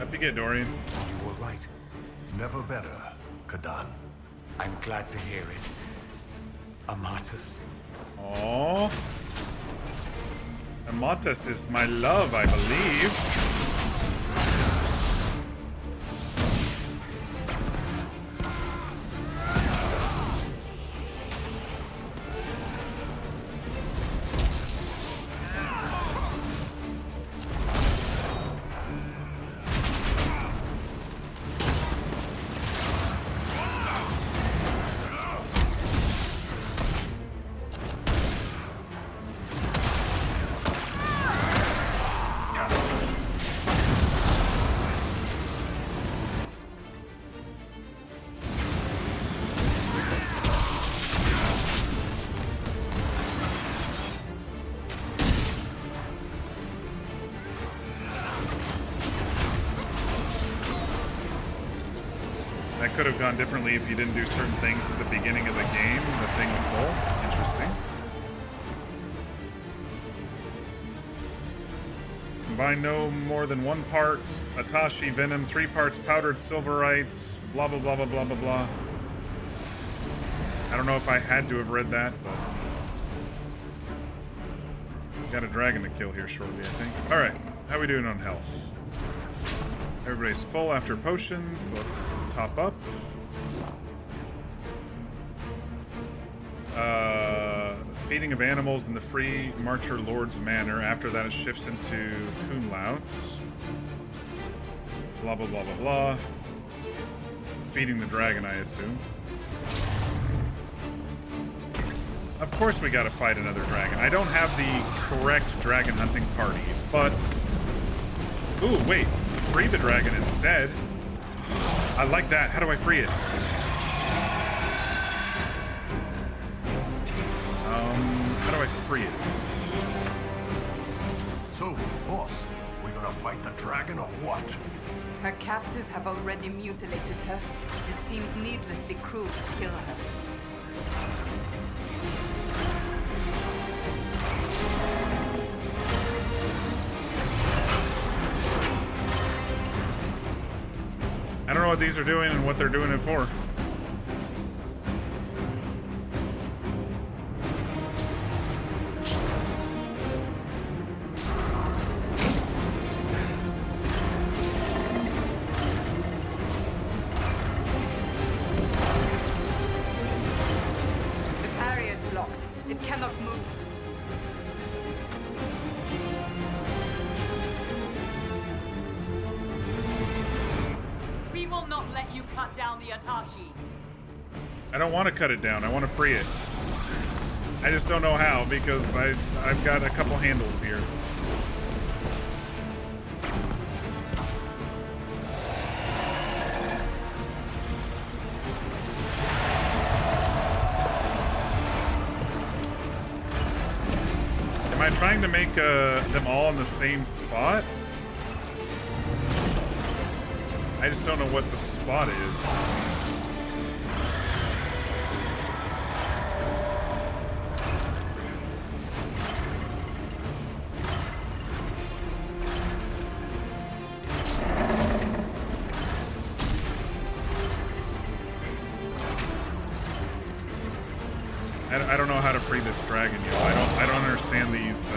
[SPEAKER 1] Up you get, Dorian.
[SPEAKER 3] You were right. Never better, Kadan.
[SPEAKER 11] I'm glad to hear it. Amatus.
[SPEAKER 1] Aww. Amatus is my love, I believe. Could have gone differently if you didn't do certain things at the beginning of the game. The thing with Bull. Interesting. Combine no more than 1 part Atashi Venom, 3 parts powdered silverites, blah blah blah blah blah blah blah. I don't know if I had to have read that, but got a dragon to kill here shortly, I think. Alright, how we doing on health? Everybody's full after potions, so let's top up. Feeding of animals in the Free Marcher Lord's Manor. After that, it shifts into Kunlaut. Blah, blah, blah, blah, blah. Feeding the dragon, I assume. Of course we gotta fight another dragon. I don't have the correct dragon hunting party, but... Ooh, wait. Free the dragon instead. I like that. How do I free it? How do I free it?
[SPEAKER 3] So, boss, we gonna fight the dragon or what?
[SPEAKER 9] Her captors have already mutilated her. It seems needlessly cruel to kill her.
[SPEAKER 1] I don't know what these are doing and what they're doing it for.
[SPEAKER 9] The barrier is blocked. It cannot move.
[SPEAKER 21] We will not let you cut down the Atashi.
[SPEAKER 1] I don't want to cut it down. I want to free it. I just don't know how, because I've got a couple handles here. Am I trying to make them all in the same spot? I just don't know what the spot is. I don't know how to free this dragon yet. I don't understand these.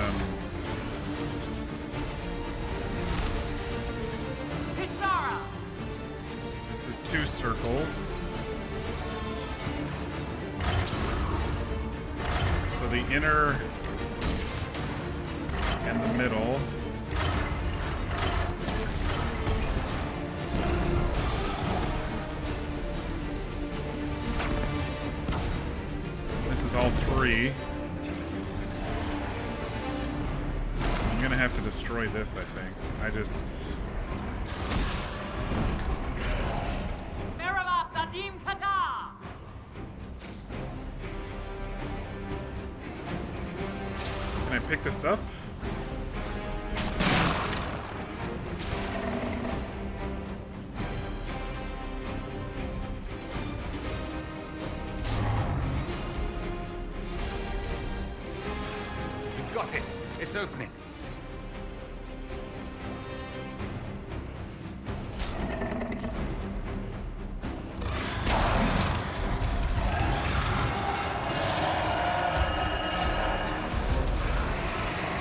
[SPEAKER 1] This is 2 circles. So the inner and the middle. This is all 3. I'm gonna have to destroy this, I think. I just... Can I pick this up?
[SPEAKER 5] Got it. It's opening.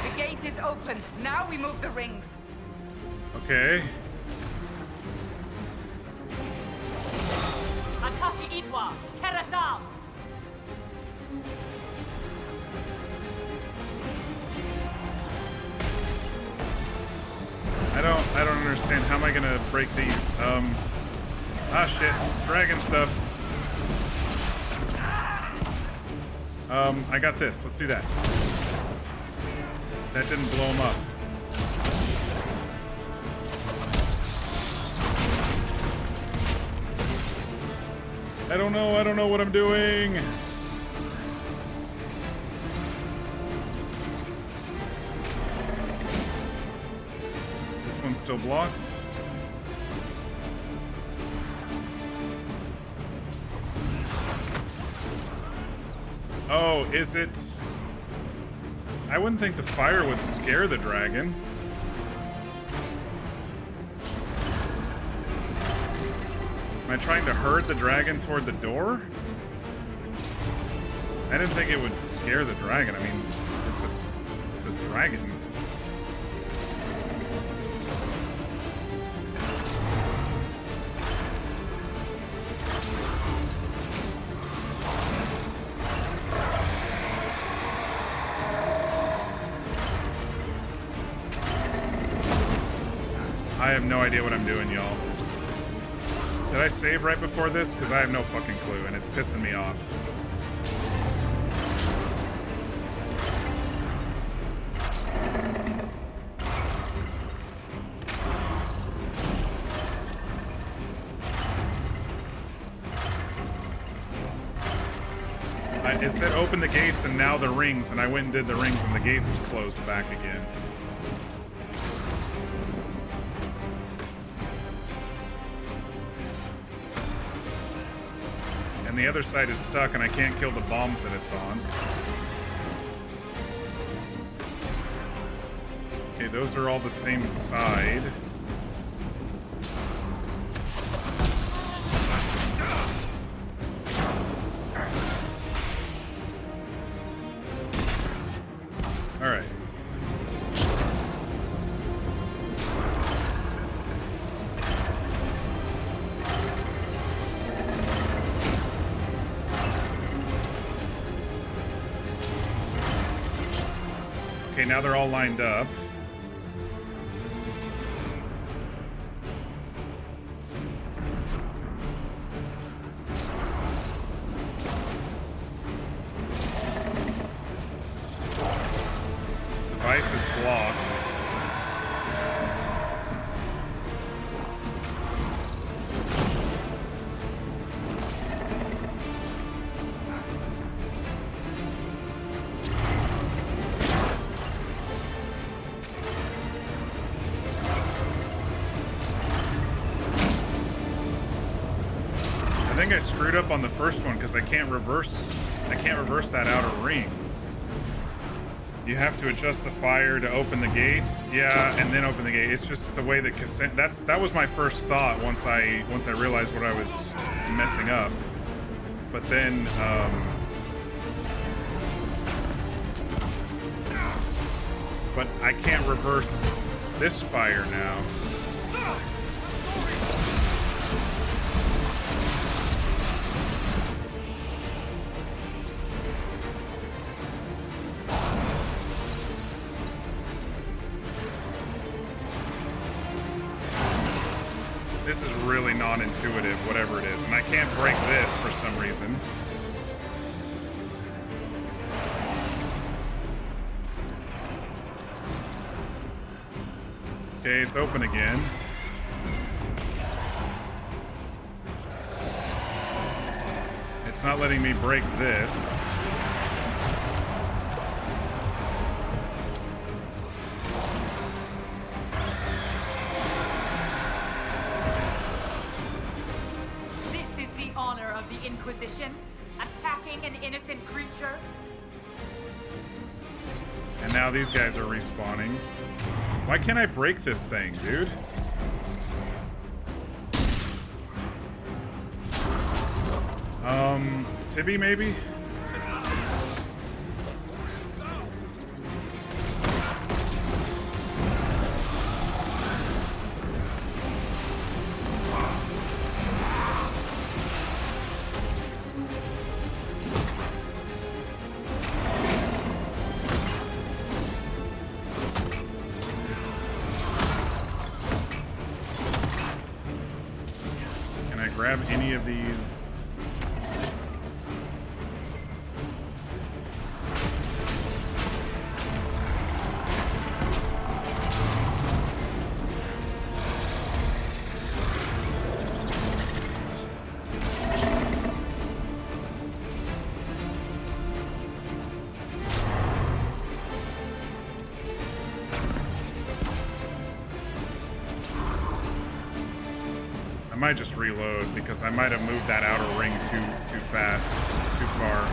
[SPEAKER 9] The gate is open. Now we move the rings.
[SPEAKER 1] Okay.
[SPEAKER 21] Akashi Itwa, Kerasal.
[SPEAKER 1] I don't understand. How am I gonna break these? Ah shit. Dragon stuff. I got this. Let's do that. That didn't blow him up. I don't know what I'm doing. This one's still blocked. Oh, is it? I wouldn't think the fire would scare the dragon. Am I trying to herd the dragon toward the door? I didn't think it would scare the dragon. I mean, it's a dragon. I have no idea what I'm doing, y'all. Did I save right before this? Because I have no fucking clue, and it's pissing me off. It said open the gates and now the rings, and I went and did the rings, and the gate is closed back again. And the other side is stuck, and I can't kill the bombs that it's on. Okay, those are all the same side. Alright. Okay, now they're all lined up. Device is blocked. I think I screwed up on the first one because I can't reverse that outer ring. You have to adjust the fire to open the gates. Yeah, and then open the gate. It's just the way that that was my first thought once I realized what I was messing up. But then but I can't reverse this fire now. This is really non-intuitive, whatever it is, and I can't break this for some reason. Okay, it's open again. It's not letting me break this. Inquisition, attacking an innocent creature. And now these guys are respawning. Why can't I break this thing, dude? Tibby, maybe? Can I grab any of these? I might just reload because I might have moved that outer ring too fast, too far.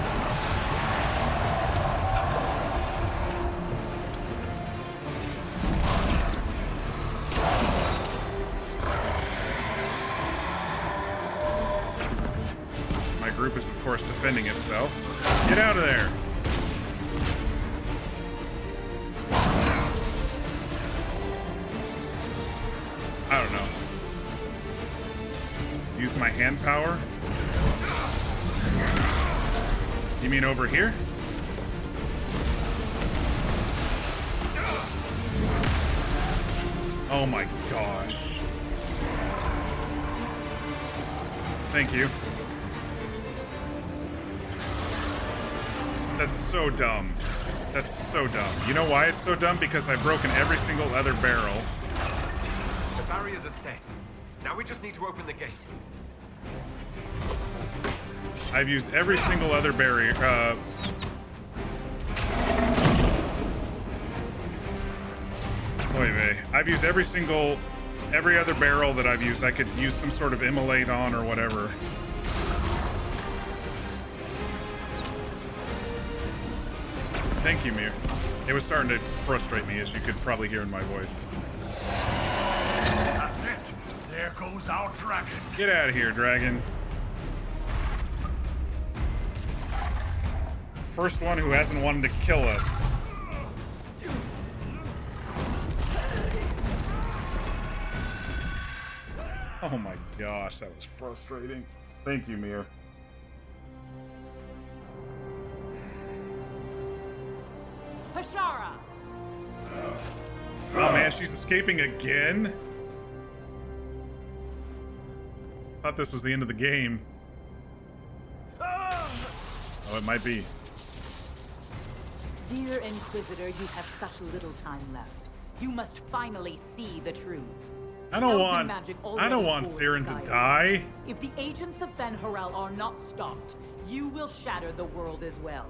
[SPEAKER 1] My group is, of course, defending itself. Get out of there! I don't know. Use my hand power? You mean over here? Oh my gosh. Thank you. That's so dumb. That's so dumb. You know why it's so dumb? Because I've broken every single other barrel.
[SPEAKER 2] The barriers are set. Now we just need to open the gate.
[SPEAKER 1] I've used every single other barrier. Wait. I've used every other barrel that I've used. I could use some sort of immolate on or whatever. Thank you, Mir. It was starting to frustrate me, as you could probably hear in my voice.
[SPEAKER 3] That's it. There goes our dragon.
[SPEAKER 1] Get out of here, dragon. First one who hasn't wanted to kill us. Oh my gosh, that was frustrating. Thank you, Mir.
[SPEAKER 21] Hashara!
[SPEAKER 1] Oh man, she's escaping again? Thought this was the end of the game. Oh, it might be.
[SPEAKER 21] Dear Inquisitor, you have such little time left. You must finally see the truth.
[SPEAKER 1] I don't want Siren to die.
[SPEAKER 21] If the agents of Fen'Harel are not stopped, you will shatter the world as well.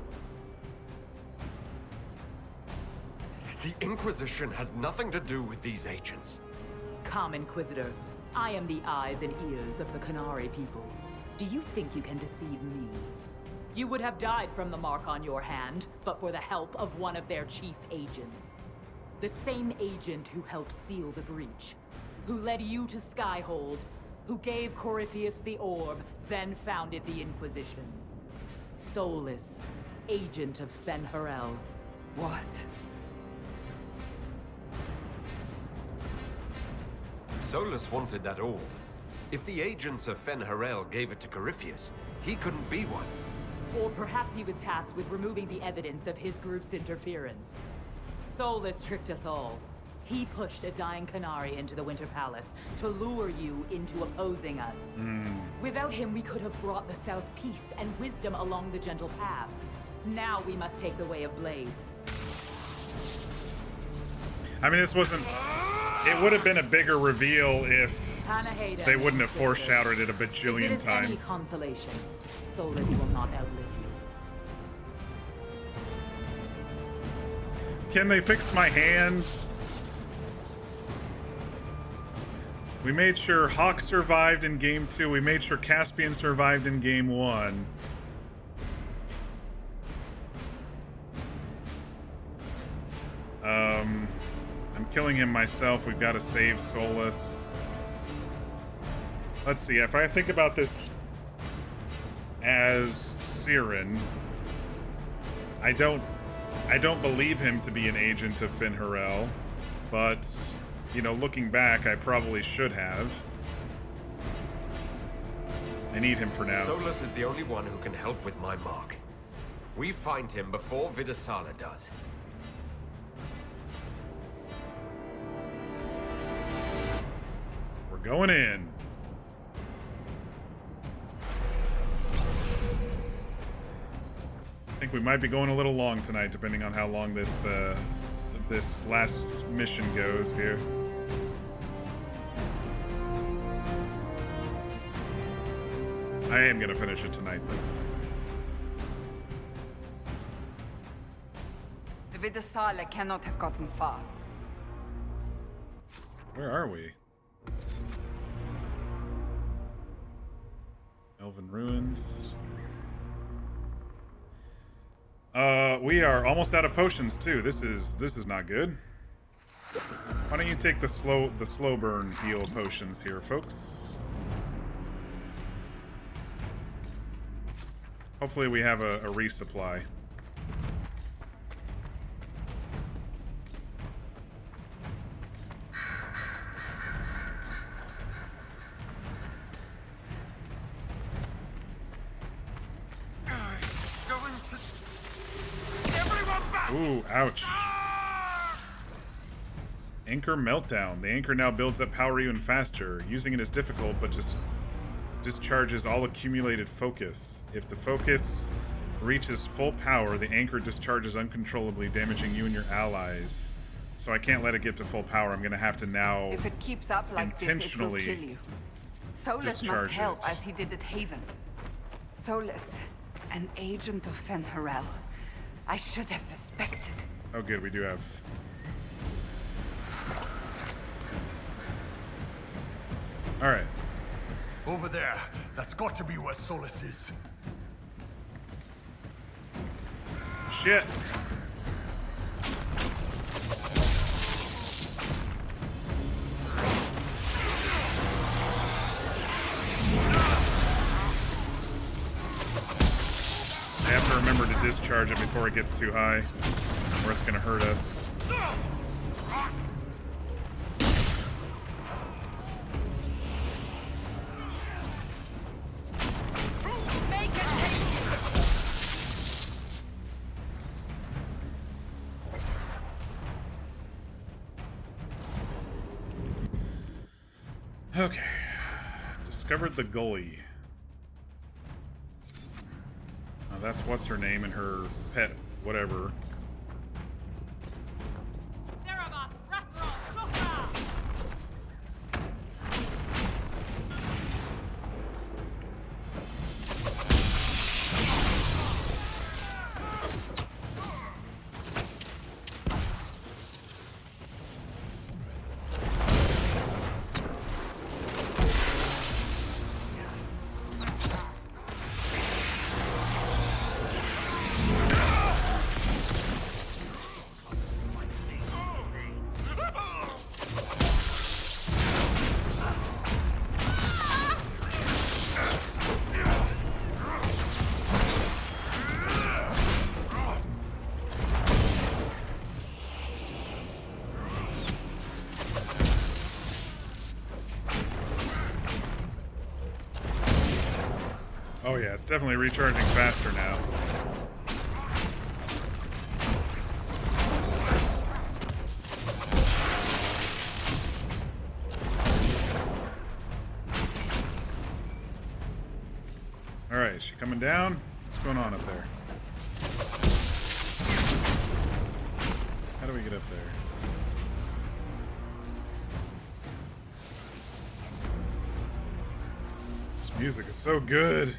[SPEAKER 2] The Inquisition has nothing to do with these agents.
[SPEAKER 21] Come, Inquisitor. I am the eyes and ears of the Qunari people. Do you think you can deceive me? You would have died from the mark on your hand, but for the help of one of their chief agents. The same agent who helped seal the breach, who led you to Skyhold, who gave Corypheus the orb, then founded the Inquisition. Solus, agent of Fen'Harel.
[SPEAKER 2] What? Solus wanted that orb. If the agents of Fen'Harel gave it to Corypheus, he couldn't be one.
[SPEAKER 21] Or perhaps he was tasked with removing the evidence of his group's interference. Solus tricked us all. He pushed a dying Qunari into the Winter Palace to lure you into opposing us. Without him, we could have brought the South peace and wisdom along the gentle path. Now we must take the way of blades.
[SPEAKER 1] I mean, this wasn't... It would have been a bigger reveal if they wouldn't have foreshadowed it a bajillion
[SPEAKER 21] If it is any
[SPEAKER 1] times.
[SPEAKER 21] consolation, Solus will not outlive you.
[SPEAKER 1] Can they fix my hands? We made sure Hawk survived in Game 2. We made sure Caspian survived in Game 1. I'm killing him myself. We've got to save Solus. Let's see. If I think about this as Siren, I don't believe him to be an agent of Finn Harel, but, you know, looking back, I probably should have. I need him for now.
[SPEAKER 16] Solus is the only one who can help with my mark. We find him before Vidasala does.
[SPEAKER 1] We're going in. I think we might be going a little long tonight, depending on how long this this last mission goes here. I am gonna finish it tonight, though.
[SPEAKER 9] The Vidasala cannot have gotten far.
[SPEAKER 1] Where are we? Elven Ruins. We are almost out of potions too. This is not good. Why don't you take the slow burn heal potions here, folks? Hopefully we have a resupply. Ooh, ouch. Anchor Meltdown. The anchor now builds up power even faster. Using it is difficult, but just discharges all accumulated focus. If the focus reaches full power, the anchor discharges uncontrollably, damaging you and your allies. So I can't let it get to full power. I'm gonna have to now
[SPEAKER 9] If it keeps up like this, it will kill you. Solus must
[SPEAKER 1] discharge
[SPEAKER 9] help
[SPEAKER 1] it.
[SPEAKER 9] as he did at Haven. Solus, an agent of Finn Harel. I should have suspected.
[SPEAKER 1] Oh good, we do have... Alright.
[SPEAKER 3] Over there. That's got to be where Solus is.
[SPEAKER 1] Shit! I have to remember to discharge it before it gets too high, or it's gonna hurt us. Okay. Discovered the gully. Oh, that's what's her name and her pet, whatever. Oh yeah, it's definitely recharging faster now. Alright, is she coming down? What's going on up there? How do we get up there? This music is so good.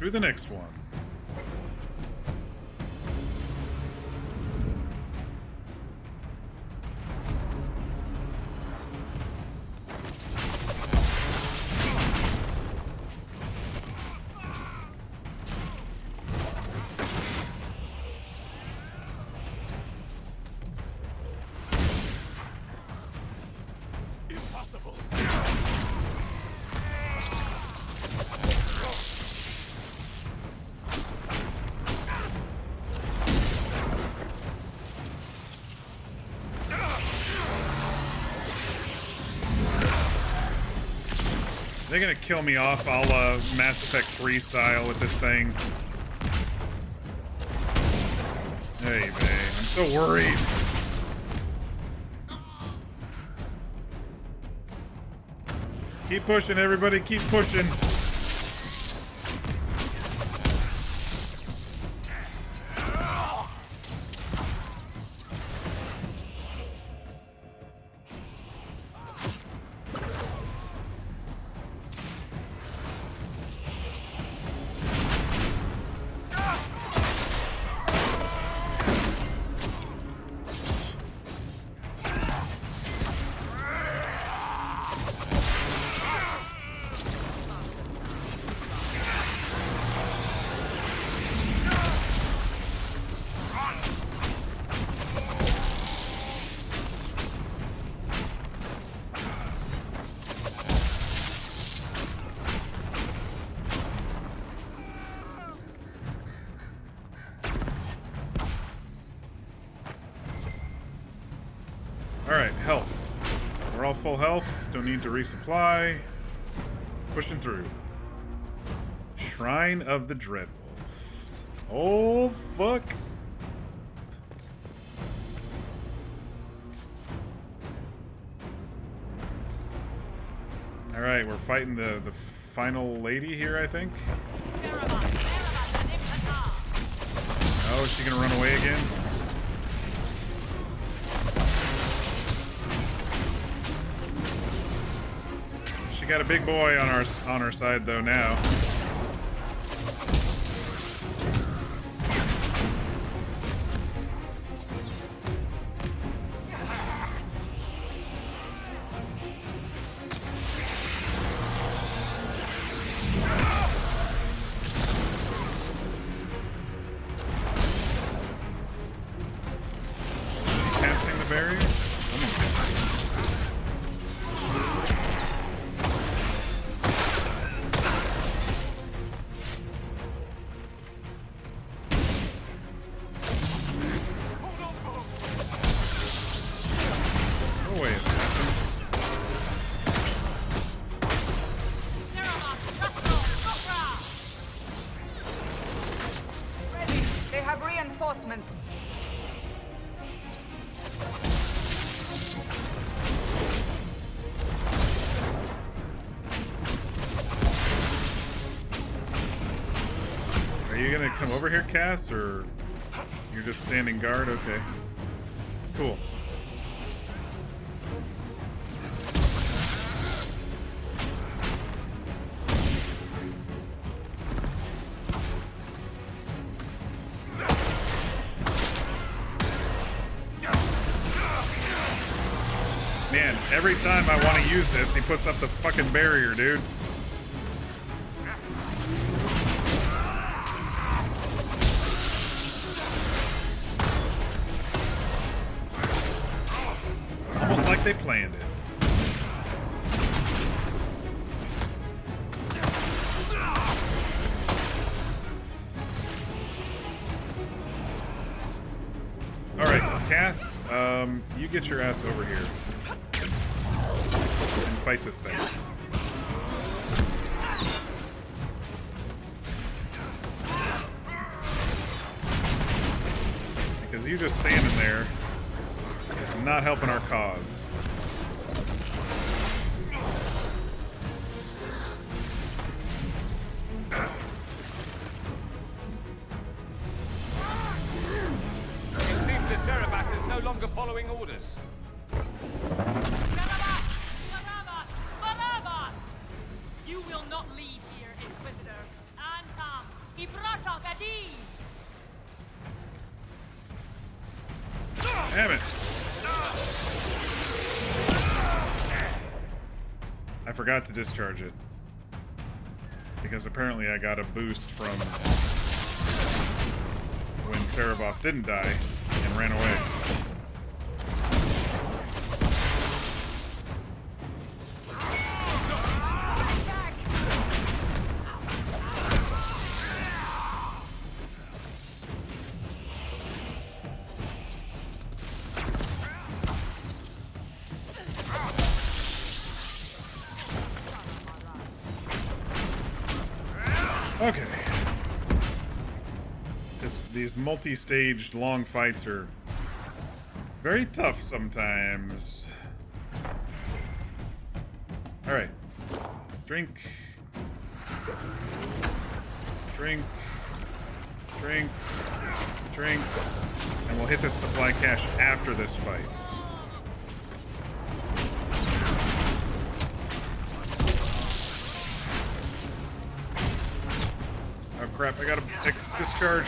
[SPEAKER 1] through the next one. They're gonna kill me off a la Mass Effect 3 style with this thing. Hey, man, I'm so worried. Keep pushing, everybody, keep pushing. Alright, health. We're all full health. Don't need to resupply. Pushing through. Shrine of the Dreadwolf. Oh, fuck. Alright, we're fighting the final lady here, I think. Oh, is she gonna run away again? She got a big boy on our side though now. Casting the barrier? Go away, assassin.
[SPEAKER 9] Ready. They have reinforcements.
[SPEAKER 1] Are you gonna come over here, Cass, or you're just standing guard? Okay. Cool. Man, every time I want to use this, he puts up the fucking barrier, dude. Almost like they planned it. Alright, Cass, you get your ass over here. And fight this thing. Because you just standing there is not helping our cause.
[SPEAKER 5] It seems the Trespasser is no longer following orders.
[SPEAKER 21] You will not leave here, Inquisitor. Antam,
[SPEAKER 1] Damn it. I forgot to discharge it. Because apparently I got a boost from when Cerebos didn't die and ran away. Okay. These multi-staged long fights are very tough sometimes. Alright. Drink. Drink. Drink. Drink. And we'll hit this supply cache after this fight. Oh crap, I gotta discharge.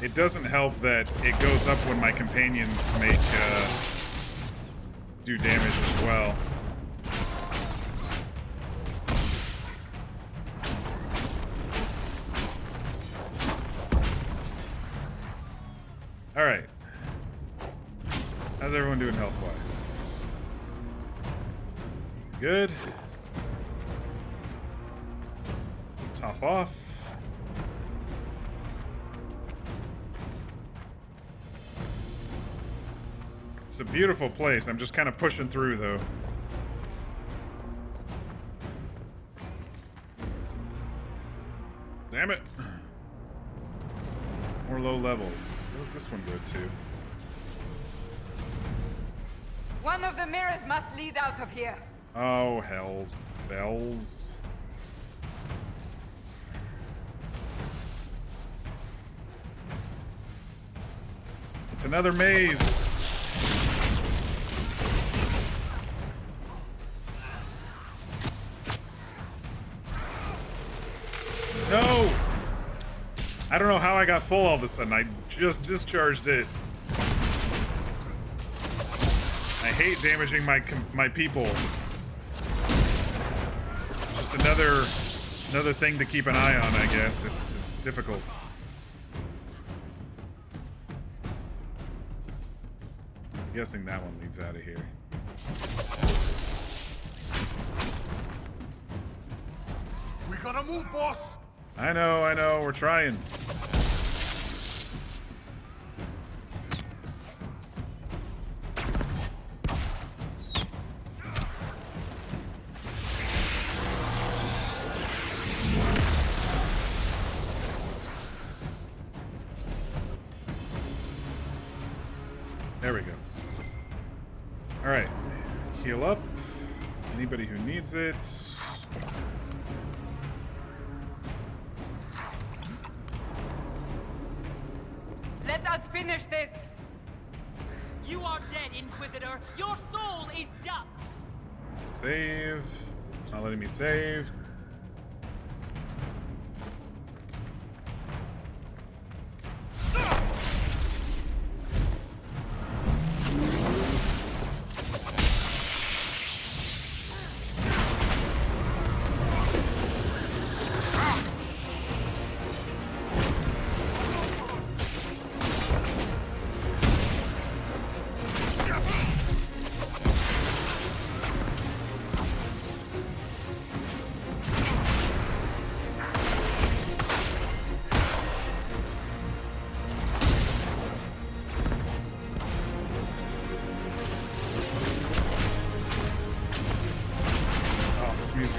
[SPEAKER 1] It doesn't help that it goes up when my companions do damage as well. Alright. How's everyone doing health-wise? Good. Let's top off. It's a beautiful place. I'm just kind of pushing through, though. Damn it. More low levels. What does this one go to?
[SPEAKER 17] One of the mirrors must lead out of here.
[SPEAKER 1] Oh, hell's bells. It's another maze. No! I don't know how I got full all of a sudden. I just discharged it. I hate damaging my people. Just another thing to keep an eye on, I guess. It's difficult. I'm guessing that one leads out of here.
[SPEAKER 3] We gotta move, boss!
[SPEAKER 1] I know, we're trying. There we go. Alright. Heal up. Anybody who needs it.
[SPEAKER 17] Let us finish this!
[SPEAKER 21] You are dead, Inquisitor! Your soul is dust!
[SPEAKER 1] Save. It's not letting me save.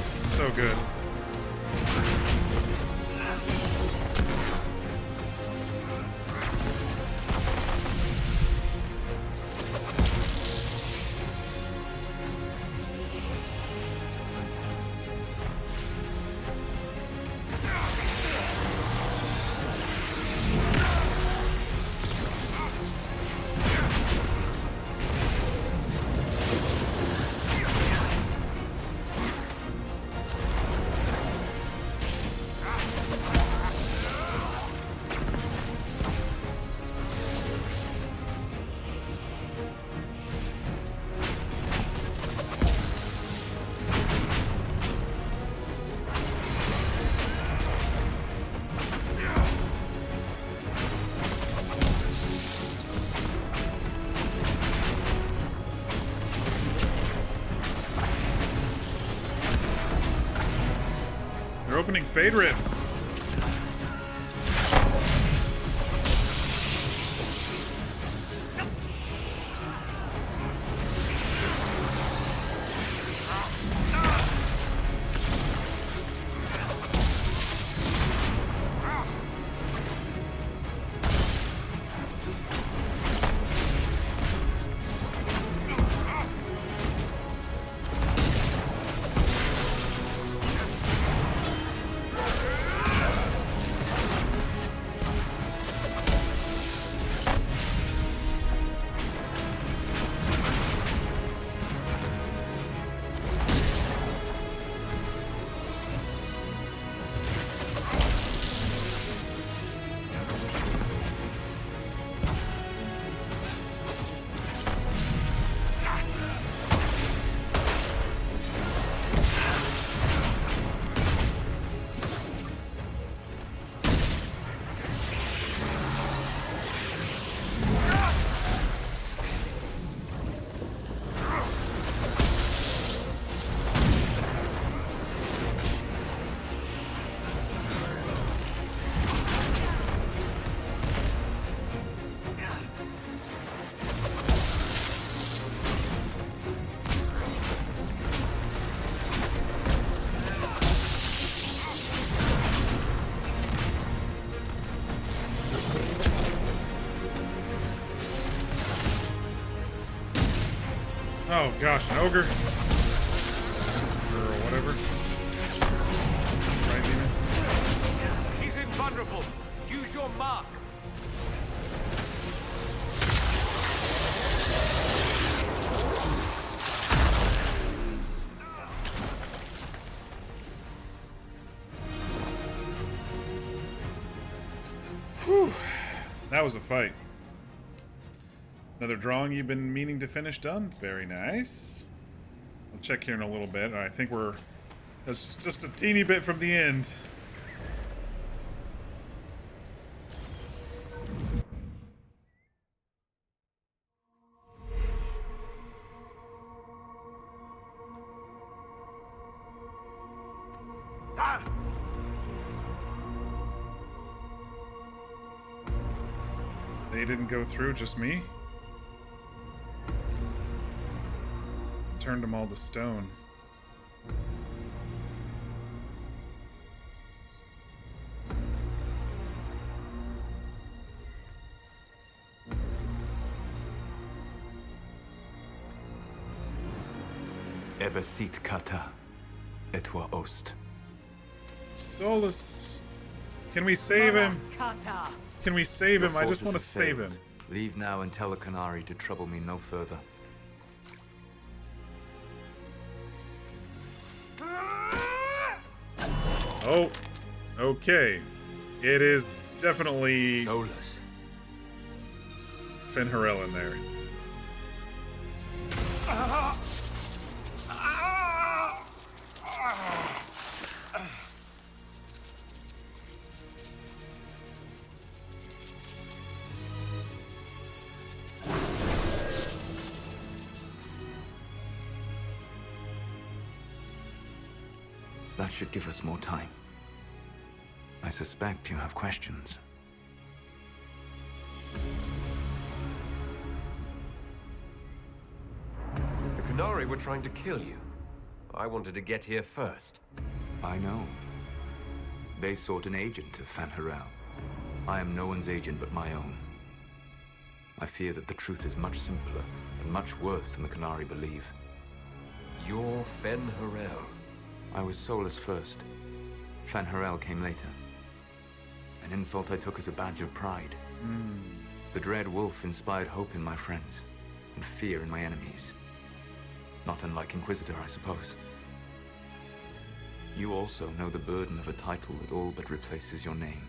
[SPEAKER 1] So good. opening Fade Rifts. Oh gosh, an ogre. Or whatever. Right, demon.
[SPEAKER 5] He's invulnerable. Use your mark.
[SPEAKER 1] Whew. That was a fight. Another drawing you've been meaning to finish done. Very nice. I'll check here in a little bit. I think that's just a teeny bit from the end. They didn't go through, just me? Turned them all to stone.
[SPEAKER 6] Ebesit kata, etwa ost.
[SPEAKER 1] Solus. Can we save him? Can we save him? I just want to save him.
[SPEAKER 15] Leave now and tell the Canary to trouble me no further.
[SPEAKER 1] Oh, okay. It is definitely
[SPEAKER 15] Solus.
[SPEAKER 1] Fen'Harel in there.
[SPEAKER 15] That should give us more time. I suspect you have questions.
[SPEAKER 16] The Canary were trying to kill you. I wanted to get here first.
[SPEAKER 15] I know. They sought an agent of Fen'Harel. I am no one's agent but my own. I fear that the truth is much simpler and much worse than the Canary believe.
[SPEAKER 16] You're Fen'Harel.
[SPEAKER 15] I was Solus first. Fen'Harel came later. An insult I took as a badge of pride. The Dread Wolf inspired hope in my friends, and fear in my enemies. Not unlike Inquisitor, I suppose. You also know the burden of a title that all but replaces your name.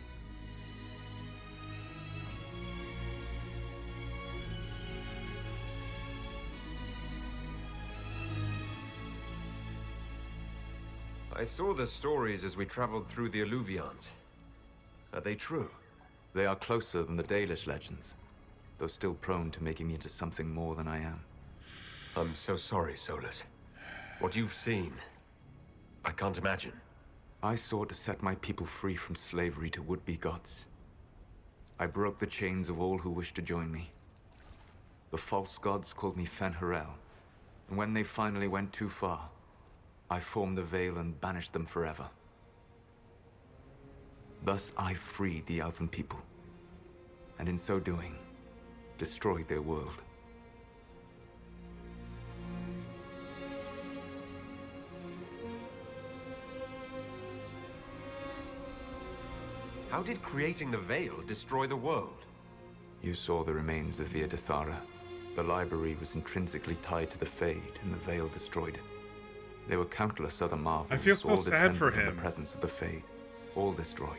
[SPEAKER 16] I saw the stories as we traveled through the Alluvions. Are they true?
[SPEAKER 15] They are closer than the Dalish legends, though still prone to making me into something more than I am.
[SPEAKER 16] I'm so sorry, Solus. What you've seen, I can't imagine.
[SPEAKER 15] I sought to set my people free from slavery to would-be gods. I broke the chains of all who wished to join me. The false gods called me Fen'Harel, and when they finally went too far, I formed the Veil and banished them forever. Thus I freed the Elven people, and in so doing, destroyed their world.
[SPEAKER 2] How did creating the Veil destroy the world?
[SPEAKER 15] You saw the remains of Via Dethara. The library was intrinsically tied to the Fade, and the Veil destroyed it. There were countless other marvels.
[SPEAKER 1] I feel so
[SPEAKER 15] all
[SPEAKER 1] sad for
[SPEAKER 15] dependent on
[SPEAKER 1] him.
[SPEAKER 15] The presence of the Fade, all destroyed.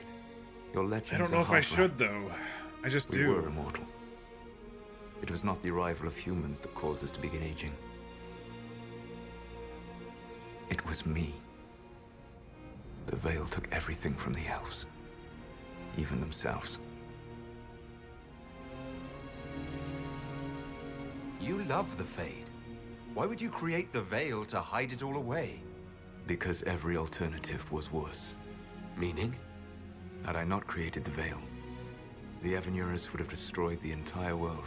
[SPEAKER 15] Your legends
[SPEAKER 1] I don't know
[SPEAKER 15] are
[SPEAKER 1] if I
[SPEAKER 15] half
[SPEAKER 1] should,
[SPEAKER 15] right.
[SPEAKER 1] though. I just
[SPEAKER 15] We
[SPEAKER 1] do.
[SPEAKER 15] were immortal. It was not the arrival of humans that caused us to begin aging. It was me. The Veil took everything from the elves, even themselves.
[SPEAKER 2] You love the Fade. Why would you create the Veil to hide it all away?
[SPEAKER 15] Because every alternative was worse.
[SPEAKER 2] Meaning?
[SPEAKER 15] Had I not created the Veil, the Evanurus would have destroyed the entire world.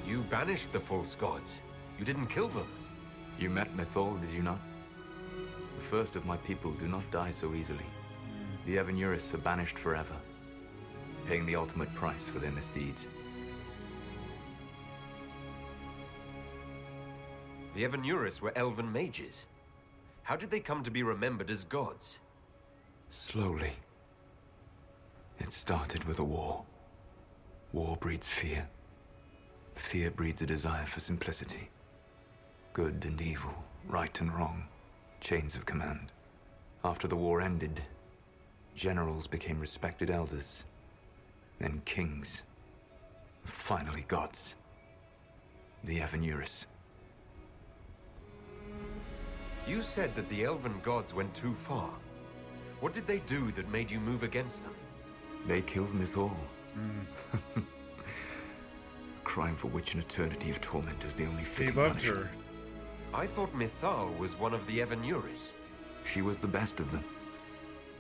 [SPEAKER 2] You banished the false gods. You didn't kill them.
[SPEAKER 15] You met Mythal, did you not? The first of my people do not die so easily. The Evanurus are banished forever, paying the ultimate price for their misdeeds.
[SPEAKER 2] The Evanurus were elven mages. How did they come to be remembered as gods?
[SPEAKER 15] Slowly. It started with a war. War breeds fear. Fear breeds a desire for simplicity. Good and evil, right and wrong, chains of command. After the war ended, generals became respected elders, then kings, finally gods. The Evanurus.
[SPEAKER 2] You said that the elven gods went too far. What did they do that made you move against them?
[SPEAKER 15] They killed Mythal. Crime for which an eternity of torment is the only fitting
[SPEAKER 1] He loved
[SPEAKER 15] punishment.
[SPEAKER 1] her.
[SPEAKER 2] I thought Mythal was one of the Evanurus.
[SPEAKER 15] She was the best of them.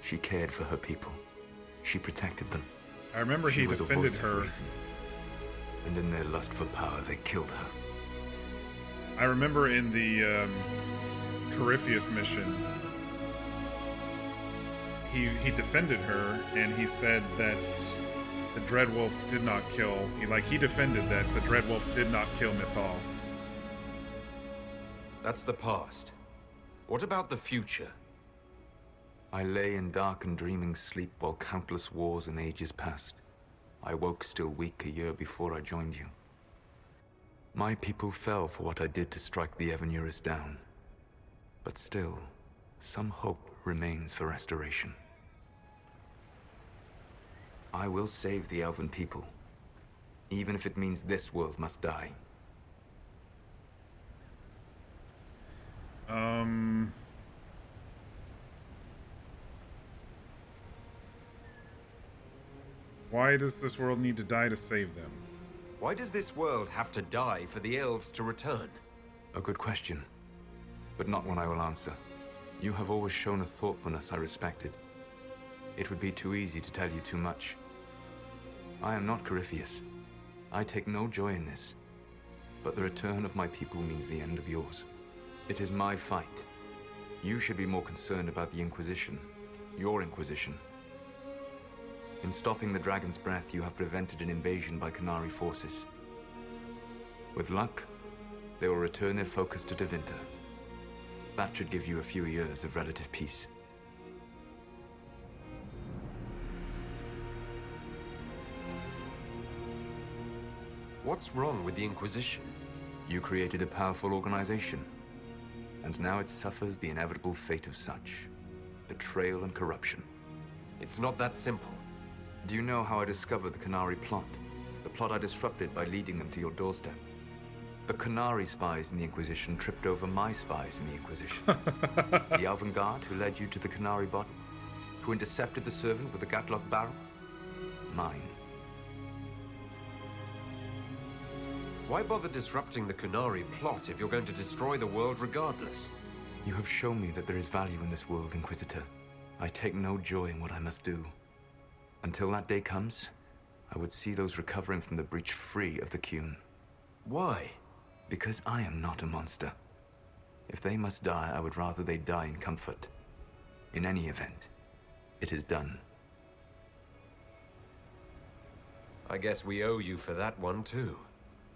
[SPEAKER 15] She cared for her people. She protected them.
[SPEAKER 1] I remember
[SPEAKER 15] She
[SPEAKER 1] he
[SPEAKER 15] was a
[SPEAKER 1] defended
[SPEAKER 15] voice of
[SPEAKER 1] her.
[SPEAKER 15] reason. And in their lust for power, they killed her.
[SPEAKER 1] I remember in the Corypheus mission, he defended her, and he said that the Dreadwolf did not kill. He defended that the Dreadwolf did not kill Mythal.
[SPEAKER 2] That's the past. What about the future?
[SPEAKER 15] I lay in dark and dreaming sleep while countless wars and ages passed. I woke still weak a year before I joined you. My people fell for what I did to strike the Evanurus down. But still, some hope remains for restoration. I will save the Elven people, even if it means this world must die.
[SPEAKER 1] Why does this world need to die to save them?
[SPEAKER 2] Why does this world have to die for the elves to return?
[SPEAKER 15] A good question, but not one I will answer. You have always shown a thoughtfulness I respected. It would be too easy to tell you too much. I am not Corypheus. I take no joy in this. But the return of my people means the end of yours. It is my fight. You should be more concerned about the Inquisition. Your Inquisition. In stopping the Dragon's Breath, you have prevented an invasion by Qunari forces. With luck, they will return their focus to Tevinter. That should give you a few years of relative peace.
[SPEAKER 2] What's wrong with the Inquisition?
[SPEAKER 15] You created a powerful organization, and now it suffers the inevitable fate of such. Betrayal and corruption.
[SPEAKER 2] It's not that simple.
[SPEAKER 15] Do you know how I discovered the Qunari plot? The plot I disrupted by leading them to your doorstep. The Qunari spies in the Inquisition tripped over my spies in the Inquisition. The Elven Guard who led you to the Qunari body? Who intercepted the servant with the Gatlock barrel? Mine.
[SPEAKER 16] Why bother disrupting the Kunari plot if you're going to destroy the world regardless?
[SPEAKER 15] You have shown me that there is value in this world, Inquisitor. I take no joy in what I must do. Until that day comes, I would see those recovering from the breach free of the Qun.
[SPEAKER 16] Why?
[SPEAKER 15] Because I am not a monster. If they must die, I would rather they die in comfort. In any event, it is done.
[SPEAKER 16] I guess we owe you for that one, too.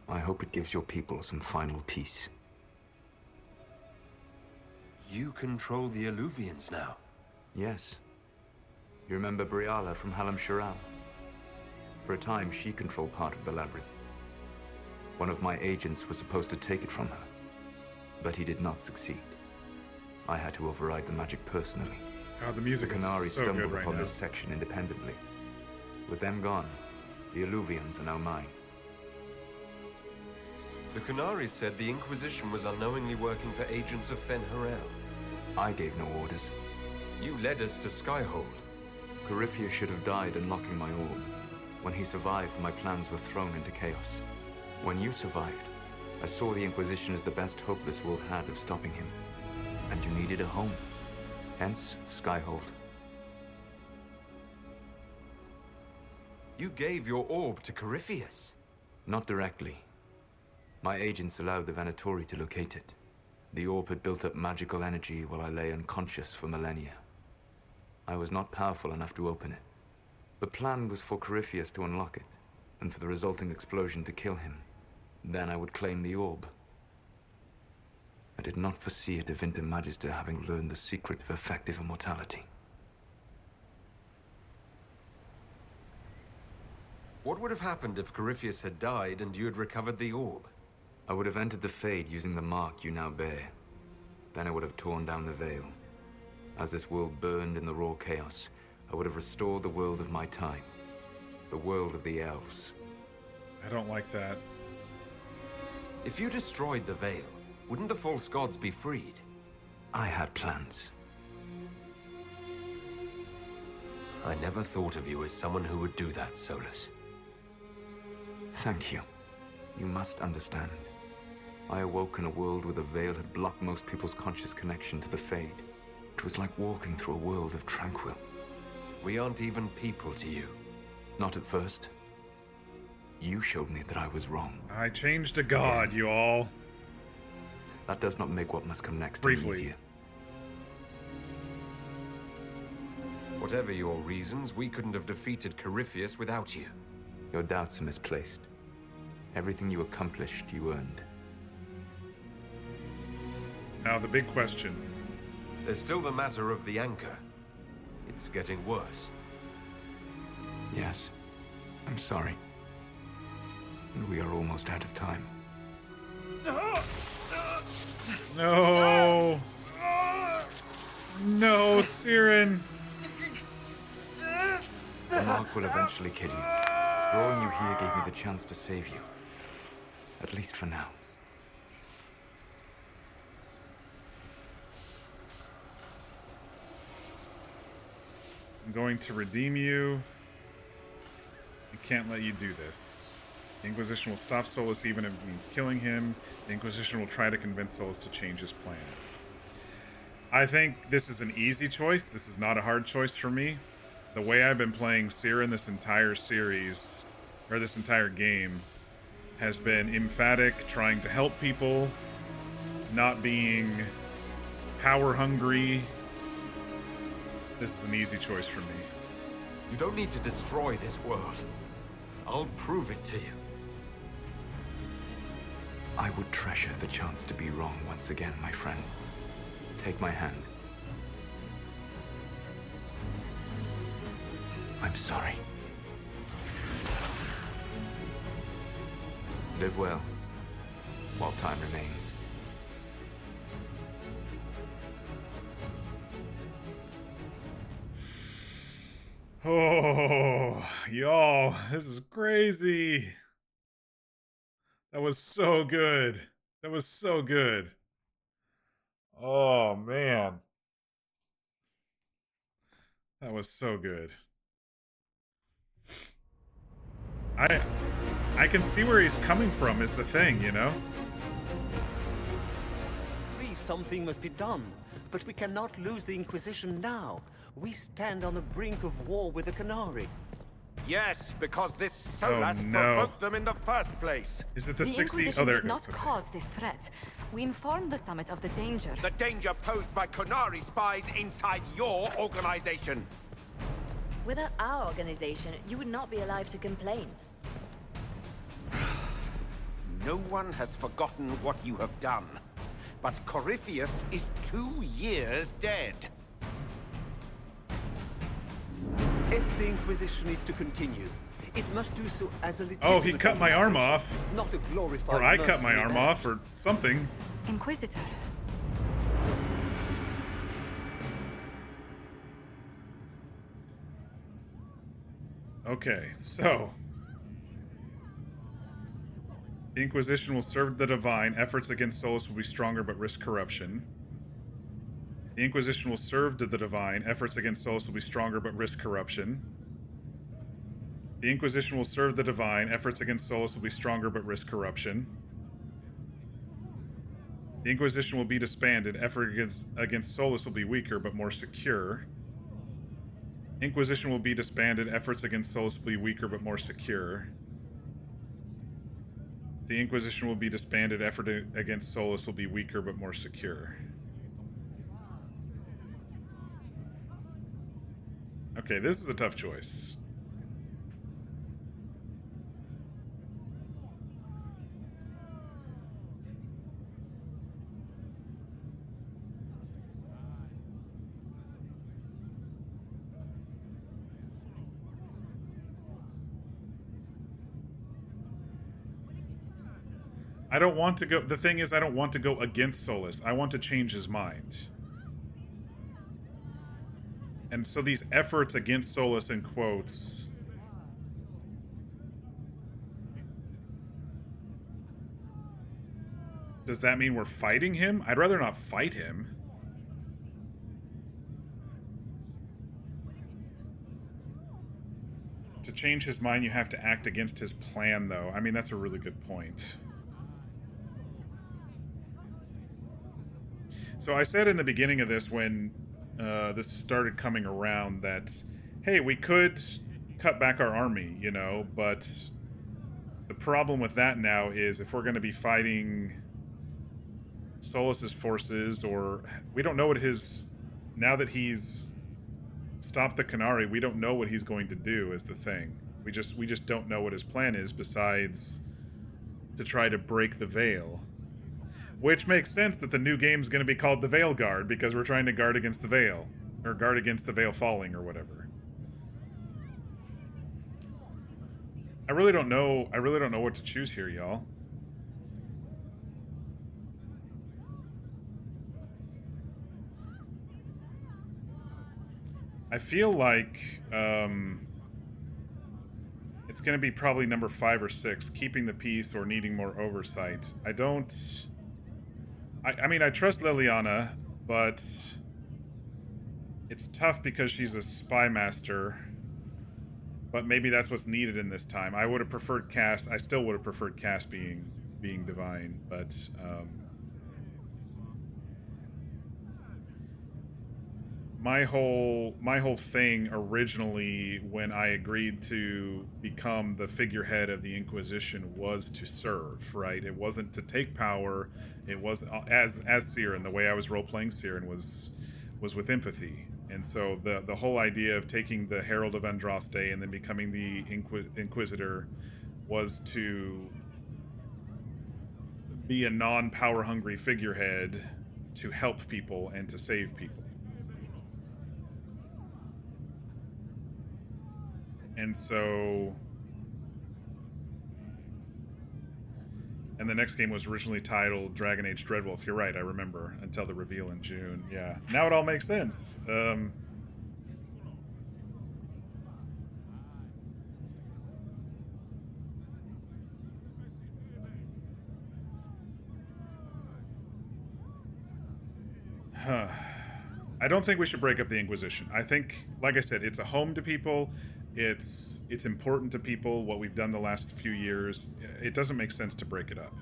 [SPEAKER 15] I hope it gives your people some final peace.
[SPEAKER 2] You control the Illuvians now?
[SPEAKER 15] Yes. You remember Briala from Halam Shiral? For a time, she controlled part of the labyrinth. One of my agents was supposed to take it from her, but he did not succeed. I had to override the magic personally.
[SPEAKER 1] God, the music
[SPEAKER 15] the
[SPEAKER 1] is
[SPEAKER 15] Kunari
[SPEAKER 1] so
[SPEAKER 15] stumbled
[SPEAKER 1] good right
[SPEAKER 15] upon
[SPEAKER 1] now.
[SPEAKER 15] this section independently. With them gone, the Illuvians are now mine.
[SPEAKER 2] The Kunari said the Inquisition was unknowingly working for agents of Fen'Harel.
[SPEAKER 15] I gave no orders.
[SPEAKER 2] You led us to Skyhold.
[SPEAKER 15] Corypheus should have died unlocking my orb. When he survived, my plans were thrown into chaos. When you survived, I saw the Inquisition as the best hope this world had of stopping him. And you needed a home. Hence, Skyhold.
[SPEAKER 2] You gave your orb to Corypheus?
[SPEAKER 15] Not directly. My agents allowed the Venatori to locate it. The orb had built up magical energy while I lay unconscious for millennia. I was not powerful enough to open it. The plan was for Corypheus to unlock it, and for the resulting explosion to kill him. Then I would claim the orb. I did not foresee a Divinum Magister having learned the secret of effective immortality.
[SPEAKER 2] What would have happened if Corypheus had died and you had recovered the orb?
[SPEAKER 15] I would have entered the Fade using the mark you now bear. Then I would have torn down the veil. As this world burned in the raw chaos, I would have restored the world of my time. The world of the elves.
[SPEAKER 1] I don't like that.
[SPEAKER 2] If you destroyed the veil, wouldn't the false gods be freed?
[SPEAKER 15] I had plans.
[SPEAKER 2] I never thought of you as someone who would do that, Solus.
[SPEAKER 15] Thank you. You must understand. I awoke in a world where the veil had blocked most people's conscious connection to the Fade. It was like walking through a world of tranquil.
[SPEAKER 2] We aren't even people to you.
[SPEAKER 15] Not at first. You showed me that I was wrong.
[SPEAKER 1] I changed to God, you all.
[SPEAKER 15] That does not make what must come next
[SPEAKER 1] Briefly.
[SPEAKER 15] easier.
[SPEAKER 2] Whatever your reasons, we couldn't have defeated Corypheus without you.
[SPEAKER 15] Your doubts are misplaced. Everything you accomplished, you earned.
[SPEAKER 1] Now the big question.
[SPEAKER 2] There's still the matter of the anchor. It's getting worse.
[SPEAKER 15] Yes. I'm sorry. And we are almost out of time.
[SPEAKER 1] No! No, Siren!
[SPEAKER 15] The mark will eventually kill you. Drawing you here gave me the chance to save you. At least for now.
[SPEAKER 1] I'm going to redeem you. I can't let you do this. The Inquisition will stop Solus even if it means killing him. The Inquisition will try to convince Solus to change his plan. I think this is an easy choice. This is not a hard choice for me. The way I've been playing Siren this entire series, or this entire game, has been emphatic, trying to help people, not being power hungry. This is an easy choice for me.
[SPEAKER 2] You don't need to destroy this world. I'll prove it to you.
[SPEAKER 15] I would treasure the chance to be wrong once again, my friend. Take my hand. I'm sorry. Live well, while time remains.
[SPEAKER 1] Oh, y'all, this is crazy. That was so good. That was so good. Oh, man. That was so good. I can see where he's coming from is the thing, you know?
[SPEAKER 19] Something must be done, but we cannot lose the Inquisition now. We stand on the brink of war with the Qunari.
[SPEAKER 18] Yes, because this Solas
[SPEAKER 1] no.
[SPEAKER 18] provoked them in the first place.
[SPEAKER 1] Is it the 60?
[SPEAKER 7] Inquisition
[SPEAKER 1] Oh, there it
[SPEAKER 7] did not
[SPEAKER 1] goes. Okay.
[SPEAKER 7] cause this threat. We informed the Summit of the danger.
[SPEAKER 18] The danger posed by Qunari spies inside your organization.
[SPEAKER 8] Without our organization, you would not be alive to complain.
[SPEAKER 18] No one has forgotten what you have done. But Corypheus is 2 years dead.
[SPEAKER 19] If the Inquisition is to continue, it must do so as a legitimate...
[SPEAKER 1] Oh, he cut my arm off.
[SPEAKER 19] Not a glorified
[SPEAKER 1] Or I cut my
[SPEAKER 19] mercenary
[SPEAKER 1] arm
[SPEAKER 19] band.
[SPEAKER 1] off, or something.
[SPEAKER 7] Inquisitor.
[SPEAKER 1] Okay, so... The Inquisition will serve the Divine. Efforts against Solus will be stronger but risk corruption. The Inquisition will serve the Divine. Efforts against Solus will be stronger but risk corruption. The Inquisition will serve the Divine. Efforts against Solus will be stronger but risk corruption. The Inquisition will be disbanded. Effort against Solus will be weaker but more secure. Inquisition will be disbanded. Efforts against Solus will be weaker but more secure. The Inquisition will be disbanded. Effort against Solus will be weaker but more secure. Okay, this is a tough choice. I don't want to go... The thing is, I don't want to go against Solus. I want to change his mind. And so these efforts against Solus, in quotes... Does that mean we're fighting him? I'd rather not fight him. To change his mind, you have to act against his plan, though. I mean, that's a really good point. So I said in the beginning of this, when this started coming around, that, hey, we could cut back our army, you know, but the problem with that now is if we're going to be fighting Solus's forces, or we don't know what his... Now that he's stopped the Qunari, we don't know what he's going to do is the thing. We just don't know what his plan is, besides to try to break the veil. Which makes sense that the new game's going to be called the Veilguard, because we're trying to guard against the veil. Or guard against the veil falling, or whatever. I really don't know what to choose here, y'all. I feel like it's going to be probably number 5 or 6, keeping the peace or needing more oversight. I mean, I trust Liliana, but it's tough because she's a spy master. But maybe that's what's needed in this time. I would have preferred Cass. I still would have preferred Cass being divine, but my whole thing originally, when I agreed to become the figurehead of the Inquisition, was to serve, right? It wasn't to take power. It was as Siren. The way I was role-playing Siren was with empathy. And so the whole idea of taking the Herald of Andraste and then becoming the Inquisitor was to be a non-power hungry figurehead to help people and to save people. And so... And the next game was originally titled Dragon Age Dreadwolf. You're right, I remember. Until the reveal in June. Yeah. Now it all makes sense. I don't think we should break up the Inquisition. I think, like I said, it's a home to people. it's important to people, what we've done the last few years. It doesn't make sense to break it up.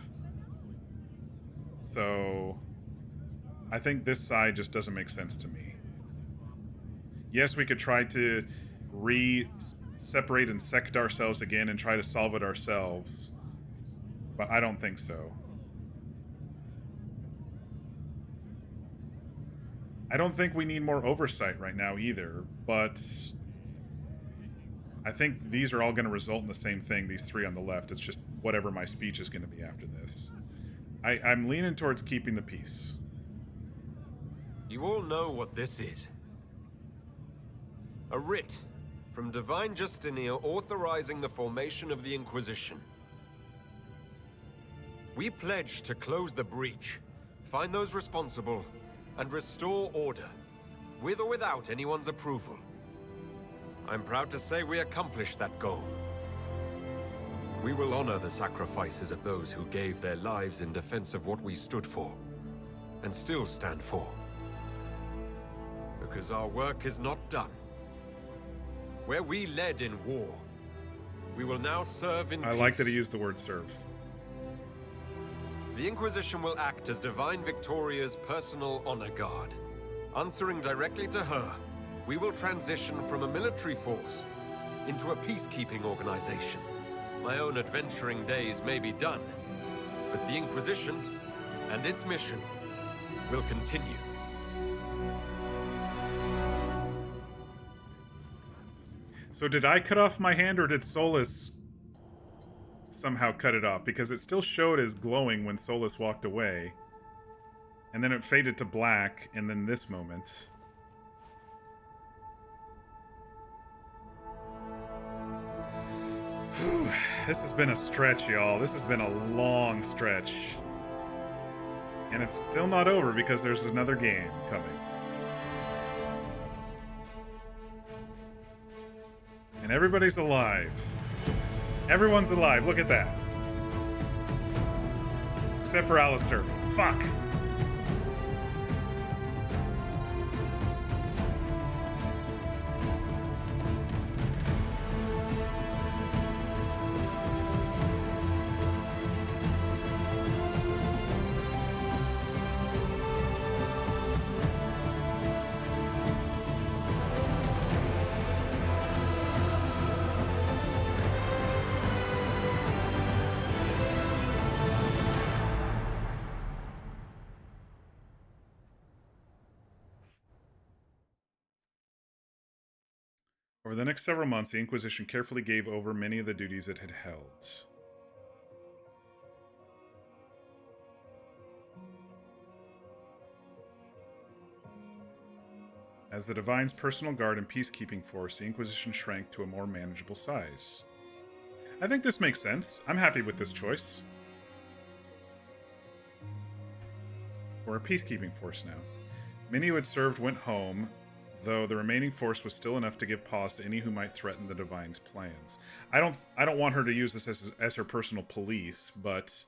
[SPEAKER 1] So I think this side just doesn't make sense to me. Yes, we could try to separate and sect ourselves again and try to solve it ourselves, but I don't think so. I don't think we need more oversight right now either, but I think these are all going to result in the same thing, these three on the left. It's just whatever my speech is going to be after this. I'm leaning towards keeping the peace.
[SPEAKER 16] You all know what this is. A writ from Divine Justinia authorizing the formation of the Inquisition. We pledge to close the breach, find those responsible, and restore order, with or without anyone's approval. I'm proud to say we accomplished that goal. We will honor the sacrifices of those who gave their lives in defense of what we stood for, and still stand for. Because our work is not done. Where we led in war, we will now serve in peace.
[SPEAKER 1] I like that he used the word serve.
[SPEAKER 16] The Inquisition will act as Divine Victoria's personal honor guard. Answering directly to her, we will transition from a military force into a peacekeeping organization. My own adventuring days may be done, but the Inquisition and its mission will continue.
[SPEAKER 1] So did I cut off my hand, or did Solus somehow cut it off? Because it still showed as glowing when Solus walked away. And then it faded to black, and then this moment. Whew. This has been a stretch, y'all. This has been a long stretch. And it's still not over because there's another game coming. And everybody's alive. Everyone's alive. Look at that. Except for Alistair. Fuck. Over the next several months, the Inquisition carefully gave over many of the duties it had held. As the Divine's personal guard and peacekeeping force, the Inquisition shrank to a more manageable size. I think this makes sense. I'm happy with this choice. We're a peacekeeping force now. Many who had served went home, though the remaining force was still enough to give pause to any who might threaten the Divine's plans. I don't want her to use this as her personal police, but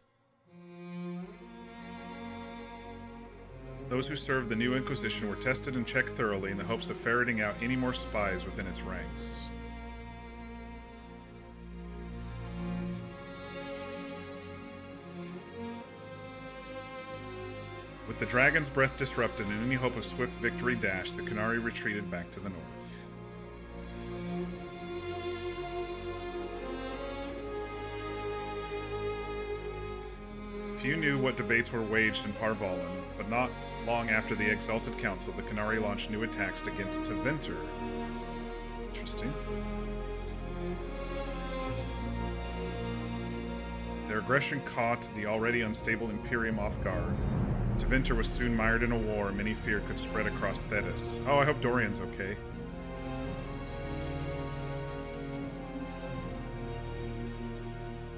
[SPEAKER 1] those who served the new Inquisition were tested and checked thoroughly in the hopes of ferreting out any more spies within its ranks. With the Dragon's Breath disrupted and any hope of swift victory dashed, the Qunari retreated back to the north. Few knew what debates were waged in Parvalin, but not long after the Exalted Council, the Qunari launched new attacks against Tevinter. Interesting. Their aggression caught the already unstable Imperium off guard. Tevinter was soon mired in a war many feared could spread across Thetis. Oh, I hope Dorian's okay.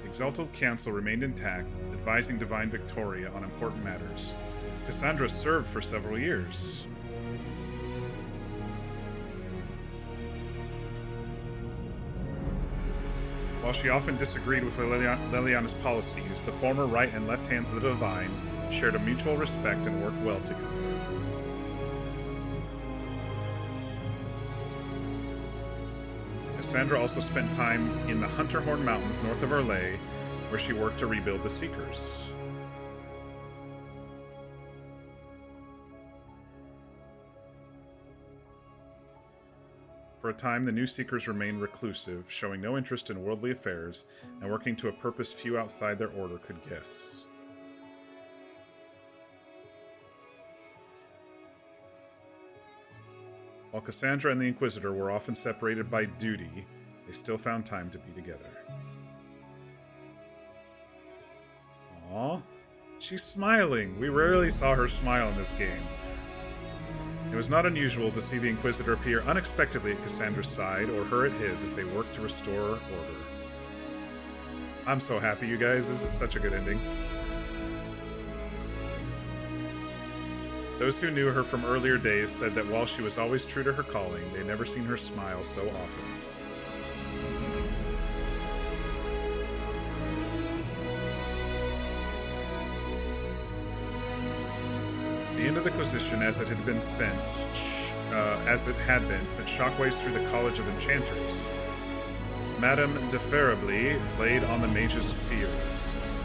[SPEAKER 1] The Exalted Council remained intact, advising Divine Victoria on important matters. Cassandra served for several years. While she often disagreed with Leliana's policies, the former right and left hands of the Divine shared a mutual respect and worked well together. As Cassandra also spent time in the Hunterhorn Mountains north of Orlais, where she worked to rebuild the Seekers. For a time, the new Seekers remained reclusive, showing no interest in worldly affairs and working to a purpose few outside their order could guess. While Cassandra and the Inquisitor were often separated by duty, they still found time to be together. Aww. She's smiling! We rarely saw her smile in this game. It was not unusual to see the Inquisitor appear unexpectedly at Cassandra's side or her at his as they worked to restore order. I'm so happy, you guys. This is such a good ending. Those who knew her from earlier days said that while she was always true to her calling, they'd never seen her smile so often. The end of the Inquisition, as it had been sent shockwaves through the College of Enchanters. Madame Deferably played on the mage's fears.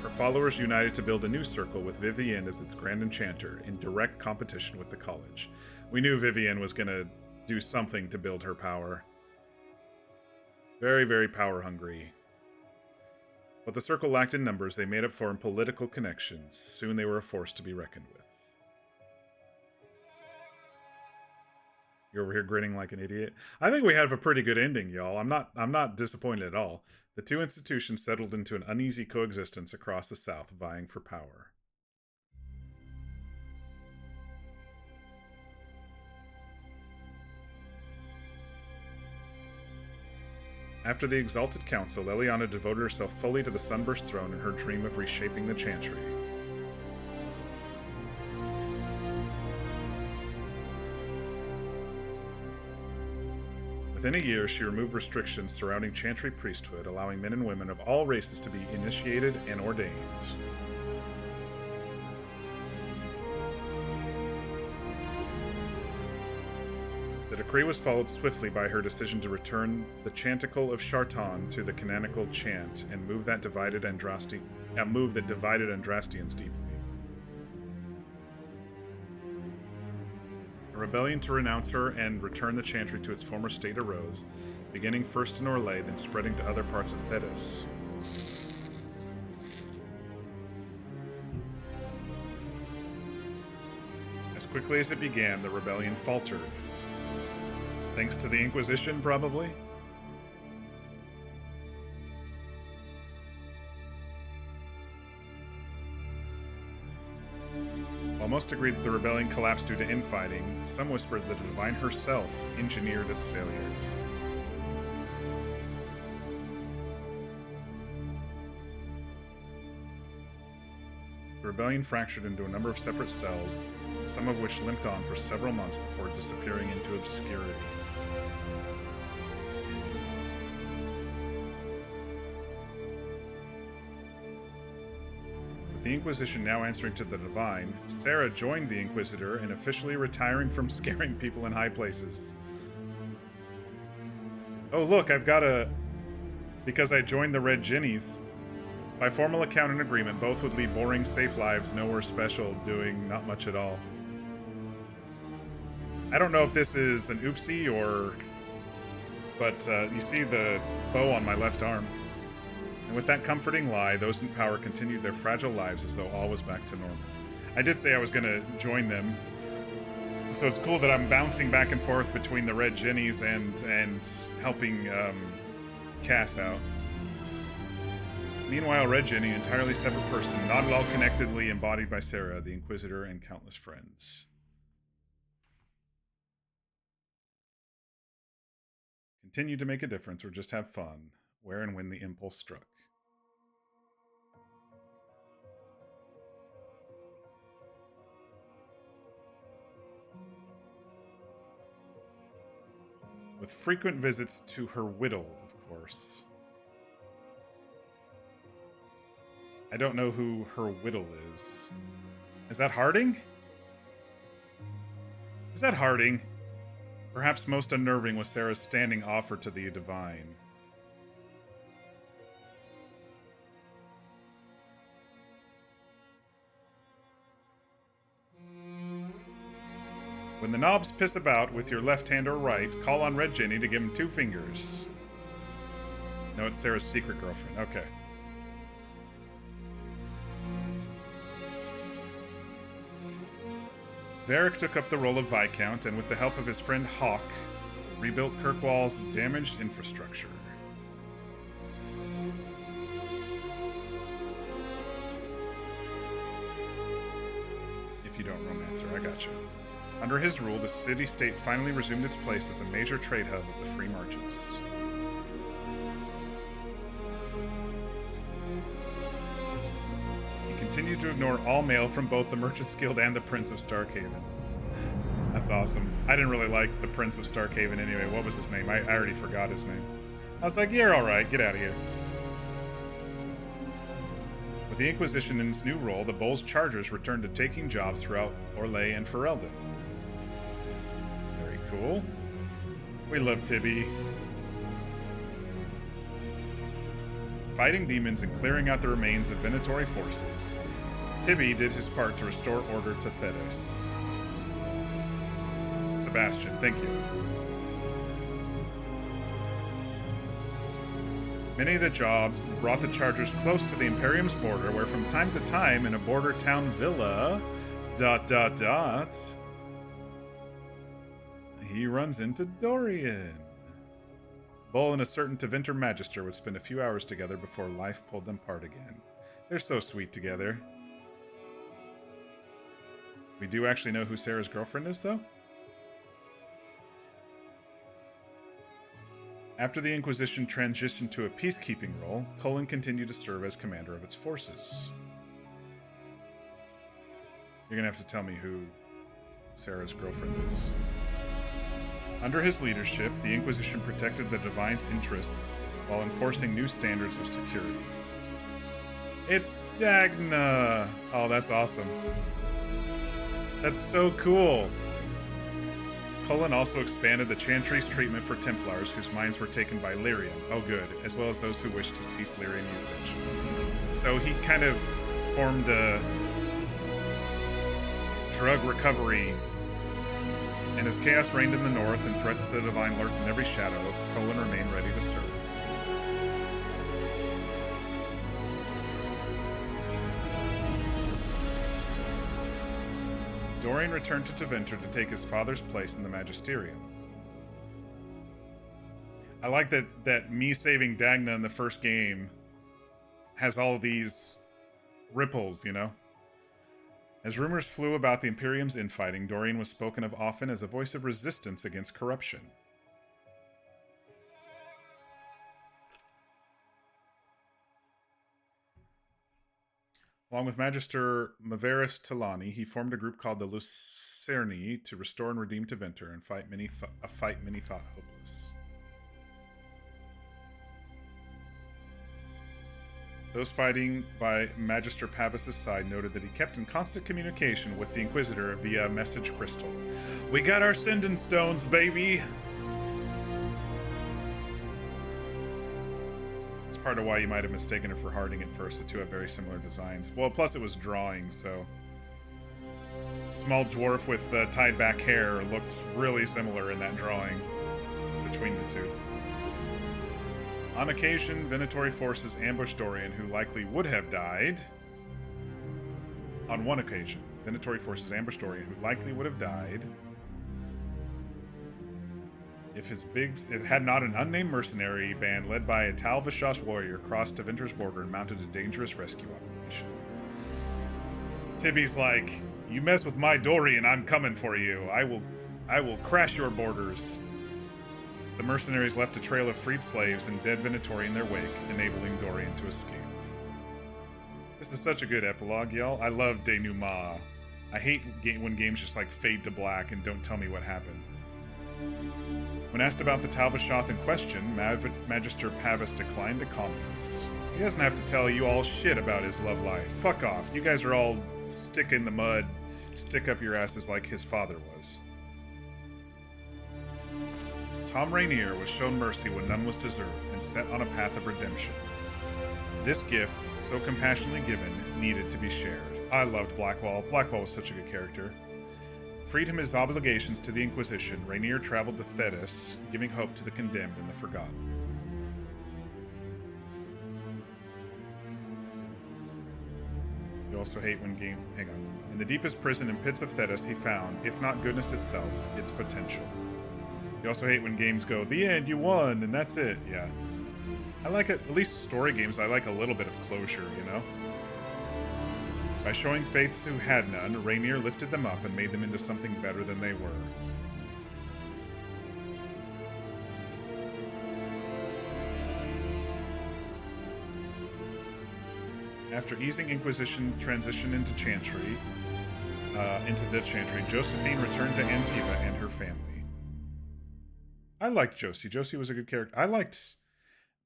[SPEAKER 1] Her followers united to build a new circle with Vivienne as its Grand Enchanter, in direct competition with the college. We knew Vivienne was going to do something to build her power. Very, very power-hungry. What the circle lacked in numbers, they made up for in political connections. Soon they were a force to be reckoned with. You're over here grinning like an idiot. I think we have a pretty good ending, y'all. I'm not disappointed at all. The two institutions settled into an uneasy coexistence across the South, vying for power. After the Exalted Council, Leliana devoted herself fully to the Sunburst Throne and her dream of reshaping the Chantry. Within a year, she removed restrictions surrounding Chantry priesthood, allowing men and women of all races to be initiated and ordained. The decree was followed swiftly by her decision to return the Chanticle of Chartan to the canonical chant and move that divided Andrastians deeply. A rebellion to renounce her and return the Chantry to its former state arose, beginning first in Orlais, then spreading to other parts of Thedas. As quickly as it began, the rebellion faltered. Thanks to the Inquisition, probably? While most agreed that the rebellion collapsed due to infighting, some whispered that the Divine herself engineered its failure. The rebellion fractured into a number of separate cells, some of which limped on for several months before disappearing into obscurity. With the Inquisition now answering to the Divine, Sarah joined the Inquisitor in officially retiring from scaring people in high places. Oh look, I've got a... because I joined the Red Jennies. By formal account and agreement, both would lead boring, safe lives, nowhere special, doing not much at all. I don't know if this is an oopsie or... but you see the bow on my left arm. And with that comforting lie, those in power continued their fragile lives as though all was back to normal. I did say I was going to join them, so it's cool that I'm bouncing back and forth between the Red Jennies and helping Cass out. Meanwhile, Red Jenny, an entirely separate person, not at all connectedly embodied by Sarah, the Inquisitor, and countless friends. Continue to make a difference or just have fun, where and when the impulse struck. With frequent visits to her whittle, of course. I don't know who her whittle is. Is that Harding? Is that Harding? Perhaps most unnerving was Sarah's standing offer to the divine. When the knobs piss about with your left hand or right, call on Red Jenny to give him 2 fingers. No, it's Sarah's secret girlfriend. Okay. Varric took up the role of Viscount and, with the help of his friend Hawk, rebuilt Kirkwall's damaged infrastructure. If you don't romance her, I gotcha. Under his rule, the city-state finally resumed its place as a major trade hub of the free merchants. He continued to ignore all mail from both the Merchants Guild and the Prince of Starkhaven. That's awesome. I didn't really like the Prince of Starkhaven anyway. What was his name? I already forgot his name. I was like, you're alright, get out of here. With the Inquisition in its new role, the Bull's Chargers returned to taking jobs throughout Orlais and Ferelden. Very cool. We love Tibby. Fighting demons and clearing out the remains of Venatori forces, Tibby did his part to restore order to Thedas. Sebastian, thank you. Many of the jobs brought the Chargers close to the Imperium's border, where from time to time in a border town villa, ... he runs into Dorian. Bull and a certain Tevinter Magister would spend a few hours together before life pulled them apart again. They're so sweet together. We do actually know who Sarah's girlfriend is, though? After the Inquisition transitioned to a peacekeeping role, Cullen continued to serve as commander of its forces. You're gonna have to tell me who Sarah's girlfriend is. Under his leadership, the Inquisition protected the Divine's interests while enforcing new standards of security. It's Dagna! Oh, that's awesome. That's so cool. Cullen also expanded the Chantry's treatment for Templars whose minds were taken by lyrium, oh good, as well as those who wished to cease lyrium usage. So he kind of formed a drug recovery, and as chaos reigned in the north and threats to the Divine lurked in every shadow, Cullen remained ready to serve. Dorian returned to Tevinter to take his father's place in the Magisterium. I like that me saving Dagna in the first game has all these ripples, you know? As rumors flew about the Imperium's infighting, Dorian was spoken of often as a voice of resistance against corruption. Along with Magister Maveris Tilani, he formed a group called the Lucerni to restore and redeem Tevinter and fight many thought hopeless. Those fighting by Magister Pavis's side noted that he kept in constant communication with the Inquisitor via message crystal. We got our Sending Stones, baby! It's part of why you might have mistaken her for Harding at first. The two have very similar designs. Well, plus it was drawing, so... Small dwarf with tied back hair looked really similar in that drawing between the two. On occasion, Venatori forces ambushed Dorian, who likely would have died. On one occasion, Venatori forces ambushed Dorian, who likely would have died if it had not an unnamed mercenary band led by a Tal Vashash warrior crossed Tevinter's border and mounted a dangerous rescue operation. Tibby's like, you mess with my Dorian, I'm coming for you. I will crash your borders. The mercenaries left a trail of freed slaves and dead Venatori in their wake, enabling Dorian to escape. This is such a good epilogue, y'all. I love denouement. I hate when games just like fade to black and don't tell me what happened. When asked about the Tal Vashath in question, Magister Pavis declined to comment. He doesn't have to tell you all shit about his love life. Fuck off. You guys are all stick in the mud, stick up your asses like his father was. Tom Rainier was shown mercy when none was deserved and set on a path of redemption. This gift, so compassionately given, needed to be shared. I loved Blackwall. Blackwall was such a good character. Freed from his obligations to the Inquisition, Rainier traveled to Thetis, giving hope to the condemned and the forgotten. You also hate when game... Hang on. In the deepest prison and pits of Thetis, he found, if not goodness itself, its potential. You also hate when games go, the end, you won, and that's it. Yeah. I like it, at least story games, I like a little bit of closure, you know? By showing faith who had none, Rainier lifted them up and made them into something better than they were. After easing Inquisition transition into Chantry, Josephine returned to Antiva and her family. I liked Josie. Josie was a good character. I liked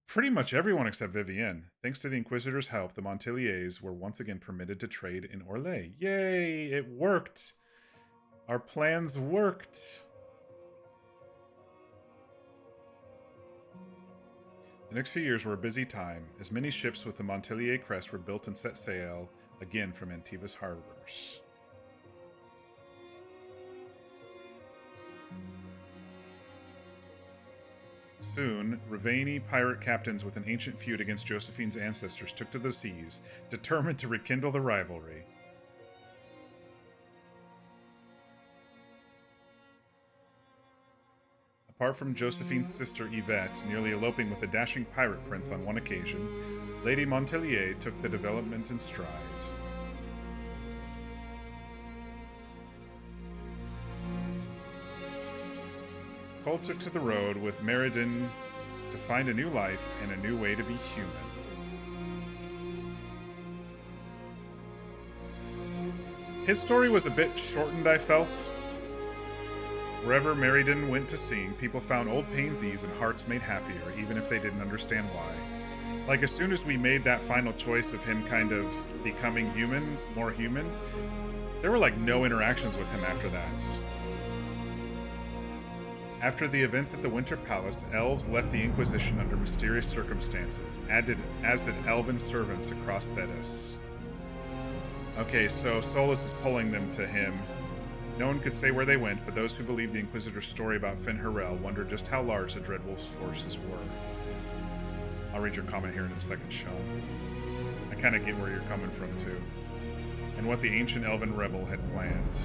[SPEAKER 1] pretty much everyone except Vivienne. Thanks to the Inquisitor's help, the Monteliers were once again permitted to trade in Orlais. Yay! It worked! Our plans worked! The next few years were a busy time, as many ships with the Montelier crest were built and set sail again from Antiva's harbors. Soon, Ravani pirate captains with an ancient feud against Josephine's ancestors took to the seas, determined to rekindle the rivalry. Apart from Josephine's sister Yvette nearly eloping with the dashing pirate prince on one occasion, Lady Montelier took the development in stride. Cole took to the road with Meriden to find a new life and a new way to be human. His story was a bit shortened, I felt. Wherever Meriden went to sing, people found old pains ease and hearts made happier, even if they didn't understand why. Like, as soon as we made that final choice of him kind of becoming human, more human, there were like no interactions with him after that. After the events at the Winter Palace, elves left the Inquisition under mysterious circumstances, as did elven servants across Thetis. Okay, so Solus is pulling them to him. No one could say where they went, but those who believed the Inquisitor's story about Finn Harel wondered just how large the Dreadwolf's forces were. I'll read your comment here in a second, Sean. I kind of get where you're coming from, too. And what the ancient elven rebel had planned.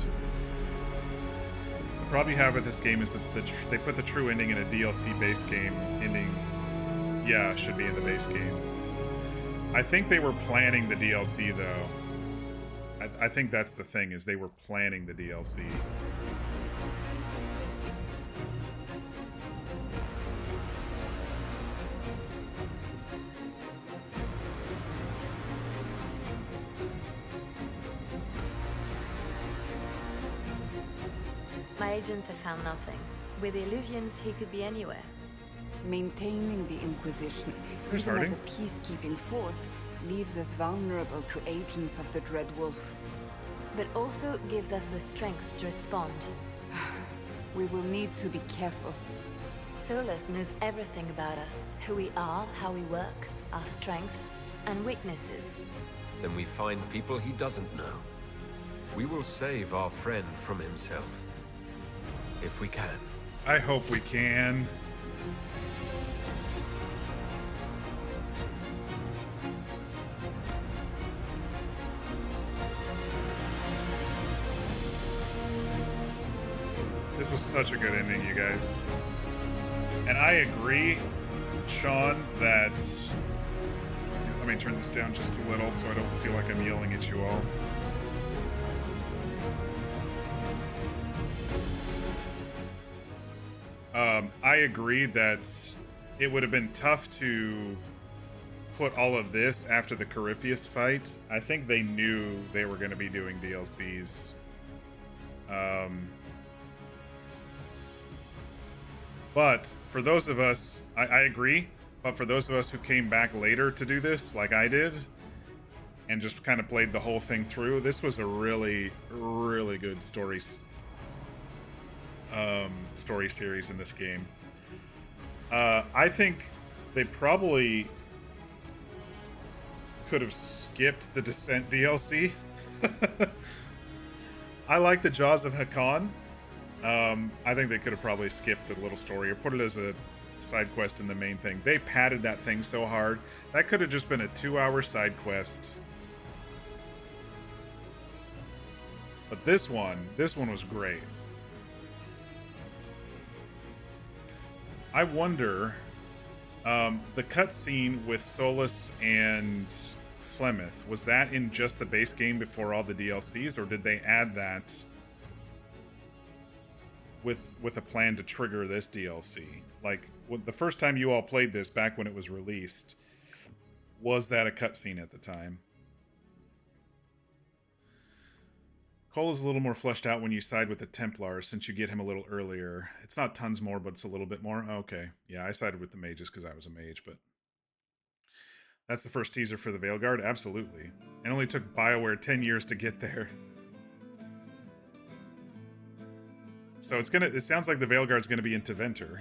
[SPEAKER 1] The problem you have with this game is that they put the true ending in a DLC base game ending. Yeah, should be in the base game. I think they were planning the DLC, though. I think that's the thing, is they were planning the DLC.
[SPEAKER 8] My agents have found nothing. With the Illuvians, he could be anywhere.
[SPEAKER 9] Maintaining the Inquisition,
[SPEAKER 1] Where's
[SPEAKER 9] even as
[SPEAKER 1] Harding?
[SPEAKER 9] a peacekeeping force, leaves us vulnerable to agents of the Dreadwolf.
[SPEAKER 8] But also gives us the strength to respond.
[SPEAKER 9] We will need to be careful.
[SPEAKER 8] Solus knows everything about us. Who we are, how we work, our strengths and weaknesses.
[SPEAKER 16] Then we find people he doesn't know. We will save our friend from himself. If we can.
[SPEAKER 1] I hope we can. This was such a good ending, you guys. And I agree, Sean, that... Let me turn this down just a little so I don't feel like I'm yelling at you all. I agree that it would have been tough to put all of this after the Corypheus fight. I think they knew they were going to be doing DLCs. But for those of us, I agree, but for those of us who came back later to do this, like I did, and just kind of played the whole thing through, this was a really, really good story series in this game. I think they probably could have skipped the Descent DLC. I like the Jaws of Hakan. I think they could have probably skipped the little story or put it as a side quest in the main thing. They padded that thing so hard. That could have just been a 2-hour side quest. But this one was great. I wonder, the cutscene with Solus and Flemeth, was that in just the base game before all the DLCs, or did they add that with a plan to trigger this DLC? Like, the first time you all played this, back when it was released, was that a cutscene at the time? Cole is a little more fleshed out when you side with the Templar, since you get him a little earlier. It's not tons more, but it's a little bit more. Okay. Yeah, I sided with the mages because I was a mage, but... That's the first teaser for the Veilguard? Absolutely. It only took BioWare 10 years to get there. So it sounds like the Veilguard's gonna be in Tevinter.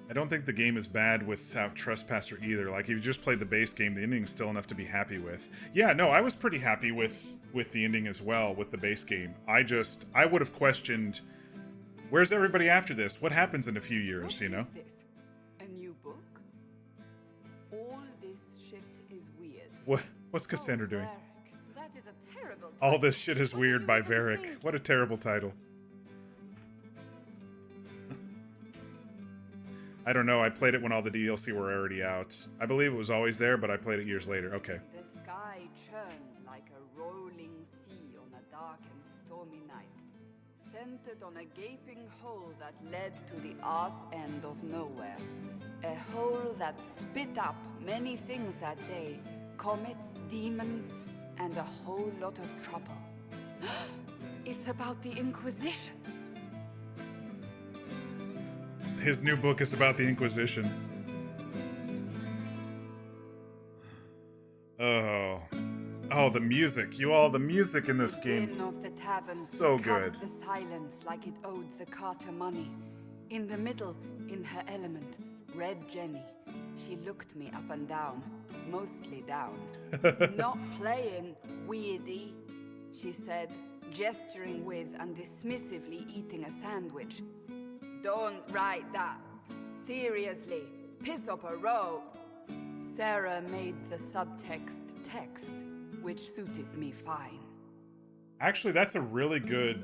[SPEAKER 1] I don't think the game is bad without Trespasser either. Like, if you just played the base game, the ending's still enough to be happy with. Yeah, no, I was pretty happy with the ending as well, with the base game. I would have questioned, where's everybody after this? What happens in a few years, you know?
[SPEAKER 17] A new book? All this shit is weird.
[SPEAKER 1] What's Cassandra doing?
[SPEAKER 17] That is a terrible title.
[SPEAKER 1] All This Shit Is Weird by Varric. What a terrible title. I don't know, I played it when all the DLC were already out. I believe it was always there, but I played it years later. Okay.
[SPEAKER 17] The sky churned like a rolling sea on a dark and stormy night, centered on a gaping hole that led to the arse end of nowhere. A hole that spit up many things that day, comets, demons, and a whole lot of trouble. It's about the Inquisition.
[SPEAKER 1] His new book is about the Inquisition. Oh, the music. The music in this game.
[SPEAKER 17] Of the tavern,
[SPEAKER 1] so good.
[SPEAKER 17] The silence like it owed the Carter money. In the middle, in her element, Red Jenny. She looked me up and down, mostly down. Not playing, weirdy, she said, gesturing with and dismissively eating a sandwich. Don't write that. Seriously, piss up a row. Sarah made the subtext text, which suited me fine.
[SPEAKER 1] Actually, that's a really good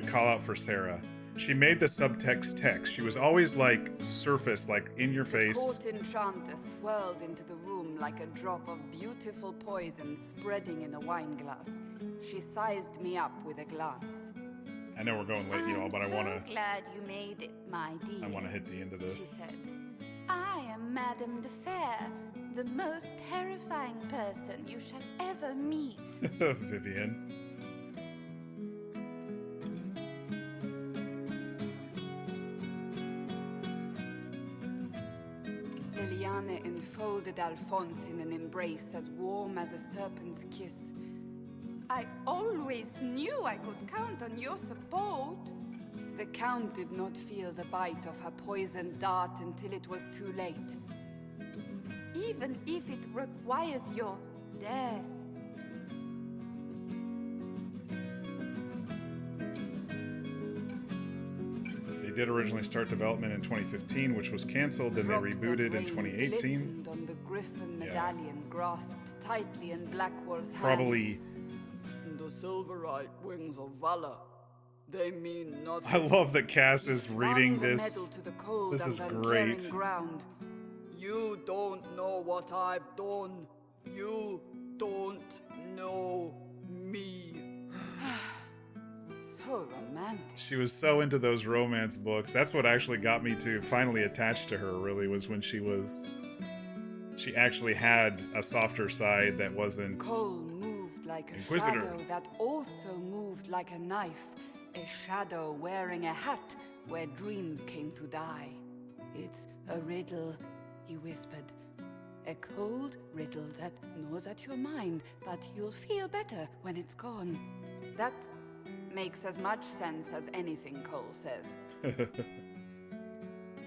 [SPEAKER 1] call out for Sarah. She made the subtext text. She was always like surface, like in your face.
[SPEAKER 17] The court enchanter swirled into the room like a drop of beautiful poison spreading in a wineglass. She sized me up with a glance.
[SPEAKER 1] I know we're going late, y'all, but I want to...
[SPEAKER 17] glad you made it, my dear.
[SPEAKER 1] I want to hit the end of this.
[SPEAKER 17] She said, I am Madame de Fair, the most terrifying person you shall ever meet.
[SPEAKER 1] Vivian.
[SPEAKER 17] Liliane enfolded Alphonse in an embrace as warm as a serpent's kiss. I always knew I could count on your support. The Count did not feel the bite of her poisoned dart until it was too late. Even if it requires your death.
[SPEAKER 1] They did originally start development in 2015, which was canceled, then they rebooted in 2018.
[SPEAKER 17] On the Griffin medallion grasped tightly in Blackwall's hand.
[SPEAKER 1] Probably...
[SPEAKER 17] The silverite wings of valor. They mean nothing.
[SPEAKER 1] I love that Cass is reading this. This is great.
[SPEAKER 17] Ground. You don't know what I've done. You don't know me. So romantic.
[SPEAKER 1] She was so into those romance books. That's what actually got me to finally attach to her, really, was when she actually had a softer side that wasn't...
[SPEAKER 17] Cole moved like a
[SPEAKER 1] Inquisitor.
[SPEAKER 17] shadow that also moved like a knife. A shadow wearing a hat where dreams came to die. It's a riddle, he whispered. A cold riddle that gnaws at your mind, but you'll feel better when it's gone. That Makes as much sense as anything Cole says.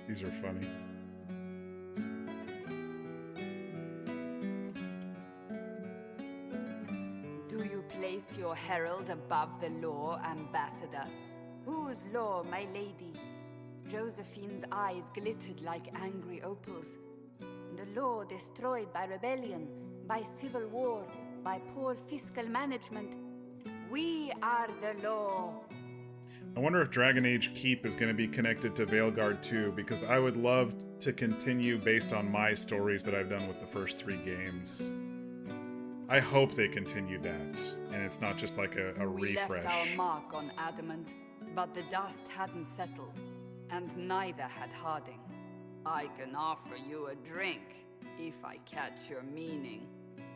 [SPEAKER 1] These are funny.
[SPEAKER 17] Do you place your herald above the law, Ambassador? Whose law, my lady? Josephine's eyes glittered like angry opals. The law destroyed by rebellion, by civil war, by poor fiscal management. We are the law.
[SPEAKER 1] I wonder if Dragon Age Keep is going to be connected to Veilguard 2, because I would love to continue based on my stories that I've done with the first 3 games. I hope they continue that, and it's not just like a refresh.
[SPEAKER 17] We left our mark on Adamant, but the dust hadn't settled, and neither had Harding. I can offer you a drink, if I catch your meaning.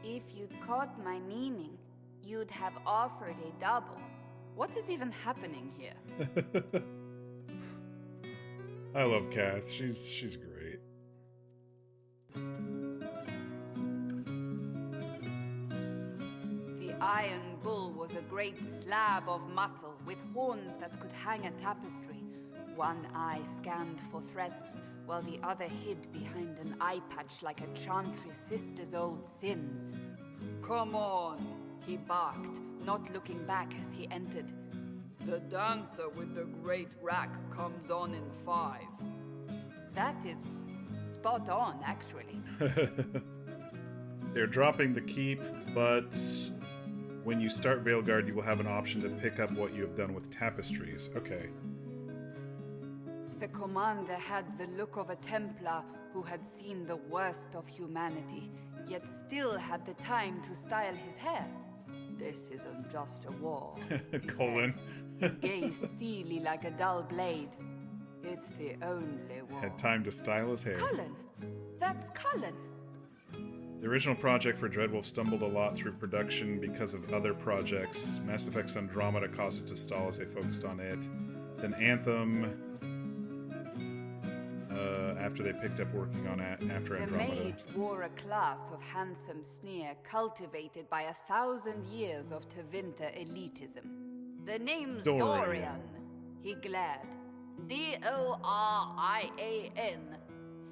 [SPEAKER 9] If you'd caught my meaning, you'd have offered a double.
[SPEAKER 17] What is even happening here?
[SPEAKER 1] I love Cass. She's great.
[SPEAKER 17] The Iron Bull was a great slab of muscle with horns that could hang a tapestry. One eye scanned for threats, while the other hid behind an eye patch like a chantry sister's old sins. Come on, he barked, not looking back as he entered. The dancer with the great rack comes on in 5. That is spot on, actually.
[SPEAKER 1] They're dropping the keep, but when you start Veilguard, you will have an option to pick up what you have done with tapestries. Okay.
[SPEAKER 17] The commander had the look of a Templar who had seen the worst of humanity, yet still had the time to style his hair. This isn't just a war.
[SPEAKER 1] Colin.
[SPEAKER 17] His gaze steely like a dull blade. It's the only war.
[SPEAKER 1] Had time to style his hair.
[SPEAKER 17] Cullen! That's Cullen!
[SPEAKER 1] The original project for Dreadwolf stumbled a lot through production because of other projects. Mass Effect's Andromeda caused it to stall as they focused on it. Then Anthem, after they picked up working on it after Andromeda.
[SPEAKER 17] The mage wore a class of handsome sneer cultivated by 1,000 years of Tevinter elitism. The name's Dorian. He glared. D-O-R-I-A-N.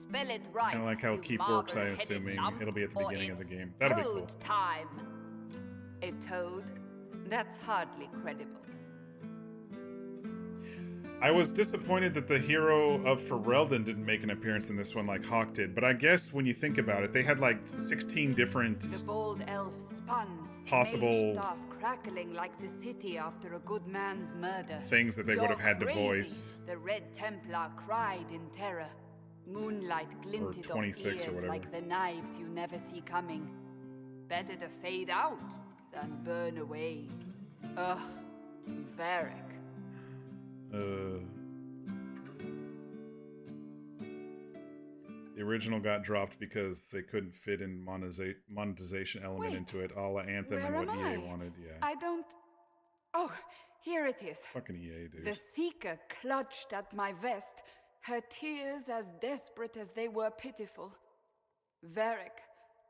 [SPEAKER 17] Spell it right.
[SPEAKER 1] Kind of like how Keep works, I'm assuming. It'll be at the beginning of the game. That'll be cool.
[SPEAKER 17] Time. A toad? That's hardly credible.
[SPEAKER 1] I was disappointed that the hero of Ferelden didn't make an appearance in this one like Hawk did, but I guess when you think about it, they had like 16 different
[SPEAKER 17] the bold elf spun,
[SPEAKER 1] possible
[SPEAKER 17] staff crackling like the city after a good man's murder.
[SPEAKER 1] Things that they would have had to voice.
[SPEAKER 17] The Red Templar cried in terror. Moonlight glinted off ears like the knives you never see coming. Better to fade out than burn away. Ugh, Varric.
[SPEAKER 1] The original got dropped because they couldn't fit in monetization element into it, a la Anthem and what EA wanted. Yeah.
[SPEAKER 17] I don't. Oh, here it is.
[SPEAKER 1] Fucking EA, dude.
[SPEAKER 17] The Seeker clutched at my vest, her tears as desperate as they were pitiful. Varric,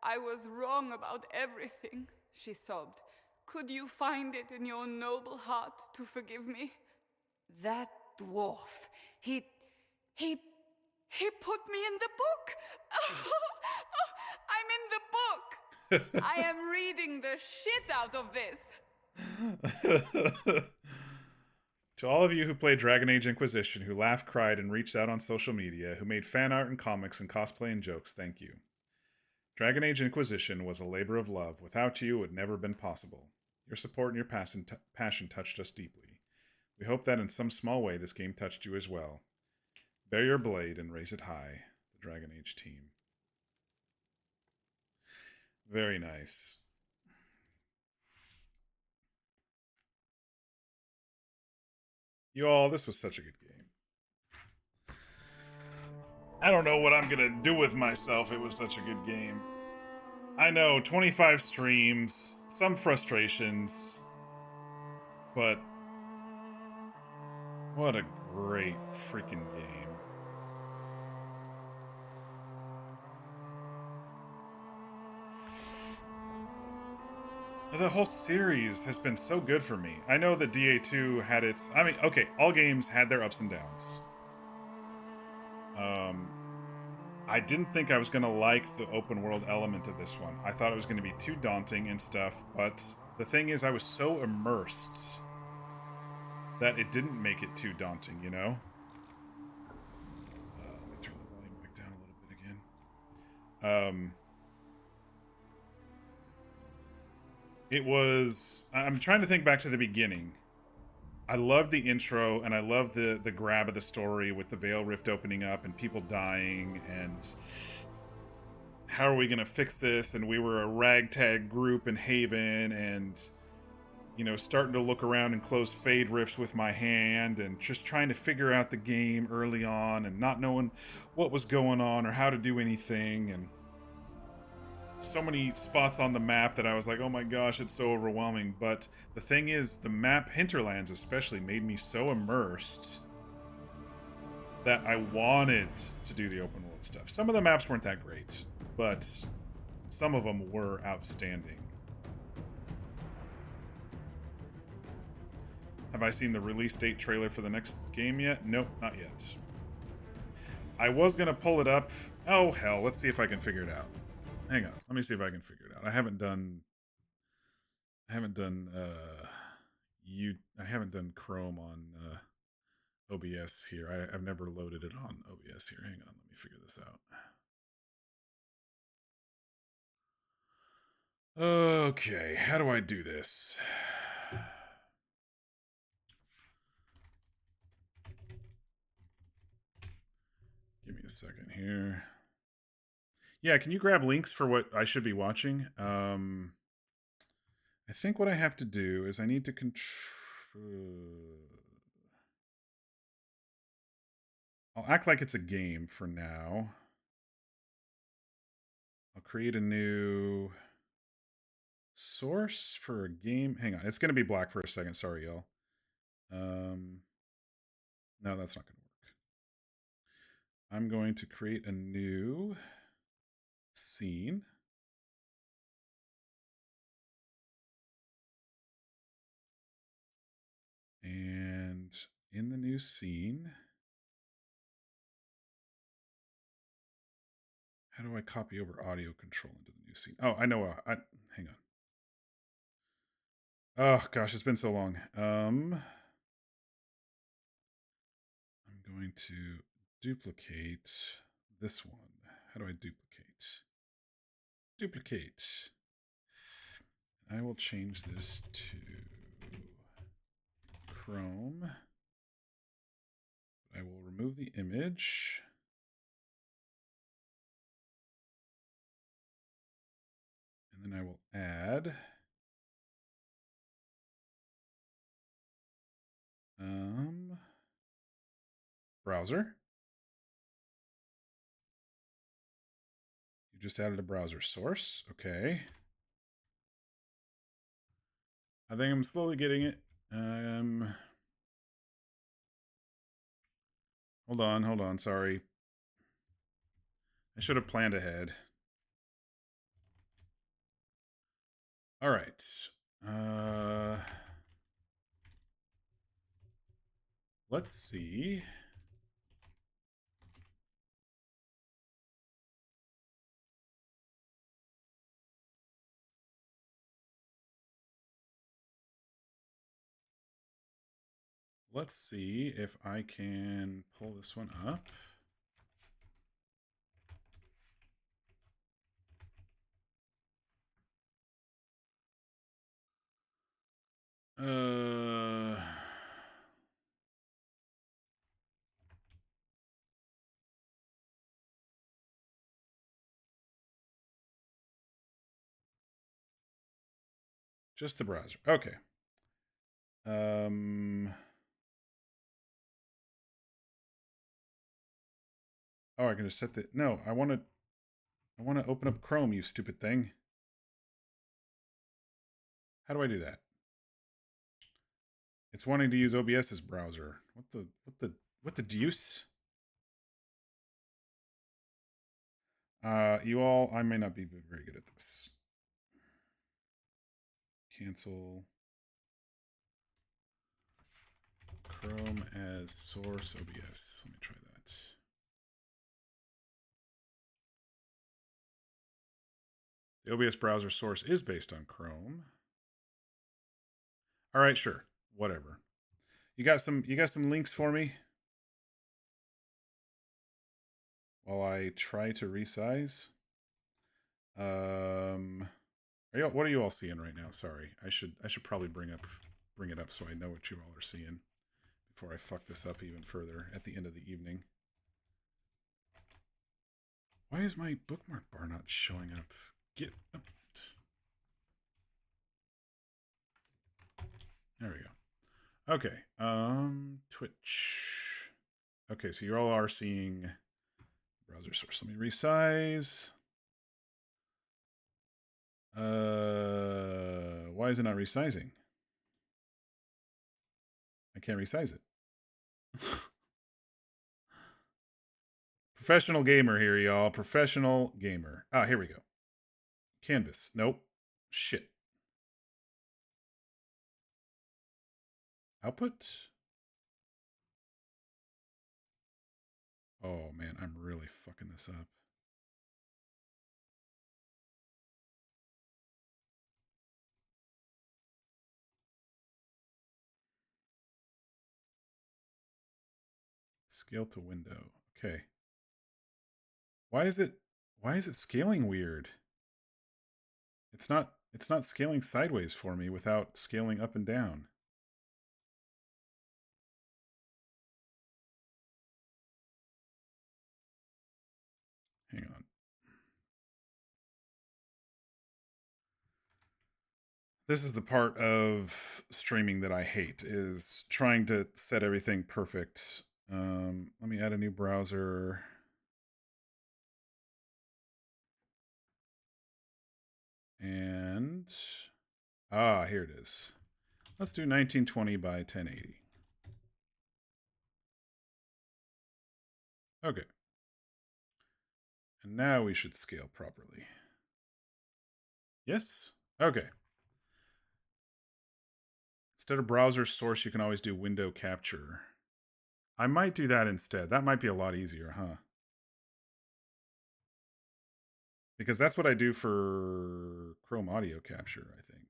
[SPEAKER 17] I was wrong about everything, she sobbed. Could you find it in your noble heart to forgive me? That dwarf, he put me in the book. I'm in the book. I am reading the shit out of this.
[SPEAKER 1] To all of you who played Dragon Age Inquisition, who laughed, cried, and reached out on social media, who made fan art and comics and cosplay and jokes, thank you. Dragon Age Inquisition was a labor of love. Without you, it would never have been possible. Your support and your passion touched us deeply. We hope that in some small way this game touched you as well. Bear your blade and raise it high, the Dragon Age team. Very nice. You all, this was such a good game. I don't know what I'm gonna do with myself. It was such a good game. I know, 25 streams, some frustrations, but what a great freaking game. The whole series has been so good for me. I know that DA2 had its... I mean, okay, all games had their ups and downs. I didn't think I was going to like the open world element of this one. I thought it was going to be too daunting and stuff, but the thing is, I was so immersed that it didn't make it too daunting, you know? Let me turn the volume back down a little bit again. It was... I'm trying to think back to the beginning. I loved the intro, and I loved the grab of the story with the Veil Rift opening up and people dying, and how are we going to fix this? And we were a ragtag group in Haven, and, you know, starting to look around and close fade rifts with my hand, and just trying to figure out the game early on, and not knowing what was going on or how to do anything, and so many spots on the map that I was like, oh my gosh, it's so overwhelming. But the thing is, the map, Hinterlands especially, made me so immersed that I wanted to do the open world stuff. Some of the maps weren't that great, but some of them were outstanding. Have I seen the release date trailer for the next game yet? Nope, not yet. I was gonna pull it up. Oh hell, let's see if I can figure it out. Hang on, let me see if I can figure it out. I haven't done Chrome on OBS here. I've never loaded it on OBS here. Hang on, let me figure this out. Okay, how do I do this? Give me a second here. Yeah, can you grab links for what I should be watching? I think what I have to do is I need to I'll act like it's a game for now. I'll create a new source for a game. Hang on, it's going to be black for a second. Sorry, y'all. No, that's not going to work. I'm going to create a new scene. And in the new scene, how do I copy over audio control into the new scene? Oh, I know. Hang on. Oh gosh, it's been so long. I'm going to duplicate this one. How do I duplicate? Duplicate. I will change this to Chrome. I will remove the image. And then I will add browser. You just added a browser source. Okay. I think I'm slowly getting it. Hold on. Sorry. I should have planned ahead. All right. Let's see. Let's see if I can pull this one up. Just the browser. Okay. Oh, I can just set the... No, I want to open up Chrome, you stupid thing. How do I do that? It's wanting to use OBS's browser. What the deuce? You all, I may not be very good at this. cancel. Chrome as source OBS. Let me try that. The OBS browser source is based on Chrome. All right, sure. Whatever. You got some links for me? While I try to resize. What are you all seeing right now? Sorry. I should probably bring it up so I know what you all are seeing before I fuck this up even further at the end of the evening. Why is my bookmark bar not showing up? Get up. There we go. Okay. Twitch. Okay, so you all are seeing browser source. Let me resize. Why is it not resizing? I can't resize it. Professional gamer here, y'all. Professional gamer. Ah, here we go. Canvas. Nope. Shit. Output. Oh, man. I'm really fucking this up. Scale to window. Okay. Why is it scaling weird? It's not scaling sideways for me without scaling up and down. Hang on. This is the part of streaming that I hate, is trying to set everything perfect. Let me add a new browser. And, here it is. Let's do 1920 by 1080. Okay. And now we should scale properly. Yes? Okay. Instead of browser source, you can always do window capture. I might do that instead. That might be a lot easier, huh? Because that's what I do for Chrome audio capture, I think.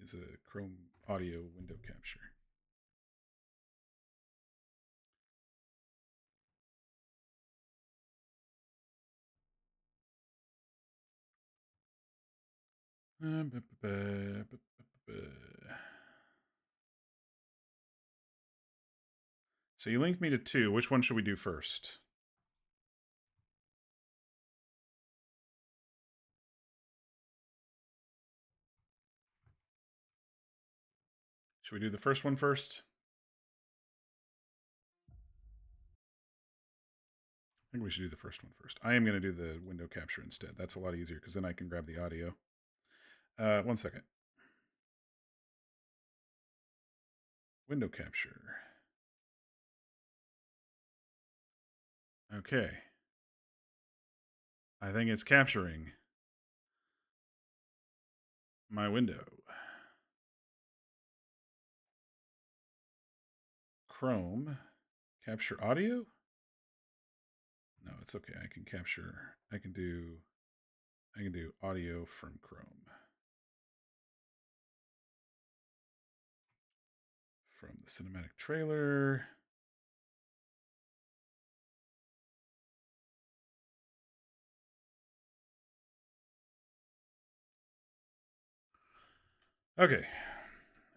[SPEAKER 1] Is a Chrome audio window capture. So you linked me to 2. Which one should we do first? Should we do the first one first? I think we should do the first one first. I am going to do the window capture instead. That's a lot easier because then I can grab the audio. 1 second. Window capture. Okay. I think it's capturing my window. Chrome. Capture audio? No, it's okay. I can do audio from Chrome. From the cinematic trailer. Okay.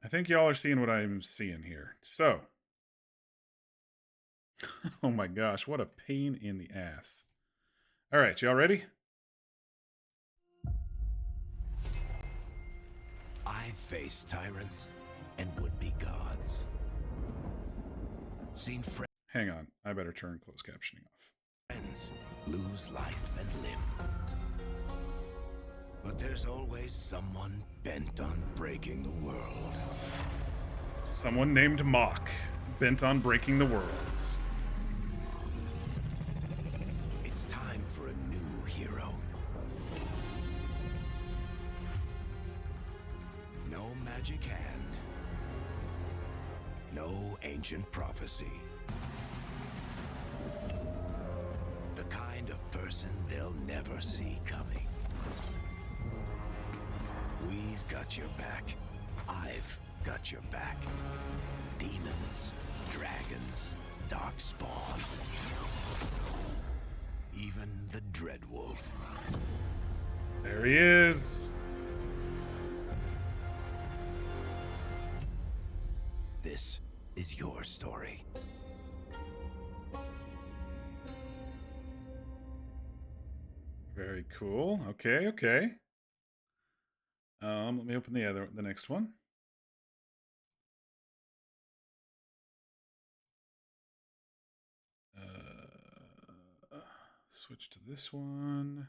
[SPEAKER 1] I think y'all are seeing what I'm seeing here. So. Oh my gosh, what a pain in the ass. All right, y'all ready?
[SPEAKER 12] I've faced tyrants and would-be gods. Seen
[SPEAKER 1] Hang on, I better turn closed captioning off.
[SPEAKER 12] friends lose life and limb. But there's always someone bent on breaking the world.
[SPEAKER 1] Someone named Mock, bent on breaking the world.
[SPEAKER 12] It's time for a new hero. No
[SPEAKER 14] magic hand. No ancient prophecy. The kind of person they'll never see coming. We've got your back. I've got your back. Demons, dragons, darkspawn. Even the Dreadwolf.
[SPEAKER 1] There he is.
[SPEAKER 14] This is your story.
[SPEAKER 1] Very cool. Okay, okay. Let me open the next one. Switch to this one.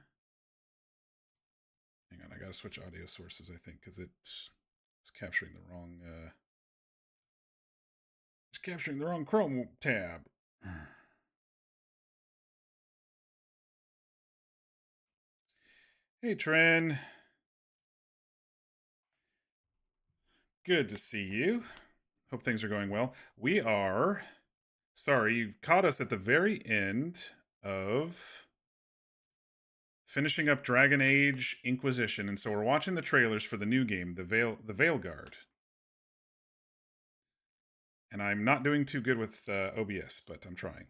[SPEAKER 1] Hang on, I gotta switch audio sources, I think, because it's capturing the wrong it's capturing the wrong Chrome tab. Hey Tren. Good to see you. Hope things are going well. We are... Sorry, you caught us at the very end of finishing up Dragon Age Inquisition, and so we're watching the trailers for the new game, the Veilguard. And I'm not doing too good with OBS, but I'm trying.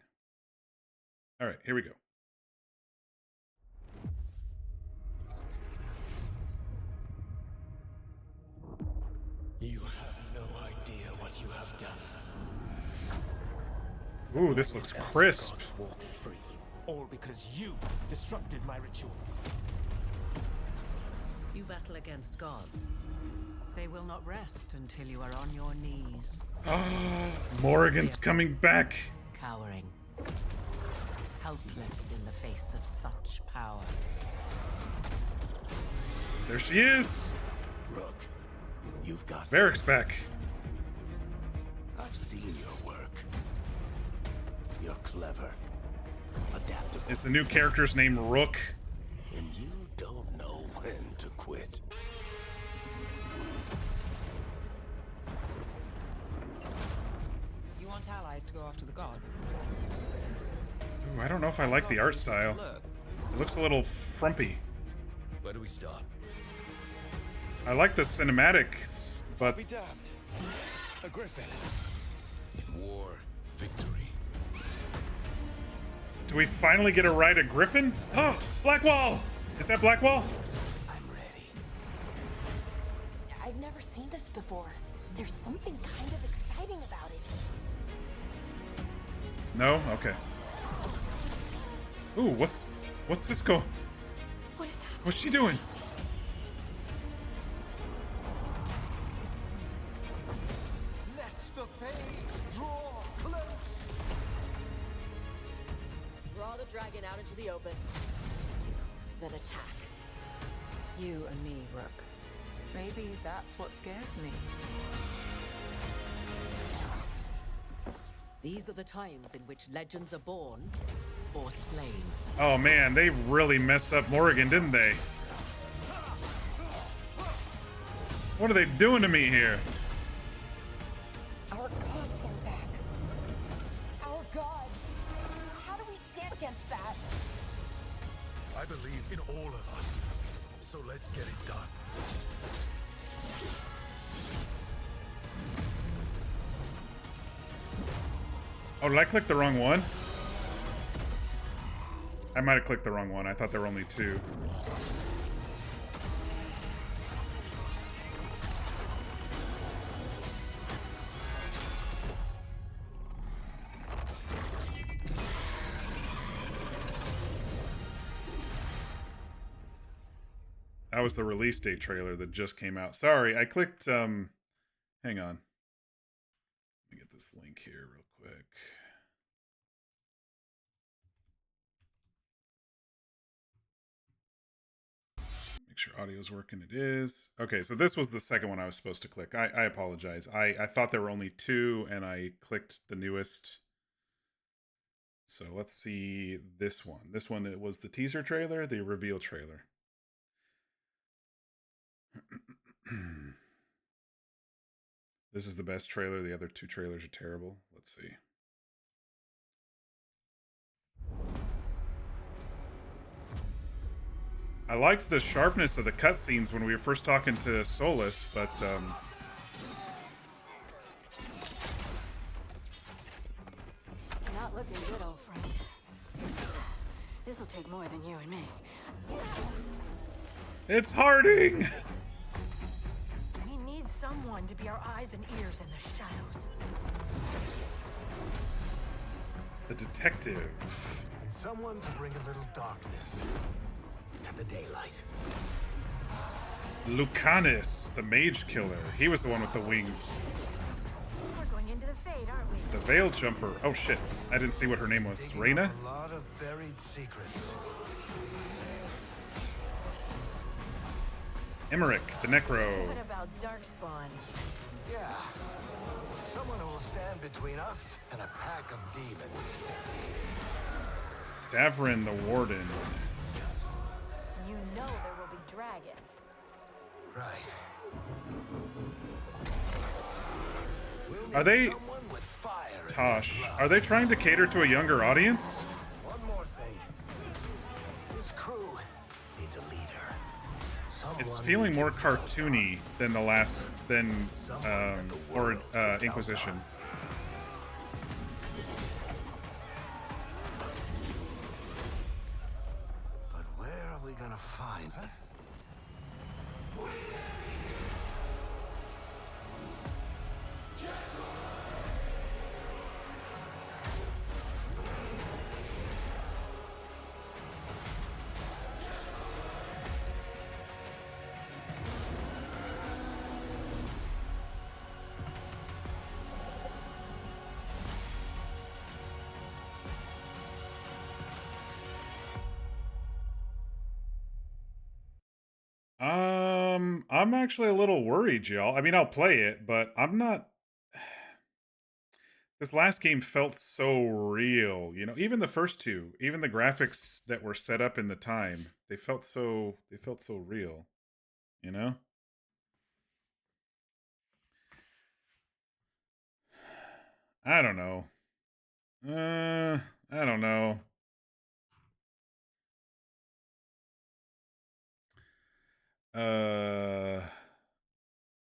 [SPEAKER 1] All right, here we go.
[SPEAKER 14] You have no idea what you have done.
[SPEAKER 1] Ooh, this looks crisp.
[SPEAKER 14] Walk free, all because you disrupted my ritual.
[SPEAKER 22] You battle against gods. They will not rest until you are on your knees.
[SPEAKER 1] Morrigan's coming back.
[SPEAKER 22] Cowering. Helpless in the face of such power.
[SPEAKER 1] There she is.
[SPEAKER 14] Rook, you've got...
[SPEAKER 1] Varric's back.
[SPEAKER 14] I've seen your work. You're clever. Adaptable.
[SPEAKER 1] Is the new character's name Rook?
[SPEAKER 14] And you don't know when to quit.
[SPEAKER 23] You want allies to go after the gods?
[SPEAKER 1] Ooh, I don't know if I like the art style. It looks a little frumpy.
[SPEAKER 14] Where do we start?
[SPEAKER 1] I like the cinematics, but...
[SPEAKER 14] Be damned. A griffin. In war, victory.
[SPEAKER 1] Do we finally get to ride a griffin? Oh, Blackwall! Is that Blackwall?
[SPEAKER 14] I'm ready.
[SPEAKER 24] I've never seen this before. There's something kind of exciting about it.
[SPEAKER 1] No? Okay. Ooh, what's this go?
[SPEAKER 24] What is happening?
[SPEAKER 1] What's she doing?
[SPEAKER 14] Let the Fae draw close.
[SPEAKER 24] Draw the dragon out into the open. Then attack.
[SPEAKER 13] You and me, Rook. Maybe that's what scares me.
[SPEAKER 22] These are the times in which legends are born or slain.
[SPEAKER 1] Oh man, they really messed up Morrigan, didn't they? What are they doing to me here?
[SPEAKER 24] Our gods are back. Our gods. How do we stand against that?
[SPEAKER 3] I believe in all of us. So let's get it done.
[SPEAKER 1] Oh, did I click the wrong one? I might have clicked the wrong one. I thought there were only two. That was the release date trailer that just came out. Sorry, I clicked, hang on. Let me get this link here real quick. Make sure audio's working. It is. Okay, so this was the second one I was supposed to click. I apologize. I thought there were only two, and I clicked the newest. So let's see this one. This one, it was the teaser trailer, the reveal trailer. This is the best trailer. The other two trailers are terrible. Let's see. I liked the sharpness of the cutscenes when we were first talking to Solus, but
[SPEAKER 24] Not looking good, old friend. This'll take more than you and me.
[SPEAKER 1] it's Harding.
[SPEAKER 24] We need someone to be our eyes and ears in the shadows.
[SPEAKER 1] The detective.
[SPEAKER 3] And someone to bring a little darkness to the daylight.
[SPEAKER 1] Lucanus, the mage killer. He was the one with the wings.
[SPEAKER 24] We're going into the fade, aren't we?
[SPEAKER 1] The veil jumper. Oh shit. I didn't see what her name was. Reyna?
[SPEAKER 3] A lot of buried secrets.
[SPEAKER 1] Emmerich, the Necro.
[SPEAKER 24] What about Darkspawn?
[SPEAKER 3] Yeah. Someone who will stand between us and a pack of demons.
[SPEAKER 1] Davrin, the Warden.
[SPEAKER 24] You know there will be dragons.
[SPEAKER 3] Right.
[SPEAKER 1] Are they... Tosh, are they trying to cater to a younger audience?
[SPEAKER 3] One more thing. This crew needs a leader.
[SPEAKER 1] It's feeling more cartoony than the last... than... Inquisition.
[SPEAKER 3] But where are we gonna find her?
[SPEAKER 1] I'm actually a little worried, y'all. I mean, I'll play it, but I'm not... This last game felt so real, you know, even the first two, even the graphics that were set up in the time, they felt so real, you know? I don't know. I don't know.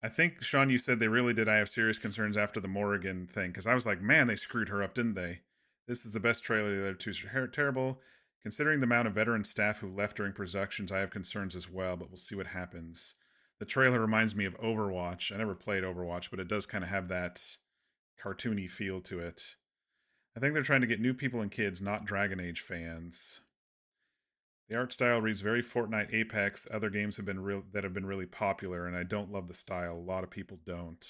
[SPEAKER 1] I think, Sean, you said they really did. I have serious concerns after the Morrigan thing, because I was like, man, they screwed her up, didn't they? This is the best trailer. The other two are terrible. Considering the amount of veteran staff who left during productions, I have concerns as well, but we'll see what happens. The trailer reminds me of Overwatch. I never played Overwatch, but it does kind of have that cartoony feel to it. I think they're trying to get new people and kids, not Dragon Age fans. The art style reads very Fortnite, Apex. Other games have been really popular, and I don't love the style. A lot of people don't.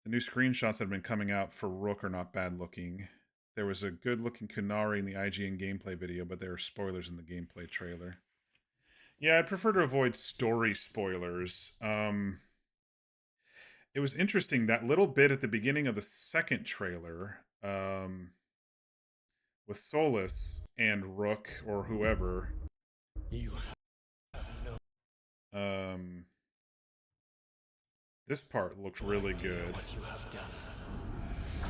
[SPEAKER 1] The new screenshots that have been coming out for Rook are not bad looking. There was a good looking Kunari in the IGN gameplay video, but there are spoilers in the gameplay trailer. Yeah, I'd prefer to avoid story spoilers. It was interesting, that little bit at the beginning of the second trailer, with Solus and Rook or whoever.
[SPEAKER 14] You have no...
[SPEAKER 1] This part looked really good.
[SPEAKER 14] What you have done.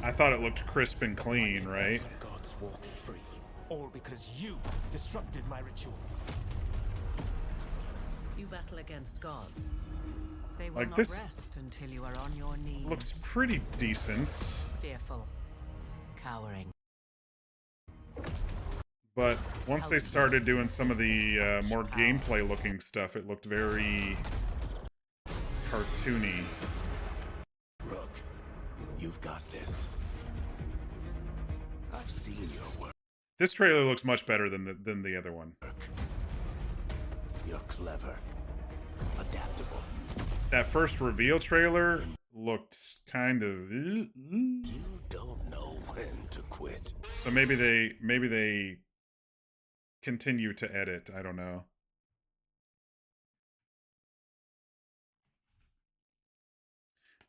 [SPEAKER 1] I thought it looked crisp and clean, right?
[SPEAKER 14] The gods walk free, all because you disrupted my ritual.
[SPEAKER 22] You battle against gods. They will
[SPEAKER 1] Like
[SPEAKER 22] not
[SPEAKER 1] this
[SPEAKER 22] rest until you are on your knees.
[SPEAKER 1] looks pretty decent.
[SPEAKER 22] Fearful, cowering.
[SPEAKER 1] But once they started doing some of the more gameplay looking stuff, it looked very cartoony.
[SPEAKER 14] Rook, you've got this. I've seen your work.
[SPEAKER 1] This trailer looks much better than the other one.
[SPEAKER 14] You're clever, adaptable.
[SPEAKER 1] That first reveal trailer looked kind of...
[SPEAKER 14] You don't know when to quit.
[SPEAKER 1] So maybe they continue to edit. I don't know.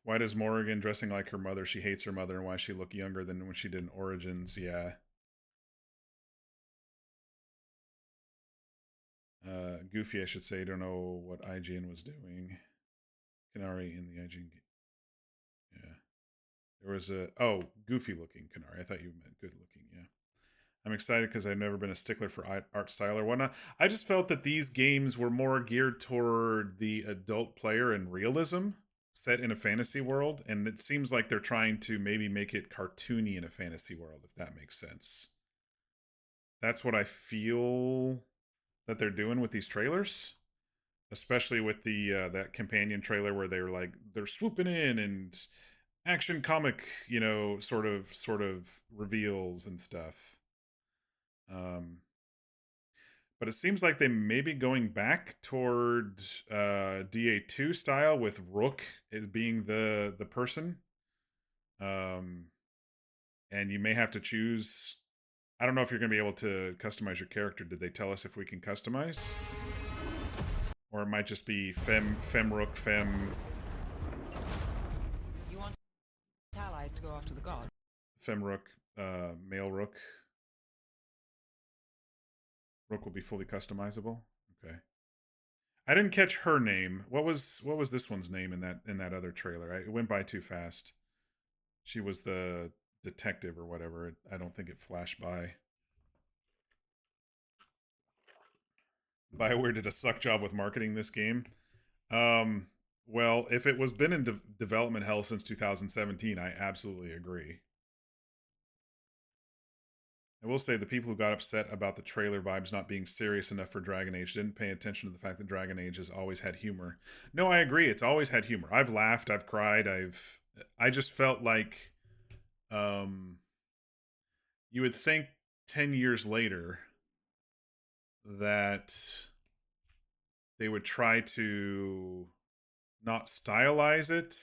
[SPEAKER 1] Why does Morrigan dressing like her mother? She hates her mother, and why she look younger than when she did in Origins? Yeah. Goofy, I should say. Don't know what IGN was doing. Kunari in the IGN game. There was a goofy looking Kunari. I thought you meant good looking. Yeah, I'm excited because I've never been a stickler for art style or whatnot. I just felt that these games were more geared toward the adult player and realism, set in a fantasy world, and it seems like they're trying to maybe make it cartoony in a fantasy world, if that makes sense. That's what I feel that they're doing with these trailers, especially with the that companion trailer where they're swooping in and action comic, sort of reveals and stuff. But it seems like they may be going back toward DA2 style with Rook as being the person. And you may have to choose. I don't know if you're going to be able to customize your character. Did they tell us if we can customize? Or it might just be fem Rook, fem.
[SPEAKER 23] You want allies to go after the gods?
[SPEAKER 1] Fem Rook, male Rook. Rook will be fully customizable. Okay. I didn't catch her name. What was this one's name in that other trailer? It went by too fast. She was the detective or whatever. I don't think it flashed by. BioWare did a suck job with marketing this game. Well, if it was been in development hell since 2017, I absolutely agree. I will say the people who got upset about the trailer vibes not being serious enough for Dragon Age didn't pay attention to the fact that Dragon Age has always had humor. No, I agree. It's always had humor. I've laughed, I've cried, I just felt like you would think 10 years later that they would try to not stylize it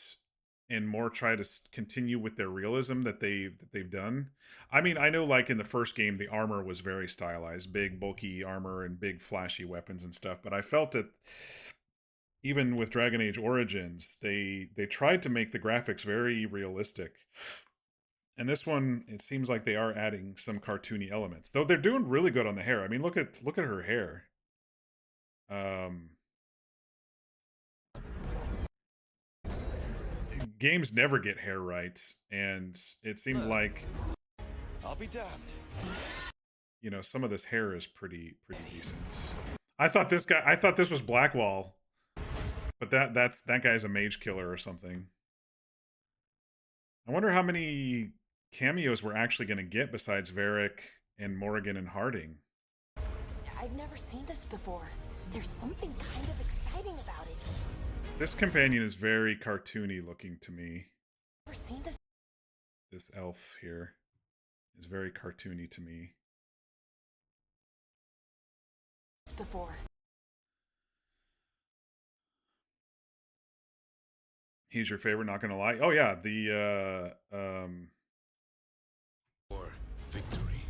[SPEAKER 1] and more try to continue with their realism that they've done. I mean, I know like in the first game the armor was very stylized, big bulky armor and big flashy weapons and stuff, but I felt that even with Dragon Age Origins, they tried to make the graphics very realistic. And this one, it seems like they are adding some cartoony elements. Though they're doing really good on the hair. I mean, look at her hair. Games never get hair right, and it seemed like
[SPEAKER 14] I'll be damned.
[SPEAKER 1] Some of this hair is pretty decent. I thought this was Blackwall, but that guy's a mage killer or something. I wonder how many cameos we're actually going to get besides Varric and Morrigan and Harding.
[SPEAKER 24] I've never seen this before. There's something kind of exciting about it.
[SPEAKER 1] This companion is very cartoony looking to me.
[SPEAKER 24] Never seen this.
[SPEAKER 1] This elf here is very cartoony to me.
[SPEAKER 24] Before.
[SPEAKER 1] He's your favorite, not gonna lie. Oh yeah,
[SPEAKER 14] Or victory.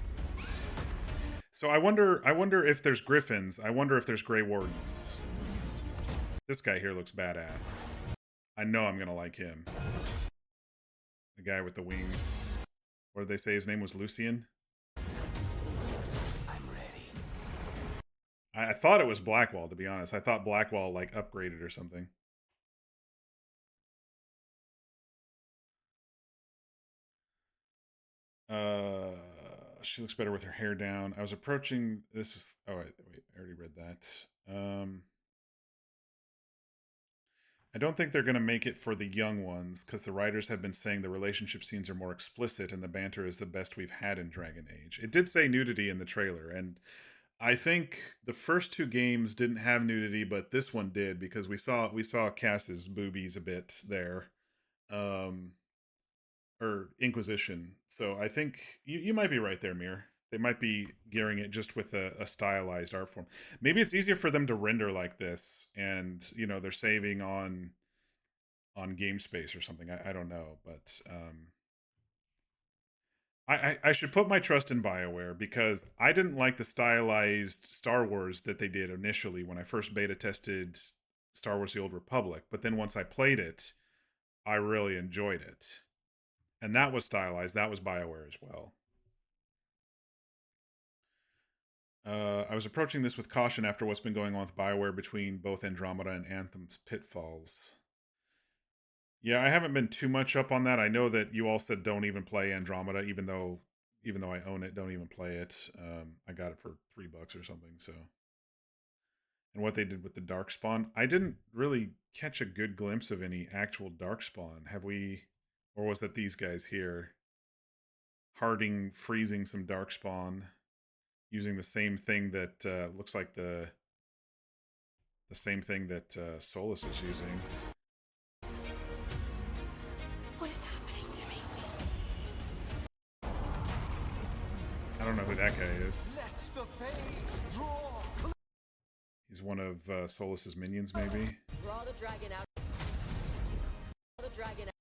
[SPEAKER 1] So I wonder if there's griffins. I wonder if there's Grey Wardens. This guy here looks badass. I know I'm gonna like him. The guy with the wings. What did they say his name was? Lucian?
[SPEAKER 14] I'm ready.
[SPEAKER 1] I thought it was Blackwall, to be honest. I thought Blackwall like upgraded or something. She looks better with her hair down. I was approaching this was wait, I already read that. I don't think they're going to make it for the young ones because the writers have been saying the relationship scenes are more explicit and the banter is the best we've had in Dragon Age. It did say nudity in the trailer, and I think the first two games didn't have nudity, but this one did because we saw Cass's boobies a bit there. Or Inquisition. So I think you might be right there, Mir. They might be gearing it just with a stylized art form. Maybe it's easier for them to render like this, and they're saving on game space or something. I don't know, but I should put my trust in BioWare because I didn't like the stylized Star Wars that they did initially when I first beta tested Star Wars: The Old Republic. But then once I played it, I really enjoyed it. And that was stylized. That was BioWare as well. I was approaching this with caution after what's been going on with BioWare between both Andromeda and Anthem's pitfalls. Yeah, I haven't been too much up on that. I know that you all said don't even play Andromeda, even though I own it, don't even play it. I got it for $3 or something. So, and what they did with the Darkspawn, I didn't really catch a good glimpse of any actual Darkspawn. Have we, or was it these guys here? Harding freezing some Darkspawn, using the same thing that looks like the same thing that Solus is using.
[SPEAKER 24] What is happening to me?
[SPEAKER 1] I don't know who that guy is. He's one of Solus's minions, maybe.
[SPEAKER 23] Draw the dragon out. Draw the dragon out.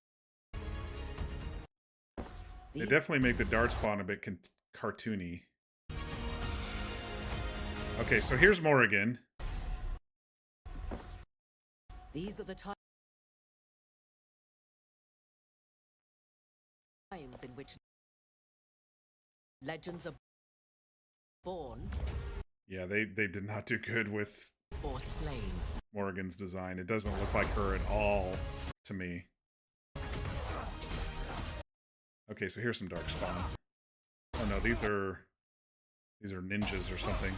[SPEAKER 1] They definitely make the Darkspawn a bit cartoony. Okay, so here's Morrigan.
[SPEAKER 23] These are the times in which legends are born.
[SPEAKER 1] Yeah, they did not do good with
[SPEAKER 23] Or slain.
[SPEAKER 1] Morrigan's design. It doesn't look like her at all to me. Okay, so here's some Darkspawn. Oh no, these are ninjas or something.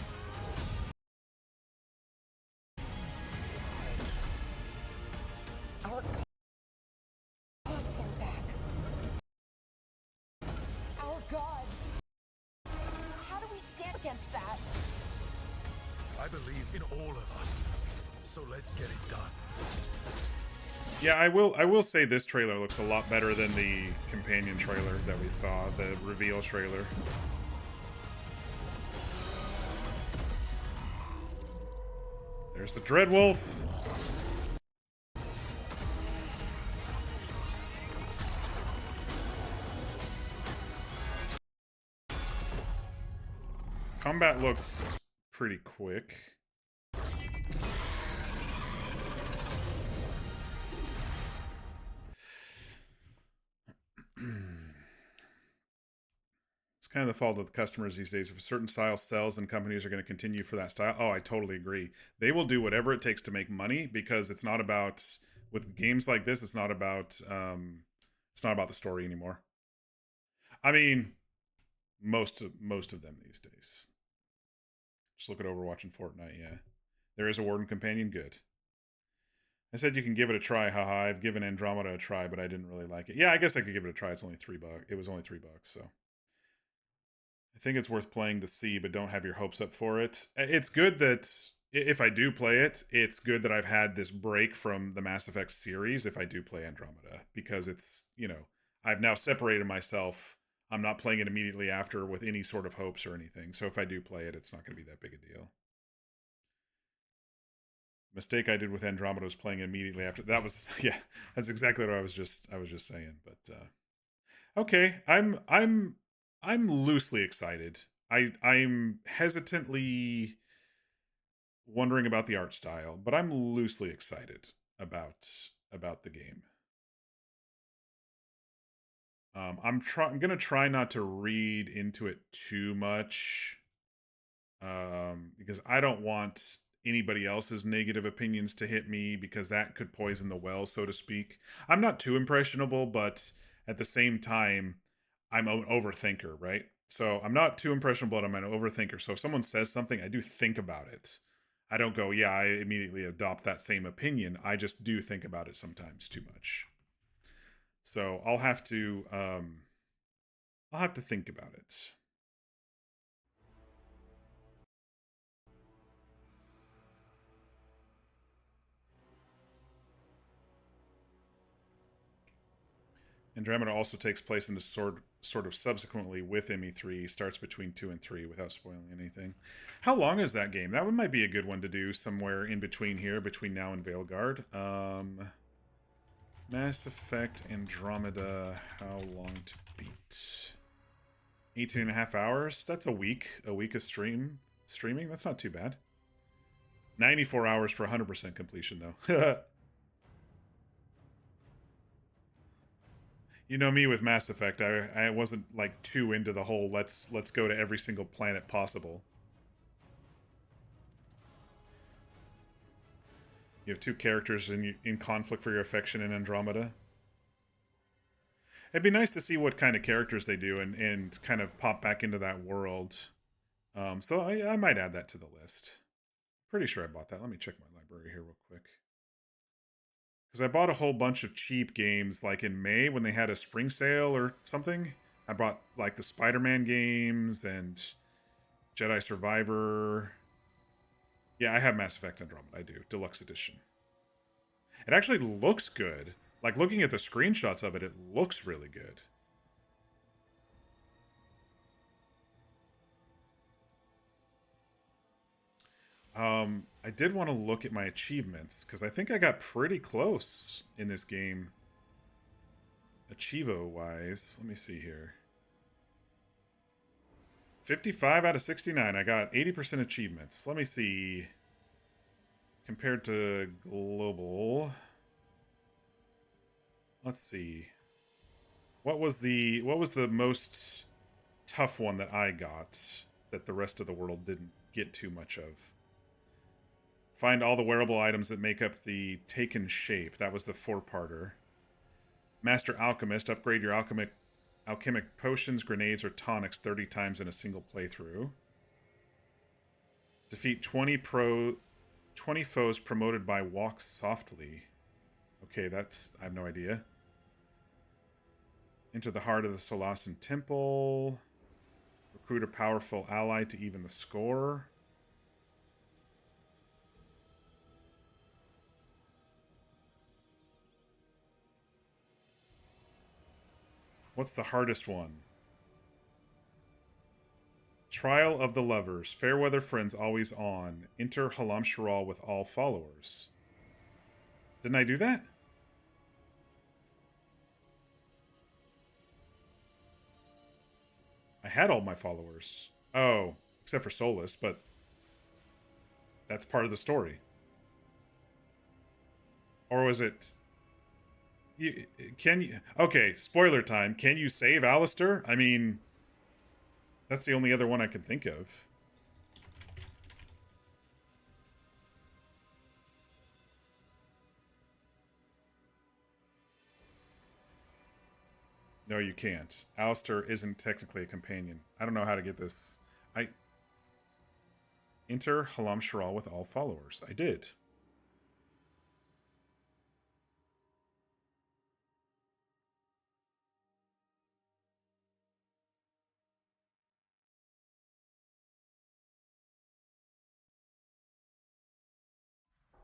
[SPEAKER 24] Our gods are back. Our gods. How do we stand against that?
[SPEAKER 3] I believe in all of us. So let's get it done.
[SPEAKER 1] Yeah, I will say this trailer looks a lot better than the companion trailer that we saw, the reveal trailer. There's the Dreadwolf. Combat looks pretty quick. It's kind of the fault of the customers these days. If a certain style sells, then companies are going to continue for that style. Oh, I totally agree. They will do whatever it takes to make money, because it's not about, with games like this, it's not about the story anymore. I mean, most of them these days. Just look at Overwatch and Fortnite. Yeah, there is a Warden companion. Good. I said you can give it a try. Haha, I've given Andromeda a try, but I didn't really like it. Yeah, I guess I could give it a try. It's only $3. It was only $3, so I think it's worth playing to see, but don't have your hopes up for it. It's good that if I do play it, it's good that I've had this break from the Mass Effect series if I do play Andromeda, because it's, you know, I've now separated myself. I'm not playing it immediately after with any sort of hopes or anything. So if I do play it, it's not going to be that big a deal. Mistake I did with Andromeda was playing it immediately after. That was, yeah, that's exactly what I was just saying. But okay, I'm loosely excited. I'm hesitantly wondering about the art style, but I'm loosely excited about the game. I'm gonna try not to read into it too much, because I don't want anybody else's negative opinions to hit me, because that could poison the well, so to speak. I'm not too impressionable, but at the same time, I'm an overthinker, right? So I'm not too impressionable, but I'm an overthinker. So if someone says something, I do think about it. I don't go, yeah, I immediately adopt that same opinion. I just do think about it sometimes too much. So I'll have to think about it. Andromeda also takes place in the sort of subsequently with ME3, starts between 2 and 3 without spoiling anything. How long is that game? That one might be a good one to do somewhere in between here, between now and Veilguard. Mass Effect Andromeda, how long to beat? 18.5 hours? That's a week of streaming? That's not too bad. 94 hours for 100% completion, though. You know me with Mass Effect, I wasn't like too into the whole let's go to every single planet possible. You have two characters in conflict for your affection in Andromeda. It'd be nice to see what kind of characters they do and kind of pop back into that world. So I might add that to the list. Pretty sure I bought that. Let me check my library here real quick. Because I bought a whole bunch of cheap games like in May when they had a spring sale or something. I bought like the Spider-Man games and Jedi Survivor. Yeah, I have Mass Effect Andromeda. I do. Deluxe Edition. It actually looks good. Like, looking at the screenshots of it, it looks really good. I did want to look at my achievements, because I think I got pretty close in this game. Achievo-wise. Let me see here. 55 out of 69. I got 80% achievements. Let me see. Compared to global. Let's see. What was the most tough one that I got that the rest of the world didn't get too much of? Find all the wearable items that make up the Taken Shape. That was the 4-parter. Master Alchemist. Upgrade your alchemic potions, grenades, or tonics 30 times in a single playthrough. Defeat 20 foes promoted by Walk Softly. Okay, I have no idea. Enter the heart of the Solasan Temple. Recruit a powerful ally to even the score. What's the hardest one? Trial of the Lovers. Fairweather friends always on. Enter Halam Sharal with all followers. Didn't I do that? I had all my followers. Oh, except for Solus, but that's part of the story. Or was it... Okay, spoiler time. Can you save Alistair? I mean, that's the only other one I can think of. No, you can't. Alistair isn't technically a companion. I don't know how to get this. Enter Halam Sharal with all followers. I did.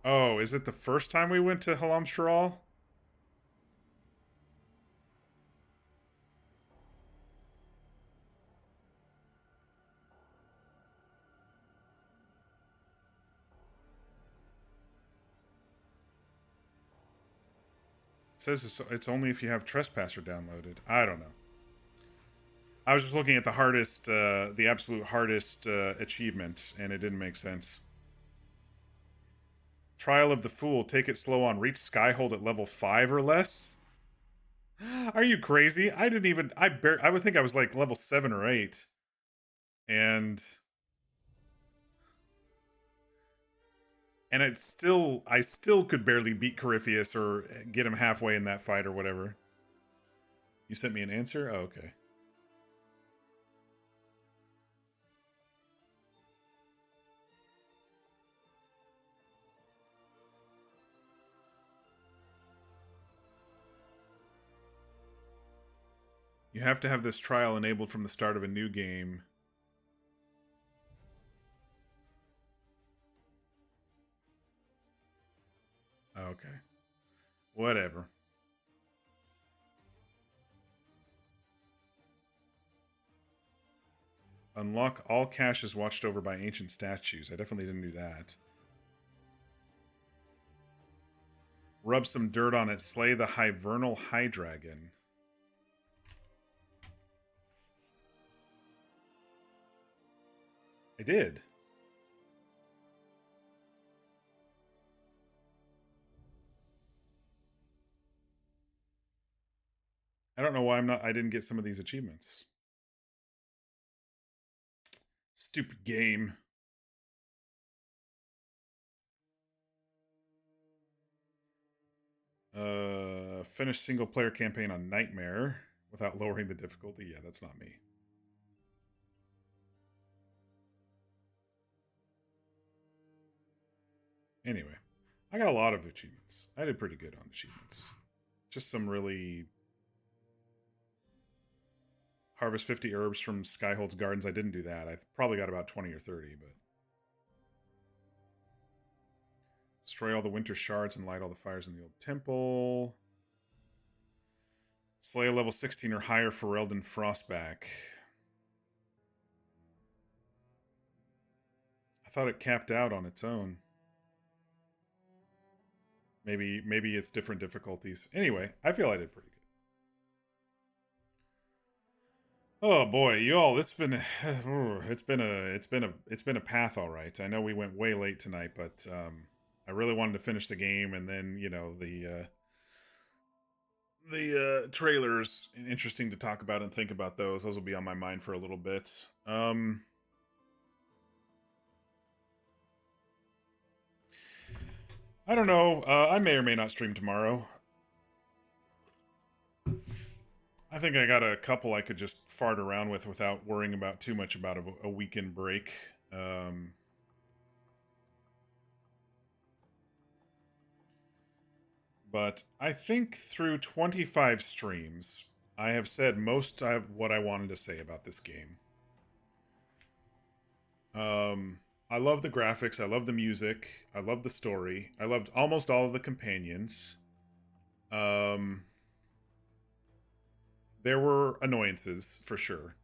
[SPEAKER 1] Oh, is it the first time we went to Halam Sharal? It says it's only if you have Trespasser downloaded. I don't know. I was just looking at the hardest, the absolute hardest achievement, and it didn't make sense. Trial of the Fool. Take it slow on reach Skyhold at level 5 or less? Are you crazy? I didn't even... I would think I was like level 7 or 8. And I still could barely beat Corypheus or get him halfway in that fight or whatever. You sent me an answer? Oh, okay. You have to have this trial enabled from the start of a new game. Okay. Whatever. Unlock all caches watched over by ancient statues. I definitely didn't do that. Rub some dirt on it. Slay the Hivernal High Dragon. I did. I don't know why I didn't get some of these achievements. Stupid game. Finish single player campaign on Nightmare. without lowering the difficulty. Yeah, that's not me. Anyway, I got a lot of achievements. I did pretty good on achievements. Just some really... Harvest 50 herbs from Skyhold's Gardens. I didn't do that. I probably got about 20 or 30, but... Destroy all the winter shards and light all the fires in the old temple. Slay a level 16 or higher Ferelden Frostback. I thought it capped out on its own. Maybe it's different difficulties. Anyway, I feel I did pretty good. Oh boy, y'all, it's been a path, all right. I know we went way late tonight, but I really wanted to finish the game, and then the trailers, interesting to talk about and think about those. Those will be on my mind for a little bit. I don't know. I may or may not stream tomorrow. I think I got a couple I could just fart around with without worrying about too much about a weekend break. But I think through 25 streams, I have said most of what I wanted to say about this game. I love the graphics, I love the music, I love the story, I loved almost all of the companions. There were annoyances, for sure.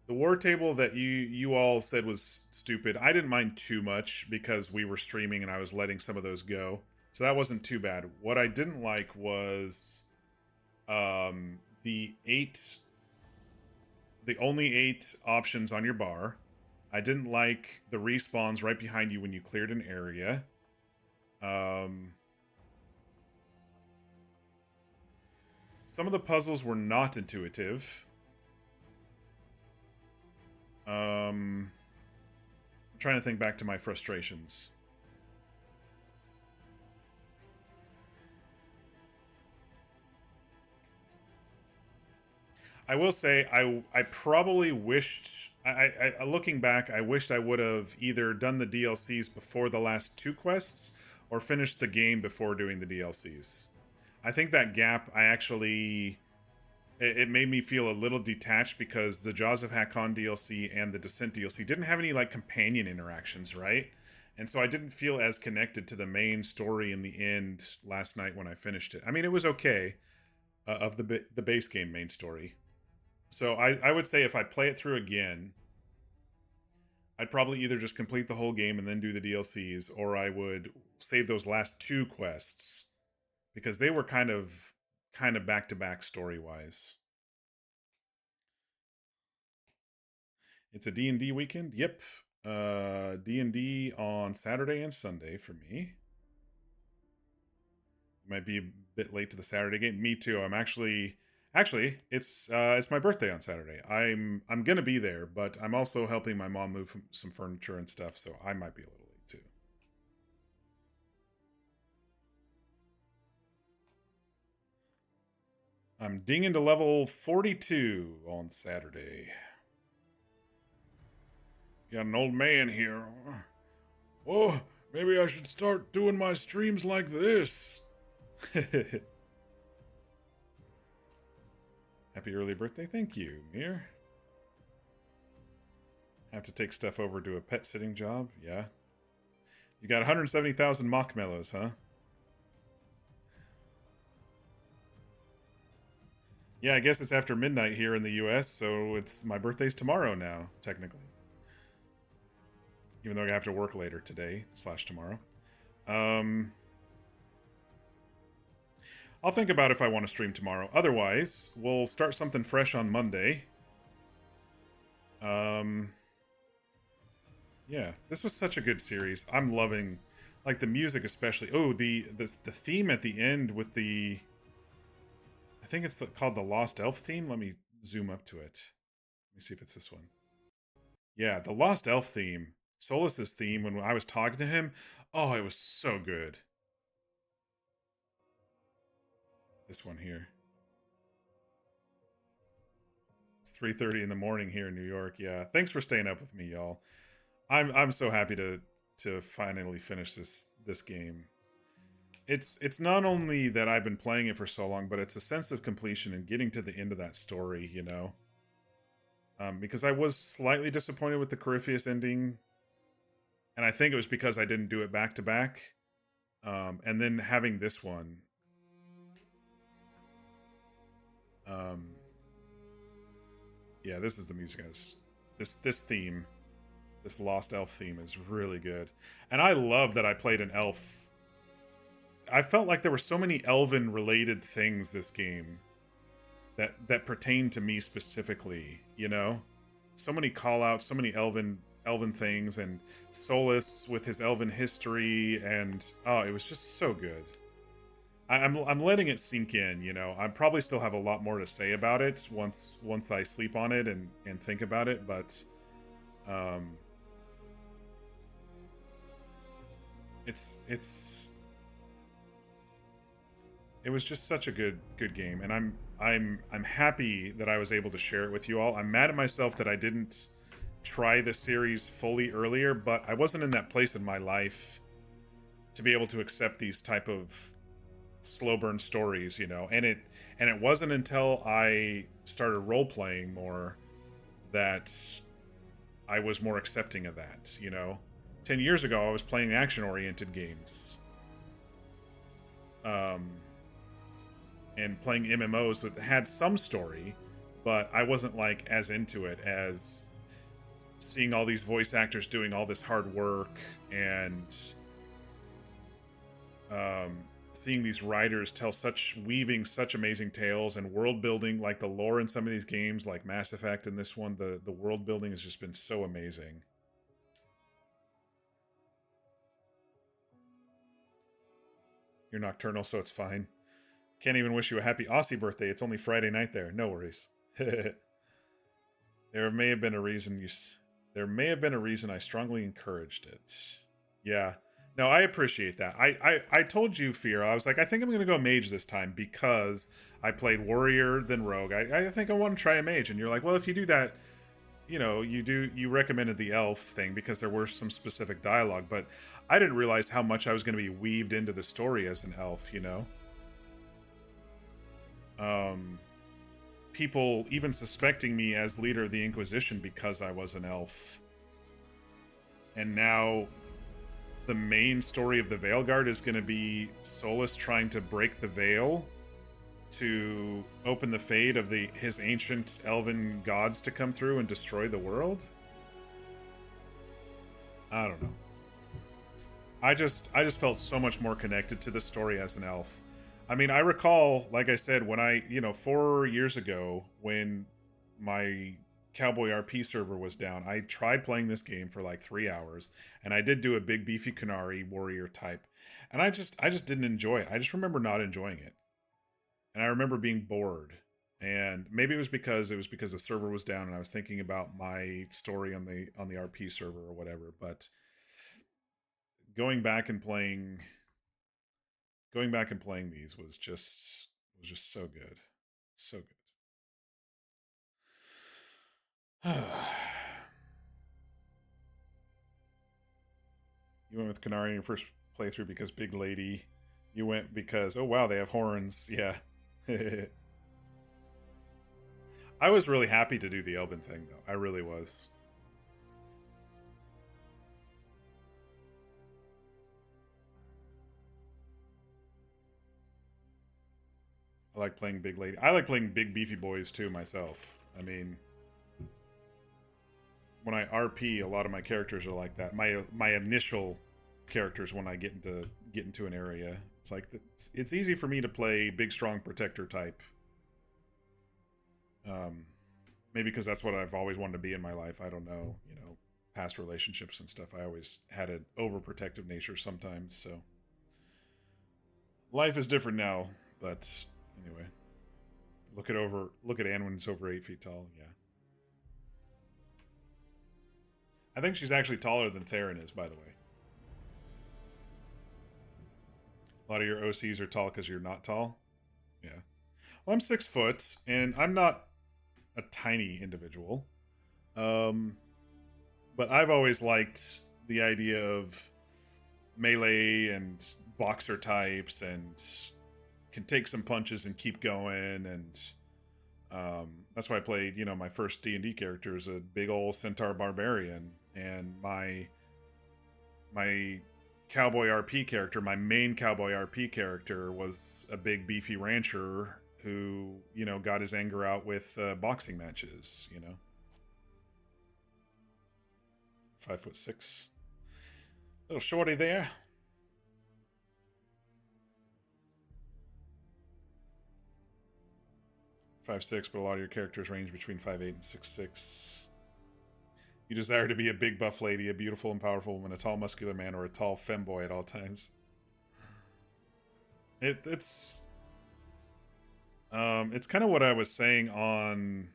[SPEAKER 1] The war table that you all said was stupid, I didn't mind too much because we were streaming and I was letting some of those go. So that wasn't too bad. What I didn't like was the only 8 options on your bar. I didn't like the respawns right behind you when you cleared an area. Some of the puzzles were not intuitive. I'm trying to think back to my frustrations. I will say, I probably wished, looking back, I wished I would have either done the DLCs before the last 2 quests, or finished the game before doing the DLCs. I think that gap, it made me feel a little detached because the Jaws of Hakon DLC and the Descent DLC didn't have any, like, companion interactions, right? And so I didn't feel as connected to the main story in the end last night when I finished it. I mean, it was okay, of the base game main story. So I would say if I play it through again, I'd probably either just complete the whole game and then do the DLCs, or I would save those last 2 quests because they were kind of back-to-back story-wise. It's a D&D weekend? Yep. D&D on Saturday and Sunday for me. Might be a bit late to the Saturday game. Me too. I'm actually, it's my birthday on Saturday. I'm gonna be there, but I'm also helping my mom move some furniture and stuff, so I might be a little late too. I'm dinging to level 42 on Saturday. Got an old man here. Oh, maybe I should start doing my streams like this. Happy early birthday. Thank you, Mir. Have to take stuff over to a pet sitting job? Yeah. You got 170,000 mock mellows, huh? Yeah, I guess it's after midnight here in the US, so it's my birthday's tomorrow now, technically. Even though I have to work later today / tomorrow. I'll think about if I want to stream tomorrow. Otherwise, we'll start something fresh on Monday. Yeah, this was such a good series. I'm loving, like, the music especially. Oh, the theme at the end with the... I think it's called the Lost Elf theme. Let me zoom up to it. Let me see if it's this one. Yeah, the Lost Elf theme. Solas's theme, when I was talking to him. Oh, it was so good. This one here. 3:30 in the morning here in New York. Yeah. Thanks for staying up with me, y'all. I'm so happy to finally finish this game. It's not only that I've been playing it for so long, but it's a sense of completion and getting to the end of that story, you know. Because I was slightly disappointed with the Corypheus ending, and I think it was because I didn't do it back to back. And then having this one, yeah, this is the music. This theme, this Lost Elf theme is really good, and I love that I played an elf. I felt like there were so many elven related things this game that pertain to me specifically, you know? So many call outs, so many elven things, and Solus with his elven history, and oh, it was just so good. I'm letting it sink in, you know. I probably still have a lot more to say about it once I sleep on it and think about it, but it was just such a good game, and I'm happy that I was able to share it with you all. I'm mad at myself that I didn't try the series fully earlier, but I wasn't in that place in my life to be able to accept these type of slow burn stories, you know. And it wasn't until I started role playing more that I was more accepting of that, you know. 10 years ago I was playing action oriented games. And playing MMOs that had some story, but I wasn't like as into it as seeing all these voice actors doing all this hard work and seeing these writers weaving such amazing tales and world building, like the lore in some of these games, like Mass Effect and this one, the world building has just been so amazing. You're nocturnal, so it's fine. Can't even wish you a happy Aussie birthday. It's only Friday night there. No worries. There may have been a reason I strongly encouraged it. Yeah. No, I appreciate that. I told you, Fear, I was like, I think I'm going to go mage this time because I played warrior then rogue. I think I want to try a mage. And you're like, well, if you do that, you know, you recommended the elf thing because there were some specific dialogue, but I didn't realize how much I was going to be weaved into the story as an elf, you know? People even suspecting me as leader of the Inquisition because I was an elf. And now the main story of the Veilguard is going to be Solus trying to break the veil to open the fate of his ancient elven gods to come through and destroy the world? I don't know. I just felt so much more connected to the story as an elf. I mean, I recall, like I said, when 4 years ago, when my Cowboy RP server was down, I tried playing this game for like 3 hours, and I did do a big beefy Kunari warrior type, and I just didn't enjoy it. I just remember not enjoying it, and I remember being bored. And maybe it was because the server was down, and I was thinking about my story on the RP server or whatever. But going back and playing these was just so good. So good. You went with Kunari in your first playthrough because big lady. You went because, oh wow, they have horns. Yeah. I was really happy to do the Elben thing, though. I really was. I like playing big lady. I like playing big beefy boys too myself. I mean, when I RP, a lot of my characters are like that. My initial characters, when I get into an area, it's like it's easy for me to play big strong protector type. Maybe because that's what I've always wanted to be in my life. I don't know, you know, past relationships and stuff. I always had an overprotective nature sometimes. So life is different now, but. Anyway, look at Anwin's over 8 feet tall. Yeah, I think she's actually taller than Theron is, by the way. A lot of your OCs are tall because you're not tall. Yeah. Well, I'm 6 foot, and I'm not a tiny individual. But I've always liked the idea of melee and boxer types, and can take some punches and keep going, and that's why I played, you know, my first D&D character is a big old centaur barbarian, and my cowboy RP character, my main cowboy RP character, was a big beefy rancher who, you know, got his anger out with boxing matches, you know. 5'6", little shorty there. .6", but a lot of your characters range between 5'8" and 6'6". You desire to be a big buff lady, a beautiful and powerful woman, a tall muscular man, or a tall femboy at all times. It's kind of what I was saying on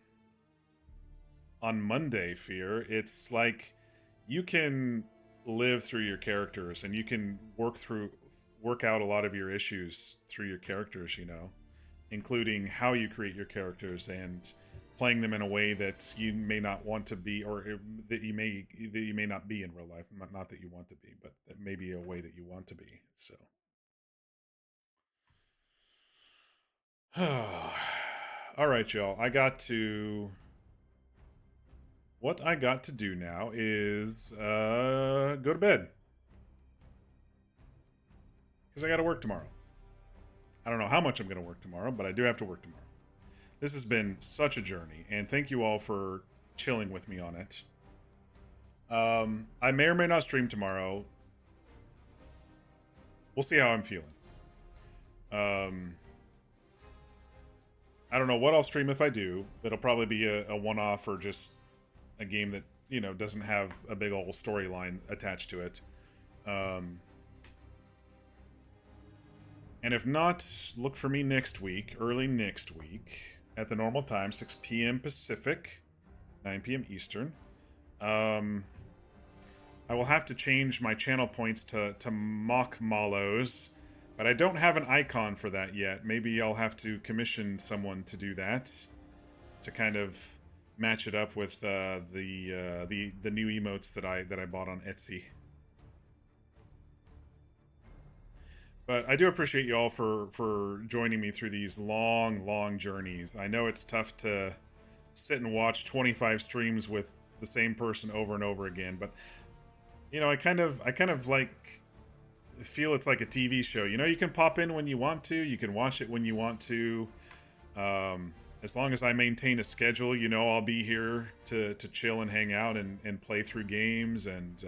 [SPEAKER 1] Monday, Fear. It's like you can live through your characters, and you can work out a lot of your issues through your characters, you know, including how you create your characters and playing them in a way that you may not want to be, or that you may not be in real life. Not that you want to be, but that may be a way that you want to be. So, all right, y'all. What I got to do now is go to bed, because I got to work tomorrow. I don't know how much I'm going to work tomorrow, but I do have to work tomorrow. This has been such a journey, and thank you all for chilling with me on it. I may or may not stream tomorrow. We'll see how I'm feeling. I don't know what I'll stream if I do. It'll probably be a one-off, or just a game that, you know, doesn't have a big old storyline attached to it. And if not, look for me next week, early next week, at the normal time, 6 p.m. Pacific, 9 p.m. Eastern. I will have to change my channel points to mock Malos, but I don't have an icon for that yet. Maybe I'll have to commission someone to do that, to kind of match it up with the new emotes that I bought on Etsy. But I do appreciate you all for joining me through these long journeys. I know it's tough to sit and watch 25 streams with the same person over and over again, but you know, I kind of like feel it's like a TV show. You know, you can pop in when you want to, you can watch it when you want to. As long as I maintain a schedule, you know, I'll be here to chill and hang out and play through games. And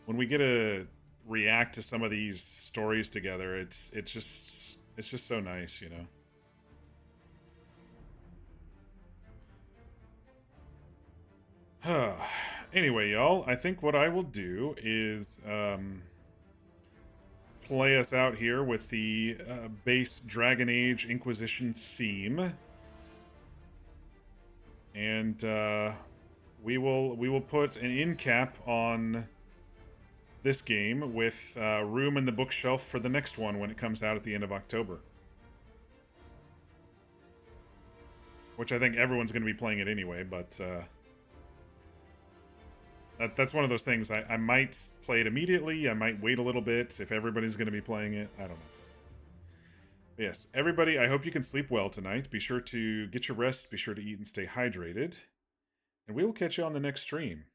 [SPEAKER 1] when we get to react to some of these stories together, it's just so nice, you know. Anyway, y'all, I think what I will do is play us out here with the base Dragon Age Inquisition theme, and we will put an end cap on this game with room in the bookshelf for the next one when it comes out at the end of October. Which I think everyone's going to be playing it anyway, but that's one of those things. I might play it immediately, I might wait a little bit if everybody's going to be playing it. I don't know. But yes, everybody, I hope you can sleep well tonight. Be sure to get your rest, be sure to eat and stay hydrated, and we will catch you on the next stream.